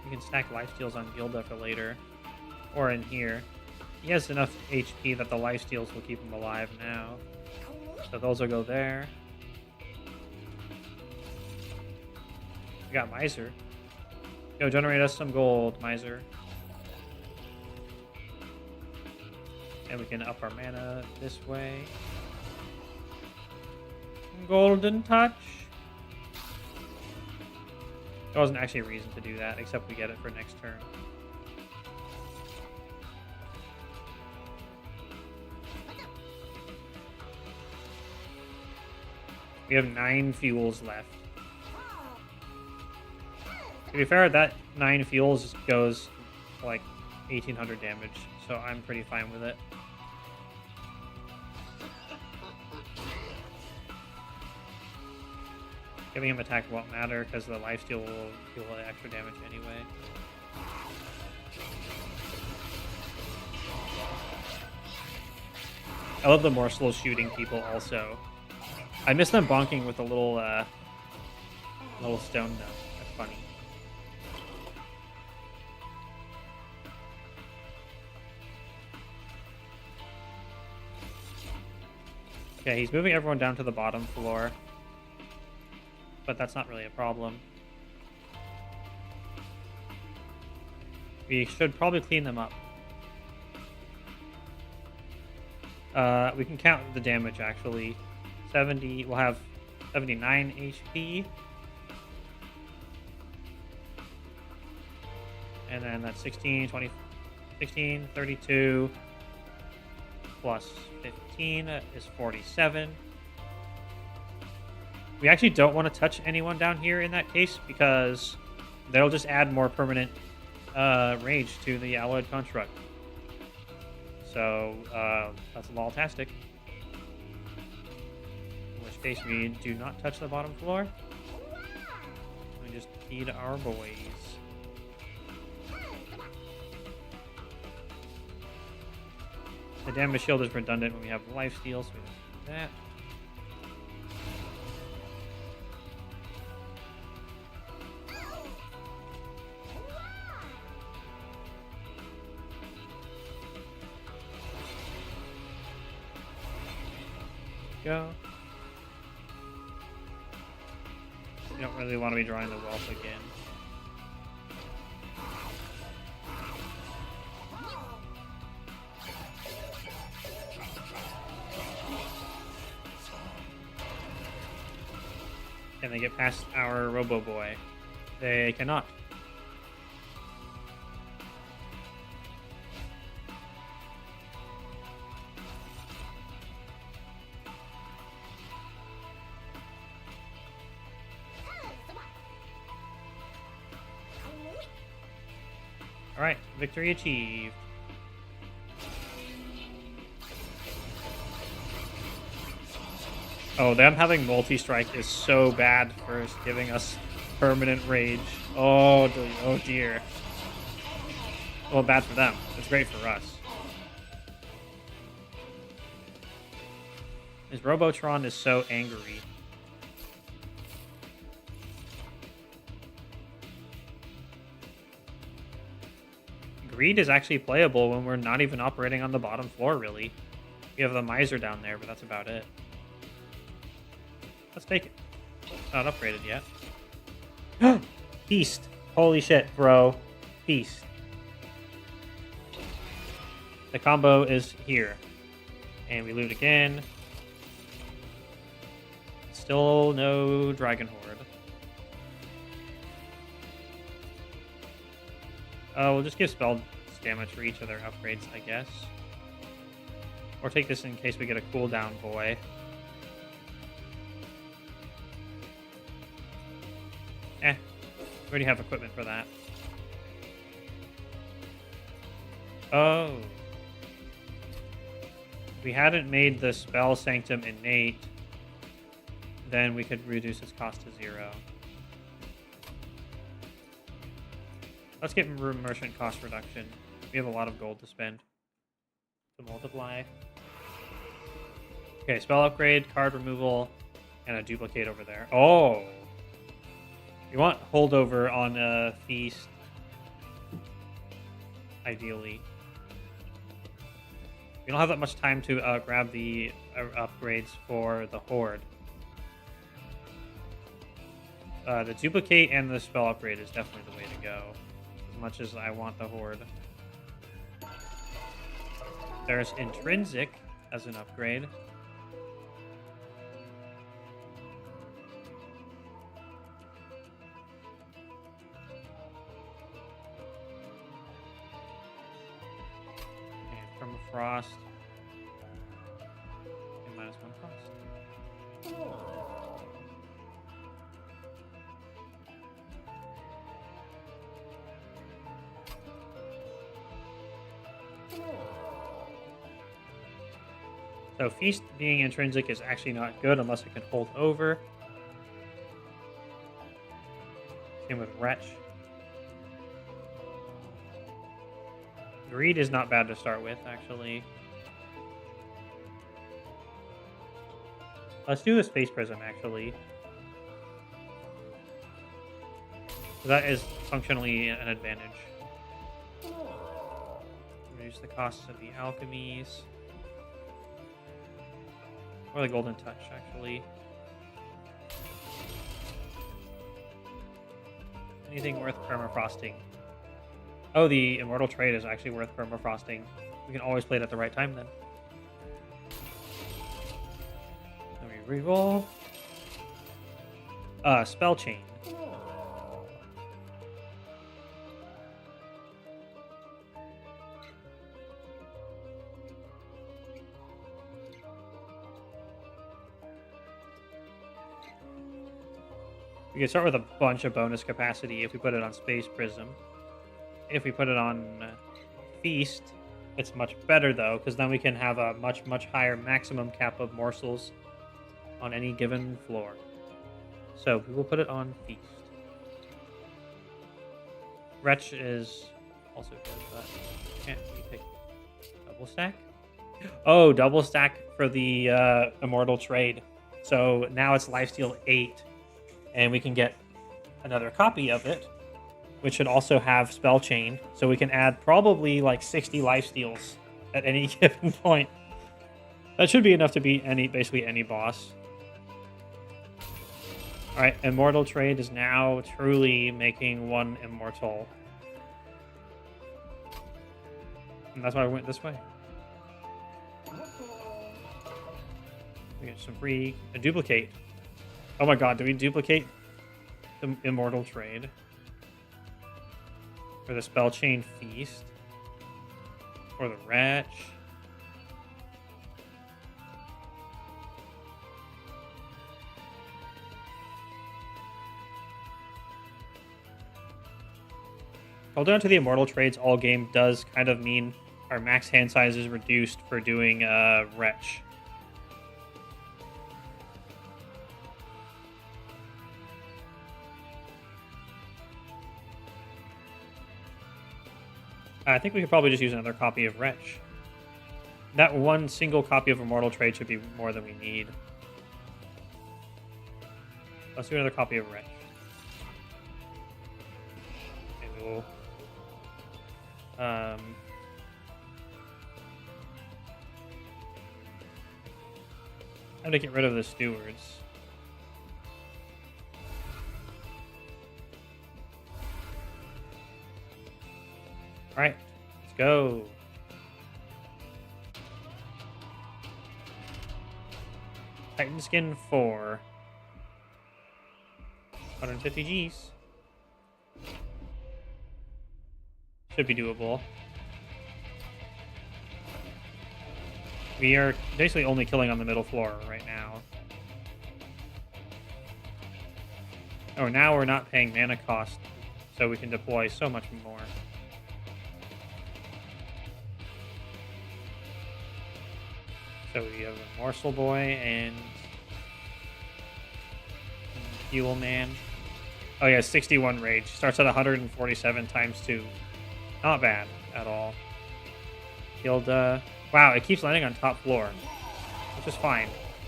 We can stack lifesteals on Gilda for later. Or in here. He has enough HP that the lifesteals will keep him alive now. So those will go there. We got Miser. Go generate us some gold, Miser. And we can up our mana this way. Golden Touch. There wasn't actually a reason to do that, except we get it for next turn. We have 9 fuels left. To be fair, that 9 fuels goes like 1800 damage, so I'm pretty fine with it. Giving him attack won't matter because the lifesteal will deal extra damage anyway. I love the morsel shooting people also. I miss them bonking with a little stone though. That's funny. Okay, he's moving everyone down to the bottom floor. But that's not really a problem. We should probably clean them up. We can count the damage actually. 70, we'll have 79 HP. And then that's 16, 20, 16, 32 plus 15 is 47. We actually don't want to touch anyone down here in that case because they'll just add more permanent rage to the alloyed construct. So that's lol-tastic. In which case we do not touch the bottom floor. We just feed our boys. The damage shield is redundant when we have lifesteal, so we don't do that. Go. You don't really want to be drawing the wealth again. Can they get past our Robo Boy? They cannot. Alright, victory achieved. Oh, them having multi-strike is so bad for giving us permanent rage. Oh dear. Well, bad for them. It's great for us. His Robotron is so angry. Greed is actually playable when we're not even operating on the bottom floor, really. We have the Miser down there, but that's about it. Let's take it. Not upgraded yet. Feast. Holy shit, bro. Feast. The combo is here. And we loot again. Still no Dragon Horde. We'll just give spell damage for each of their upgrades, I guess. Or take this in case we get a cooldown boy. We already have equipment for that. Oh. If we hadn't made the Spell Sanctum innate, then we could reduce its cost to 0. Let's get merchant cost reduction. We have a lot of gold to spend to multiply. Okay, spell upgrade, card removal, and a duplicate over there. Oh! You want holdover on a feast, ideally. We don't have that much time to grab the upgrades for the Horde. The duplicate and the spell upgrade is definitely the way to go. As much as I want the Horde. There's Intrinsic as an upgrade. Frost. And -1 cost. So Feast being intrinsic is actually not good unless it can hold over. Same with Wretch. Greed is not bad to start with, actually. Let's do a Space Prism, actually. That is functionally an advantage. Reduce the costs of the alchemies. Or the Golden Touch, actually. Anything worth permafrosting. Oh, the Immortal Trade is actually worth permafrosting. We can always play it at the right time, then. Then we reroll. Spell Chain. We can start with a bunch of bonus capacity if we put it on Space Prism. If we put it on Feast, it's much better though, because then we can have a much, much higher maximum cap of morsels on any given floor. So we will put it on Feast. Wretch is also good, but can't we pick double stack? Oh, double stack for the Immortal Trade. So now it's lifesteal 8, and we can get another copy of it, which should also have Spell Chain. So we can add probably like 60 lifesteals at any given point. That should be enough to beat basically any boss. All right, Immortal Trade is now truly making one immortal. And that's why I went this way. We get some free... A duplicate. Oh my god, do we duplicate the Immortal Trade? For the Spell Chain Feast? For the Wretch? Holding on to the Immortal Trades all game does kind of mean our max hand size is reduced for doing Wretch. I think we could probably just use another copy of Wretch. That one single copy of Immortal Trade should be more than we need. Let's do another copy of Wretch. Maybe we'll... How to get rid of the stewards. Alright, let's go. Titan Skin 4. 150 Gs. Should be doable. We are basically only killing on the middle floor right now. Oh, now we're not paying mana cost, so we can deploy so much more. So we have a Morsel Boy and Fuel Man. Oh yeah, 61 rage. Starts at 147 times 2. Not bad at all. Gilda. Wow, it keeps landing on top floor, which is fine.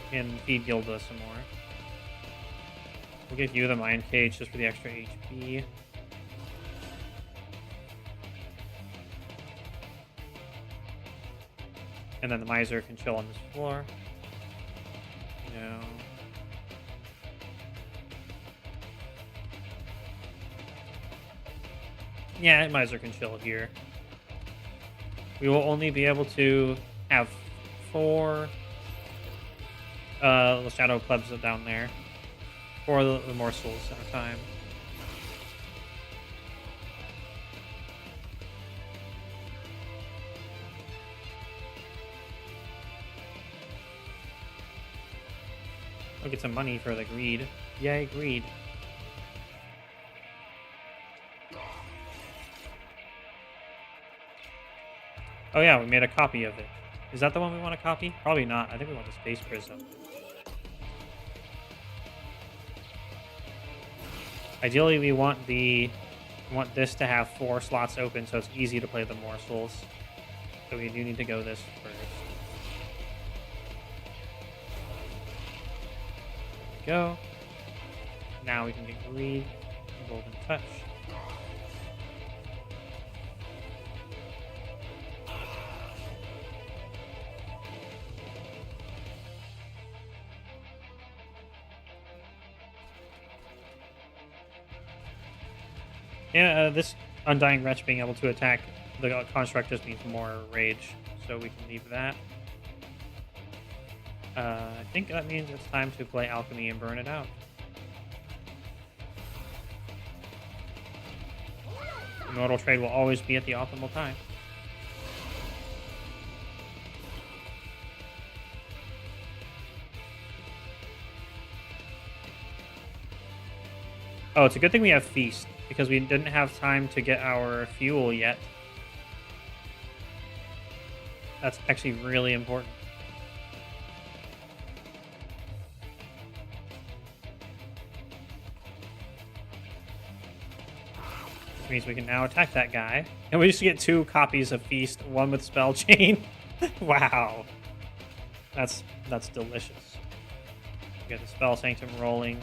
We can feed Gilda some more. We'll give you the Mind Cage just for the extra HP. And then the Miser can chill on this floor. No. Yeah, Miser can chill here. We will only be able to have 4 Shadow Plebs down there. 4 of the morsels at a time. We'll get some money for the greed. Yay, greed. Oh yeah, we made a copy of it. Is that the one we want to copy? Probably not. I think we want the Space Prism. Ideally, we want this to have 4 slots open, so it's easy to play the morsels. So we do need to go this first. There we go. Now we can get greed and golden touch. Yeah, this Undying Wretch being able to attack the construct just means more rage, so we can leave that. I think that means it's time to play Alchemy and burn it out. Immortal Trade will always be at the optimal time. Oh, it's a good thing we have Feast, because we didn't have time to get our fuel yet. That's actually really important. Which means we can now attack that guy. And we just get 2 copies of Feast, one with Spell Chain. Wow. That's delicious. We get the Spell Sanctum rolling.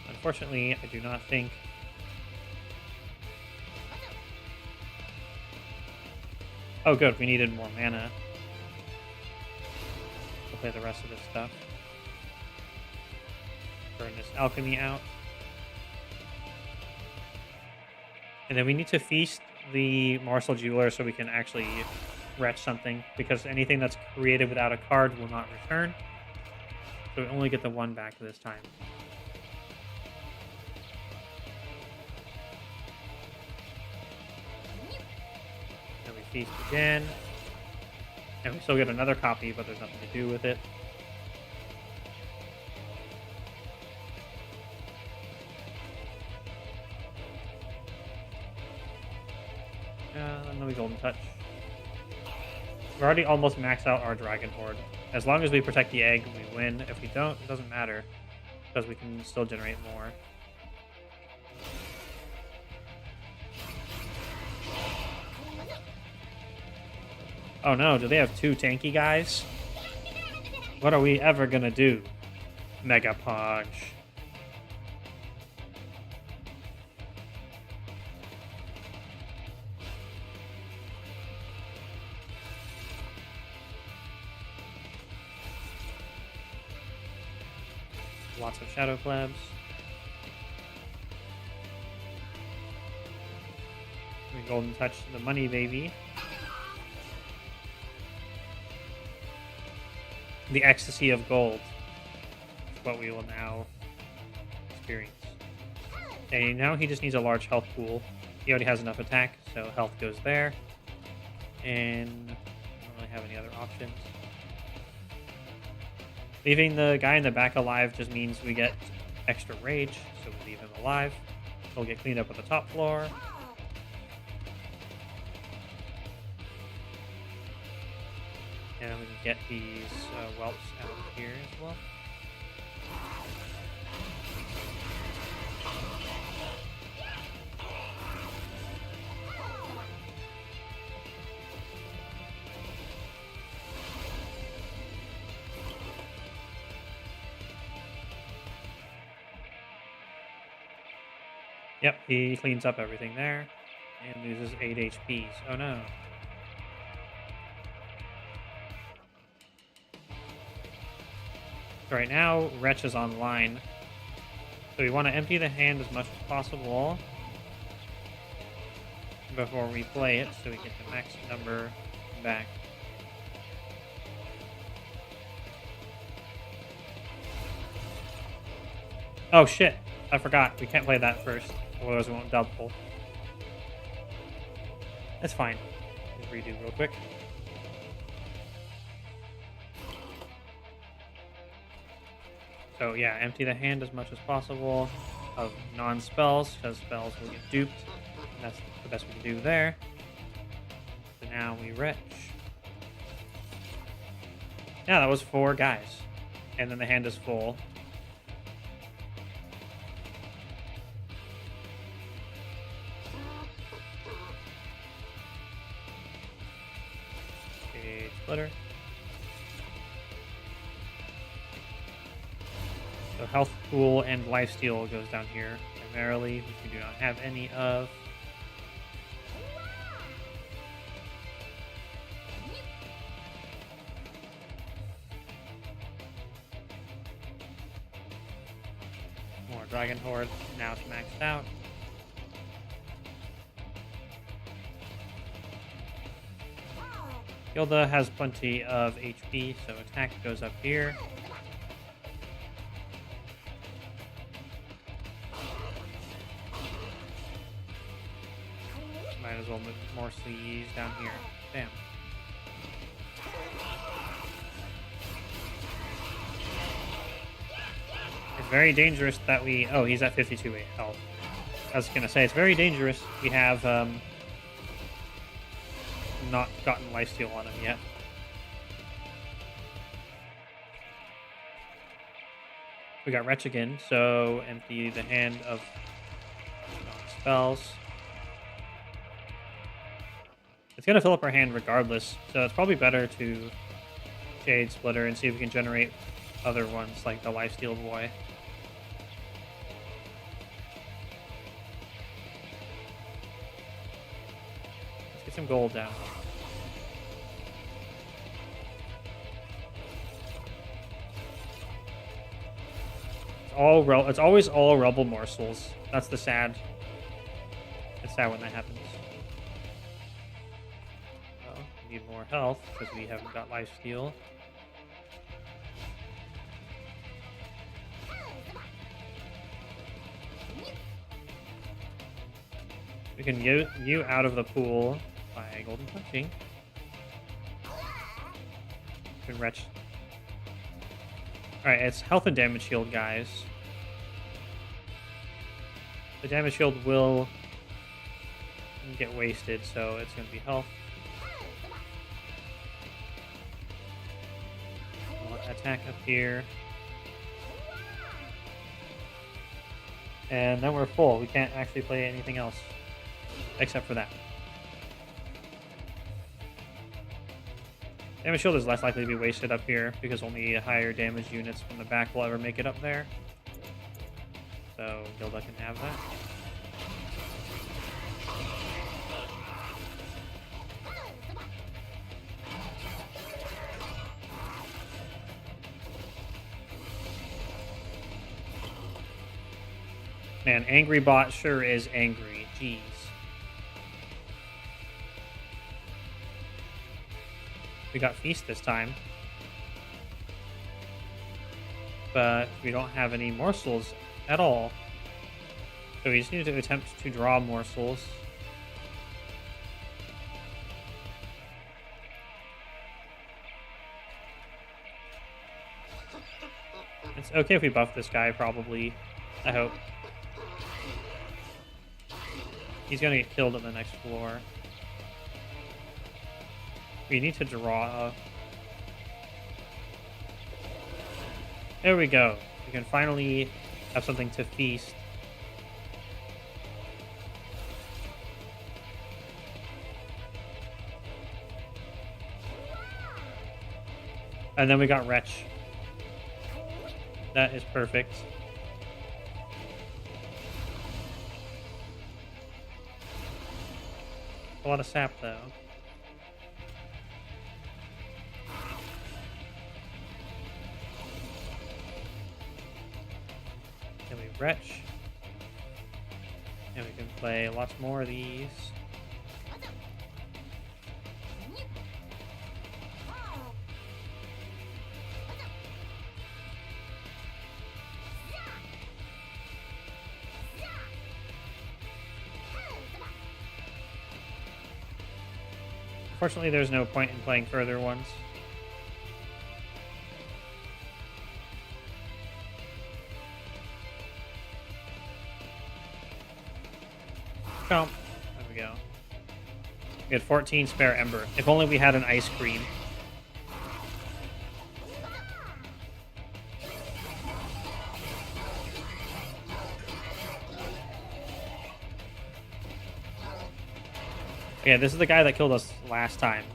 Unfortunately, I do not think... Oh, good. We needed more mana to play the rest of this stuff. Burn this alchemy out. And then we need to feast the Marcel Jeweler so we can actually retch something, because anything that's created without a card will not return. So we only get the 1 back this time. And we feast again. And we still get another copy, but there's nothing to do with it. And then we Golden Touch. We're already almost maxed out our Dragon Horde. As long as we protect the egg, we win. If we don't, it doesn't matter, because we can still generate more. Oh no, do they have 2 tanky guys? What are we ever gonna do? Mega Punch. Lots of Shadow Plebs. We Golden Touch the money baby. The ecstasy of gold is what we will now experience. And now he just needs a large health pool. He already has enough attack, so health goes there. And I don't really have any other options. Leaving the guy in the back alive just means we get extra rage, so we leave him alive. He'll get cleaned up on the top floor. And we can get these whelps out of here as well. Yep, he cleans up everything there and loses 8 HPs. Oh no. So right now, Wretch is online. So we want to empty the hand as much as possible before we play it, so we get the max number back. Oh shit, I forgot. We can't play that first, otherwise we won't double. That's fine. Just redo real quick. So yeah, empty the hand as much as possible of non-spells, because spells will get duped. And that's the best we can do there. So now we retch. Yeah, that was 4 guys. And then the hand is full. Page splitter. So health pool and lifesteal goes down here primarily, which we do not have any of. More Dragon Horde. Now it's maxed out. Gilda has plenty of HP, so attack goes up here. Might as well move more sleeves down here. Damn. It's very dangerous that we... Oh, he's at 52 health. I was going to say, it's very dangerous. We have not gotten lifesteal on him yet. We got Wretch again, so empty the hand of spells. It's going to fill up our hand regardless, so it's probably better to Shade Splitter and see if we can generate other ones like the Lifesteal Boy. Let's get some gold down. It's always all rubble morsels. That's the sad. It's sad when that happens. Well, we need more health because we haven't got lifesteal. We can get you out of the pool by golden punching. We can Wretch. Alright, it's health and damage shield, guys. The damage shield will get wasted, so it's going to be health. We'll attack up here. And then we're full. We can't actually play anything else except for that. Damage shield is less likely to be wasted up here because only higher damage units from the back will ever make it up there. So Gilda can have that. Man, Angry Bot sure is angry. Jeez. We got Feast this time. But we don't have any morsels at all. So we just need to attempt to draw morsels. It's okay if we buff this guy, probably. I hope. He's gonna get killed on the next floor. We need to draw. There we go. We can finally have something to feast. And then we got Wretch. That is perfect. A lot of sap, though. Then we Wretch. And we can play lots more of these. Unfortunately, there's no point in playing further ones. Chomp. There we go. We had 14 spare Ember. If only we had an Ice Cream. Yeah, this is the guy that killed us last time.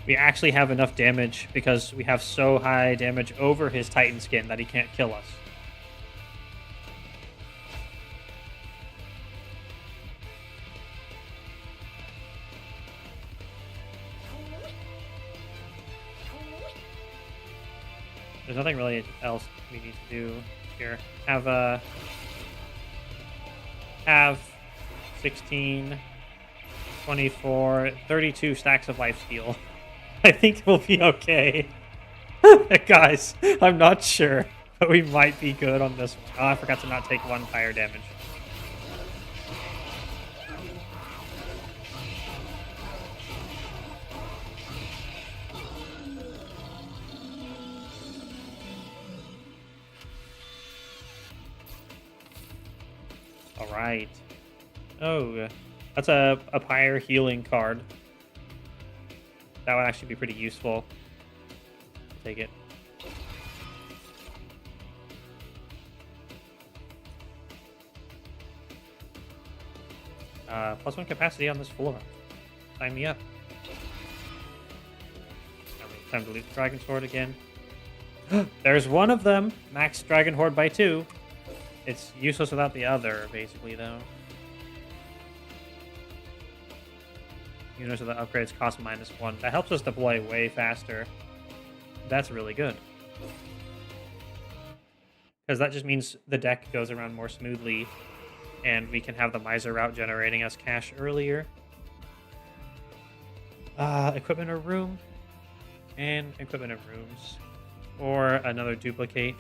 We actually have enough damage because we have so high damage over his Titan skin that he can't kill us. There's nothing really else we need to do here. Have 16... 24, 32 stacks of lifesteal. I think we'll be okay. Guys, I'm not sure, but we might be good on this one. Oh, I forgot to not take one fire damage. All right. Oh, that's a Pyre healing card. That would actually be pretty useful. Take it. +1 capacity on this floor. Sign me up. Time to loot the Dragon Sword again. There's one of them. Max Dragon Horde by 2. It's useless without the other, basically, though. Units of the upgrades cost -1. That helps us deploy way faster. That's really good. Because that just means the deck goes around more smoothly, and we can have the Miser route generating us cash earlier. Equipment or room? And equipment and rooms. Or another duplicate.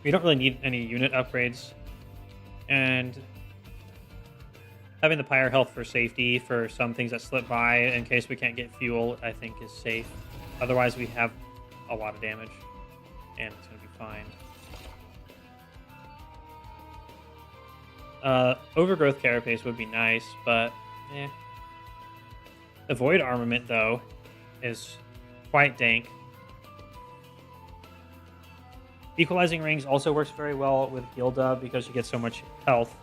We don't really need any unit upgrades. And having the Pyre health for safety for some things that slip by in case we can't get fuel, I think is safe. Otherwise, we have a lot of damage. And it's going to be fine. Overgrowth Carapace would be nice, but eh. The Void Armament, though, is quite dank. Equalizing Rings also works very well with Gilda because you get so much health.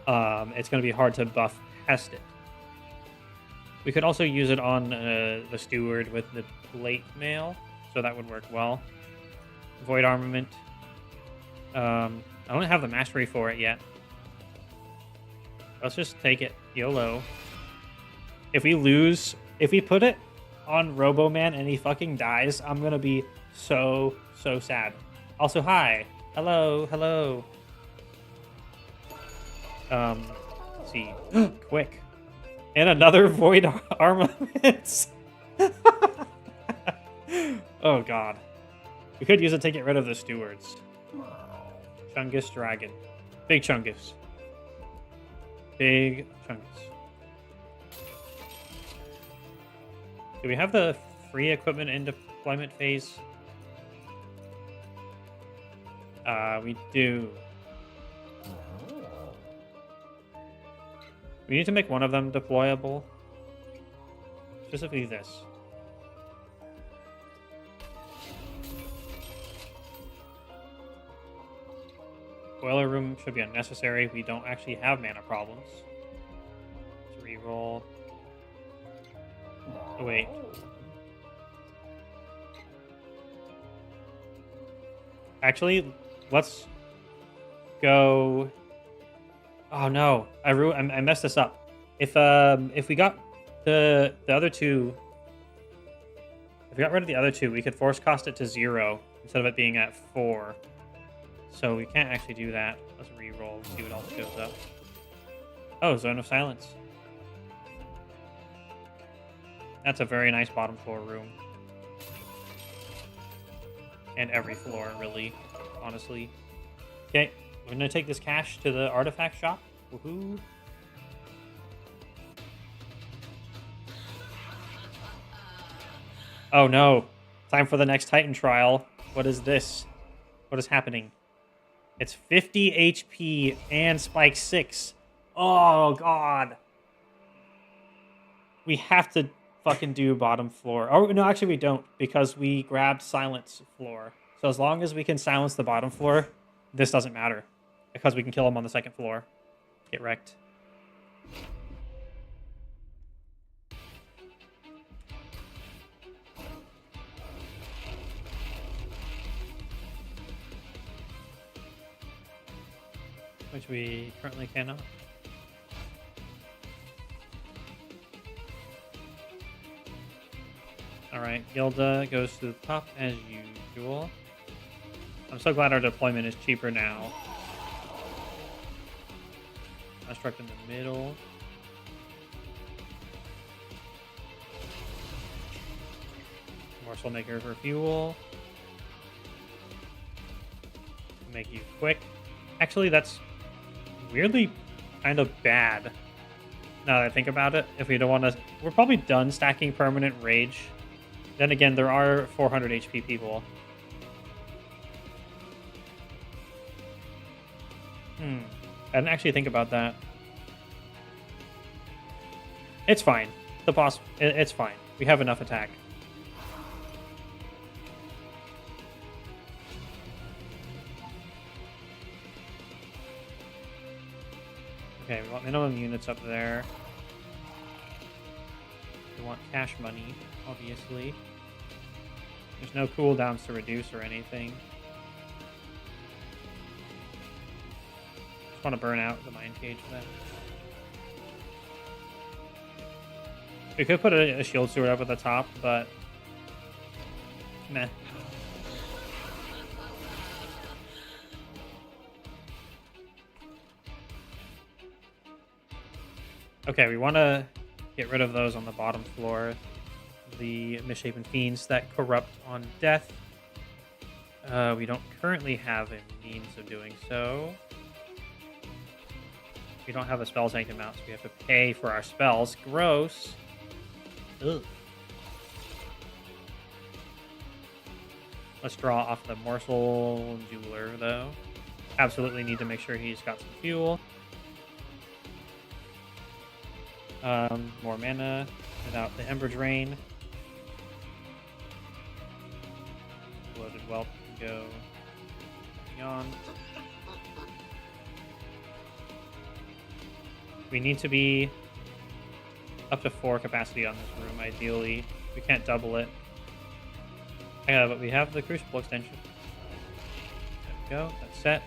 It's going to be hard to buff past it. We could also use it on the Steward with the Plate Mail, so that would work well. Void Armament. I don't have the Mastery for it yet. Let's just take it. YOLO. If we put it on Roboman and he fucking dies, I'm gonna be so sad. Also, hi. Hello. Let's see. Quick. And another Void Armament. Oh, God. We could use it to get rid of the Stewards. Chungus Dragon. Big Chungus. Big Chungus. Do we have the free equipment in deployment phase? We do. We need to make one of them deployable. Specifically this. Boiler room should be unnecessary. We don't actually have mana problems. Let's reroll. Oh, wait. Actually, let's go. Oh no, I messed this up. If we got the other two, if we got rid of the other two, we could force cost it to 0 instead of it being at 4. So we can't actually do that. Let's re-roll and see what else shows up. Oh, Zone of Silence. That's a very nice bottom floor room. And every floor, really, honestly. Okay, we're gonna take this cash to the artifact shop. Woohoo! Oh no! Time for the next Titan trial. What is this? What is happening? It's 50 HP and spike 6. Oh god! We have to fucking do bottom floor. Oh no, actually we don't, because we grabbed silence floor. So as long as we can silence the bottom floor, this doesn't matter, because we can kill them on the second floor. Get wrecked. Which we currently cannot. Alright, Gilda goes to the top as usual. I'm so glad our deployment is cheaper now. Construct in the middle. Morsel Maker for fuel. Make you quick. Actually, that's weirdly kind of bad. Now that I think about it, if we don't want to, we're probably done stacking permanent rage. Then again, there are 400 HP people. I didn't actually think about that. It's fine. The boss, it's fine. We have enough attack. Okay, we want minimum units up there. We want cash money, obviously. There's no cooldowns to reduce or anything. Just want to burn out the Mind Cage then. We could put a shield sword up at the top, but meh. Okay, we want to get rid of those on the bottom floor. The misshapen fiends that corrupt on death. We don't currently have a means of doing so. We don't have a spell sanctum mount, so we have to pay for our spells. Gross. Ugh. Let's draw off the Morsel Jeweler, though. Absolutely need to make sure he's got some fuel. More mana without the Ember Drain. Loaded Whelp can go beyond. We need to be up to 4 capacity on this room, ideally. We can't double it. But we have the Crucible extension. There we go. That's set.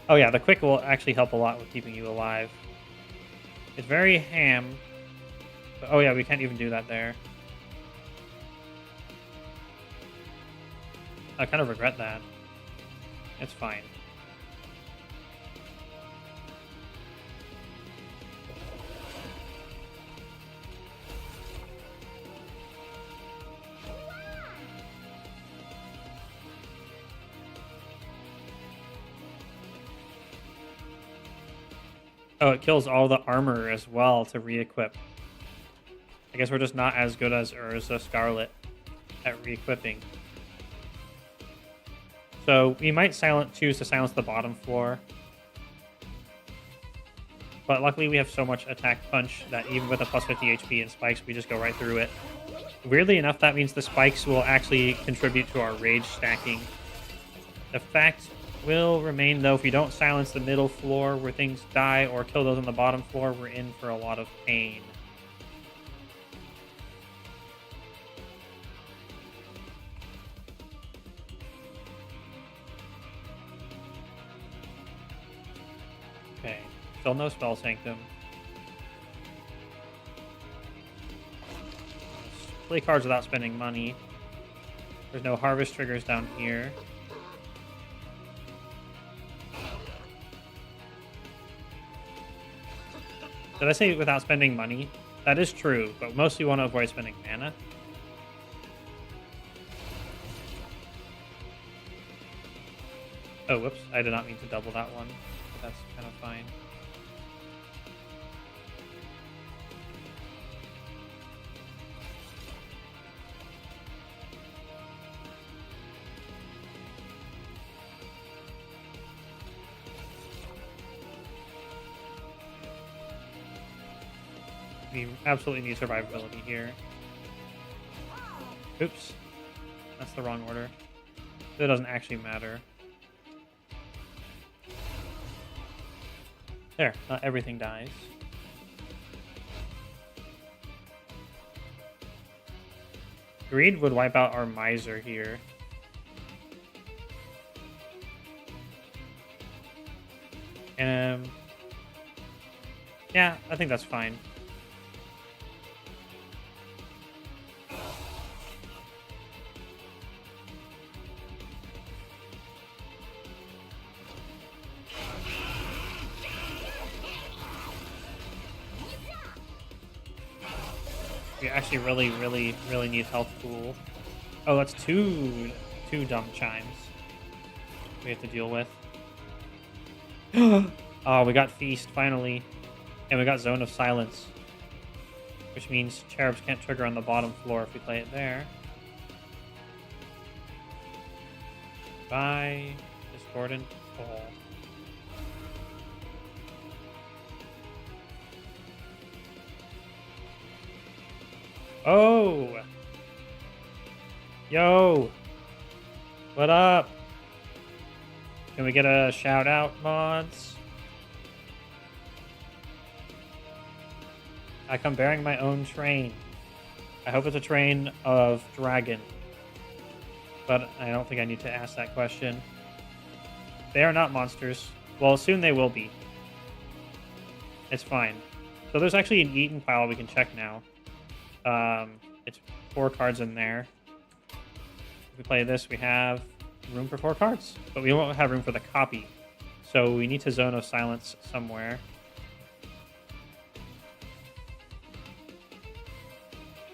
Oh yeah, the quick will actually help a lot with keeping you alive. It's very ham. But, oh yeah, we can't even do that there. I kind of regret that. It's fine. Oh, it kills all the armor as well to re-equip. I guess we're just not as good as Urza Scarlet at re-equipping. So we might choose to silence the bottom floor. But luckily we have so much attack punch that even with a plus 50 HP and spikes, we just go right through it. Weirdly enough, that means the spikes will actually contribute to our rage stacking. The fact will remain, though, if we don't silence the middle floor where things die or kill those on the bottom floor, we're in for a lot of pain. Okay, still no Spell Sanctum. Play cards without spending money. There's no harvest triggers down here. Did I say without spending money? That is true, but mostly want to avoid spending mana. Oh, whoops. I did not mean to double that one, but that's kind of fine. We absolutely need survivability here. Oops. That's the wrong order. It doesn't actually matter. There, not everything dies. Greed would wipe out our Miser here. Yeah, I think that's fine. We actually really need health pool. Oh, that's two dumb chimes we have to deal with. Oh, we got Feast finally. And we got Zone of Silence. Which means Cherubs can't trigger on the bottom floor if we play it there. Bye, Discordant Toll. Oh! Yo! What up? Can we get a shout out, mods? I come bearing my own train. I hope it's a train of dragon. But I don't think I need to ask that question. They are not monsters. Well, soon they will be. It's fine. So there's actually an Eaten pile we can check now. It's 4 cards in there. If we play this, we have room for 4 cards. But we won't have room for the copy. So we need to Zone of Silence somewhere.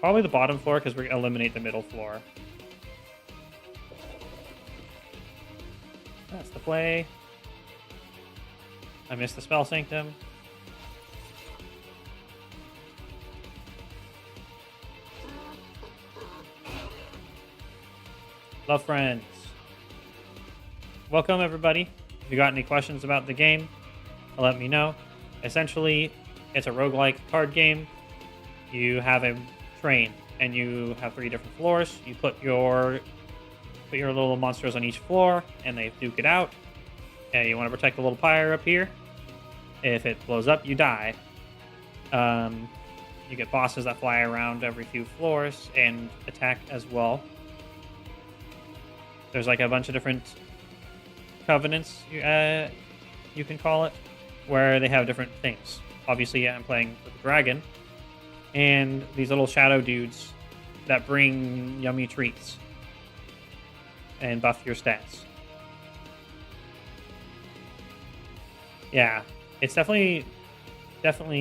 Probably the bottom floor, because we're going to eliminate the middle floor. That's the play. I missed the Spell Sanctum. Love friends. Welcome, everybody. If you got any questions about the game, let me know. Essentially, it's a roguelike card game. You have a train, and you have 3 different floors. You put your little monsters on each floor, and they duke it out. And you want to protect the little pyre up here. If it blows up, you die. You get bosses that fly around every few floors and attack as well. There's like a bunch of different covenants, you can call it, where they have different things. Obviously, I'm playing with the dragon, and these little shadow dudes that bring yummy treats and buff your stats. Yeah, it's definitely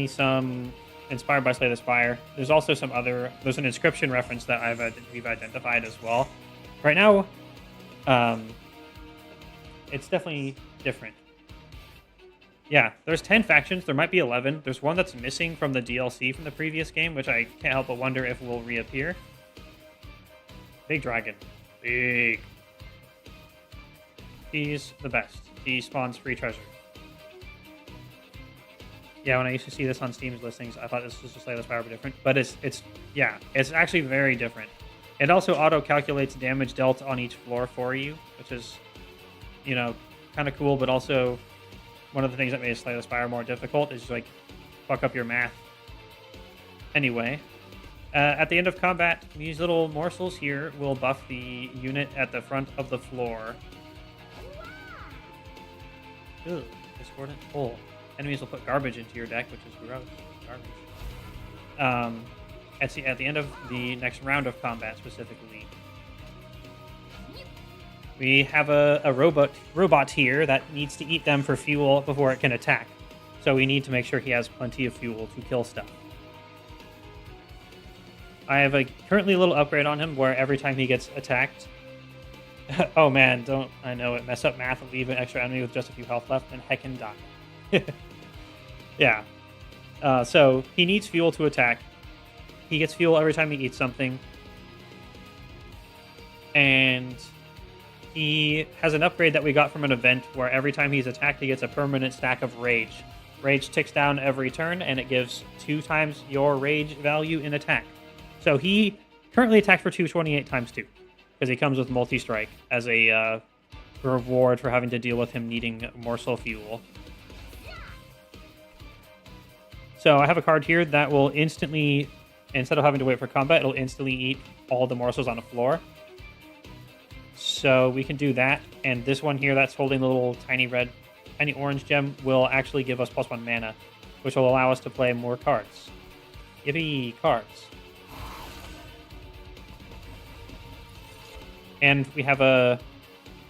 some inspired by Slay the Spire. There's also there's an inscription reference that we've identified as well. Right now, it's definitely different. Yeah, there's 10 factions. There might be 11. There's one that's missing from the DLC from the previous game, which I can't help but wonder if will reappear. Big dragon. Big. He's the best. He spawns free treasure. Yeah, when I used to see this on Steam's listings, I thought this was just like the Spire, but different. But it's actually very different. It also auto-calculates damage dealt on each floor for you, which is, kind of cool, but also one of the things that made Slay the Spire more difficult is like fuck up your math. Anyway, at the end of combat, these little morsels here will buff the unit at the front of the floor. Ugh, Discordant Toll. Enemies will put garbage into your deck, which is gross. Garbage. At the end of the next round of combat, specifically, we have a robot here that needs to eat them for fuel before it can attack. So we need to make sure he has plenty of fuel to kill stuff. I have currently a little upgrade on him where every time he gets attacked... oh man, I know it mess up math and leave an extra enemy with just a few health left and heckin' die. Yeah. So he needs fuel to attack. He gets fuel every time he eats something. And he has an upgrade that we got from an event where every time he's attacked, he gets a permanent stack of rage. Rage ticks down every turn, and it gives 2 times your rage value in attack. So he currently attacks for 228 times 2, because he comes with multi-strike as a reward for having to deal with him needing morsel fuel. So I have a card here that will instantly, instead of having to wait for combat, it'll instantly eat all the morsels on the floor. So we can do that, and this one here that's holding the little tiny orange gem will actually give us +1 mana, which will allow us to play more cards. Yippee, cards. And we have an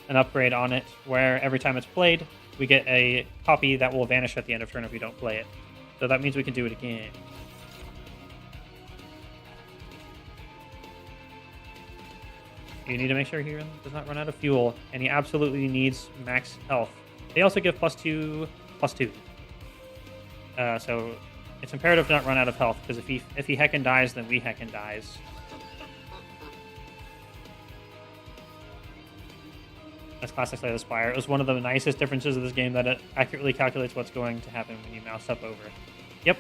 upgrade on it where every time it's played, we get a copy that will vanish at the end of turn if we don't play it. So that means we can do it again. You need to make sure he does not run out of fuel, and he absolutely needs max health They also give +2/+2. So it's imperative to not run out of health, because if he heckin' dies, then we heckin' dies. That's classic Slay the Spire. It was one of the nicest differences of this game that it accurately calculates what's going to happen when you mouse up over. Yep,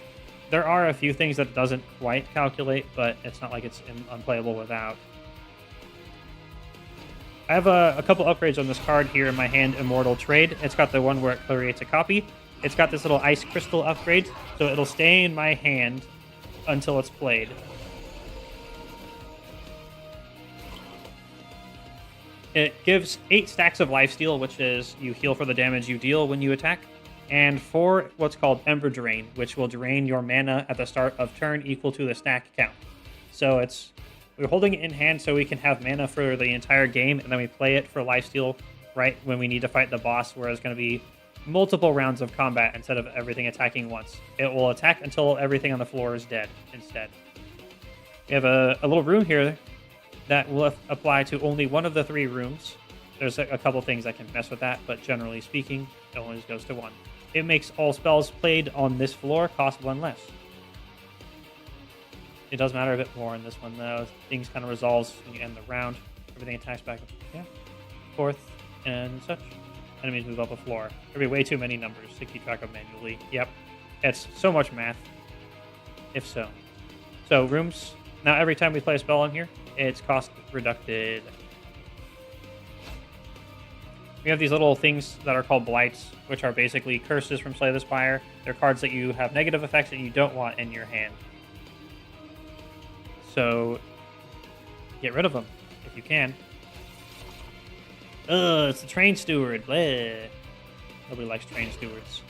there are a few things that it doesn't quite calculate, but it's not like it's unplayable without. I have a couple upgrades on this card here in my hand, Immortal Trade. It's got the one where it creates a copy. It's got this little Ice Crystal upgrade, so it'll stay in my hand until it's played. It gives 8 stacks of lifesteal, which is you heal for the damage you deal when you attack, and 4 what's called Ember Drain, which will drain your mana at the start of turn equal to the stack count. So we're holding it in hand so we can have mana for the entire game, and then we play it for lifesteal right when we need to fight the boss, where it's going to be multiple rounds of combat instead of everything attacking once. It will attack until everything on the floor is dead instead. We have a little rune here that will apply to only one of the 3 rooms. There's a couple things that can mess with that, but generally speaking, it only goes to 1. It makes all spells played on this floor cost 1 less. It does matter a bit more in this one, though. Things kind of resolves when you end the round. Everything attacks back up, forth, and such. Enemies move up a floor. There'll be way too many numbers to keep track of manually. Yep. It's so much math. If so. So, rooms. Now, every time we play a spell on here, it's cost reducted. We have these little things that are called blights, which are basically curses from Slay the Spire. They're cards that you have negative effects that you don't want in your hand. So, get rid of them if you can. Ugh, it's the Train Steward. Bleh. Nobody likes Train Stewards.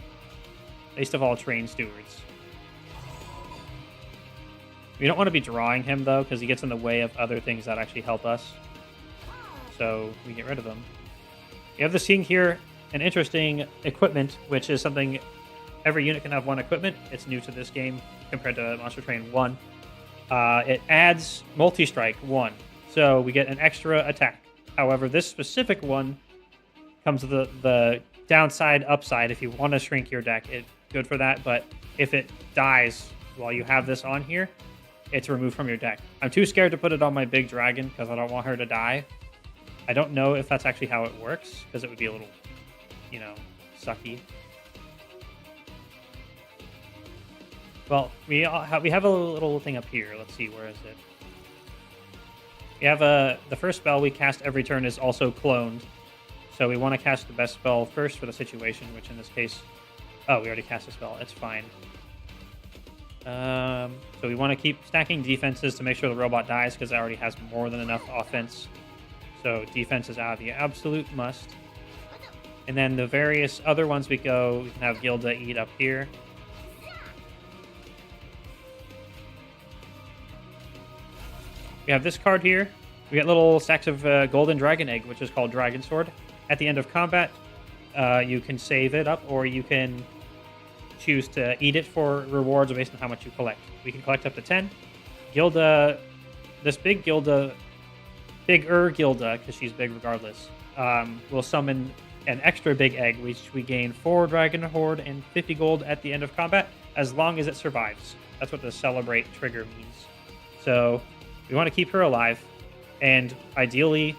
Least of all, Train Stewards. We don't want to be drawing him, though, because he gets in the way of other things that actually help us. So we get rid of him. We have this thing here, an interesting equipment, which is something every unit can have 1 equipment. It's new to this game compared to Monster Train 1. It adds Multi-Strike 1, so we get an extra attack. However, this specific one comes with the downside, upside. If you want to shrink your deck, it's good for that, but if it dies while you have this on here, it's removed from your deck. I'm too scared to put it on my big dragon because I don't want her to die. I don't know if that's actually how it works, because it would be a little, sucky. Well, we have a little thing up here. Let's see, where is it? We have the first spell we cast every turn is also cloned. So we want to cast the best spell first for the situation, which in this case... Oh, we already cast a spell. It's fine. So we want to keep stacking defenses to make sure the robot dies, because it already has more than enough offense. So defense is out of the absolute must. And then the various other ones we can have Gilda eat up here. We have this card here. We get little stacks of Golden Dragon Egg, which is called Dragon Sword. At the end of combat, you can save it up, or you can choose to eat it for rewards based on how much you collect. We can collect up to 10. Gilda, this bigger Gilda, because she's big regardless, will summon an extra big egg, which we gain 4 Dragon Horde and 50 gold at the end of combat, as long as it survives. That's what the Celebrate trigger means. So we want to keep her alive, and ideally,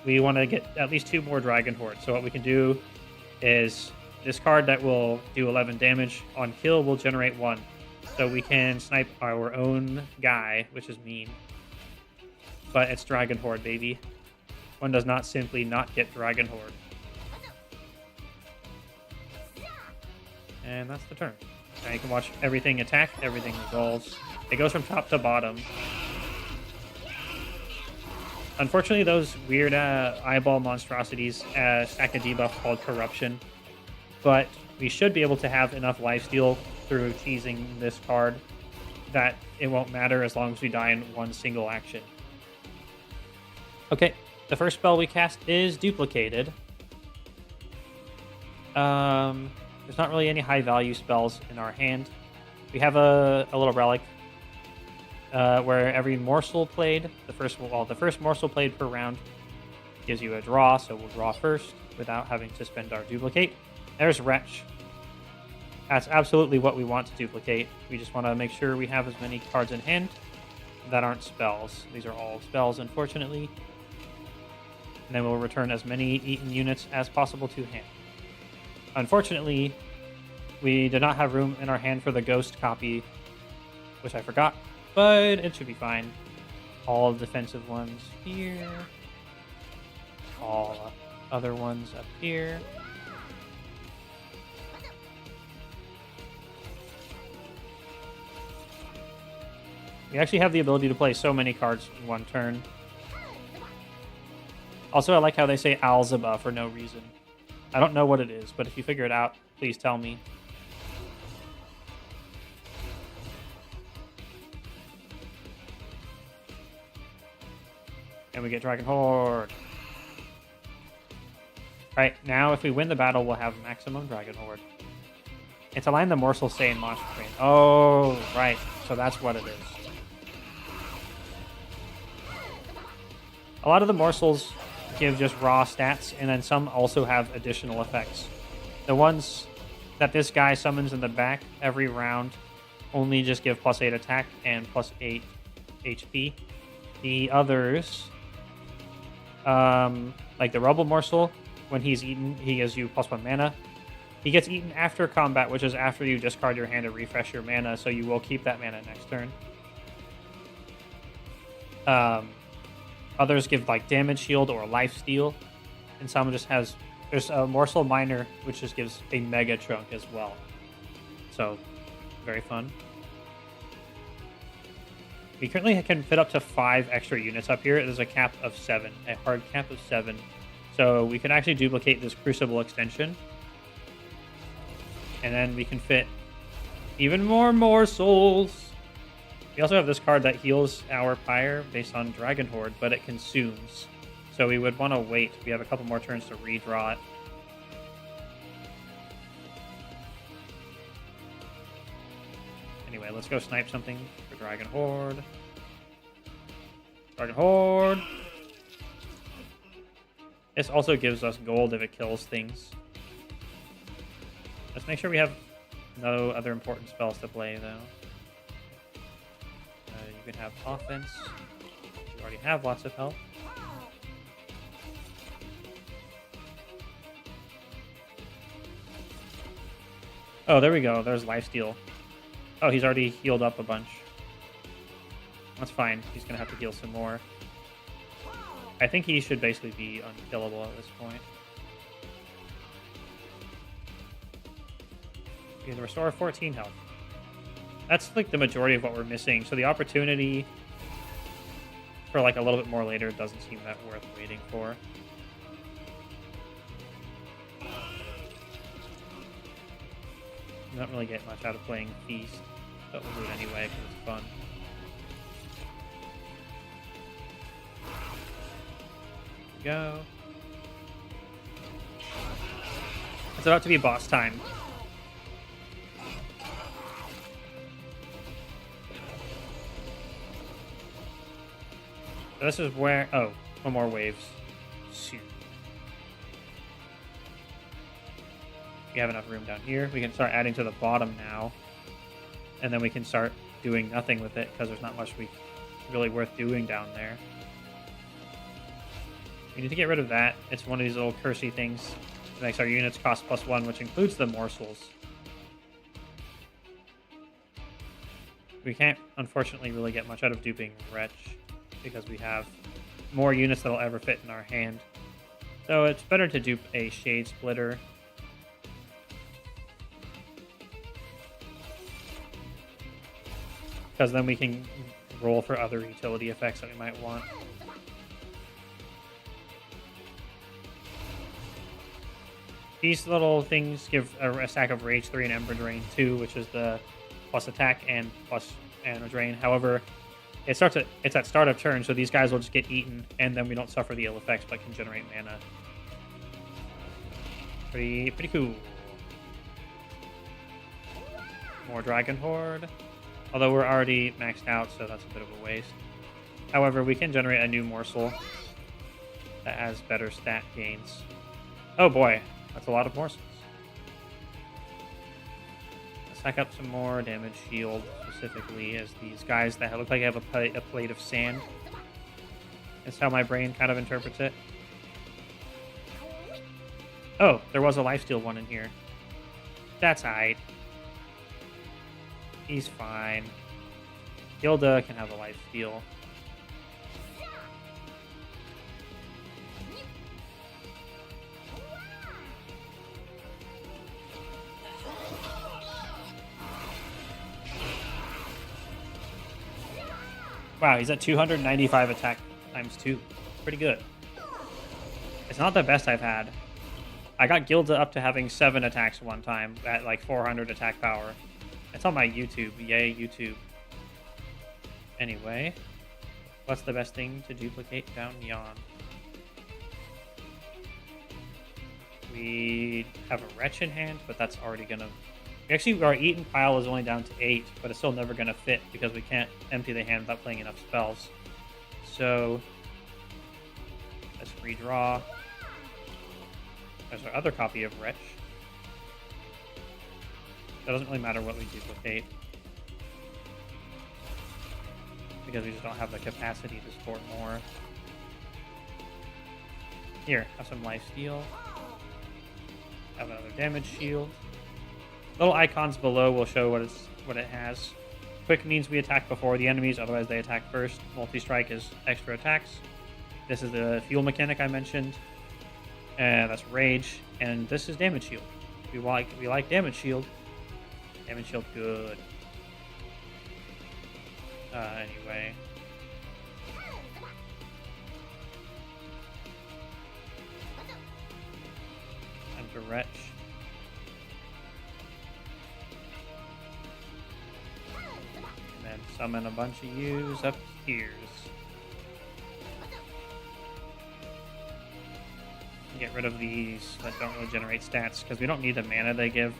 we want to get at least 2 more Dragon Horde. So what we can do is this card that will do 11 damage on kill will generate 1. So we can snipe our own guy, which is mean. But it's Dragon Horde, baby. One does not simply not get Dragon Horde. And that's the turn. Now you can watch everything attack, everything resolves. It goes from top to bottom. Unfortunately, those weird eyeball monstrosities stack a debuff called Corruption. But we should be able to have enough lifesteal through teasing this card that it won't matter as long as we die in one single action. Okay, the first spell we cast is Duplicated. There's not really any high value spells in our hand. We have a little relic where every morsel played, the first morsel played per round gives you a draw, so we'll draw first without having to spend our duplicate. There's Wretch. That's absolutely what we want to duplicate. We just want to make sure we have as many cards in hand that aren't spells. These are all spells, unfortunately. And then we'll return as many Eaten units as possible to hand. Unfortunately, we did not have room in our hand for the Ghost copy, which I forgot, but it should be fine. All defensive ones here. All other ones up here. We actually have the ability to play so many cards in one turn. Also, I like how they say Alzaba for no reason. I don't know what it is, but if you figure it out, please tell me. And we get Dragon Horde. Alright, now if we win the battle, we'll have maximum Dragon Horde. It's aligned the Morsel Say in Monster Train. Oh, right. So that's what it is. A lot of the morsels give just raw stats, and then some also have additional effects. The ones that this guy summons in the back every round only just give +8 attack and +8 HP. The others, like the Rubble Morsel, when he's eaten, he gives you +1 mana. He gets eaten after combat, which is after you discard your hand to refresh your mana, so you will keep that mana next turn. Others give like damage shield or life steal, and some just has. There's a Morsel Miner, which just gives a mega chunk as well. So, very fun. We currently can fit up to 5 extra units up here. There's a cap of 7, a hard cap of 7. So we can actually duplicate this Crucible extension, and then we can fit even more morsels. We also have this card that heals our Pyre based on Dragon Horde, but it consumes. So we would want to wait. We have a couple more turns to redraw it. Anyway, let's go snipe something for Dragon Horde. Dragon Horde! This also gives us gold if it kills things. Let's make sure we have no other important spells to play, though. You can have offense. You already have lots of health. Oh, there we go. There's lifesteal. Oh, he's already healed up a bunch. That's fine. He's going to have to heal some more. I think he should basically be unkillable at this point. You can restore 14 health. That's like the majority of what we're missing. So the opportunity for like a little bit more later doesn't seem that worth waiting for. You don't really get much out of playing Feast, but we'll do it anyway because it's fun. Go. It's about to be boss time. So this is where... Oh, one more waves. Shoot. We have enough room down here. We can start adding to the bottom now. And then we can start doing nothing with it because there's not much really worth doing down there. We need to get rid of that. It's one of these little cursey things. It makes our units cost +1, which includes the morsels. We can't, unfortunately, really get much out of duping Wretch because we have more units that'll ever fit in our hand. So it's better to dupe a Shade Splitter. Because then we can roll for other utility effects that we might want. These little things give a stack of Rage 3 and Ember Drain 2, which is the plus attack and plus Ember Drain. However, it's at start of turn, so these guys will just get eaten, and then we don't suffer the ill effects, but can generate mana. Pretty cool. More Dragon Horde. Although we're already maxed out, so that's a bit of a waste. However, we can generate a new morsel that has better stat gains. Oh boy, that's a lot of morsels. stack up some more damage shield, specifically as these guys that look like they have a plate of sand. That's how my brain kind of interprets it. Oh, there was a lifesteal one in here. That's alright. He's fine. Gilda can have a lifesteal. Wow, he's at 295 attack times 2. Pretty good. It's not the best I've had. I got Gilda up to having 7 attacks one time at like 400 attack power. It's on my YouTube. Yay, YouTube. Anyway, what's the best thing to duplicate down yon? We have a Wretch in hand, but that's already gonna... Actually, our Eaten pile is only down to 8, but it's still never gonna fit because we can't empty the hand without playing enough spells. So, let's redraw. There's our other copy of Wretch. That doesn't really matter what we duplicate, because we just don't have the capacity to support more. Here, have some lifesteal. Have another damage shield. Little icons below will show what it has. Quick means we attack before the enemies, otherwise they attack first. Multi-strike is extra attacks. This is the fuel mechanic I mentioned. That's rage, and this is damage shield. We like damage shield. Damage shield, good. Anyway. And to Wretch. And then summon a bunch of yous upstairs. Get rid of these that don't really generate stats, because we don't need the mana they give.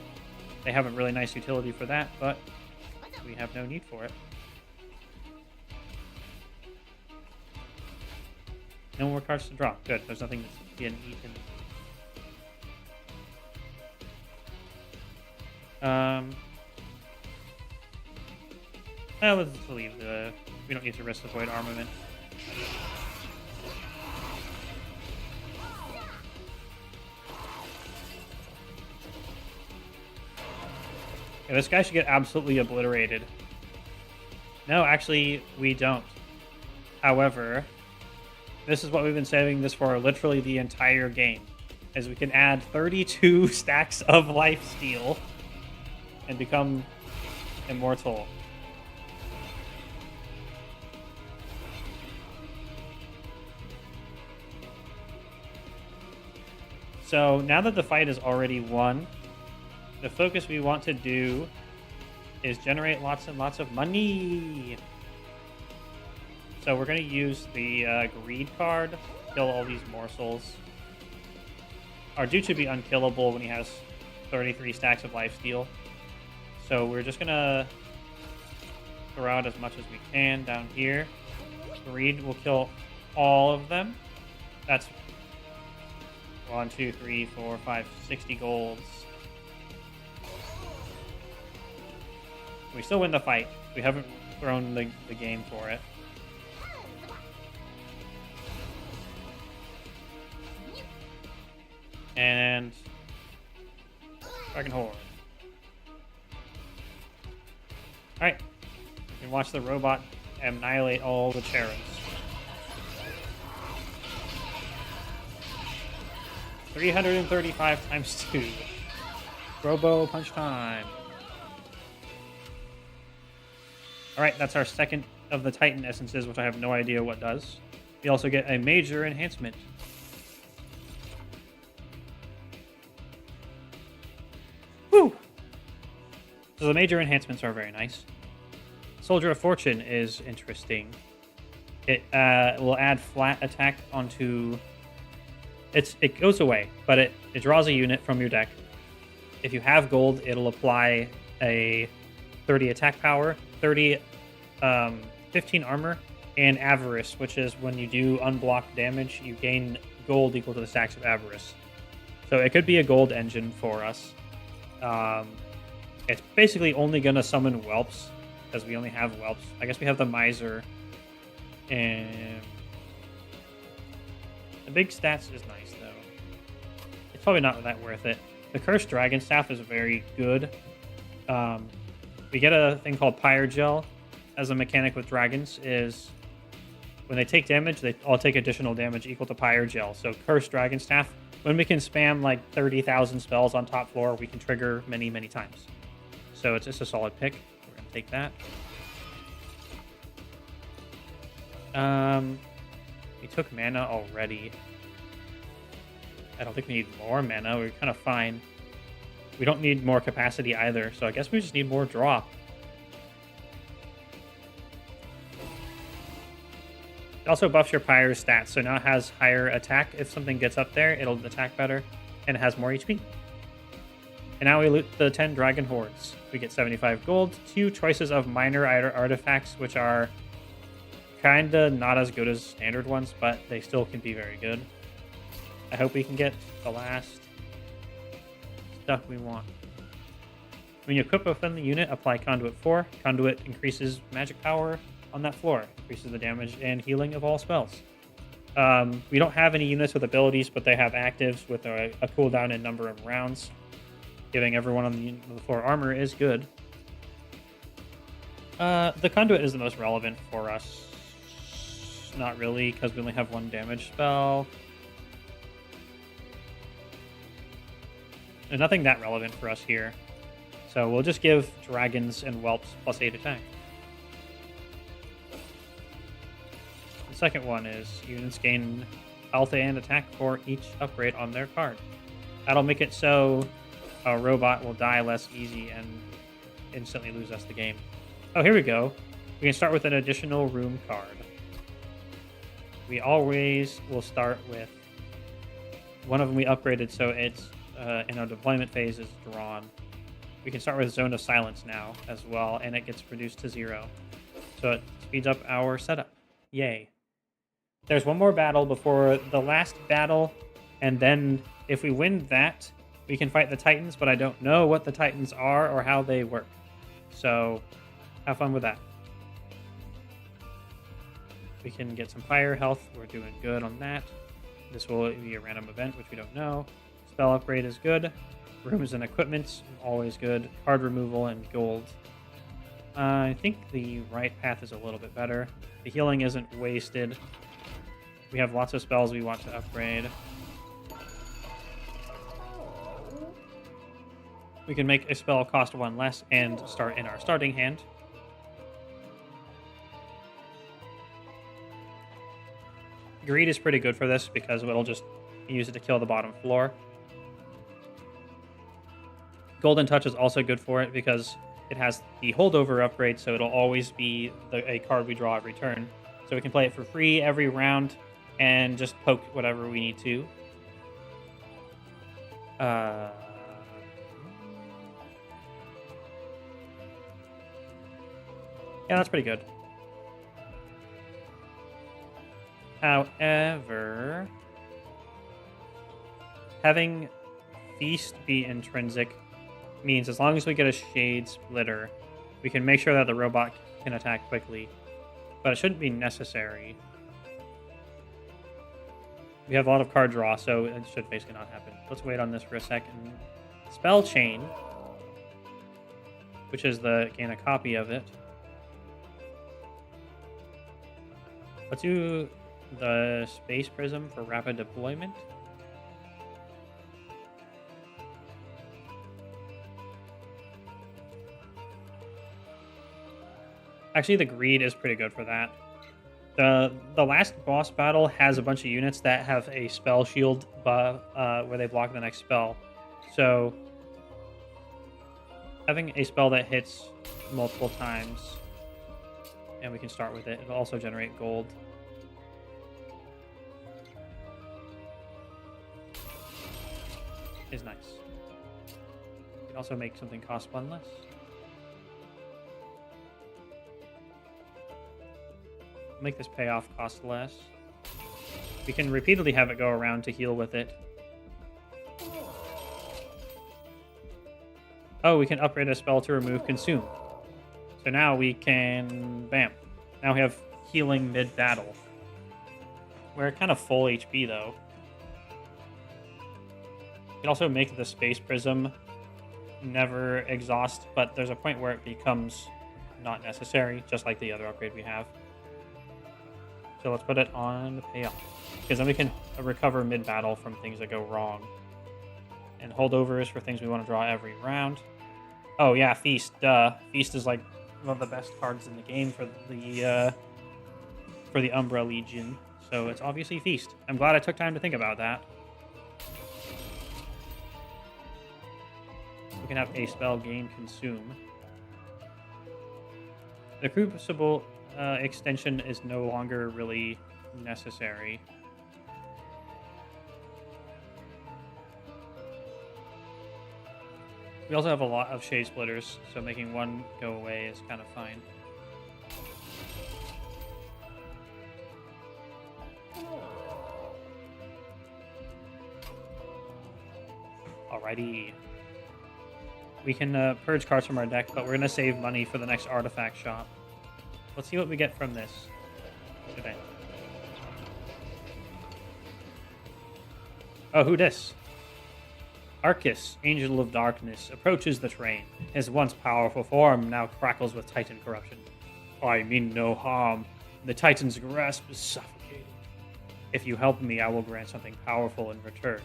They have a really nice utility for that, but we have no need for it. No more cards to draw. Good. There's nothing that's being eaten. Well, let's leave the... We don't need to risk the Void Armament. Yeah, this guy should get absolutely obliterated. No, actually, we don't. However, this is what we've been saving this for literally the entire game. As we can add 32 stacks of lifesteal and become immortal. So now that the fight is already won, the focus we want to do is generate lots and lots of money. So we're going to use the greed card, kill all these morsels. Our dude should be unkillable when he has 33 stacks of lifesteal. So we're just going to throw out as much as we can down here. Greed will kill all of them. That's 1, 2, 3, 4, 5, 60 golds. We still win the fight. We haven't thrown the game for it. And Dragon Horde. Alright. You can watch the robot annihilate all the Charons. 335 times 2. Robo punch time. Alright, that's our second of the Titan essences, which I have no idea what does. We also get a major enhancement. Woo! So the major enhancements are very nice. Soldier of Fortune is interesting. It will add flat attack onto... It goes away, but it draws a unit from your deck. If you have gold, it'll apply a 30 attack power, 15 armor, and Avarice, which is when you do unblocked damage, you gain gold equal to the stacks of Avarice. So it could be a gold engine for us. And It's basically only going to summon whelps, because we only have whelps. I guess we have the miser, and the big stats is nice, though. It's probably not that worth it. The Cursed Dragon Staff is very good. We get a thing called Pyre Gel as a mechanic with dragons, is when they take damage, they all take additional damage equal to Pyre Gel. So Cursed Dragon Staff, when we can spam like 30,000 spells on top floor, we can trigger many, many times. So it's just a solid pick. We're going to take that. We took mana already. I don't think we need more mana. We're kind of fine. We don't need more capacity either, so I guess we just need more draw. It also buffs your Pyre's stats, so now it has higher attack. If something gets up there, it'll attack better, and it has more HP. And now we loot the 10 Dragon Hordes. We get 75 gold, 2 choices of minor artifacts, which are kinda not as good as standard ones, but they still can be very good. I hope we can get the last stuff we want. When you equip within the unit, apply Conduit 4. Conduit increases magic power on that floor, increases the damage and healing of all spells. We don't have any units with abilities, but they have actives with a cooldown and number of rounds. Giving everyone on the floor armor is good. The Conduit is the most relevant for us. Not really, because we only have 1 damage spell. And nothing that relevant for us here. So we'll just give dragons and whelps plus 8 attack. The second one is units gain health and attack for each upgrade on their card. That'll make it so a robot will die less easy and instantly lose us the game. Oh, here we go. We can start with an additional room card. We always will start with one of them we upgraded, so it's in our deployment phase is drawn. We can start with Zone of Silence now as well, and it gets reduced to 0. So it speeds up our setup. Yay. There's one more battle before the last battle, and then if we win that, we can fight the Titans, but I don't know what the Titans are or how they work. So have fun with that. We can get some fire health. We're doing good on that. This will be a random event, which we don't know. Spell upgrade is good. Rooms and equipment, always good. Card removal and gold. I think the right path is a little bit better. The healing isn't wasted. We have lots of spells we want to upgrade. We can make a spell cost 1 less and start in our starting hand. Greed is pretty good for this because it'll just use it to kill the bottom floor. Golden Touch is also good for it because it has the holdover upgrade, so it'll always be a card we draw every turn. So we can play it for free every round and just poke whatever we need to. Yeah, that's pretty good. However, having Feast be intrinsic means as long as we get a Shade Splitter, we can make sure that the robot can attack quickly. But it shouldn't be necessary. We have a lot of card draw, so it should basically not happen. Let's wait on this for a second. Spell Chain, which is gain a copy of it. Let's do the Space Prism for rapid deployment. Actually, the Greed is pretty good for that. The last boss battle has a bunch of units that have a spell shield where they block the next spell. So having a spell that hits multiple times, and we can start with it. It'll also generate gold. Is nice. You can also make something cost 1 less. Make this payoff cost less. We can repeatedly have it go around to heal with it. Oh, we can upgrade a spell to remove consume. So now we can... Bam. Now we have healing mid-battle. We're kind of full HP, though. You can also make the Space Prism never exhaust, but there's a point where it becomes not necessary, just like the other upgrade we have. So let's put it on the payoff, because then we can recover mid-battle from things that go wrong. And holdovers for things we want to draw every round. Oh yeah, Feast. Duh. Feast is like one of the best cards in the game for the Umbra Legion. So it's obviously Feast. I'm glad I took time to think about that. We can have a spell gain consume. The Crucible extension is no longer really necessary. We also have a lot of Shade Splitters, so making one go away is kind of fine. Alrighty. We can purge cards from our deck, but we're going to save money for the next artifact shop. Let's see what we get from this event. Oh, who dis? Arcus, Angel of Darkness, approaches the train. His once powerful form now crackles with Titan corruption. I mean no harm. The Titan's grasp is suffocating. If you help me, I will grant something powerful in return.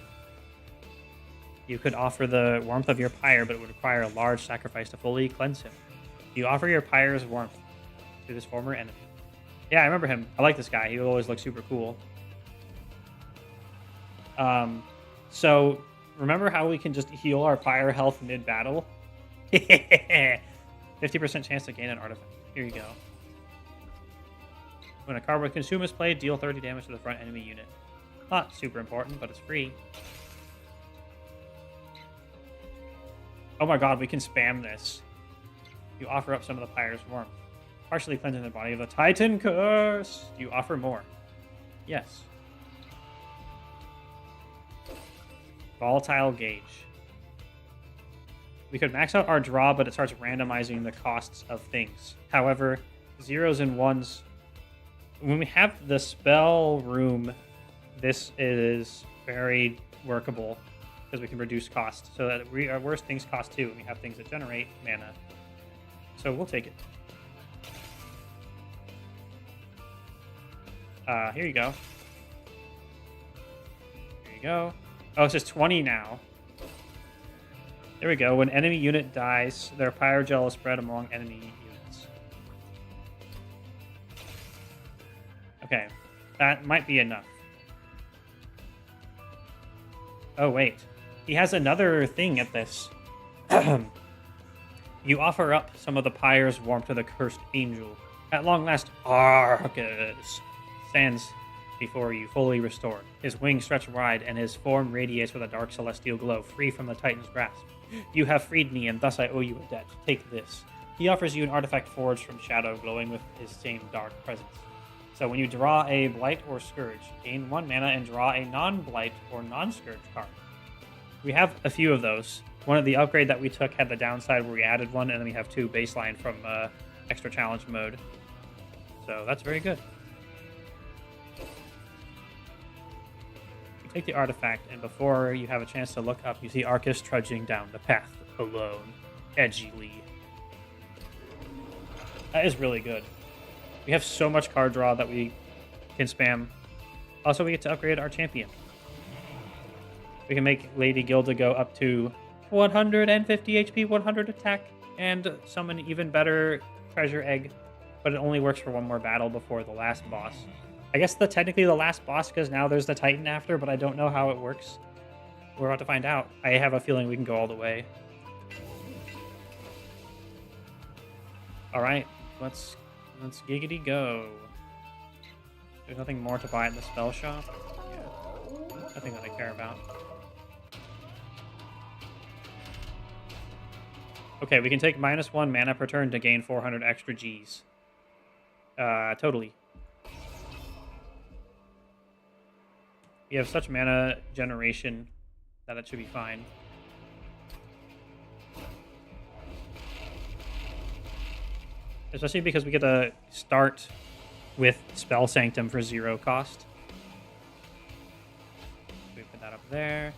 You could offer the warmth of your pyre, but it would require a large sacrifice to fully cleanse him. You offer your pyre's warmth to this former enemy. Yeah, I remember him. I like this guy. He always looks super cool. So remember how we can just heal our pyre health mid-battle? 50% chance to gain an artifact. Here you go. When a card with Consume is played, deal 30 damage to the front enemy unit. Not super important, but it's free. Oh my god, we can spam this. You offer up some of the pyre's warmth. Partially cleansing the body of the Titan curse. You offer more. Yes. Volatile Gauge. We could max out our draw, but it starts randomizing the costs of things. However, zeros and ones... When we have the spell room, this is very workable, because we can reduce cost. So that our worst things cost 2, and we have things that generate mana. So we'll take it. Here you go. Here you go. Oh, it's just 20 now. There we go. When enemy unit dies, their pyre gel is spread among enemy units. Okay. That might be enough. Oh, wait. He has another thing at this. You offer up some of the pyre's warmth to the cursed angel. At long last, Arcus stands before you, fully restored. His wings stretch wide, and his form radiates with a dark celestial glow, free from the Titan's grasp. You have freed me, and thus I owe you a debt. Take this. He offers you an artifact forged from shadow, glowing with his same dark presence. So when you draw a Blight or Scourge, gain 1 mana and draw a non-Blight or non-Scourge card. We have a few of those. One of the upgrade that we took had the downside where we added one, and then we have 2 baseline from extra challenge mode. So that's very good. You take the artifact, and before you have a chance to look up, you see Arcus trudging down the path alone, edgily. That is really good. We have so much card draw that we can spam. Also, we get to upgrade our champion. We can make Lady Gilda go up to 150 HP, 100 attack, and summon even better treasure egg, but it only works for 1 more battle before the last boss. I guess technically the last boss, because now there's the Titan after, but I don't know how it works. We're about to find out. I have a feeling we can go all the way. All right, let's giggity go. There's nothing more to buy at the spell shop. Yeah, nothing that I care about. Okay, we can take -1 mana per turn to gain 400 extra Gs. Totally. We have such mana generation that it should be fine. especially because we get to start with Spell Sanctum for 0 cost. We put that up there.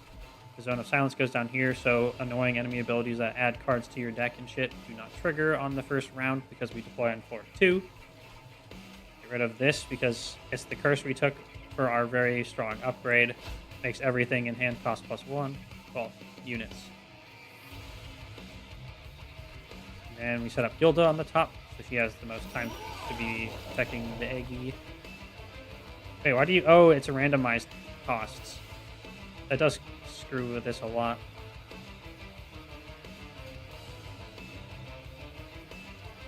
The Zone of Silence goes down here, so annoying enemy abilities that add cards to your deck and shit do not trigger on the first round because we deploy on floor 2. Get rid of this because it's the curse we took for our very strong upgrade. Makes everything in hand cost +1. Well, units. And we set up Gilda on the top, so she has the most time to be protecting the Eggy. Wait, why do you... Oh, it's a randomized costs. That does screw with this a lot.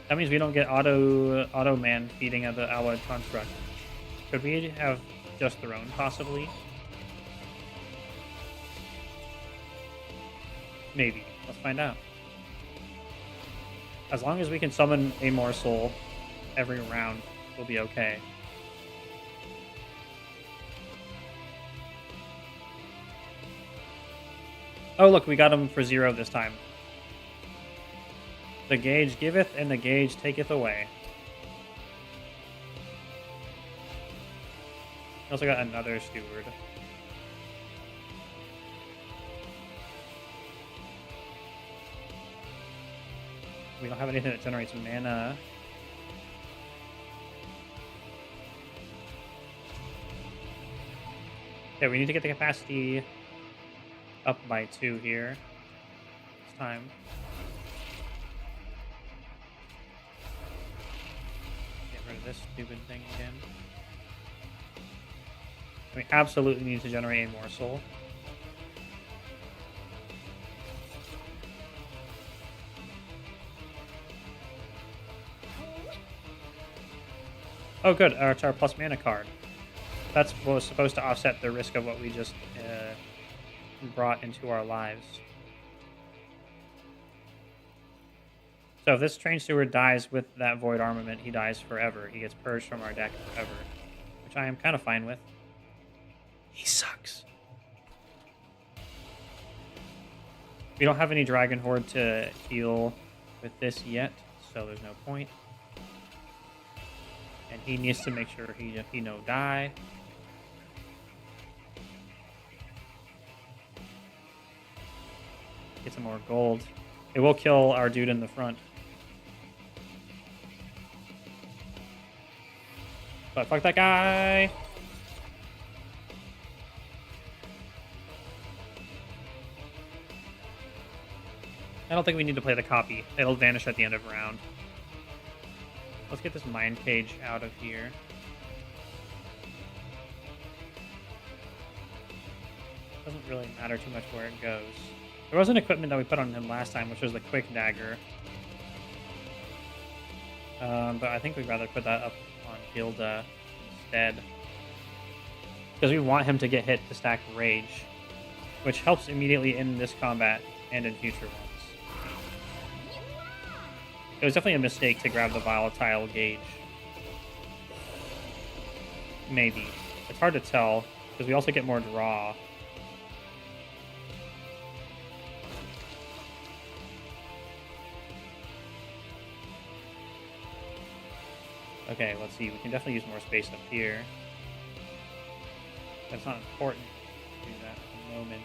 That means we don't get auto man feeding of the Alloyed Construct. Could we have just Throne, possibly? Maybe. Let's find out. As long as we can summon a morsel every round, we'll be okay. Oh, look, we got him for 0 this time. The gauge giveth, and the gauge taketh away. We also got another steward. We don't have anything that generates mana. Okay, we need to get the capacity up by 2 here. This time. Get rid of this stupid thing again. We absolutely need to generate a morsel. Oh, good. It's our plus mana card. That's what was supposed to offset the risk of what we just brought into our lives. So if this Train Steward dies with that Void Armament, he dies forever. He gets purged from our deck forever. Which I am kind of fine with. He sucks. We don't have any Dragon Horde to heal with this yet, so there's no point. And he needs to make sure he no die. Get some more gold. It will kill our dude in the front. But fuck that guy! I don't think we need to play the copy. It'll vanish at the end of round. Let's get this Mind Cage out of here. Doesn't really matter too much where it goes. There was an equipment that we put on him last time, which was the Quick Dagger. But I think we'd rather put that up on Gilda instead. Because we want him to get hit to stack Rage, which helps immediately in this combat and in future ones. It was definitely a mistake to grab the Volatile Gauge. Maybe. It's hard to tell, because we also get more draw. Okay, let's see. We can definitely use more space up here. That's not important to do that at the moment.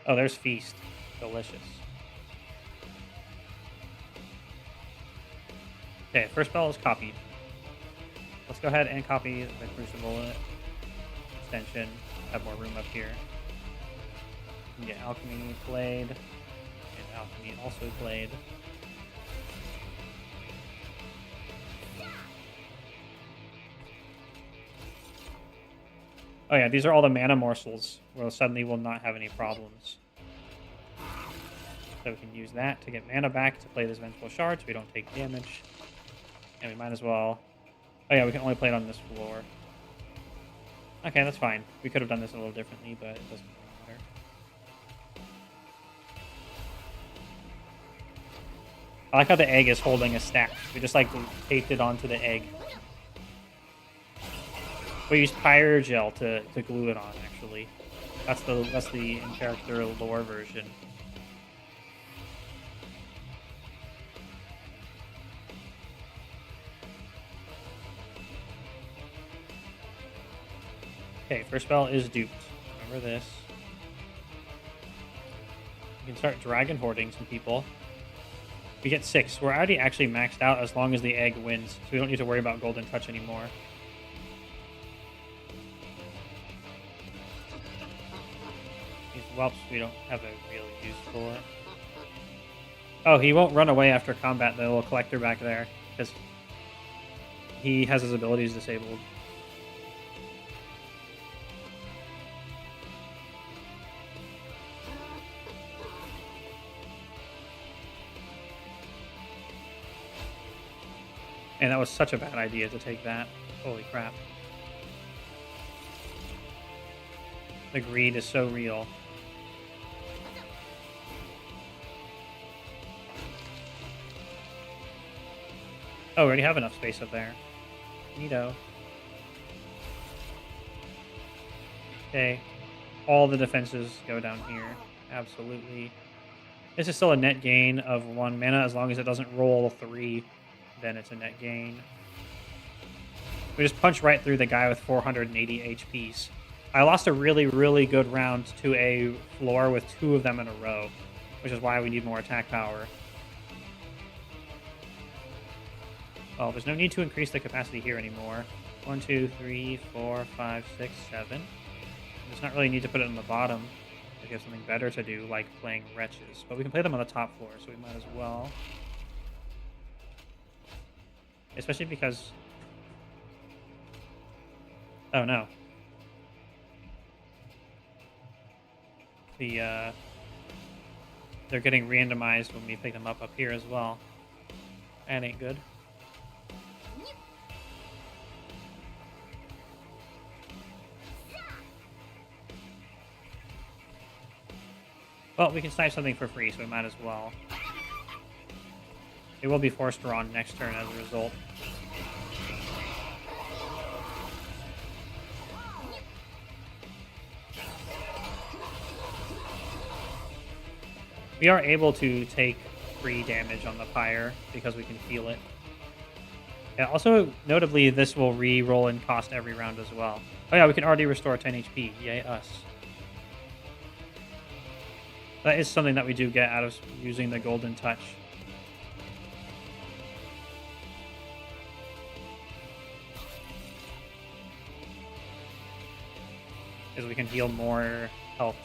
Oh, there's Feast. Delicious. Okay, first spell is copied. Let's go ahead and copy the Crucible extension. Have more room up here. We can get Alchemy played. And Alchemy also played. Oh yeah, these are all the mana morsels where suddenly we'll not have any problems. So we can use that to get mana back to play this Vengeful Shard so we don't take damage. And we might as well... Oh yeah, we can only play it on this floor. Okay, that's fine. We could have done this a little differently, but it doesn't really matter. I like how the egg is holding a stack. We just like taped it onto the egg. We use Pyrogel to glue it on, actually. That's the in-character lore version. Okay, first spell is duped. Remember this. We can start dragon hoarding some people. We get 6. We're already actually maxed out as long as the egg wins, so we don't need to worry about Golden Touch anymore. These whelps we don't have a real use for. Oh, he won't run away after combat, the little collector back there, because he has his abilities disabled. And that was such a bad idea to take that. Holy crap. The greed is so real. Oh, we already have enough space up there. Neato. Okay. All the defenses go down here. Absolutely. This is still a net gain of 1 mana as long as it doesn't roll 3. Then it's a net gain. We just punch right through the guy with 480 HPs. I lost a really, really good round to a floor with 2 of them in a row, which is why we need more attack power. Well, there's no need to increase the capacity here anymore. 1, 2, 3, 4, 5, 6, 7. There's not really need to put it on the bottom if you have something better to do, like playing Wretches. But we can play them on the top floor, so we might as well. Especially because... Oh, no. They're getting randomized when we pick them up here as well. That ain't good. Well, we can snipe something for free, so we might as well. It will be forced drawn next turn as a result. We are able to take free damage on the Pyre because we can feel it. Yeah, also, notably, this will re-roll in cost every round as well. Oh yeah, we can already restore 10 HP. Yay, us. That is something that we do get out of using the Golden Touch. Is we can heal more healths.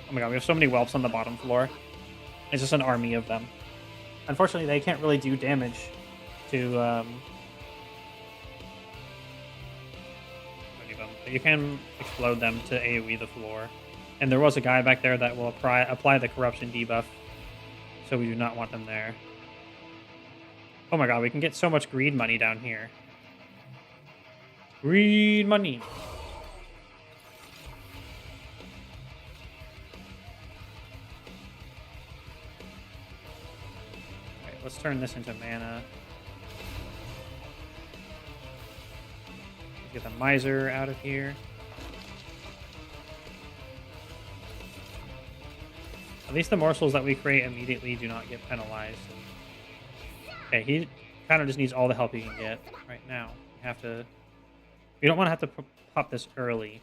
Oh my god, we have so many whelps on the bottom floor. It's just an army of them. Unfortunately, they can't really do damage to but you can explode them to AoE the floor. And there was a guy back there that will apply the corruption debuff, so we do not want them there. Oh my god, we can get so much greed money down here. Greed money! Alright, let's turn this into mana. Get the miser out of here. At least the morsels that we create immediately do not get penalized. Okay, he kind of just needs all the help he can get right now. We have to... We don't want to have to pop this early.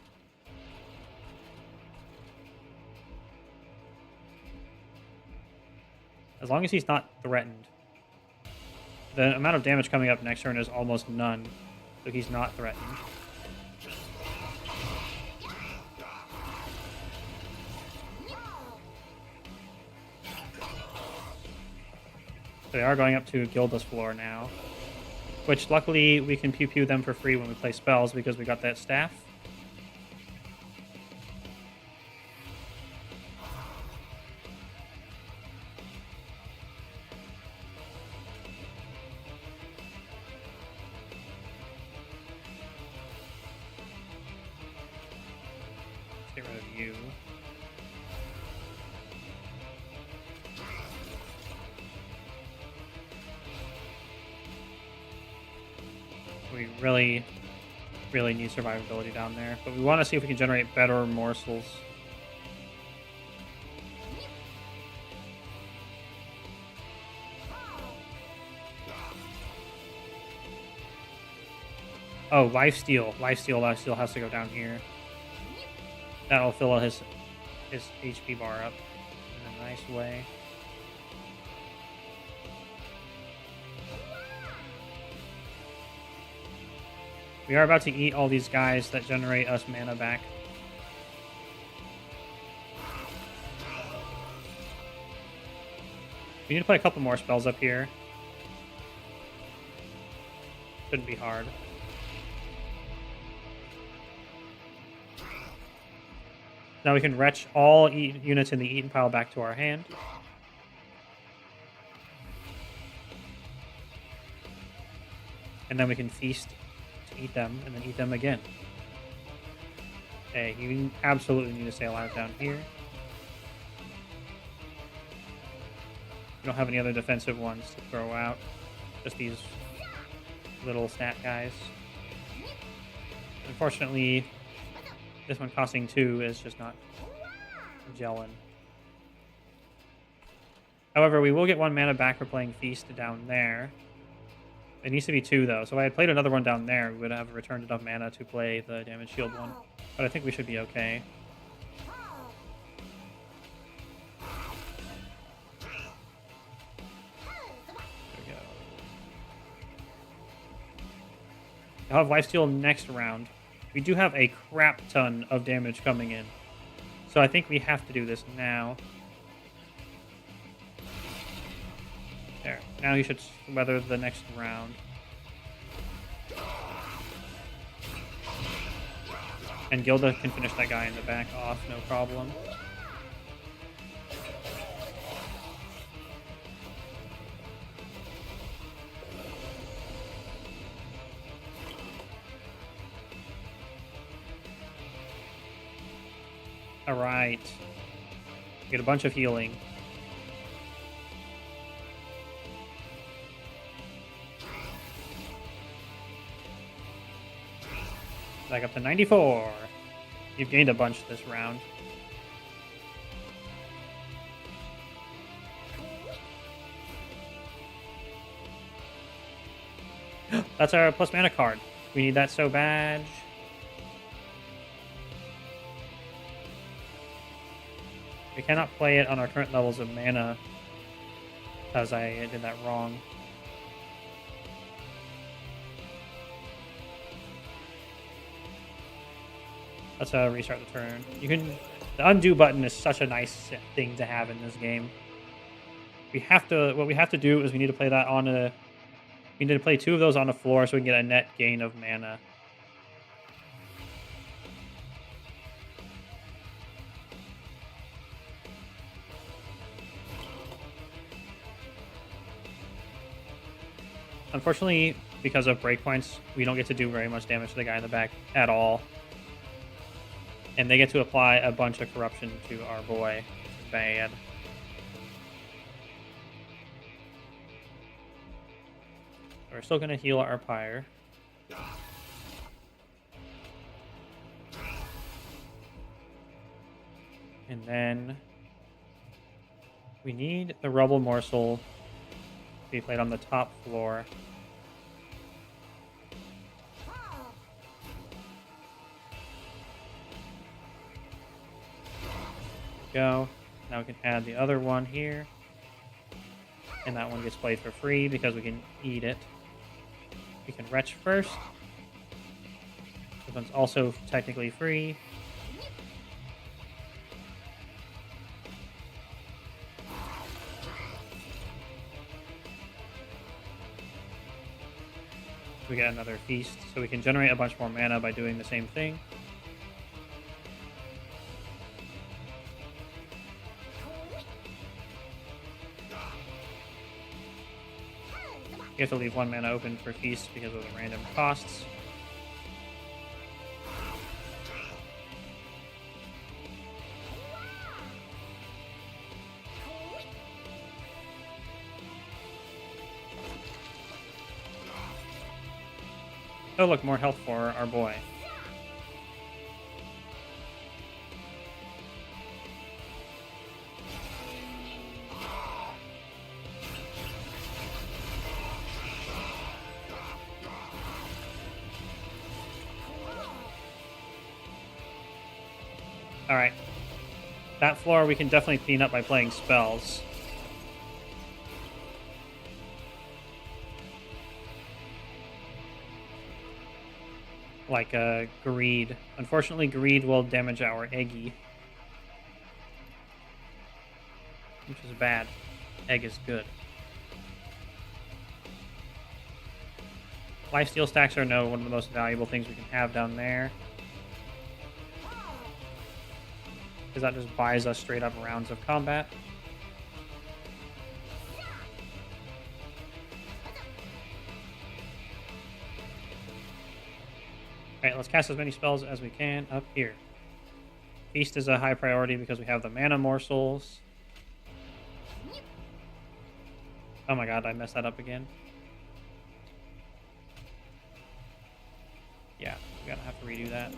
As long as he's not threatened. The amount of damage coming up next turn is almost none. So he's not threatened. They are going up to Gilda's floor now. Which, luckily, we can pew-pew them for free when we play spells because we got that staff. you. We really, really need survivability down there. But we want to see if we can generate better morsels. Oh, lifesteal. Lifesteal has to go down here. That'll fill his HP bar up in a nice way. We are about to eat all these guys that generate us mana back. We need to play a couple more spells up here. Shouldn't be hard. Now we can retch all units in the eaten pile back to our hand. And then we can feast to eat them, and then eat them again. Okay, you absolutely need to stay alive down here. We don't have any other defensive ones to throw out. Just these little stat guys. Unfortunately, this one costing 2 is just not gelling. However, we will get 1 mana back for playing Feast down there. It needs to be 2, though. So if I had played another one down there, we would have returned enough mana to play the damage shield one. But I think we should be okay. There we go. I'll have lifesteal next round. We do have a crap ton of damage coming in. So I think we have to do this now. There. Now he should weather the next round. And Gilda can finish that guy in the back off, no problem. Alright. Get a bunch of healing. Back up to 94. You've gained a bunch this round. That's our plus mana card. We need that so bad. We cannot play it on our current levels of mana because I did that wrong. Let's restart the turn. You can. The undo button is such a nice thing to have in this game. We have to. What we have to do is we need to play that on a. We need to play 2 of those on the floor so we can get a net gain of mana. Unfortunately, because of breakpoints, we don't get to do very much damage to the guy in the back at all. And they get to apply a bunch of corruption to our boy. Bad. We're still going to heal our pyre. And then we need the rubble morsel to be played on the top floor. Go. Now we can add the other one here. And that one gets played for free because we can eat it. We can retch first. This one's also technically free. We get another feast, so we can generate a bunch more mana by doing the same thing. You have to leave 1 mana open for feast because of the random costs. Oh, look, more health for our boy. Alright. That floor we can definitely clean up by playing spells. Like Greed. Unfortunately, Greed will damage our Eggy. Which is bad. Egg is good. Lifesteal stacks are one of the most valuable things we can have down there. Because that just buys us straight up rounds of combat. Alright, let's cast as many spells as we can up here. Feast is a high priority because we have the mana morsels. Oh my god, I messed that up again. Yeah, we're gonna have to redo that.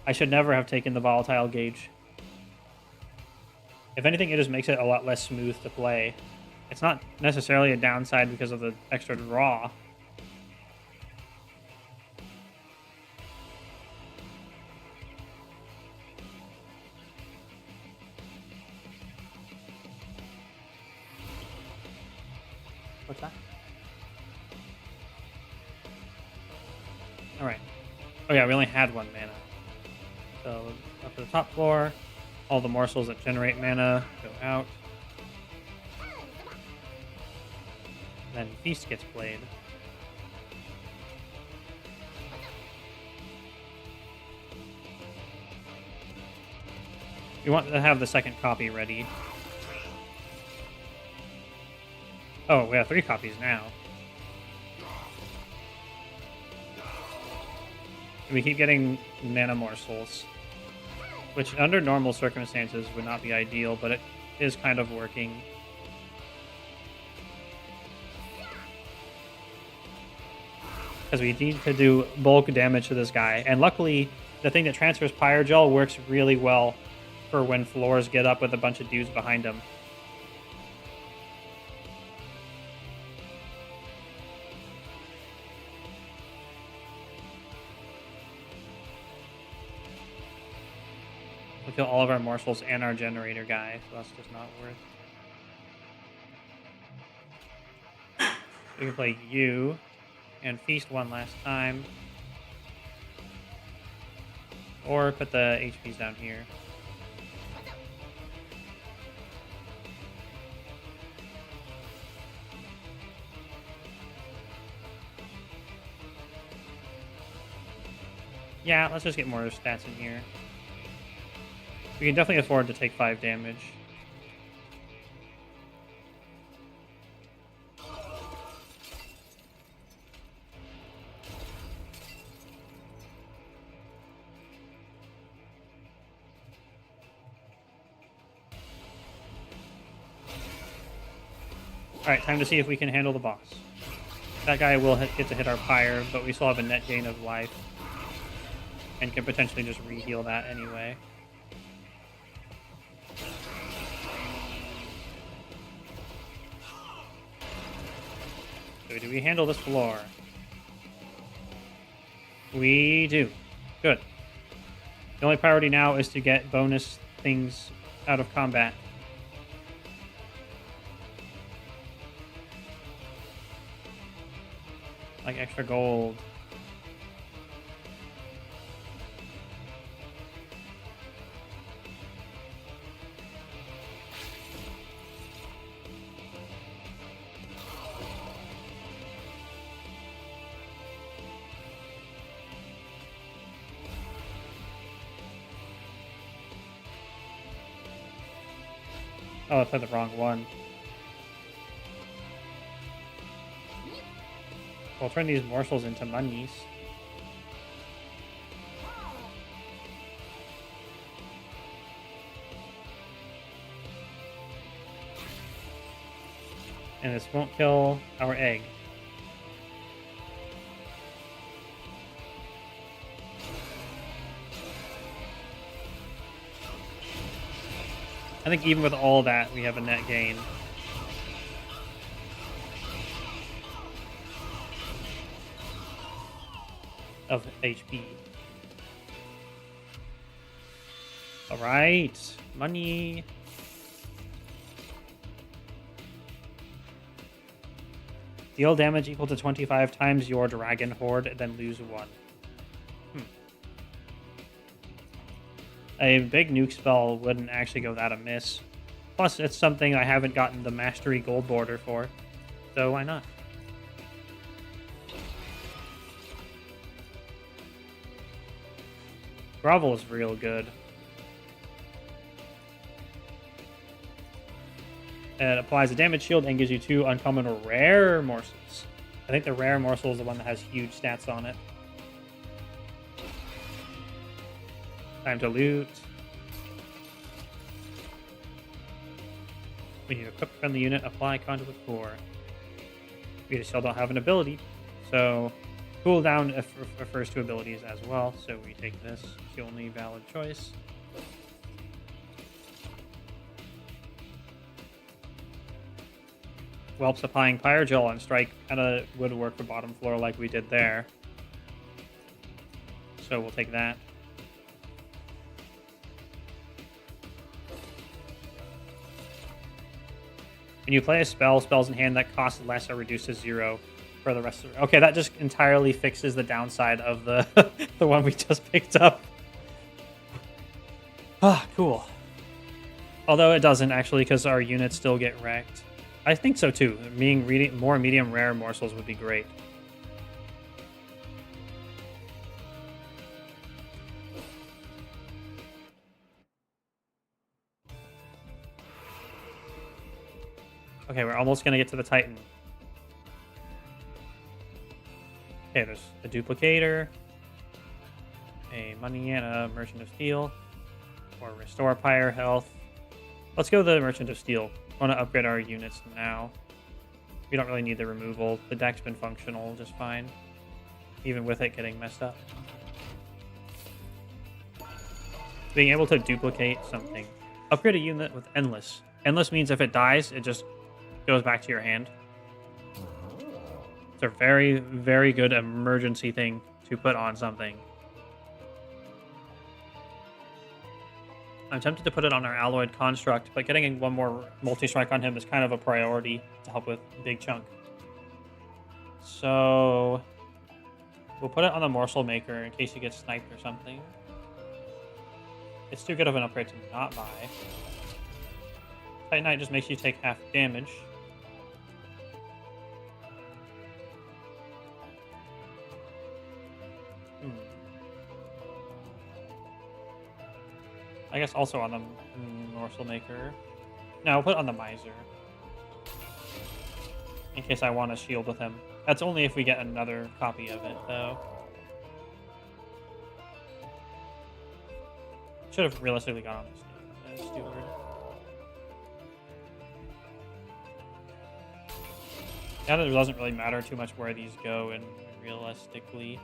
I should never have taken the volatile gauge. If anything, it just makes it a lot less smooth to play. It's not necessarily a downside because of the extra draw. What's that? Alright. Oh yeah, we only had 1 mana. So, up to the top floor, all the morsels that generate mana go out. Then Feast gets played. We want to have the second copy ready. Oh, we have 3 copies now. And we keep getting mana morsels, which under normal circumstances would not be ideal, but it is kind of working. Because we need to do bulk damage to this guy. And luckily, the thing that transfers Pyrogel works really well for when floors get up with a bunch of dudes behind them. We kill all of our morsels and our generator guy, so that's just not worth. We can play you and Feast one last time. Or put the HPs down here. Yeah, let's just get more stats in here. We can definitely afford to take 5 damage. Alright, time to see if we can handle the boss. That guy will get to hit our pyre, but we still have a net gain of life. And can potentially just re-heal that anyway. So do we handle this floor? We do. Good. The only priority now is to get bonus things out of combat. Like extra gold. Oh, I played the wrong one. We'll turn these morsels into monies. And this won't kill our egg. I think even with all that, we have a net gain. Of HP. Alright. Money. Deal damage equal to 25 times your dragon horde, then lose 1. A big nuke spell wouldn't actually go that amiss. Plus, it's something I haven't gotten the Mastery Gold border for, so why not? Grovel is real good. It applies a damage shield and gives you 2 uncommon or rare morsels. I think the rare morsel is the one that has huge stats on it. Time to loot. We need to equip friendly unit, apply conduit core. We still don't have an ability, so cooldown refers to abilities as well, so we take this. It's the only valid choice. Whelps applying Pyrogel on strike kind of would work for bottom floor like we did there. So we'll take that. When you play a spell, spells in hand that cost less are reduced to 0 for the rest of the... Okay, that just entirely fixes the downside of the the one we just picked up. Ah, cool. Although it doesn't actually, because our units still get wrecked. I think so too. Being more medium rare morsels would be great. Okay, we're almost going to get to the Titan. Okay, there's a Duplicator, a Money, and a Merchant of Steel, or Restore Pyre Health. Let's go the Merchant of Steel. I want to upgrade our units now. We don't really need the removal. The deck's been functional just fine, even with it getting messed up. Being able to duplicate something. Upgrade a unit with Endless. Endless means if it dies, it just goes back to your hand. It's a very, very good emergency thing to put on something. I'm tempted to put it on our Alloyed Construct, but getting one more multi-strike on him is kind of a priority to help with Big Chunk. So we'll put it on the Morsel Maker in case he gets sniped or something. It's too good of an upgrade to not buy. Titanite just makes you take half damage. I guess also on the Morsel Maker. No, I'll put it on the Miser. In case I want to shield with him. That's only if we get another copy of it, though. Should have realistically gone on this Steward. Now that it doesn't really matter too much where these go, and realistically.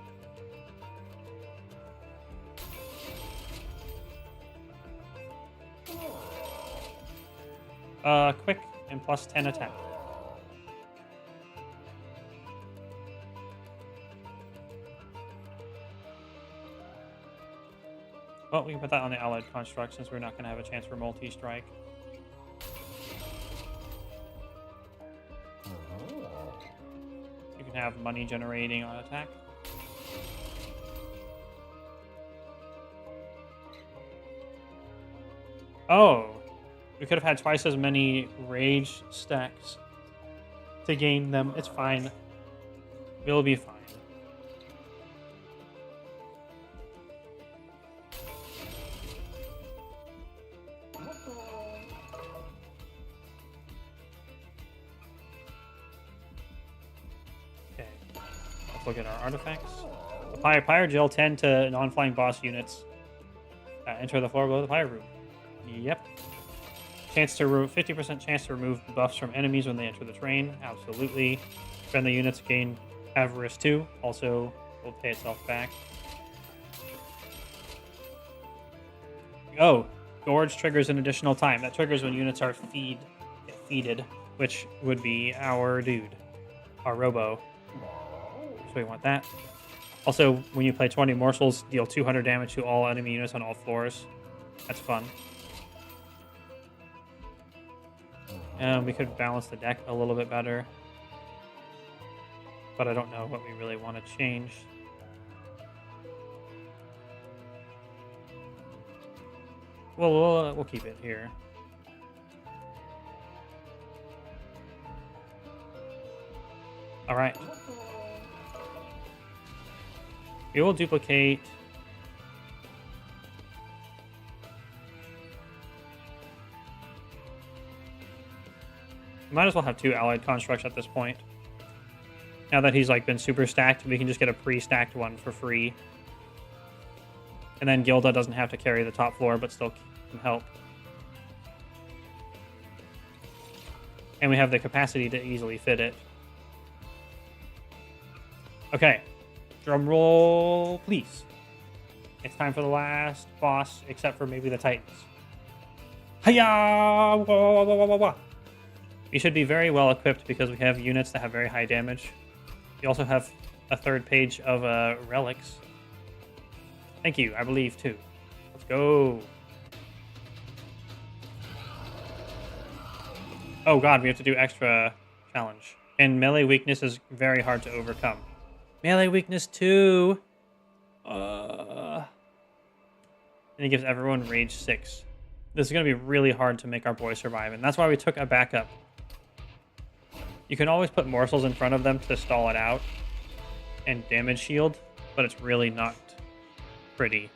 Quick and plus 10 attack. Well, we can put that on the Allied Construct since we're not going to have a chance for multi-strike. You can have money generating on attack. Oh! We could have had twice as many rage stacks to gain them. It's fine. We'll be fine. Okay. Let's look at our artifacts. Apply Pyrogel 10 to non-flying boss units. Enter the floor below the Pyre Room. Yep. Chance to 50% chance to remove buffs from enemies when they enter the terrain. Absolutely. Friendly units gain Avarice 2. Also will pay itself back. Oh, Gorge triggers an additional time. That triggers when units are feeded, which would be our dude, our Robo. So we want that. Also, when you play 20 morsels, deal 200 damage to all enemy units on all floors. That's fun. We could balance the deck a little bit better. But I don't know what we really want to change. Well, we'll keep it here. All right. We will duplicate. Might as well have 2 allied constructs at this point. Now that he's like been super stacked, we can just get a pre-stacked one for free. And then Gilda doesn't have to carry the top floor, but still can help. And we have the capacity to easily fit it. Okay. Drum roll, please. It's time for the last boss, except for maybe the Titans. Hiya! Wah, wah, wah, wah, wah. We should be very well equipped because we have units that have very high damage. We also have a 3rd page of relics. Thank you, I believe, too. Let's go. Oh god, we have to do extra challenge. And melee weakness is very hard to overcome. Melee weakness 2. And it gives everyone rage 6. This is going to be really hard to make our boy survive, and that's why we took a backup. You can always put morsels in front of them to stall it out and damage shield, but it's really not pretty.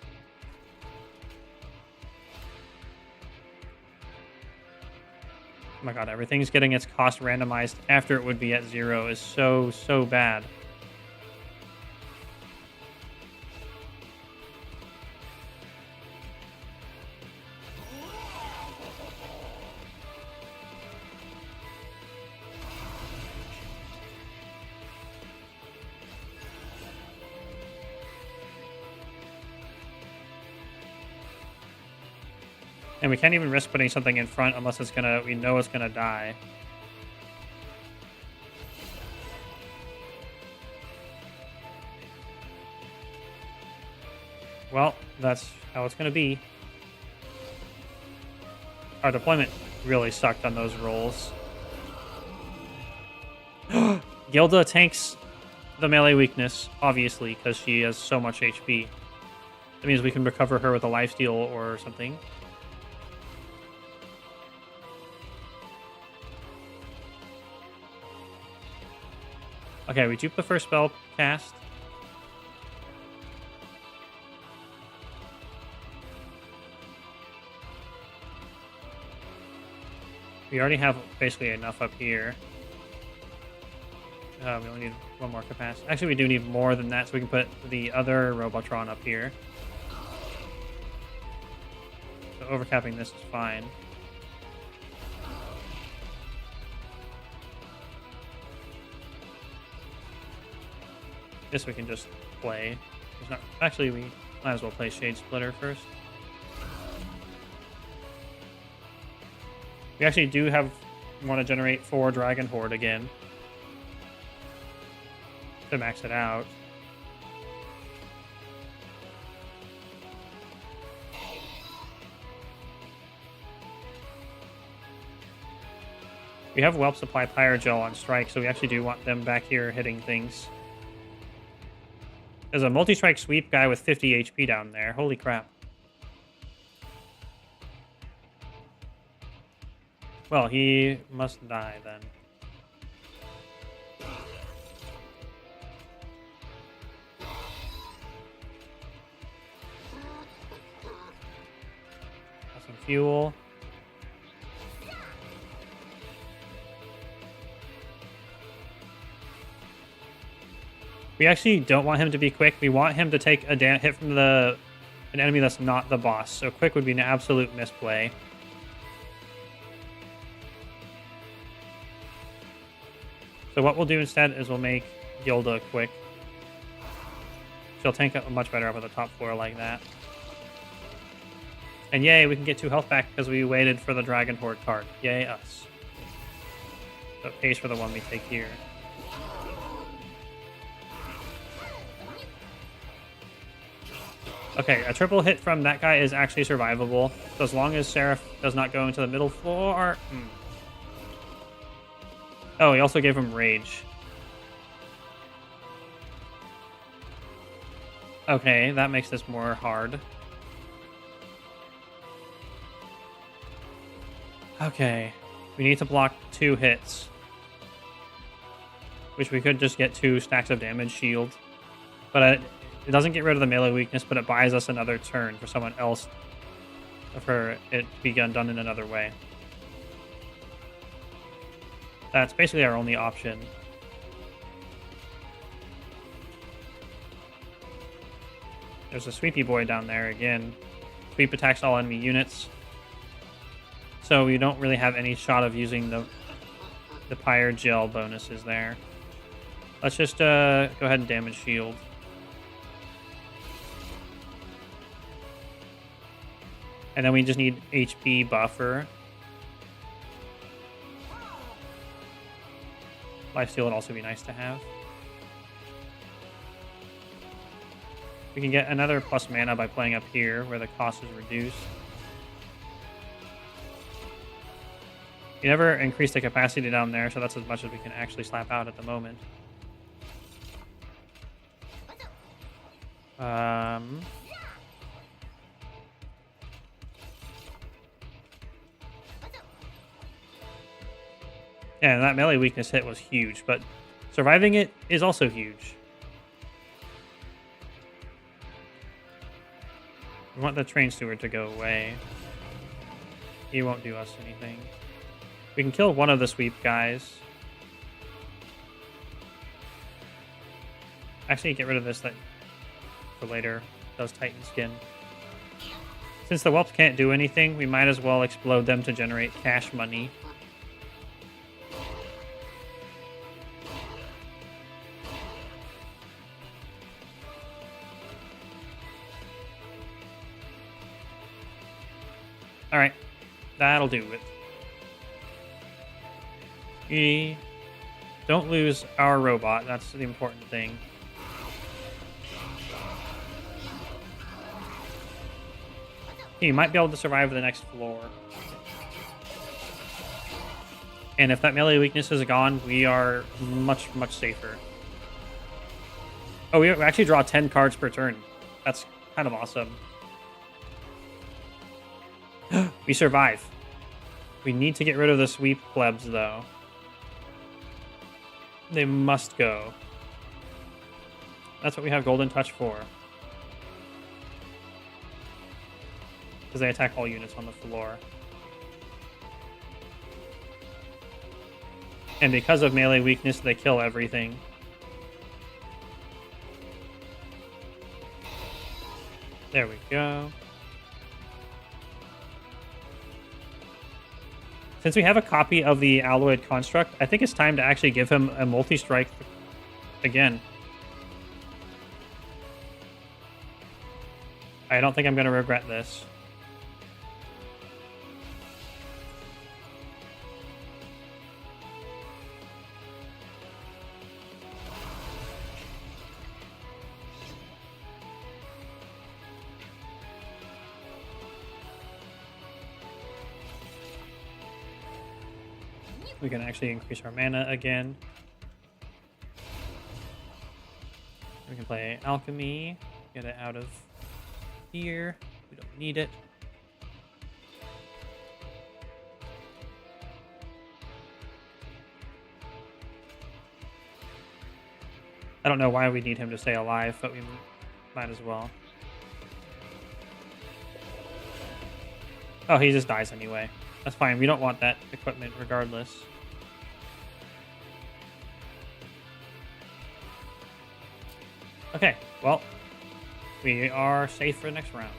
Oh my god, everything's getting its cost randomized after it would be at 0 is so bad. And we can't even risk putting something in front unless it's gonna, we know it's gonna die. Well, that's how it's gonna be. Our deployment really sucked on those rolls. Gilda tanks the melee weakness, obviously, because she has so much HP. That means we can recover her with a lifesteal or something. Okay, we dupe the first spell cast. We already have basically enough up here. We only need one more capacity. Actually, we do need more than that, so we can put the other Robotron up here. So overcapping this is fine. This we can just play. There's not, actually, we might as well play Shade Splitter first. We actually do want to generate 4 Dragon Horde again to max it out. We have Whelp Supply Pyrogel on strike, so we actually do want them back here hitting things. There's a multi-strike sweep guy with 50 HP down there. Holy crap. Well, he must die then. Got some fuel. We actually don't want him to be quick. We want him to take a hit from an enemy that's not the boss. So quick would be an absolute misplay. So what we'll do instead is we'll make Gilda quick. She'll tank up much better up at the top floor like that. And yay, we can get 2 health back because we waited for the Dragon Horde card. Yay, us. So it pays for the one we take here. Okay, a triple hit from that guy is actually survivable. So as long as Seraph does not go into the middle floor... Oh, he also gave him Rage. Okay, that makes this more hard. Okay, we need to block 2 hits. Which we could just get 2 stacks of damage shield. But it doesn't get rid of the melee weakness, but it buys us another turn for someone else. For it to be done in another way. That's basically our only option. There's a Sweepy Boy down there again. Sweep attacks all enemy units. So we don't really have any shot of using the Pyre Gel bonuses there. Let's just go ahead and damage shield. And then we just need HP buffer. Lifesteal would also be nice to have. We can get another plus mana by playing up here, where the cost is reduced. You never increase the capacity down there, so that's as much as we can actually slap out at the moment. Yeah, that melee weakness hit was huge, but surviving it is also huge. We want the Train Steward to go away. He won't do us anything. We can kill one of the sweep guys. Actually, get rid of this that for later. Does Titan Skin. Since the whelps can't do anything, we might as well explode them to generate cash money. Alright, that'll do it. We don't lose our robot, that's the important thing. He might be able to survive the next floor. And if that melee weakness is gone, we are much, much safer. Oh, we actually draw 10 cards per turn. That's kind of awesome. We survive. We need to get rid of the sweep plebs, though. They must go. That's what we have Golden Touch for. Because they attack all units on the floor. And because of melee weakness, they kill everything. There we go. Since we have a copy of the Alloyed Construct, I think it's time to actually give him a multi-strike again. I don't think I'm going to regret this. We can actually increase our mana again. We can play Alchemy, get it out of here. We don't need it. I don't know why we need him to stay alive, but we might as well. Oh, he just dies anyway. That's fine. We don't want that equipment regardless. Okay, well, we are safe for the next round.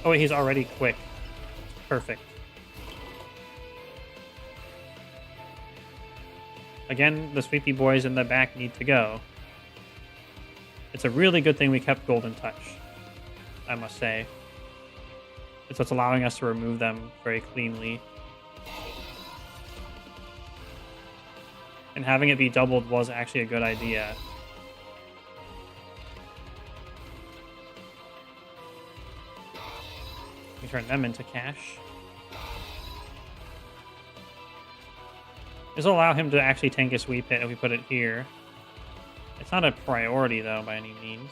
Oh wait, he's already quick. Perfect. Again, the Sweepy Boys in the back need to go. It's a really good thing we kept Golden Touch, I must say. It's what's allowing us to remove them very cleanly. And having it be doubled was actually a good idea. We turn them into cash. This will allow him to actually tank a sweep hit if we put it here. It's not a priority, though, by any means.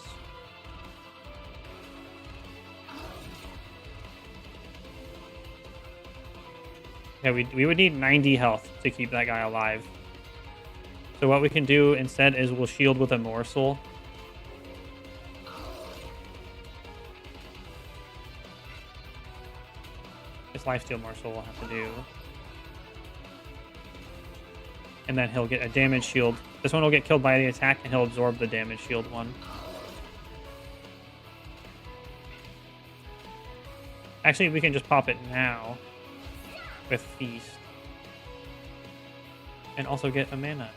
Yeah, we would need 90 health to keep that guy alive. So what we can do instead is we'll shield with a morsel. This lifesteal morsel we'll have to do. And then he'll get a damage shield. This one will get killed by the attack, and he'll absorb the damage shield one. Actually, we can just pop it now with Feast. And also get a mana.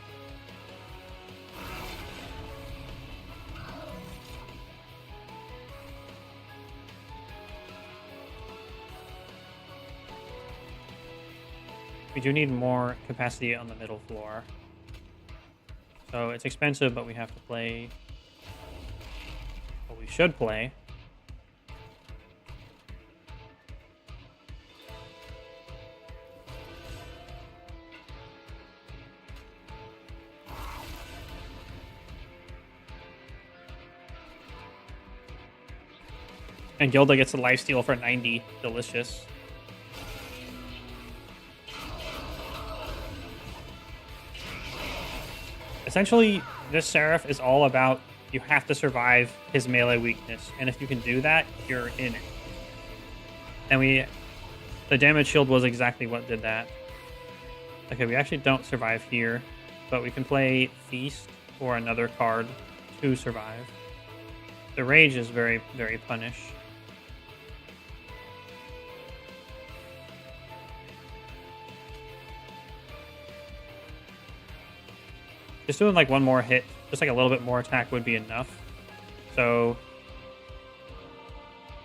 We do need more capacity on the middle floor. So it's expensive, but we have to play what we should play. And Gilda gets a lifesteal for 90. Delicious. Essentially, this Seraph is all about you have to survive his melee weakness, and if you can do that, you're in it. And the damage shield was exactly what did that. Okay, we actually don't survive here, but we can play Feast or another card to survive. The Rage is very, very punish. Just doing like one more hit, just like a little bit more attack would be enough. So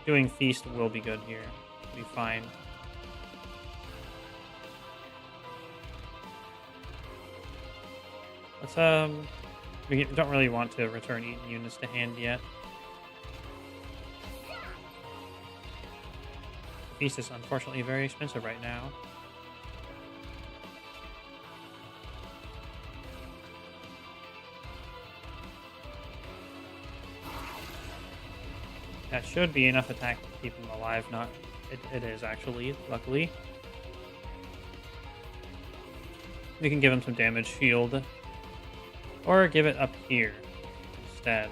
doing Feast will be good here. It'll be fine. Let's we don't really want to return Eaten units to hand yet. Feast is unfortunately very expensive right now. That should be enough attack to keep him alive. Not, it is actually, luckily. We can give him some damage shield. Or give it up here instead.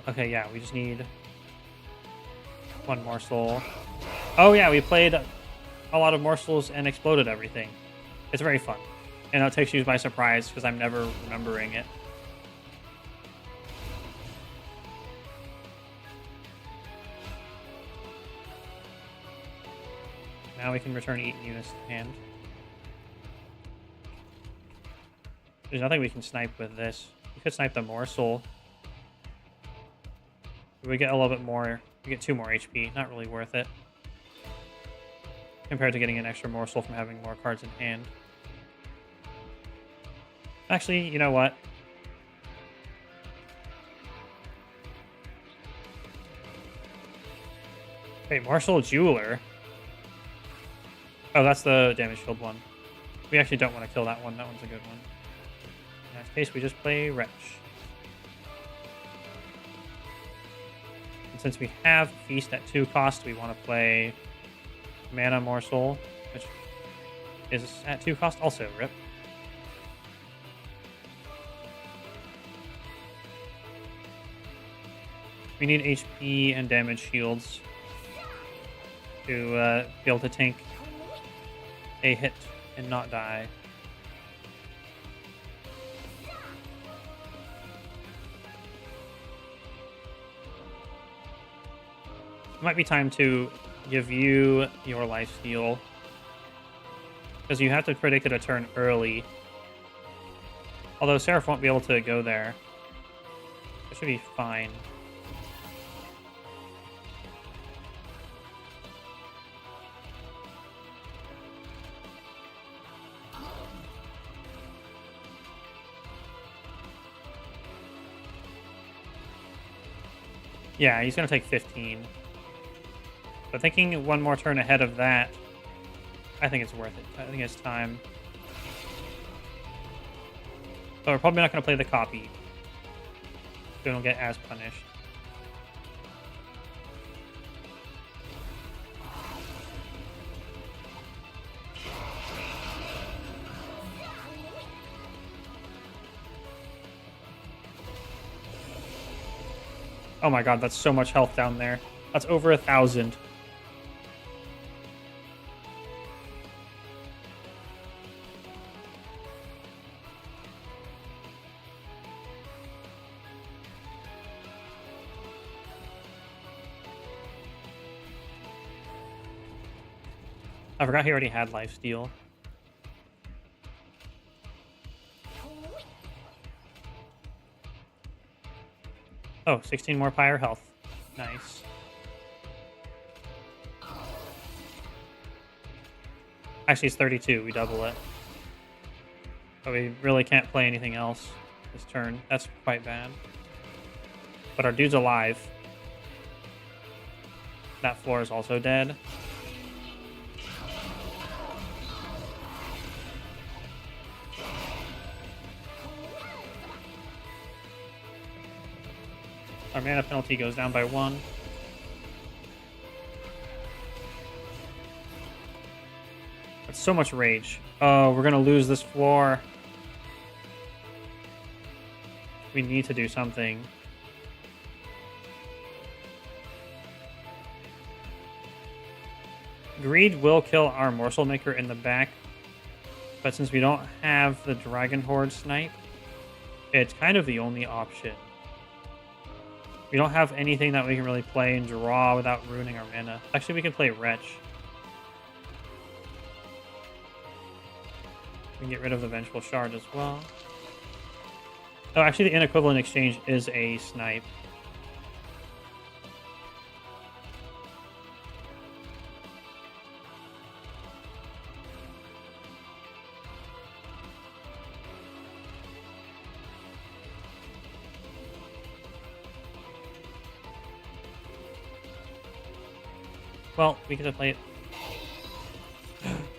Okay, yeah, we just need one morsel. Oh yeah, we played a lot of morsels and exploded everything. It's very fun. And it takes you by surprise because I'm never remembering it. Now we can return Eaten units to hand. There's nothing we can snipe with this. We could snipe the morsel. We get a little bit more. We get 2 more HP. Not really worth it. Compared to getting an extra morsel from having more cards in hand. Actually, you know what? Wait, Martial Jeweler? Oh, that's the damage shield one. We actually don't want to kill that one. That one's a good one. In that case, we just play Wretch. And since we have Feast at 2 cost, we want to play Mana Morsel, which is at 2 cost also. Rip. We need HP and damage shields to be able to tank a hit and not die. might be time to give you your lifesteal. Because you have to predict it a turn early. Although Seraph won't be able to go there. It should be fine. Yeah, he's going to take 15. But thinking one more turn ahead of that, I think it's worth it. I think it's time. But we're probably not going to play the copy. We don't get as punished. Oh my god, that's so much health down there. That's over 1,000. I forgot he already had lifesteal. Oh, 16 more pyre health. Nice. Actually, it's 32. We double it. But we really can't play anything else this turn. That's quite bad. But our dude's alive. That floor is also dead. Our mana penalty goes down by 1. That's so much rage. Oh, we're going to lose this floor. We need to do something. Greed will kill our Morsel Maker in the back. But since we don't have the Dragon Horde snipe, it's kind of the only option. We don't have anything that we can really play and draw without ruining our mana. Actually, we can play Wretch. We can get rid of the Vengeful Shard as well. Oh, actually, the Inequivalent Exchange is a snipe. Well, we get to play it.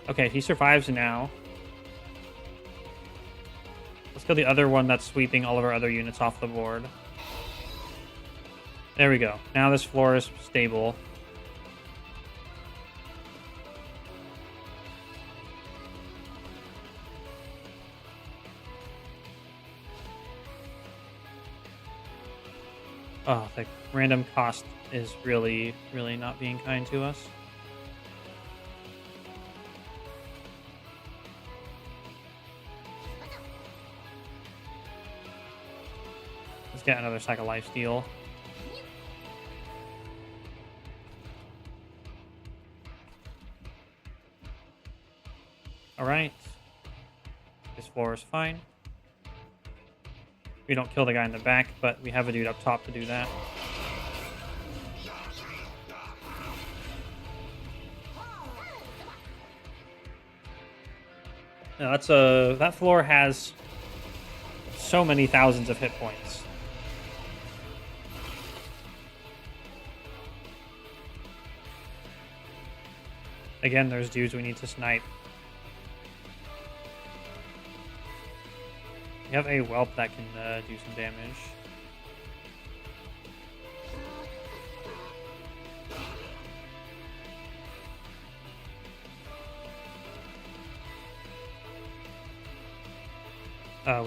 Okay, he survives now. Let's kill the other one that's sweeping all of our other units off the board. There we go. Now this floor is stable. Oh, the random cost is really, really not being kind to us. Let's get another sack of lifesteal. Alright. This floor is fine. We don't kill the guy in the back, but we have a dude up top to do that. Now that floor has so many thousands of hit points. Again, there's dudes we need to snipe. We have a whelp that can do some damage.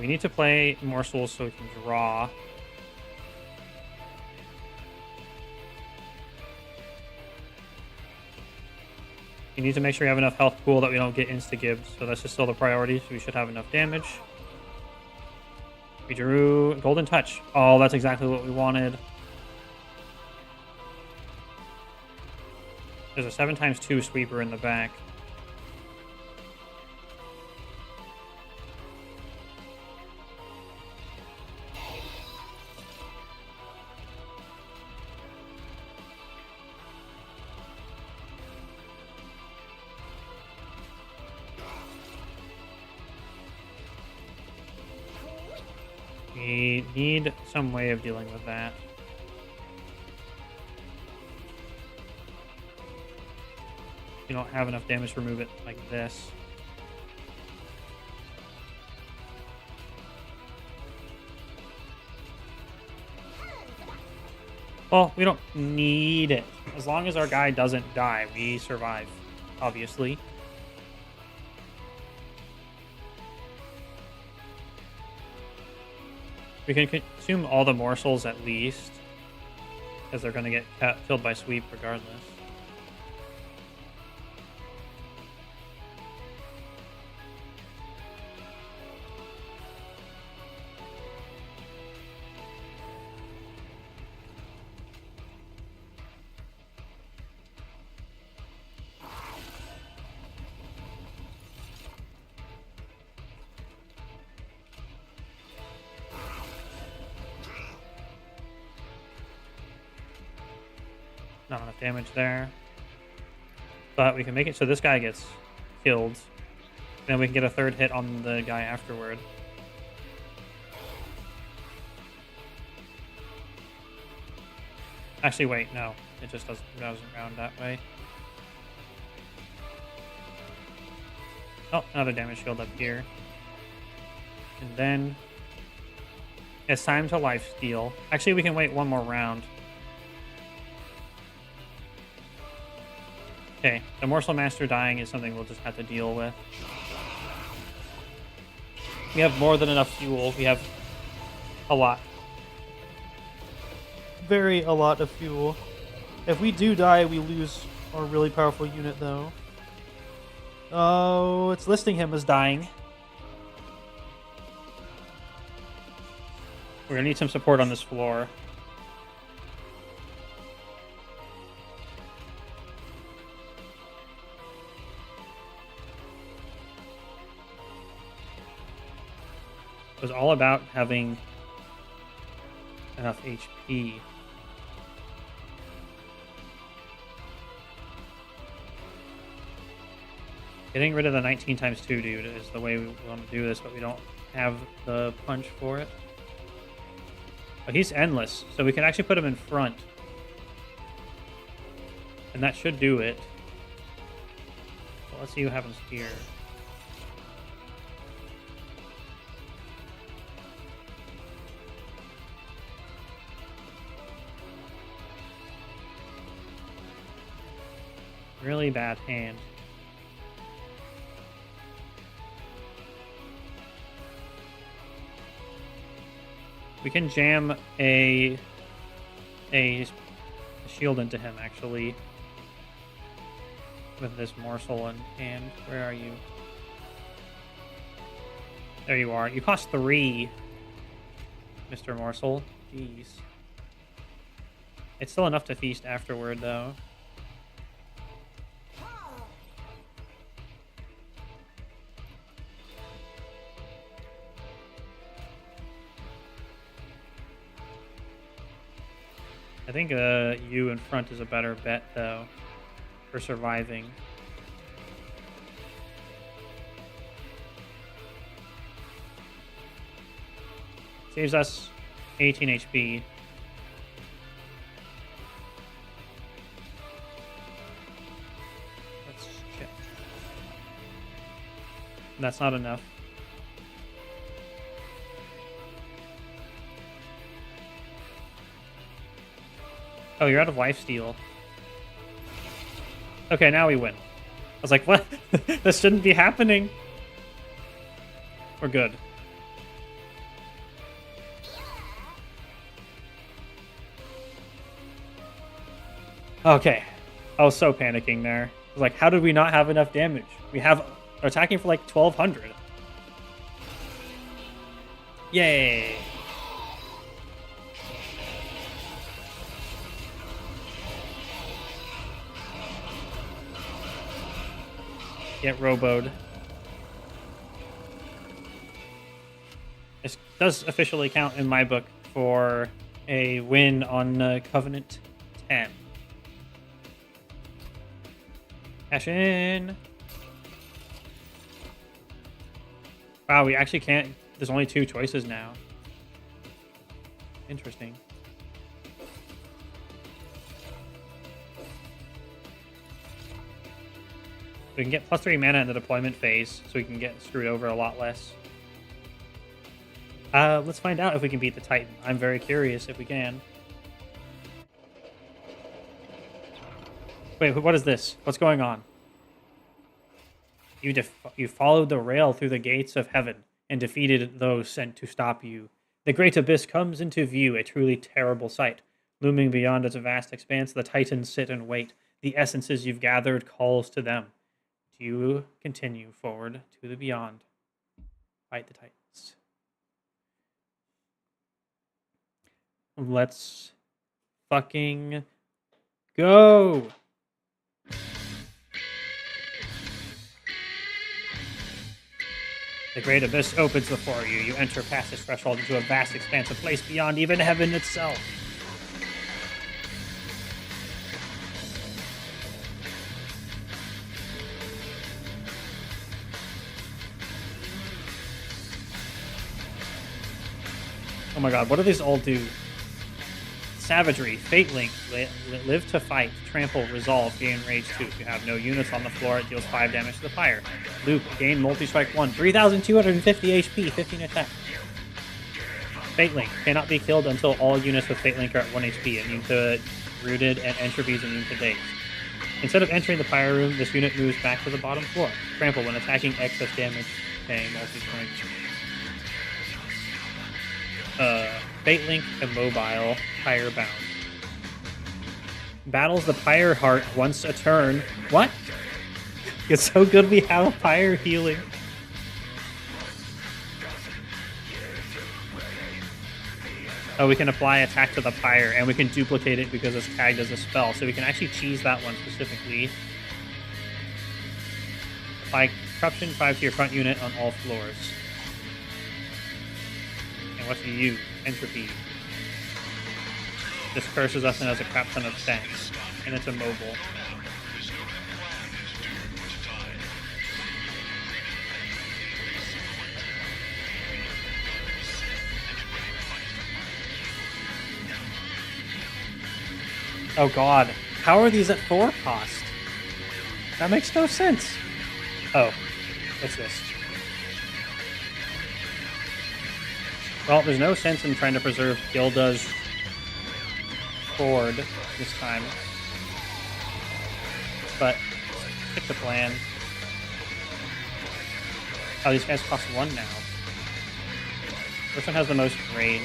We need to play morsels so we can draw. We need to make sure we have enough health pool that we don't get insta-gibbed, so that's just still the priority, so we should have enough damage. We drew Golden Touch. Oh, that's exactly what we wanted. There's a 7x2 sweeper in the back. We need some way of dealing with that. You don't have enough damage to remove it like this. Well, we don't need it. As long as our guy doesn't die, we survive, obviously. We can consume all the morsels at least, because they're going to get killed by sweep regardless. Not enough damage there. But we can make it so this guy gets killed. Then we can get a third hit on the guy afterward. Actually, wait, no. It just doesn't round that way. Oh, another damage shield up here. And then it's time to lifesteal. Actually, we can wait one more round. Okay, the Morsel Master dying is something we'll just have to deal with. We have more than enough fuel. We have a lot. A lot of fuel. If we do die, we lose our really powerful unit, though. Oh, it's listing him as dying. We're gonna need some support on this floor. It was all about having enough HP. Getting rid of the 19x2 dude is the way we want to do this, but we don't have the punch for it. But he's endless, so we can actually put him in front. And that should do it. Well, let's see what happens here. Really bad hand. We can jam a shield into him, actually, with this morsel in hand. Where are you? There you are. You cost 3, Mr. Morsel. Jeez. It's still enough to feast afterward, though. I think you in front is a better bet, though, for surviving. Saves us 18 HP. Let's check. That's not enough. Oh, you're out of lifesteal. Okay, now we win. I was like, what? This shouldn't be happening. We're good. Okay. I was so panicking there. I was like, how did we not have enough damage? We have attacking for like 1200. Yay. get roboed. This does officially count in my book for a win on Covenant 10. Cash in. Wow, we actually can't. There's only 2 choices now. Interesting. We can get +3 mana in the deployment phase, so we can get screwed over a lot less. Let's find out if we can beat the Titan. I'm very curious if we can. Wait, what is this? What's going on? You followed the rail through the gates of heaven and defeated those sent to stop you. The great abyss comes into view, a truly terrible sight. Looming beyond its vast expanse, the Titans sit and wait. The essences you've gathered calls to them. Do you continue forward to the beyond? Fight the Titans. Let's fucking go! The great abyss opens before you. You enter past its threshold into a vast expanse, a place beyond even heaven itself. Oh my god, what do these all do? Savagery, Fate Link, live to fight, trample, resolve, gain rage 2. If you have no units on the floor, it deals 5 damage to the fire. Loop, gain multi-strike 1, 3,250 HP, 15 attack. Fate Link, cannot be killed until all units with Fate Link are at 1 HP, immune to Rooted, and Entropies immune to Daze. Instead of entering the fire room, this unit moves back to the bottom floor. Trample, when attacking excess damage, paying multi-strike. Fate Link, Immobile, Pyre Bound. Battles the Pyre Heart once a turn. What? It's so good we have a Pyre healing. Oh, we can apply attack to the Pyre, and we can duplicate it because it's tagged as a spell. So we can actually cheese that one specifically. Apply Corruption 5 to your front unit on all floors. And what do you use? Entropy. This curses us and has a crap ton of stacks. And it's immobile. Oh god. How are these at 4 cost? That makes no sense. Oh. What's this? Well, there's no sense in trying to preserve Gilda's board this time. But, pick the plan. Oh, these guys cost 1 now. Which one has the most rage?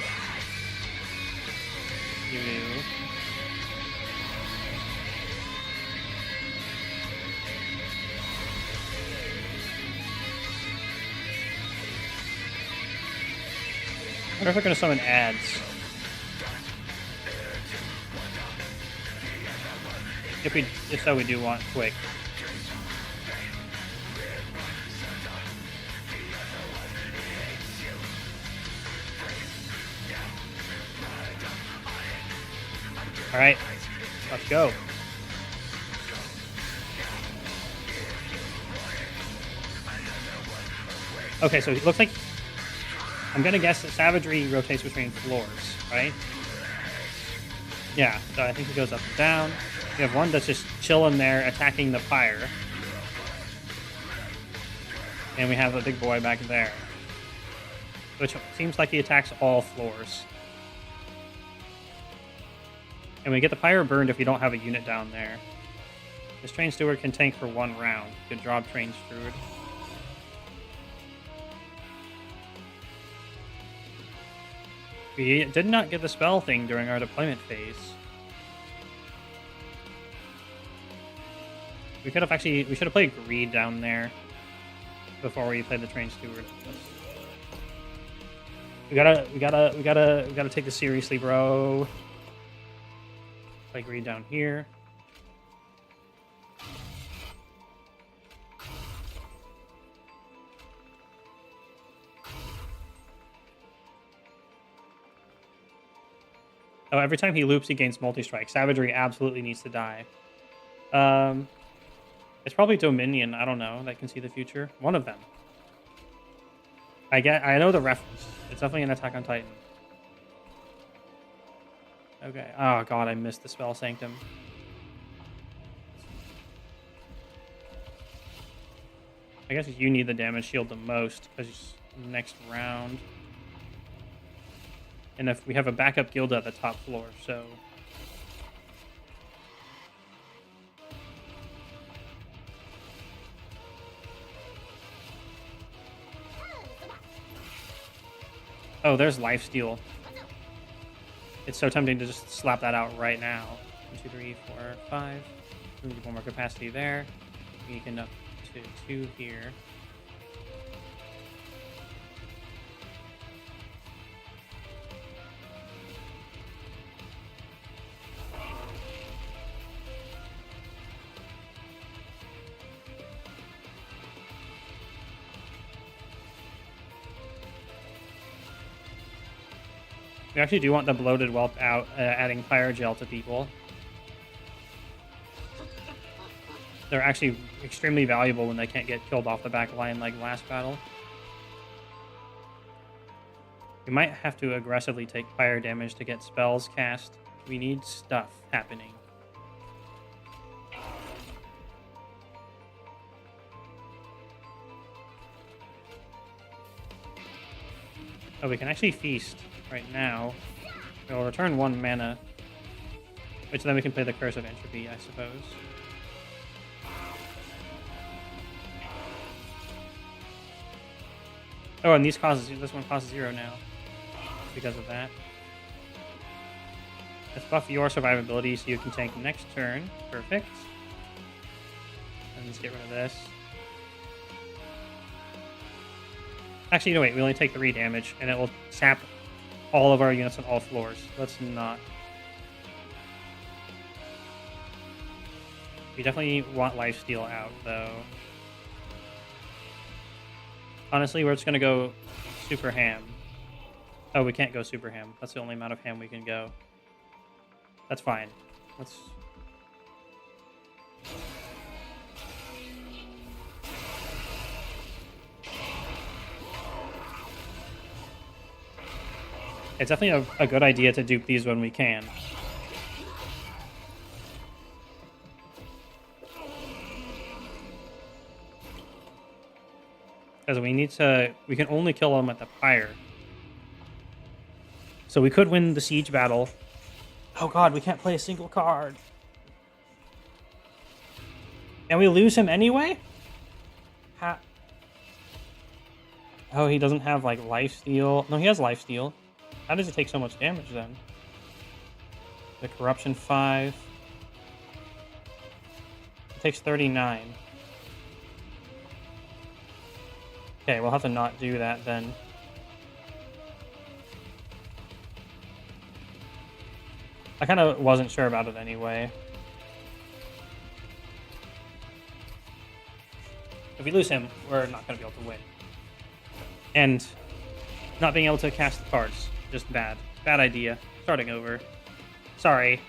You do. I wonder if we're going to summon ads. If so, we do want quick. All right, let's go. Okay, so it looks like I'm gonna guess that Savagery rotates between floors, right? Yeah, so I think it goes up and down. You have one that's just chilling there, attacking the pyre. And we have a big boy back there. Which seems like he attacks all floors. And we get the pyre burned if you don't have a unit down there. This Train Steward can tank for 1 round. Good job, Train Steward. We did not get the spell thing during our deployment phase. We should have played Greed down there before we played the Train Steward. We gotta take this seriously, bro. Play Greed down here. Oh, every time he loops, he gains multi-strike. Savagery absolutely needs to die. It's probably Dominion, I don't know, that can see the future. One of them. I know the reference. It's definitely an Attack on Titan. Okay. Oh god, I missed the Spell Sanctum. I guess you need the damage shield the most, because next round. And if we have a backup Gilda at the top floor, so... Oh, there's Lifesteal. It's so tempting to just slap that out right now. 1, 2, 3, 4, 5. We need one more capacity there. We can up to 2 here. We actually do want the Bloated Whelp out, adding Fire Gel to people. They're actually extremely valuable when they can't get killed off the back line like last battle. We might have to aggressively take fire damage to get spells cast. We need stuff happening. Oh, we can actually feast right now. We'll return 1 mana, which then we can play the Curse of Entropy, I suppose. Oh, and this one costs 0 now because of that. Let's buff your survivability so you can tank next turn. Perfect. And let's get rid of this. Actually, no, wait. We only take 3 damage, and it will sap all of our units on all floors. Let's not. We definitely want Lifesteal out, though. Honestly, we're just going to go Super Ham. Oh, we can't go Super Ham. That's the only amount of ham we can go. That's fine. Let's... It's definitely a good idea to dupe these when we can. Because we can only kill them at the pyre. So we could win the siege battle. Oh god, we can't play a single card. And we lose him anyway? Oh, he doesn't have, like, Lifesteal. No, he has Lifesteal. How does it take so much damage, then? The Corruption 5. It takes 39. Okay, we'll have to not do that, then. I kind of wasn't sure about it anyway. If we lose him, we're not going to be able to win. And not being able to cast the cards. Just bad. Bad idea. Starting over. Sorry.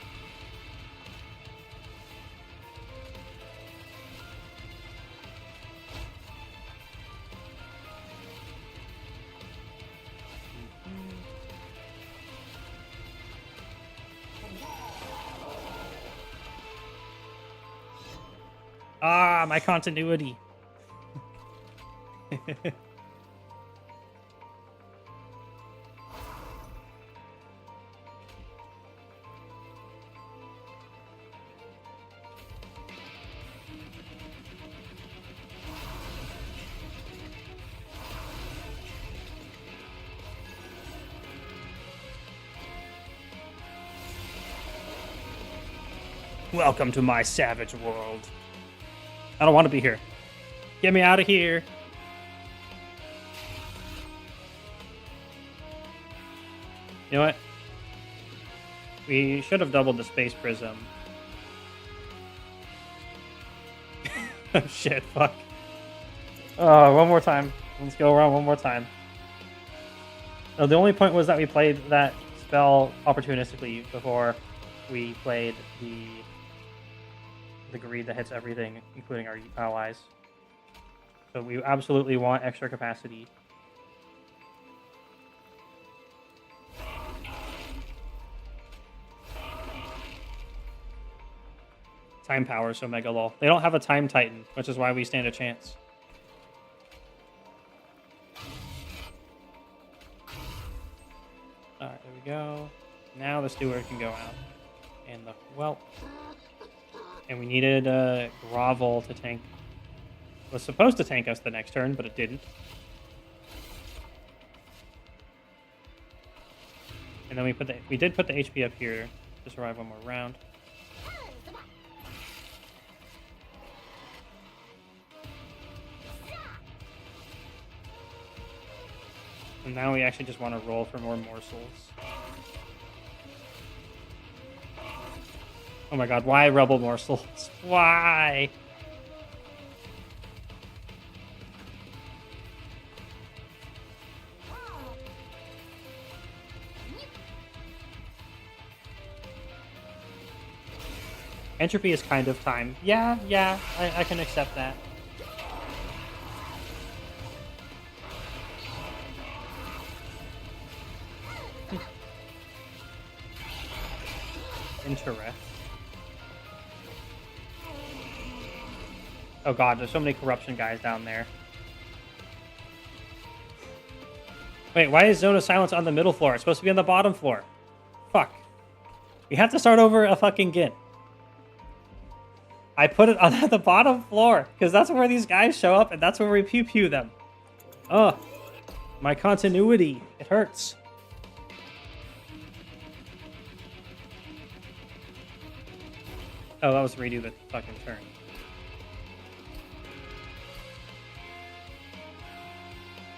Ah, my continuity. Welcome to my savage world. I don't want to be here. Get me out of here. You know what? We should have doubled the Space Prism. Oh, shit, fuck. One more time. Let's go around one more time. No, the only point was that we played that spell opportunistically before we played the greed that hits everything, including our allies. So we absolutely want extra capacity. Time power, so mega lol. They don't have a time titan, which is why we stand a chance. Alright, there we go. Now the steward can go out. And the whelp. And we needed a grovel to tank. Was supposed to tank us the next turn, but it didn't. And then we did put the HP up here to survive one more round. And now we actually just want to roll for more morsels. Oh my god, why rebel morsels? Why? Entropy is kind of time. Yeah, I can accept that. Interest. Oh god, there's so many corruption guys down there. Wait, why is Zone of Silence on the middle floor? It's supposed to be on the bottom floor. Fuck. We have to start over a fucking again. I put it on the bottom floor, because that's where these guys show up, and that's where we pew-pew them. Ugh. My continuity. It hurts. Oh, that was to redo the fucking turn.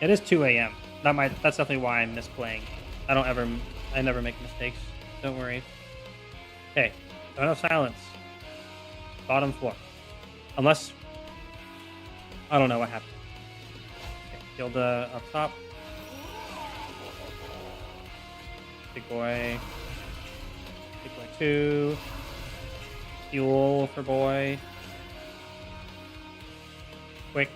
It is 2 a.m. That's definitely why I'm misplaying. I never make mistakes. Don't worry. Okay, Zone of Silence. Bottom floor. Unless... I don't know what happened. Okay, Gilda up top. Big boy. Big boy 2. Fuel for boy. Quick.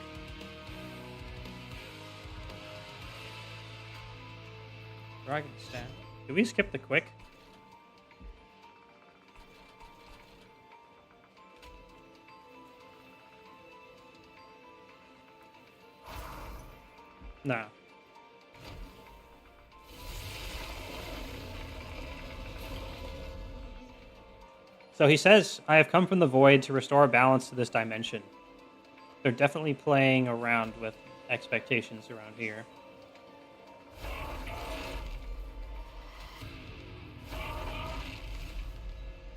Dragon staff. Did we skip the quick? No. So he says, I have come from the void to restore balance to this dimension. They're definitely playing around with expectations around here.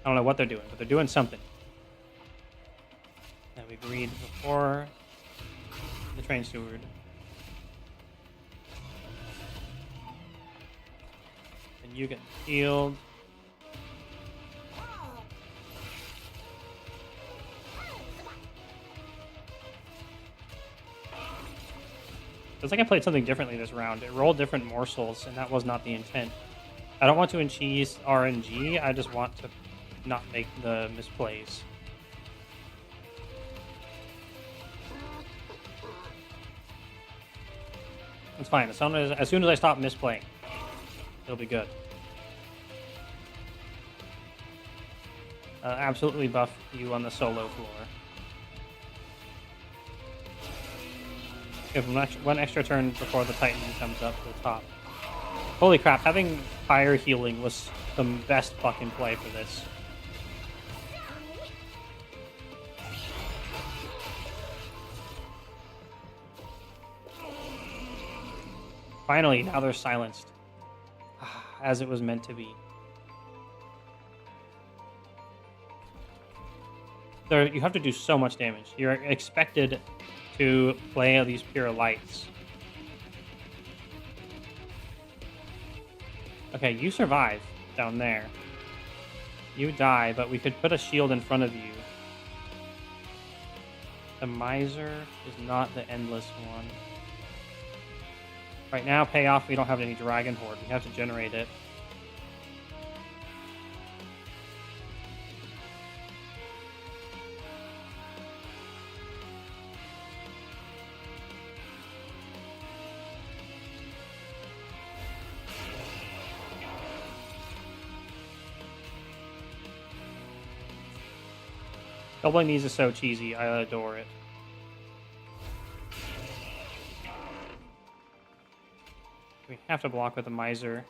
I don't know what they're doing, but they're doing something. That we agreed before the train steward. And you get healed. Feels like I played something differently this round. It rolled different morsels, and that was not the intent. I don't want to cheese RNG, I just want to not make the misplays. It's fine. As soon as I stop misplaying, it'll be good. Absolutely buff you on the solo floor. Give one extra turn before the Titan comes up to the top. Holy crap, having fire healing was the best fucking play for this. Finally, now they're silenced. As it was meant to be. You have to do so much damage. You're expected to play these pure lights. Okay, you survive down there. You die, but we could put a shield in front of you. The Miser is not the endless one. Right now, payoff, we don't have any Dragon Horde. We have to generate it. Doubling these is so cheesy. I adore it. We have to block with a Miser.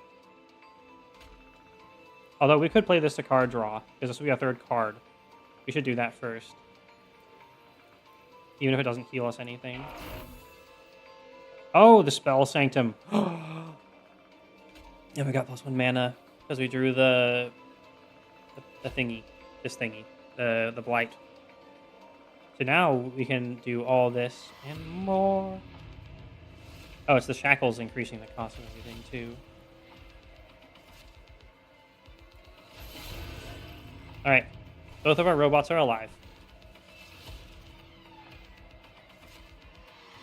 Although we could play this to card draw, because this will be our third card. We should do that first. Even if it doesn't heal us anything. Oh, the Spell Sanctum. And we got +1 mana because we drew the thingy. This thingy. The Blight. So now we can do all this and more. Oh, it's the Shackles increasing the cost of everything too. Alright. Both of our robots are alive.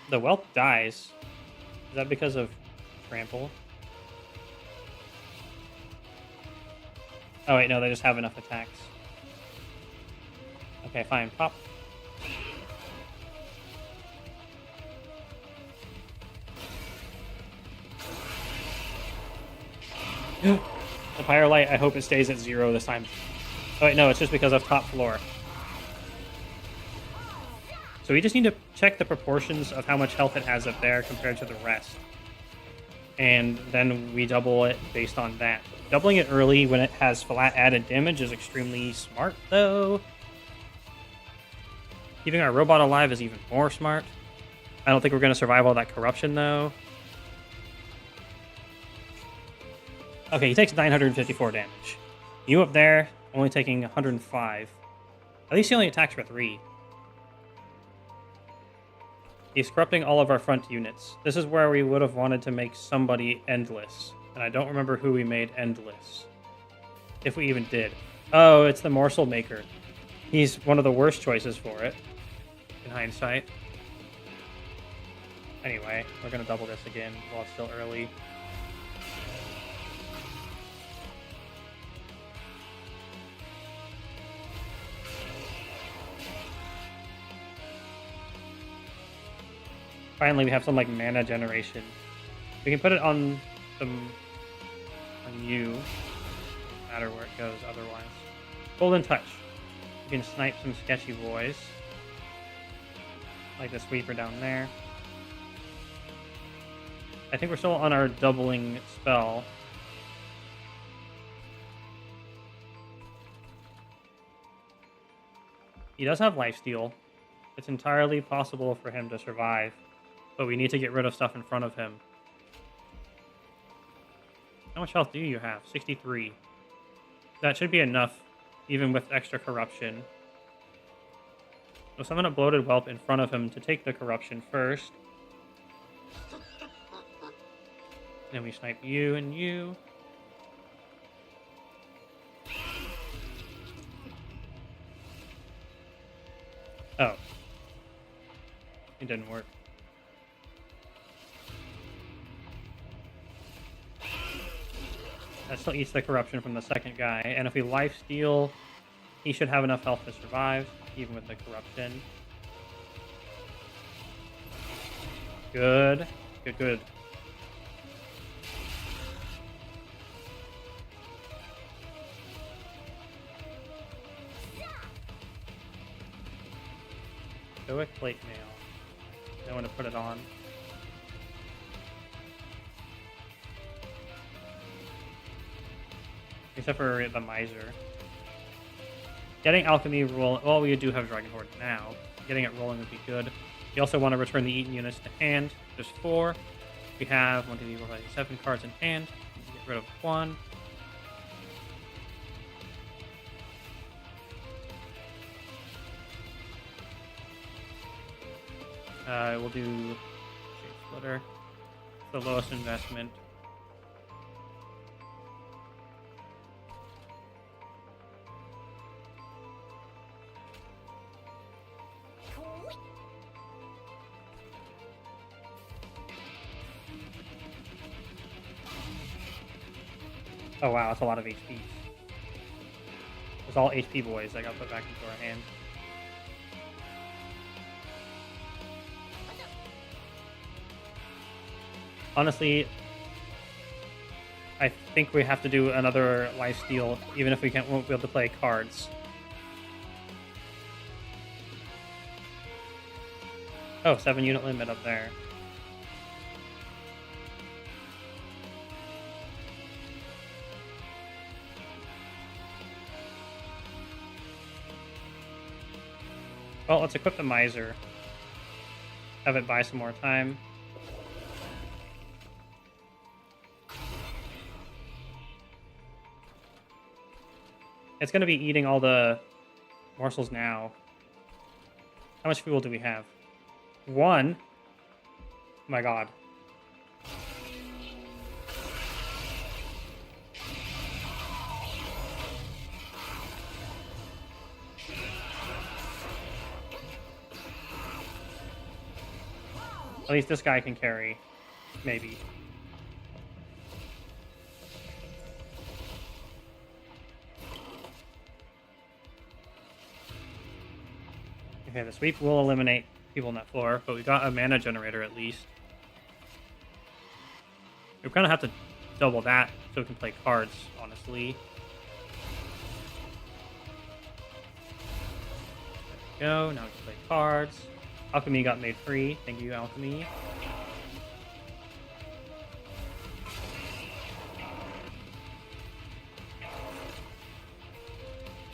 The Whelp dies. Is that because of Trample? Oh wait, no, they just have enough attacks. Okay, fine. Pop. The Pyrolite, I hope it stays at 0 this time. Oh wait, no, it's just because of top floor. So we just need to check the proportions of how much health it has up there compared to the rest. And then we double it based on that. Doubling it early when it has flat added damage is extremely smart, though. Keeping our robot alive is even more smart. I don't think we're going to survive all that corruption, though. Okay, he takes 954 damage. You up there, only taking 105. At least he only attacks for 3. He's corrupting all of our front units. This is where we would have wanted to make somebody endless. And I don't remember who we made endless. If we even did. Oh, it's the Morsel Maker. He's one of the worst choices for it, in hindsight. Anyway, we're going to double this again while it's still early. Finally, we have some like mana generation. We can put it on you. No matter where it goes otherwise. Golden Touch. We can snipe some sketchy boys. Like the sweeper down there. I think we're still on our doubling spell. He does have lifesteal. It's entirely possible for him to survive. But we need to get rid of stuff in front of him. How much health do you have? 63. That should be enough, even with extra corruption. We'll summon a bloated whelp in front of him to take the corruption first. Then we snipe you and you. Oh. It didn't work. That still eats the corruption from the second guy. And if we lifesteal, he should have enough health to survive, even with the corruption. Good. Good, good. Stoic plate mail. I want to put it on. Except for the Miser. Getting Alchemy roll. Well, we do have Dragon Horde now. Getting it rolling would be good. You also want to return the Eaten units to hand. There's 4. We have 1, 2, 3, 4, 5, 6, 7 cards in hand. Get rid of 1. We'll do Shape Splitter. The lowest investment. Oh wow, that's a lot of HP. It's all HP boys that got put back into our hand. Honestly, I think we have to do another lifesteal, even if we won't be able to play cards. Oh, 7 unit limit up there. Well, let's equip the Miser. Have it buy some more time. It's going to be eating all the morsels now. How much fuel do we have? 1. Oh my god. At least this guy can carry. Maybe. Okay, the sweep will eliminate people on that floor, but we got a mana generator at least. We're gonna have to double that so we can play cards, honestly. There we go, now we can play cards. Alchemy got made free. Thank you, Alchemy.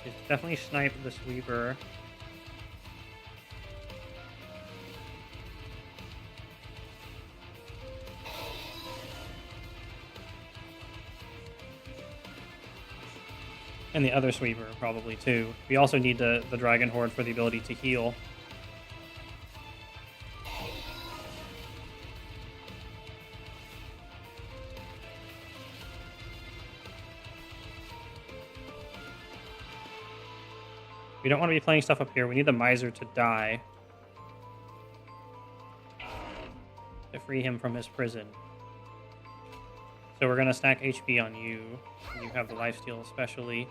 It's definitely snipe the sweeper. And the other sweeper, probably, too. We also need the Dragon Horde for the ability to heal. We don't want to be playing stuff up here. We need the Miser to die. To free him from his prison. So we're going to stack HP on you. You have the lifesteal especially.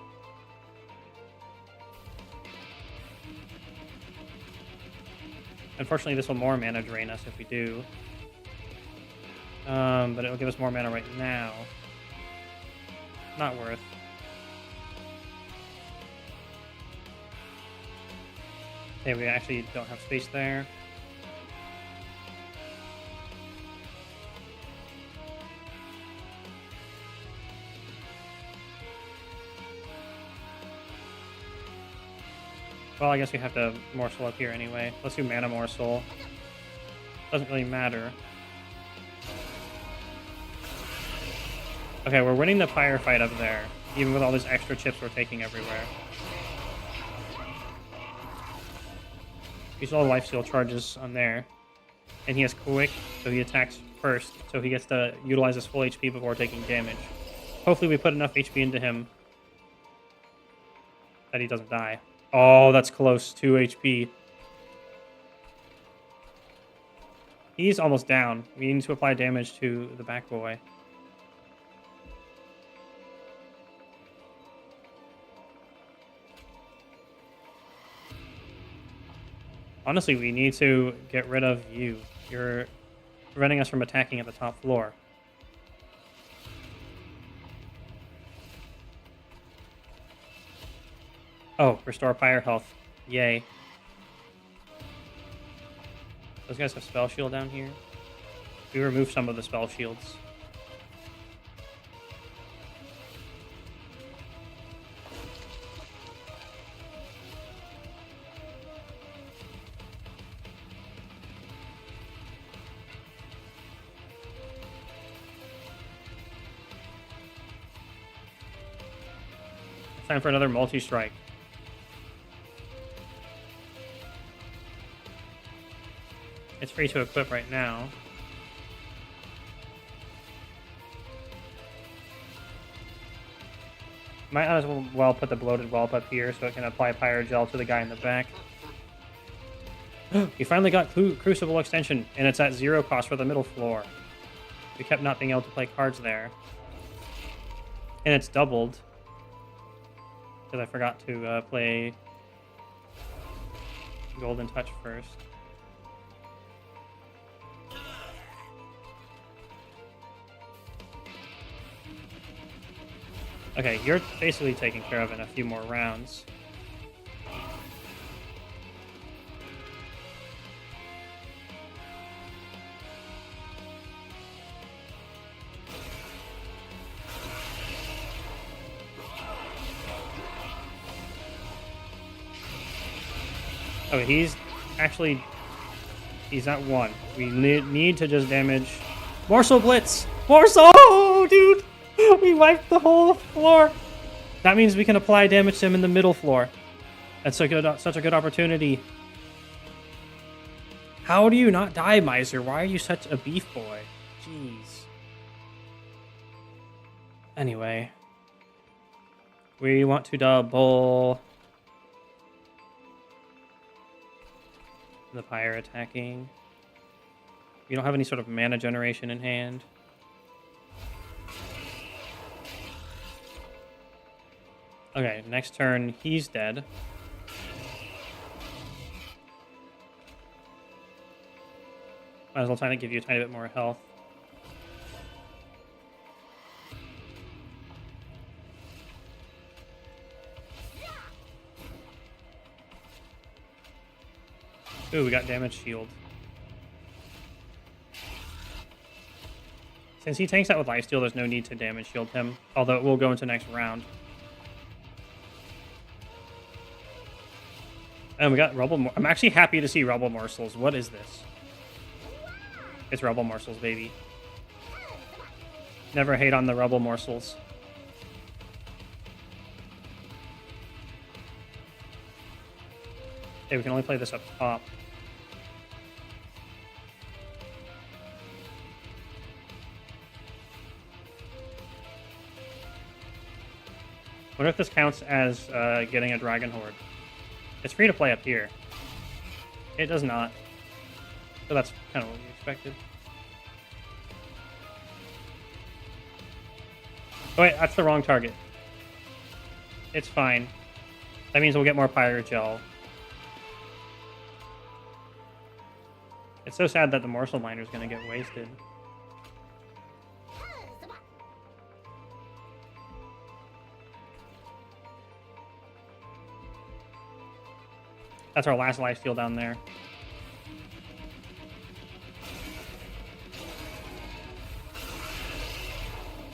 Unfortunately, this will more mana drain us if we do. But it'll give us more mana right now. Not worth. Okay, we actually don't have space there. Well, I guess we have to morsel up here anyway. Let's do mana morsel. Doesn't really matter. Okay, we're winning the pyre fight up there, even with all these extra chips we're taking everywhere. He's all lifesteal charges on there. And he has quick, so he attacks first, so he gets to utilize his full HP before taking damage. Hopefully we put enough HP into him that he doesn't die. Oh, that's close. 2 HP. He's almost down. We need to apply damage to the back boy. Honestly, we need to get rid of you. You're preventing us from attacking at the top floor. Oh, restore pyre health. Yay. Those guys have spell shield down here. We removed some of the spell shields. It's time for another multi-strike. It's free to equip right now. Might as well put the bloated whelp up here so it can apply Pyrogel to the guy in the back. We finally got Crucible Extension, and it's at 0 cost for the middle floor. We kept not being able to play cards there. And it's doubled. Because I forgot to play Golden Touch first. Okay, you're basically taken care of in a few more rounds. Okay, he's actually... He's at 1. We need to just damage... Morsel Blitz! Morsel! Oh, dude! We wiped the whole floor! That means we can apply damage to him in the middle floor. That's such a good opportunity. How do you not die, Miser? Why are you such a beef boy? Jeez. Anyway. We want to double... the Pyre attacking. We don't have any sort of mana generation in hand. Okay, next turn, he's dead. Might as well try to give you a tiny bit more health. Ooh, we got damage shield. Since he tanks that with lifesteal, there's no need to damage shield him. Although it will go into next round. And we got Rubble. I'm actually happy to see Rubble Morsels. What is this? It's Rubble Morsels, baby. Never hate on the Rubble Morsels. Okay, we can only play this up top. Wonder if this counts as getting a Dragon Horde. It's free to play up here. It does not. So that's kind of what we expected. Oh wait, that's the wrong target. It's fine. That means we'll get more Pyrogel. It's so sad that the Morsel Miner is going to get wasted. That's our last lifesteal down there.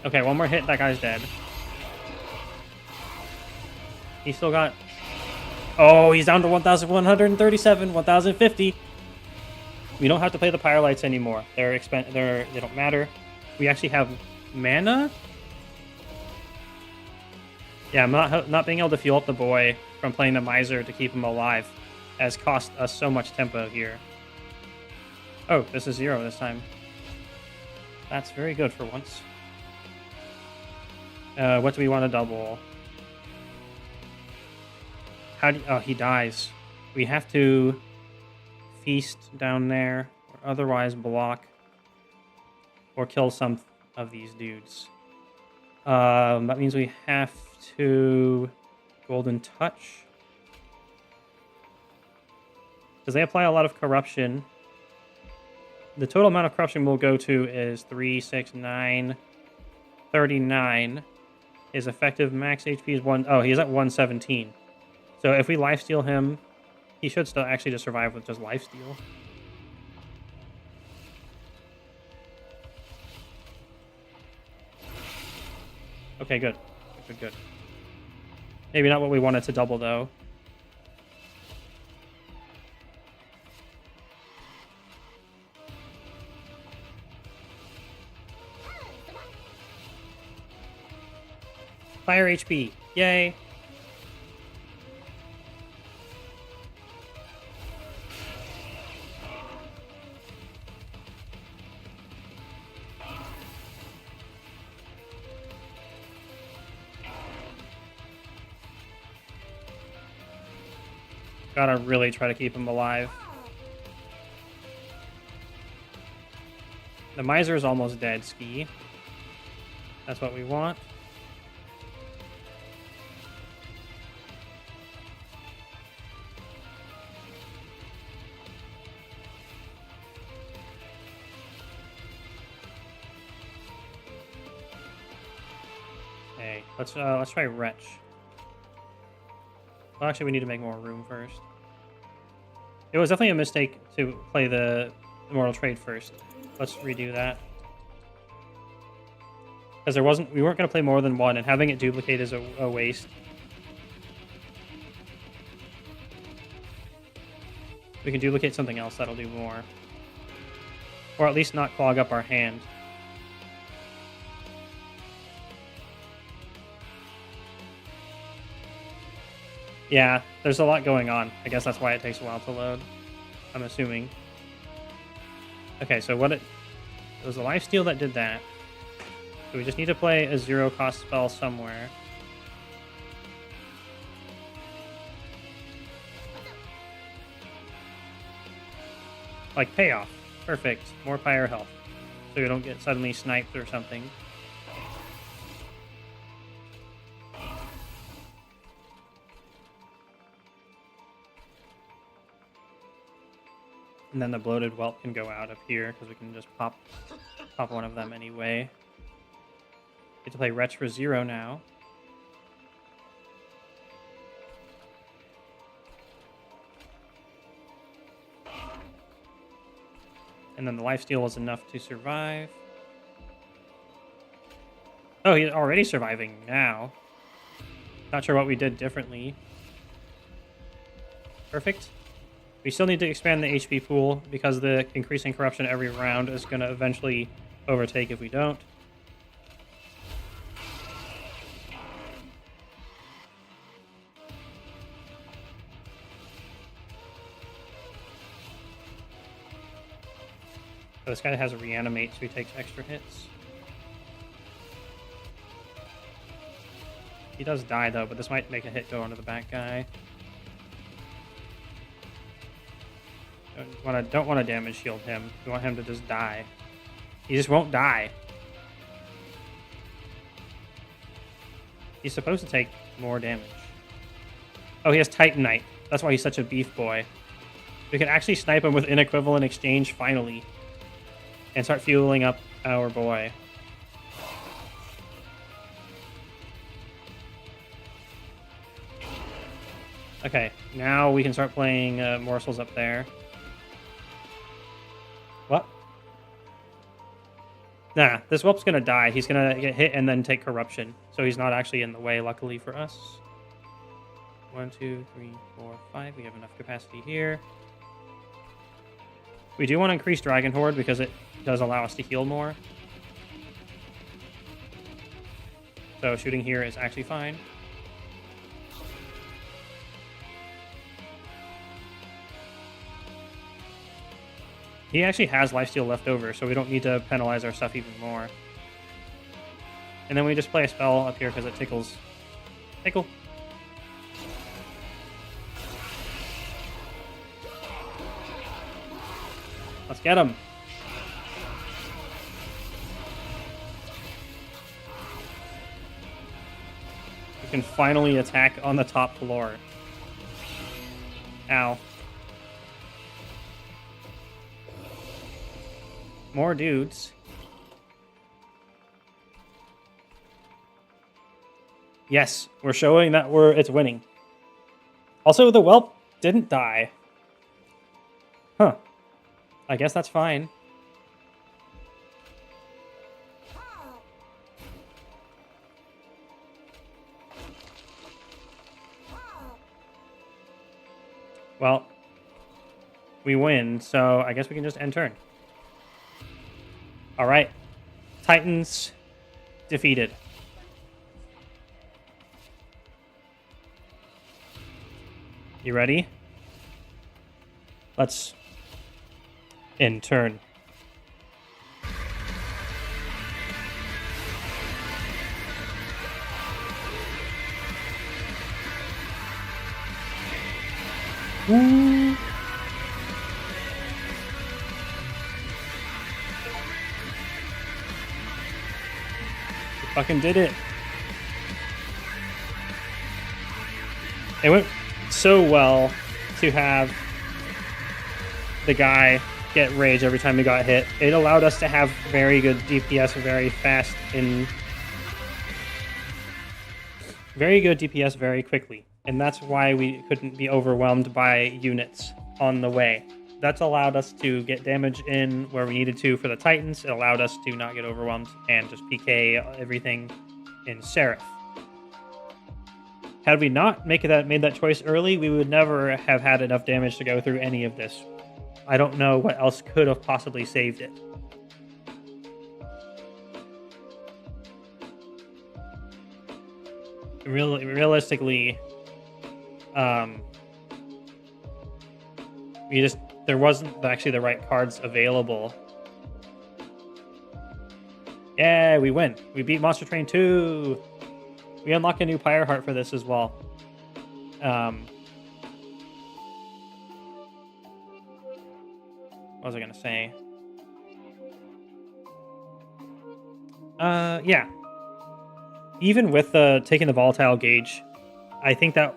Okay, one more hit, that guy's dead. He's still got... Oh, he's down to 1,137, 1,050. We don't have to play the Pyrolites anymore. They don't matter. We actually have mana? Yeah, not being able to fuel up the boy from playing the Miser to keep him alive has cost us so much tempo here. Oh, this is 0 this time. That's very good for once. What do we want to double? Oh, he dies. We have to feast down there, or otherwise block, or kill some of these dudes. That means we have to Golden Touch. Because they apply a lot of corruption. The total amount of corruption we'll go to is 3, 6, 9, 39. His effective max HP is 1... Oh, he's at 117. So if we lifesteal him, he should still actually just survive with just lifesteal. Okay, good. Good. Maybe not what we wanted to double, though. Fire HP. Yay. Gotta really try to keep him alive. The Miser is almost dead, Ski. That's what we want. Okay, let's try Wretch. Well, actually, we need to make more room first. It was definitely a mistake to play the Immortal Trade first. Let's redo that. Because we weren't going to play more than one, and having it duplicate is a waste. We can duplicate something else that'll do more. Or at least not clog up our hand. Yeah, there's a lot going on. I guess that's why it takes a while to load. I'm assuming. Okay, so it was a lifesteal that did that. So we just need to play a 0-cost spell somewhere. Like payoff. Perfect. More pyre health. So you don't get suddenly sniped or something. And then the bloated whelp can go out up here because we can just pop one of them anyway. Get to play Wretch for 0 now. And then the lifesteal was enough to survive. Oh, he's already surviving now. Not sure what we did differently. Perfect. We still need to expand the HP pool because the increasing corruption every round is going to eventually overtake if we don't. So this guy has a reanimate, so he takes extra hits. He does die though, but this might make a hit go onto the back guy. Don't want to damage shield him. We want him to just die. He just won't die. He's supposed to take more damage. Oh, he has Titanite. That's why he's such a beef boy. We can actually snipe him with Inequivalent Exchange finally. And start fueling up our boy. Okay, now we can start playing morsels up there. What? Nah, this whelp's gonna die. He's gonna get hit and then take corruption. So he's not actually in the way, luckily for us. 1, 2, 3, 4, 5. We have enough capacity here. We do want to increase Dragon Horde because it does allow us to heal more. So shooting here is actually fine. He actually has lifesteal left over, so we don't need to penalize our stuff even more. And then we just play a spell up here because it tickles. Tickle. Let's get him. We can finally attack on the top floor. Ow. More dudes. Yes, we're showing that it's winning. Also, the whelp didn't die. Huh. I guess that's fine. Well, we win, so I guess we can just end turn. All right. Titans defeated. You ready? Let's end turn. Ooh. Fucking did it. It went so well to have the guy get rage every time he got hit. It allowed us to have very good DPS very fast very good DPS very quickly. And that's why we couldn't be overwhelmed by units on the way. That's allowed us to get damage in where we needed to for the Titans. It allowed us to not get overwhelmed and just PK everything in Seraph. Had we not made that choice early, we would never have had enough damage to go through any of this. I don't know what else could have possibly saved it. Realistically, there wasn't actually the right cards available. Yeah, we win. We beat Monster Train 2. We unlock a new Pyre Heart for this as well. What was I gonna say? Yeah. Even with taking the volatile gauge, I think that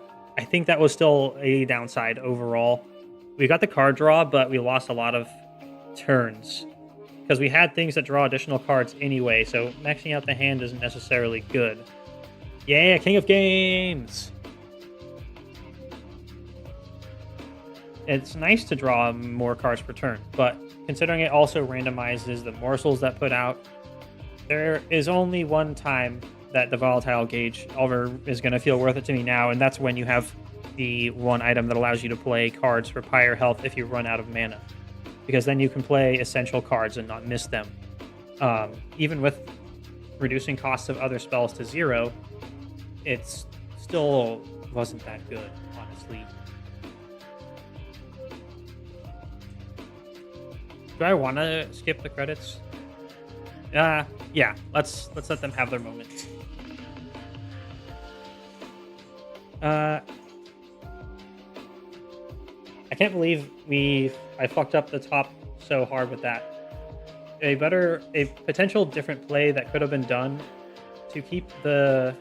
was still a downside overall. We got the card draw, but we lost a lot of turns because we had things that draw additional cards anyway. So maxing out the hand isn't necessarily good. Yeah, King of Games. It's nice to draw more cards per turn, but considering it also randomizes the morsels that put out, there is only one time that the volatile gauge is going to feel worth it to me now, and that's when you have the one item that allows you to play cards for Pyre health if you run out of mana, because then you can play essential cards and not miss them. Even with reducing costs of other spells to 0, it's still wasn't that good, honestly. Do I want to skip the credits? Yeah. Let's let them have their moments. I can't believe I fucked up the top so hard with that. A potential different play that could have been done to keep the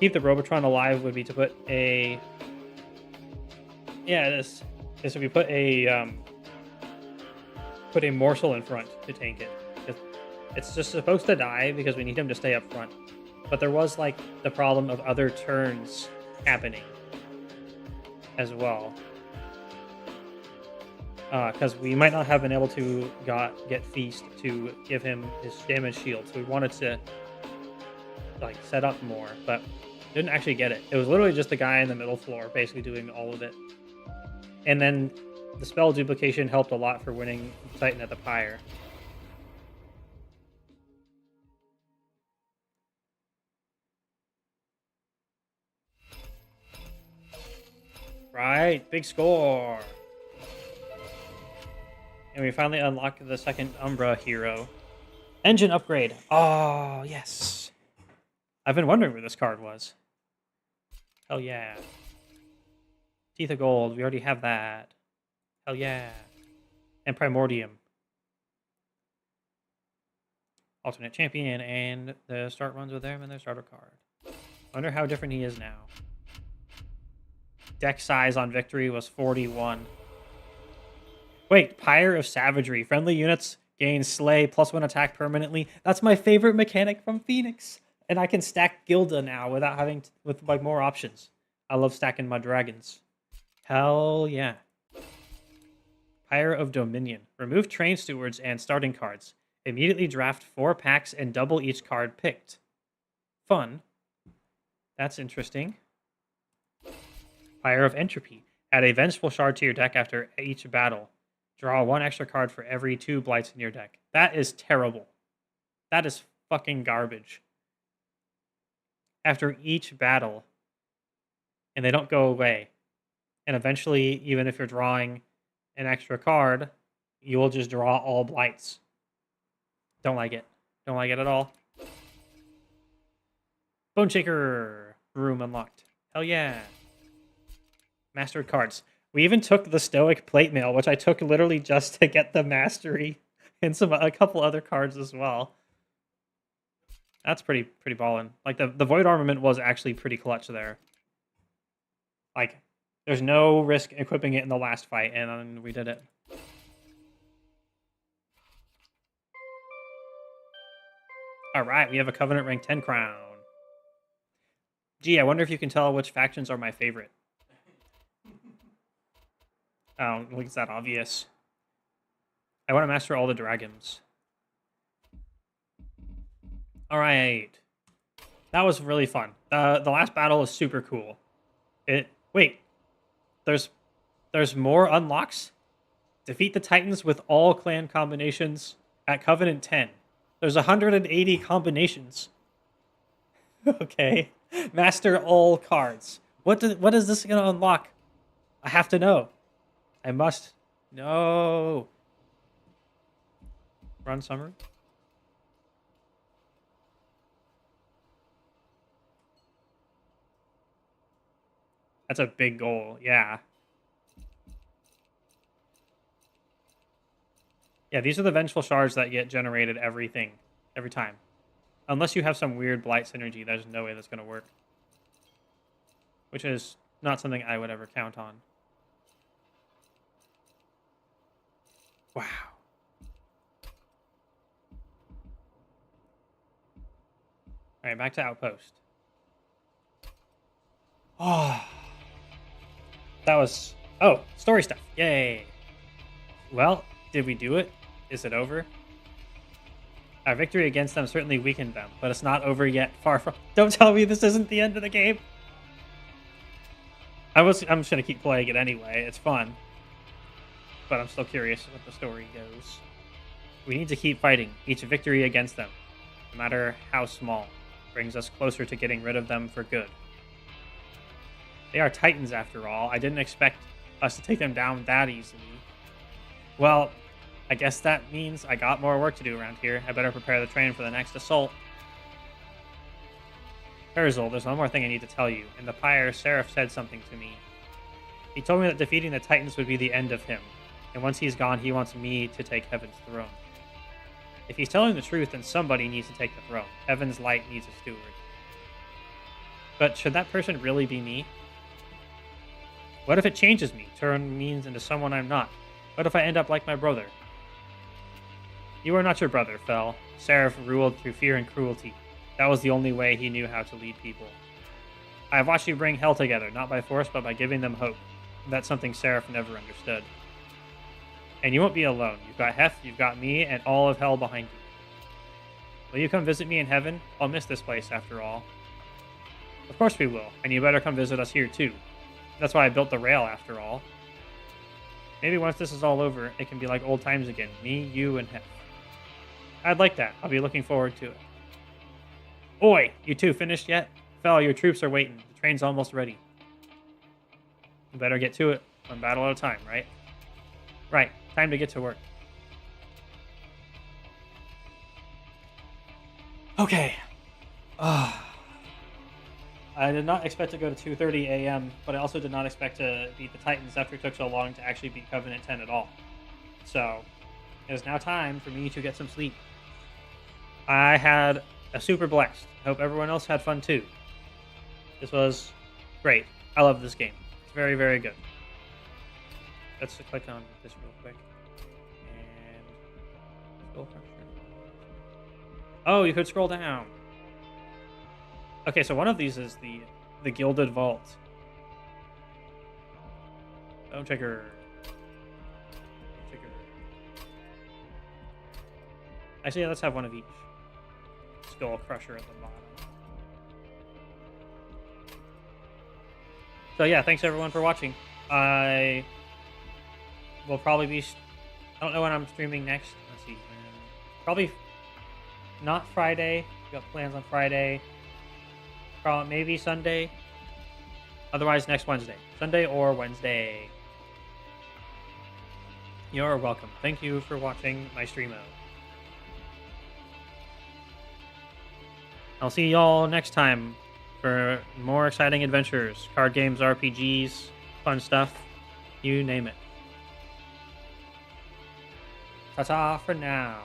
Robotron alive would be to put a put a morsel in front to tank it. It's just supposed to die because we need him to stay up front. But there was like the problem of other turns happening as well. Because we might not have been able to get Feast to give him his damage shield. So we wanted to like set up more, but didn't actually get it. It was literally just the guy in the middle floor basically doing all of it. And then the spell duplication helped a lot for winning Titan at the Pyre. Right, big score. And we finally unlocked the second Umbra hero. Engine upgrade. Oh, yes. I've been wondering where this card was. Hell yeah. Teeth of Gold, we already have that. Hell yeah. And Primordium. Alternate champion, and the start runs with them and their starter card. Wonder how different he is now. Deck size on victory was 41. Wait, Pyre of Savagery. Friendly units gain Slay +1 attack permanently. That's my favorite mechanic from Phoenix. And I can stack Gilda now without having with like more options. I love stacking my dragons. Hell yeah. Pyre of Dominion. Remove Train Stewards and starting cards. Immediately draft 4 packs and double each card picked. Fun. That's interesting. Pyre of Entropy. Add a Vengeful Shard to your deck after each battle. Draw 1 extra card for every 2 Blights in your deck. That is terrible. That is fucking garbage. After each battle. And they don't go away. And eventually, even if you're drawing an extra card, you will just draw all Blights. Don't like it. Don't like it at all. Bone Shaker. Room unlocked. Hell yeah. Mastered cards. We even took the Stoic Plate Mail, which I took literally just to get the Mastery and a couple other cards as well. That's pretty ballin'. Like the Void Armament was actually pretty clutch there. Like there's no risk equipping it in the last fight, and then we did it. All right, we have a Covenant rank 10 crown. Gee, I wonder if you can tell which factions are my favorite. I don't think it's that obvious. I want to master all the dragons. All right. That was really fun. The last battle is super cool. Wait, there's more unlocks. Defeat the Titans with all clan combinations at Covenant 10. There's 180 combinations. Okay. Master all cards. What is this going to unlock? I have to know. I must. No. Run summary. That's a big goal. Yeah. Yeah, these are the Vengeful Shards that get generated every time. Unless you have some weird Blight synergy, there's no way that's going to work. Which is not something I would ever count on. Wow. Alright, back to Outpost. Oh. That was... Oh, story stuff. Yay. Well, did we do it? Is it over? Our victory against them certainly weakened them, but it's not over yet. Far from... Don't tell me this isn't the end of the game. I'm just going to keep playing it anyway. It's fun. But I'm still curious what the story goes. We need to keep fighting. Each victory against them, no matter how small, brings us closer to getting rid of them for good. They are Titans after all. I didn't expect us to take them down that easily. Well, I guess that means I got more work to do around here. I better prepare the train for the next assault. Herzl, there's one more thing I need to tell you. In the pyre, Seraph said something to me. He told me that defeating the Titans would be the end of him, and once he's gone, he wants me to take Heaven's throne. If he's telling the truth, then somebody needs to take the throne. Heaven's light needs a steward. But should that person really be me? What if it changes me, turn me into someone I'm not? What if I end up like my brother? You are not your brother, Fel. Seraph ruled through fear and cruelty. That was the only way he knew how to lead people. I have watched you bring hell together, not by force, but by giving them hope. That's something Seraph never understood. And you won't be alone. You've got Hef, you've got me, and all of hell behind you. Will you come visit me in heaven? I'll miss this place, after all. Of course we will, and you better come visit us here, too. That's why I built the rail, after all. Maybe once this is all over, it can be like old times again. Me, you, and Hef. I'd like that. I'll be looking forward to it. Oi! You two finished yet? Fel, your troops are waiting. The train's almost ready. You better get to it. One battle at a time, right? Right. Time to get to work. Okay. I did not expect to go to 2:30 a.m., but I also did not expect to beat the Titans after it took so long to actually beat Covenant 10 at all. So, it is now time for me to get some sleep. I had a super blast. Hope everyone else had fun too. This was great. I love this game. It's very, very good. Let's click on this real quick. And scroll from here. Oh, you could scroll down. Okay, so one of these is the Gilded Vault. Bone Trigger. Actually, yeah, let's have one of each. Skull Crusher at the bottom. So yeah, thanks everyone for watching. I will probably be... I don't know when I'm streaming next. Let's see. Probably not Friday. We got plans on Friday. Probably maybe Sunday. Otherwise next Wednesday. Sunday or Wednesday. You're welcome. Thank you for watching my streamo. I'll see y'all next time for more exciting adventures, card games, RPGs, fun stuff, you name it. Ta-ta for now.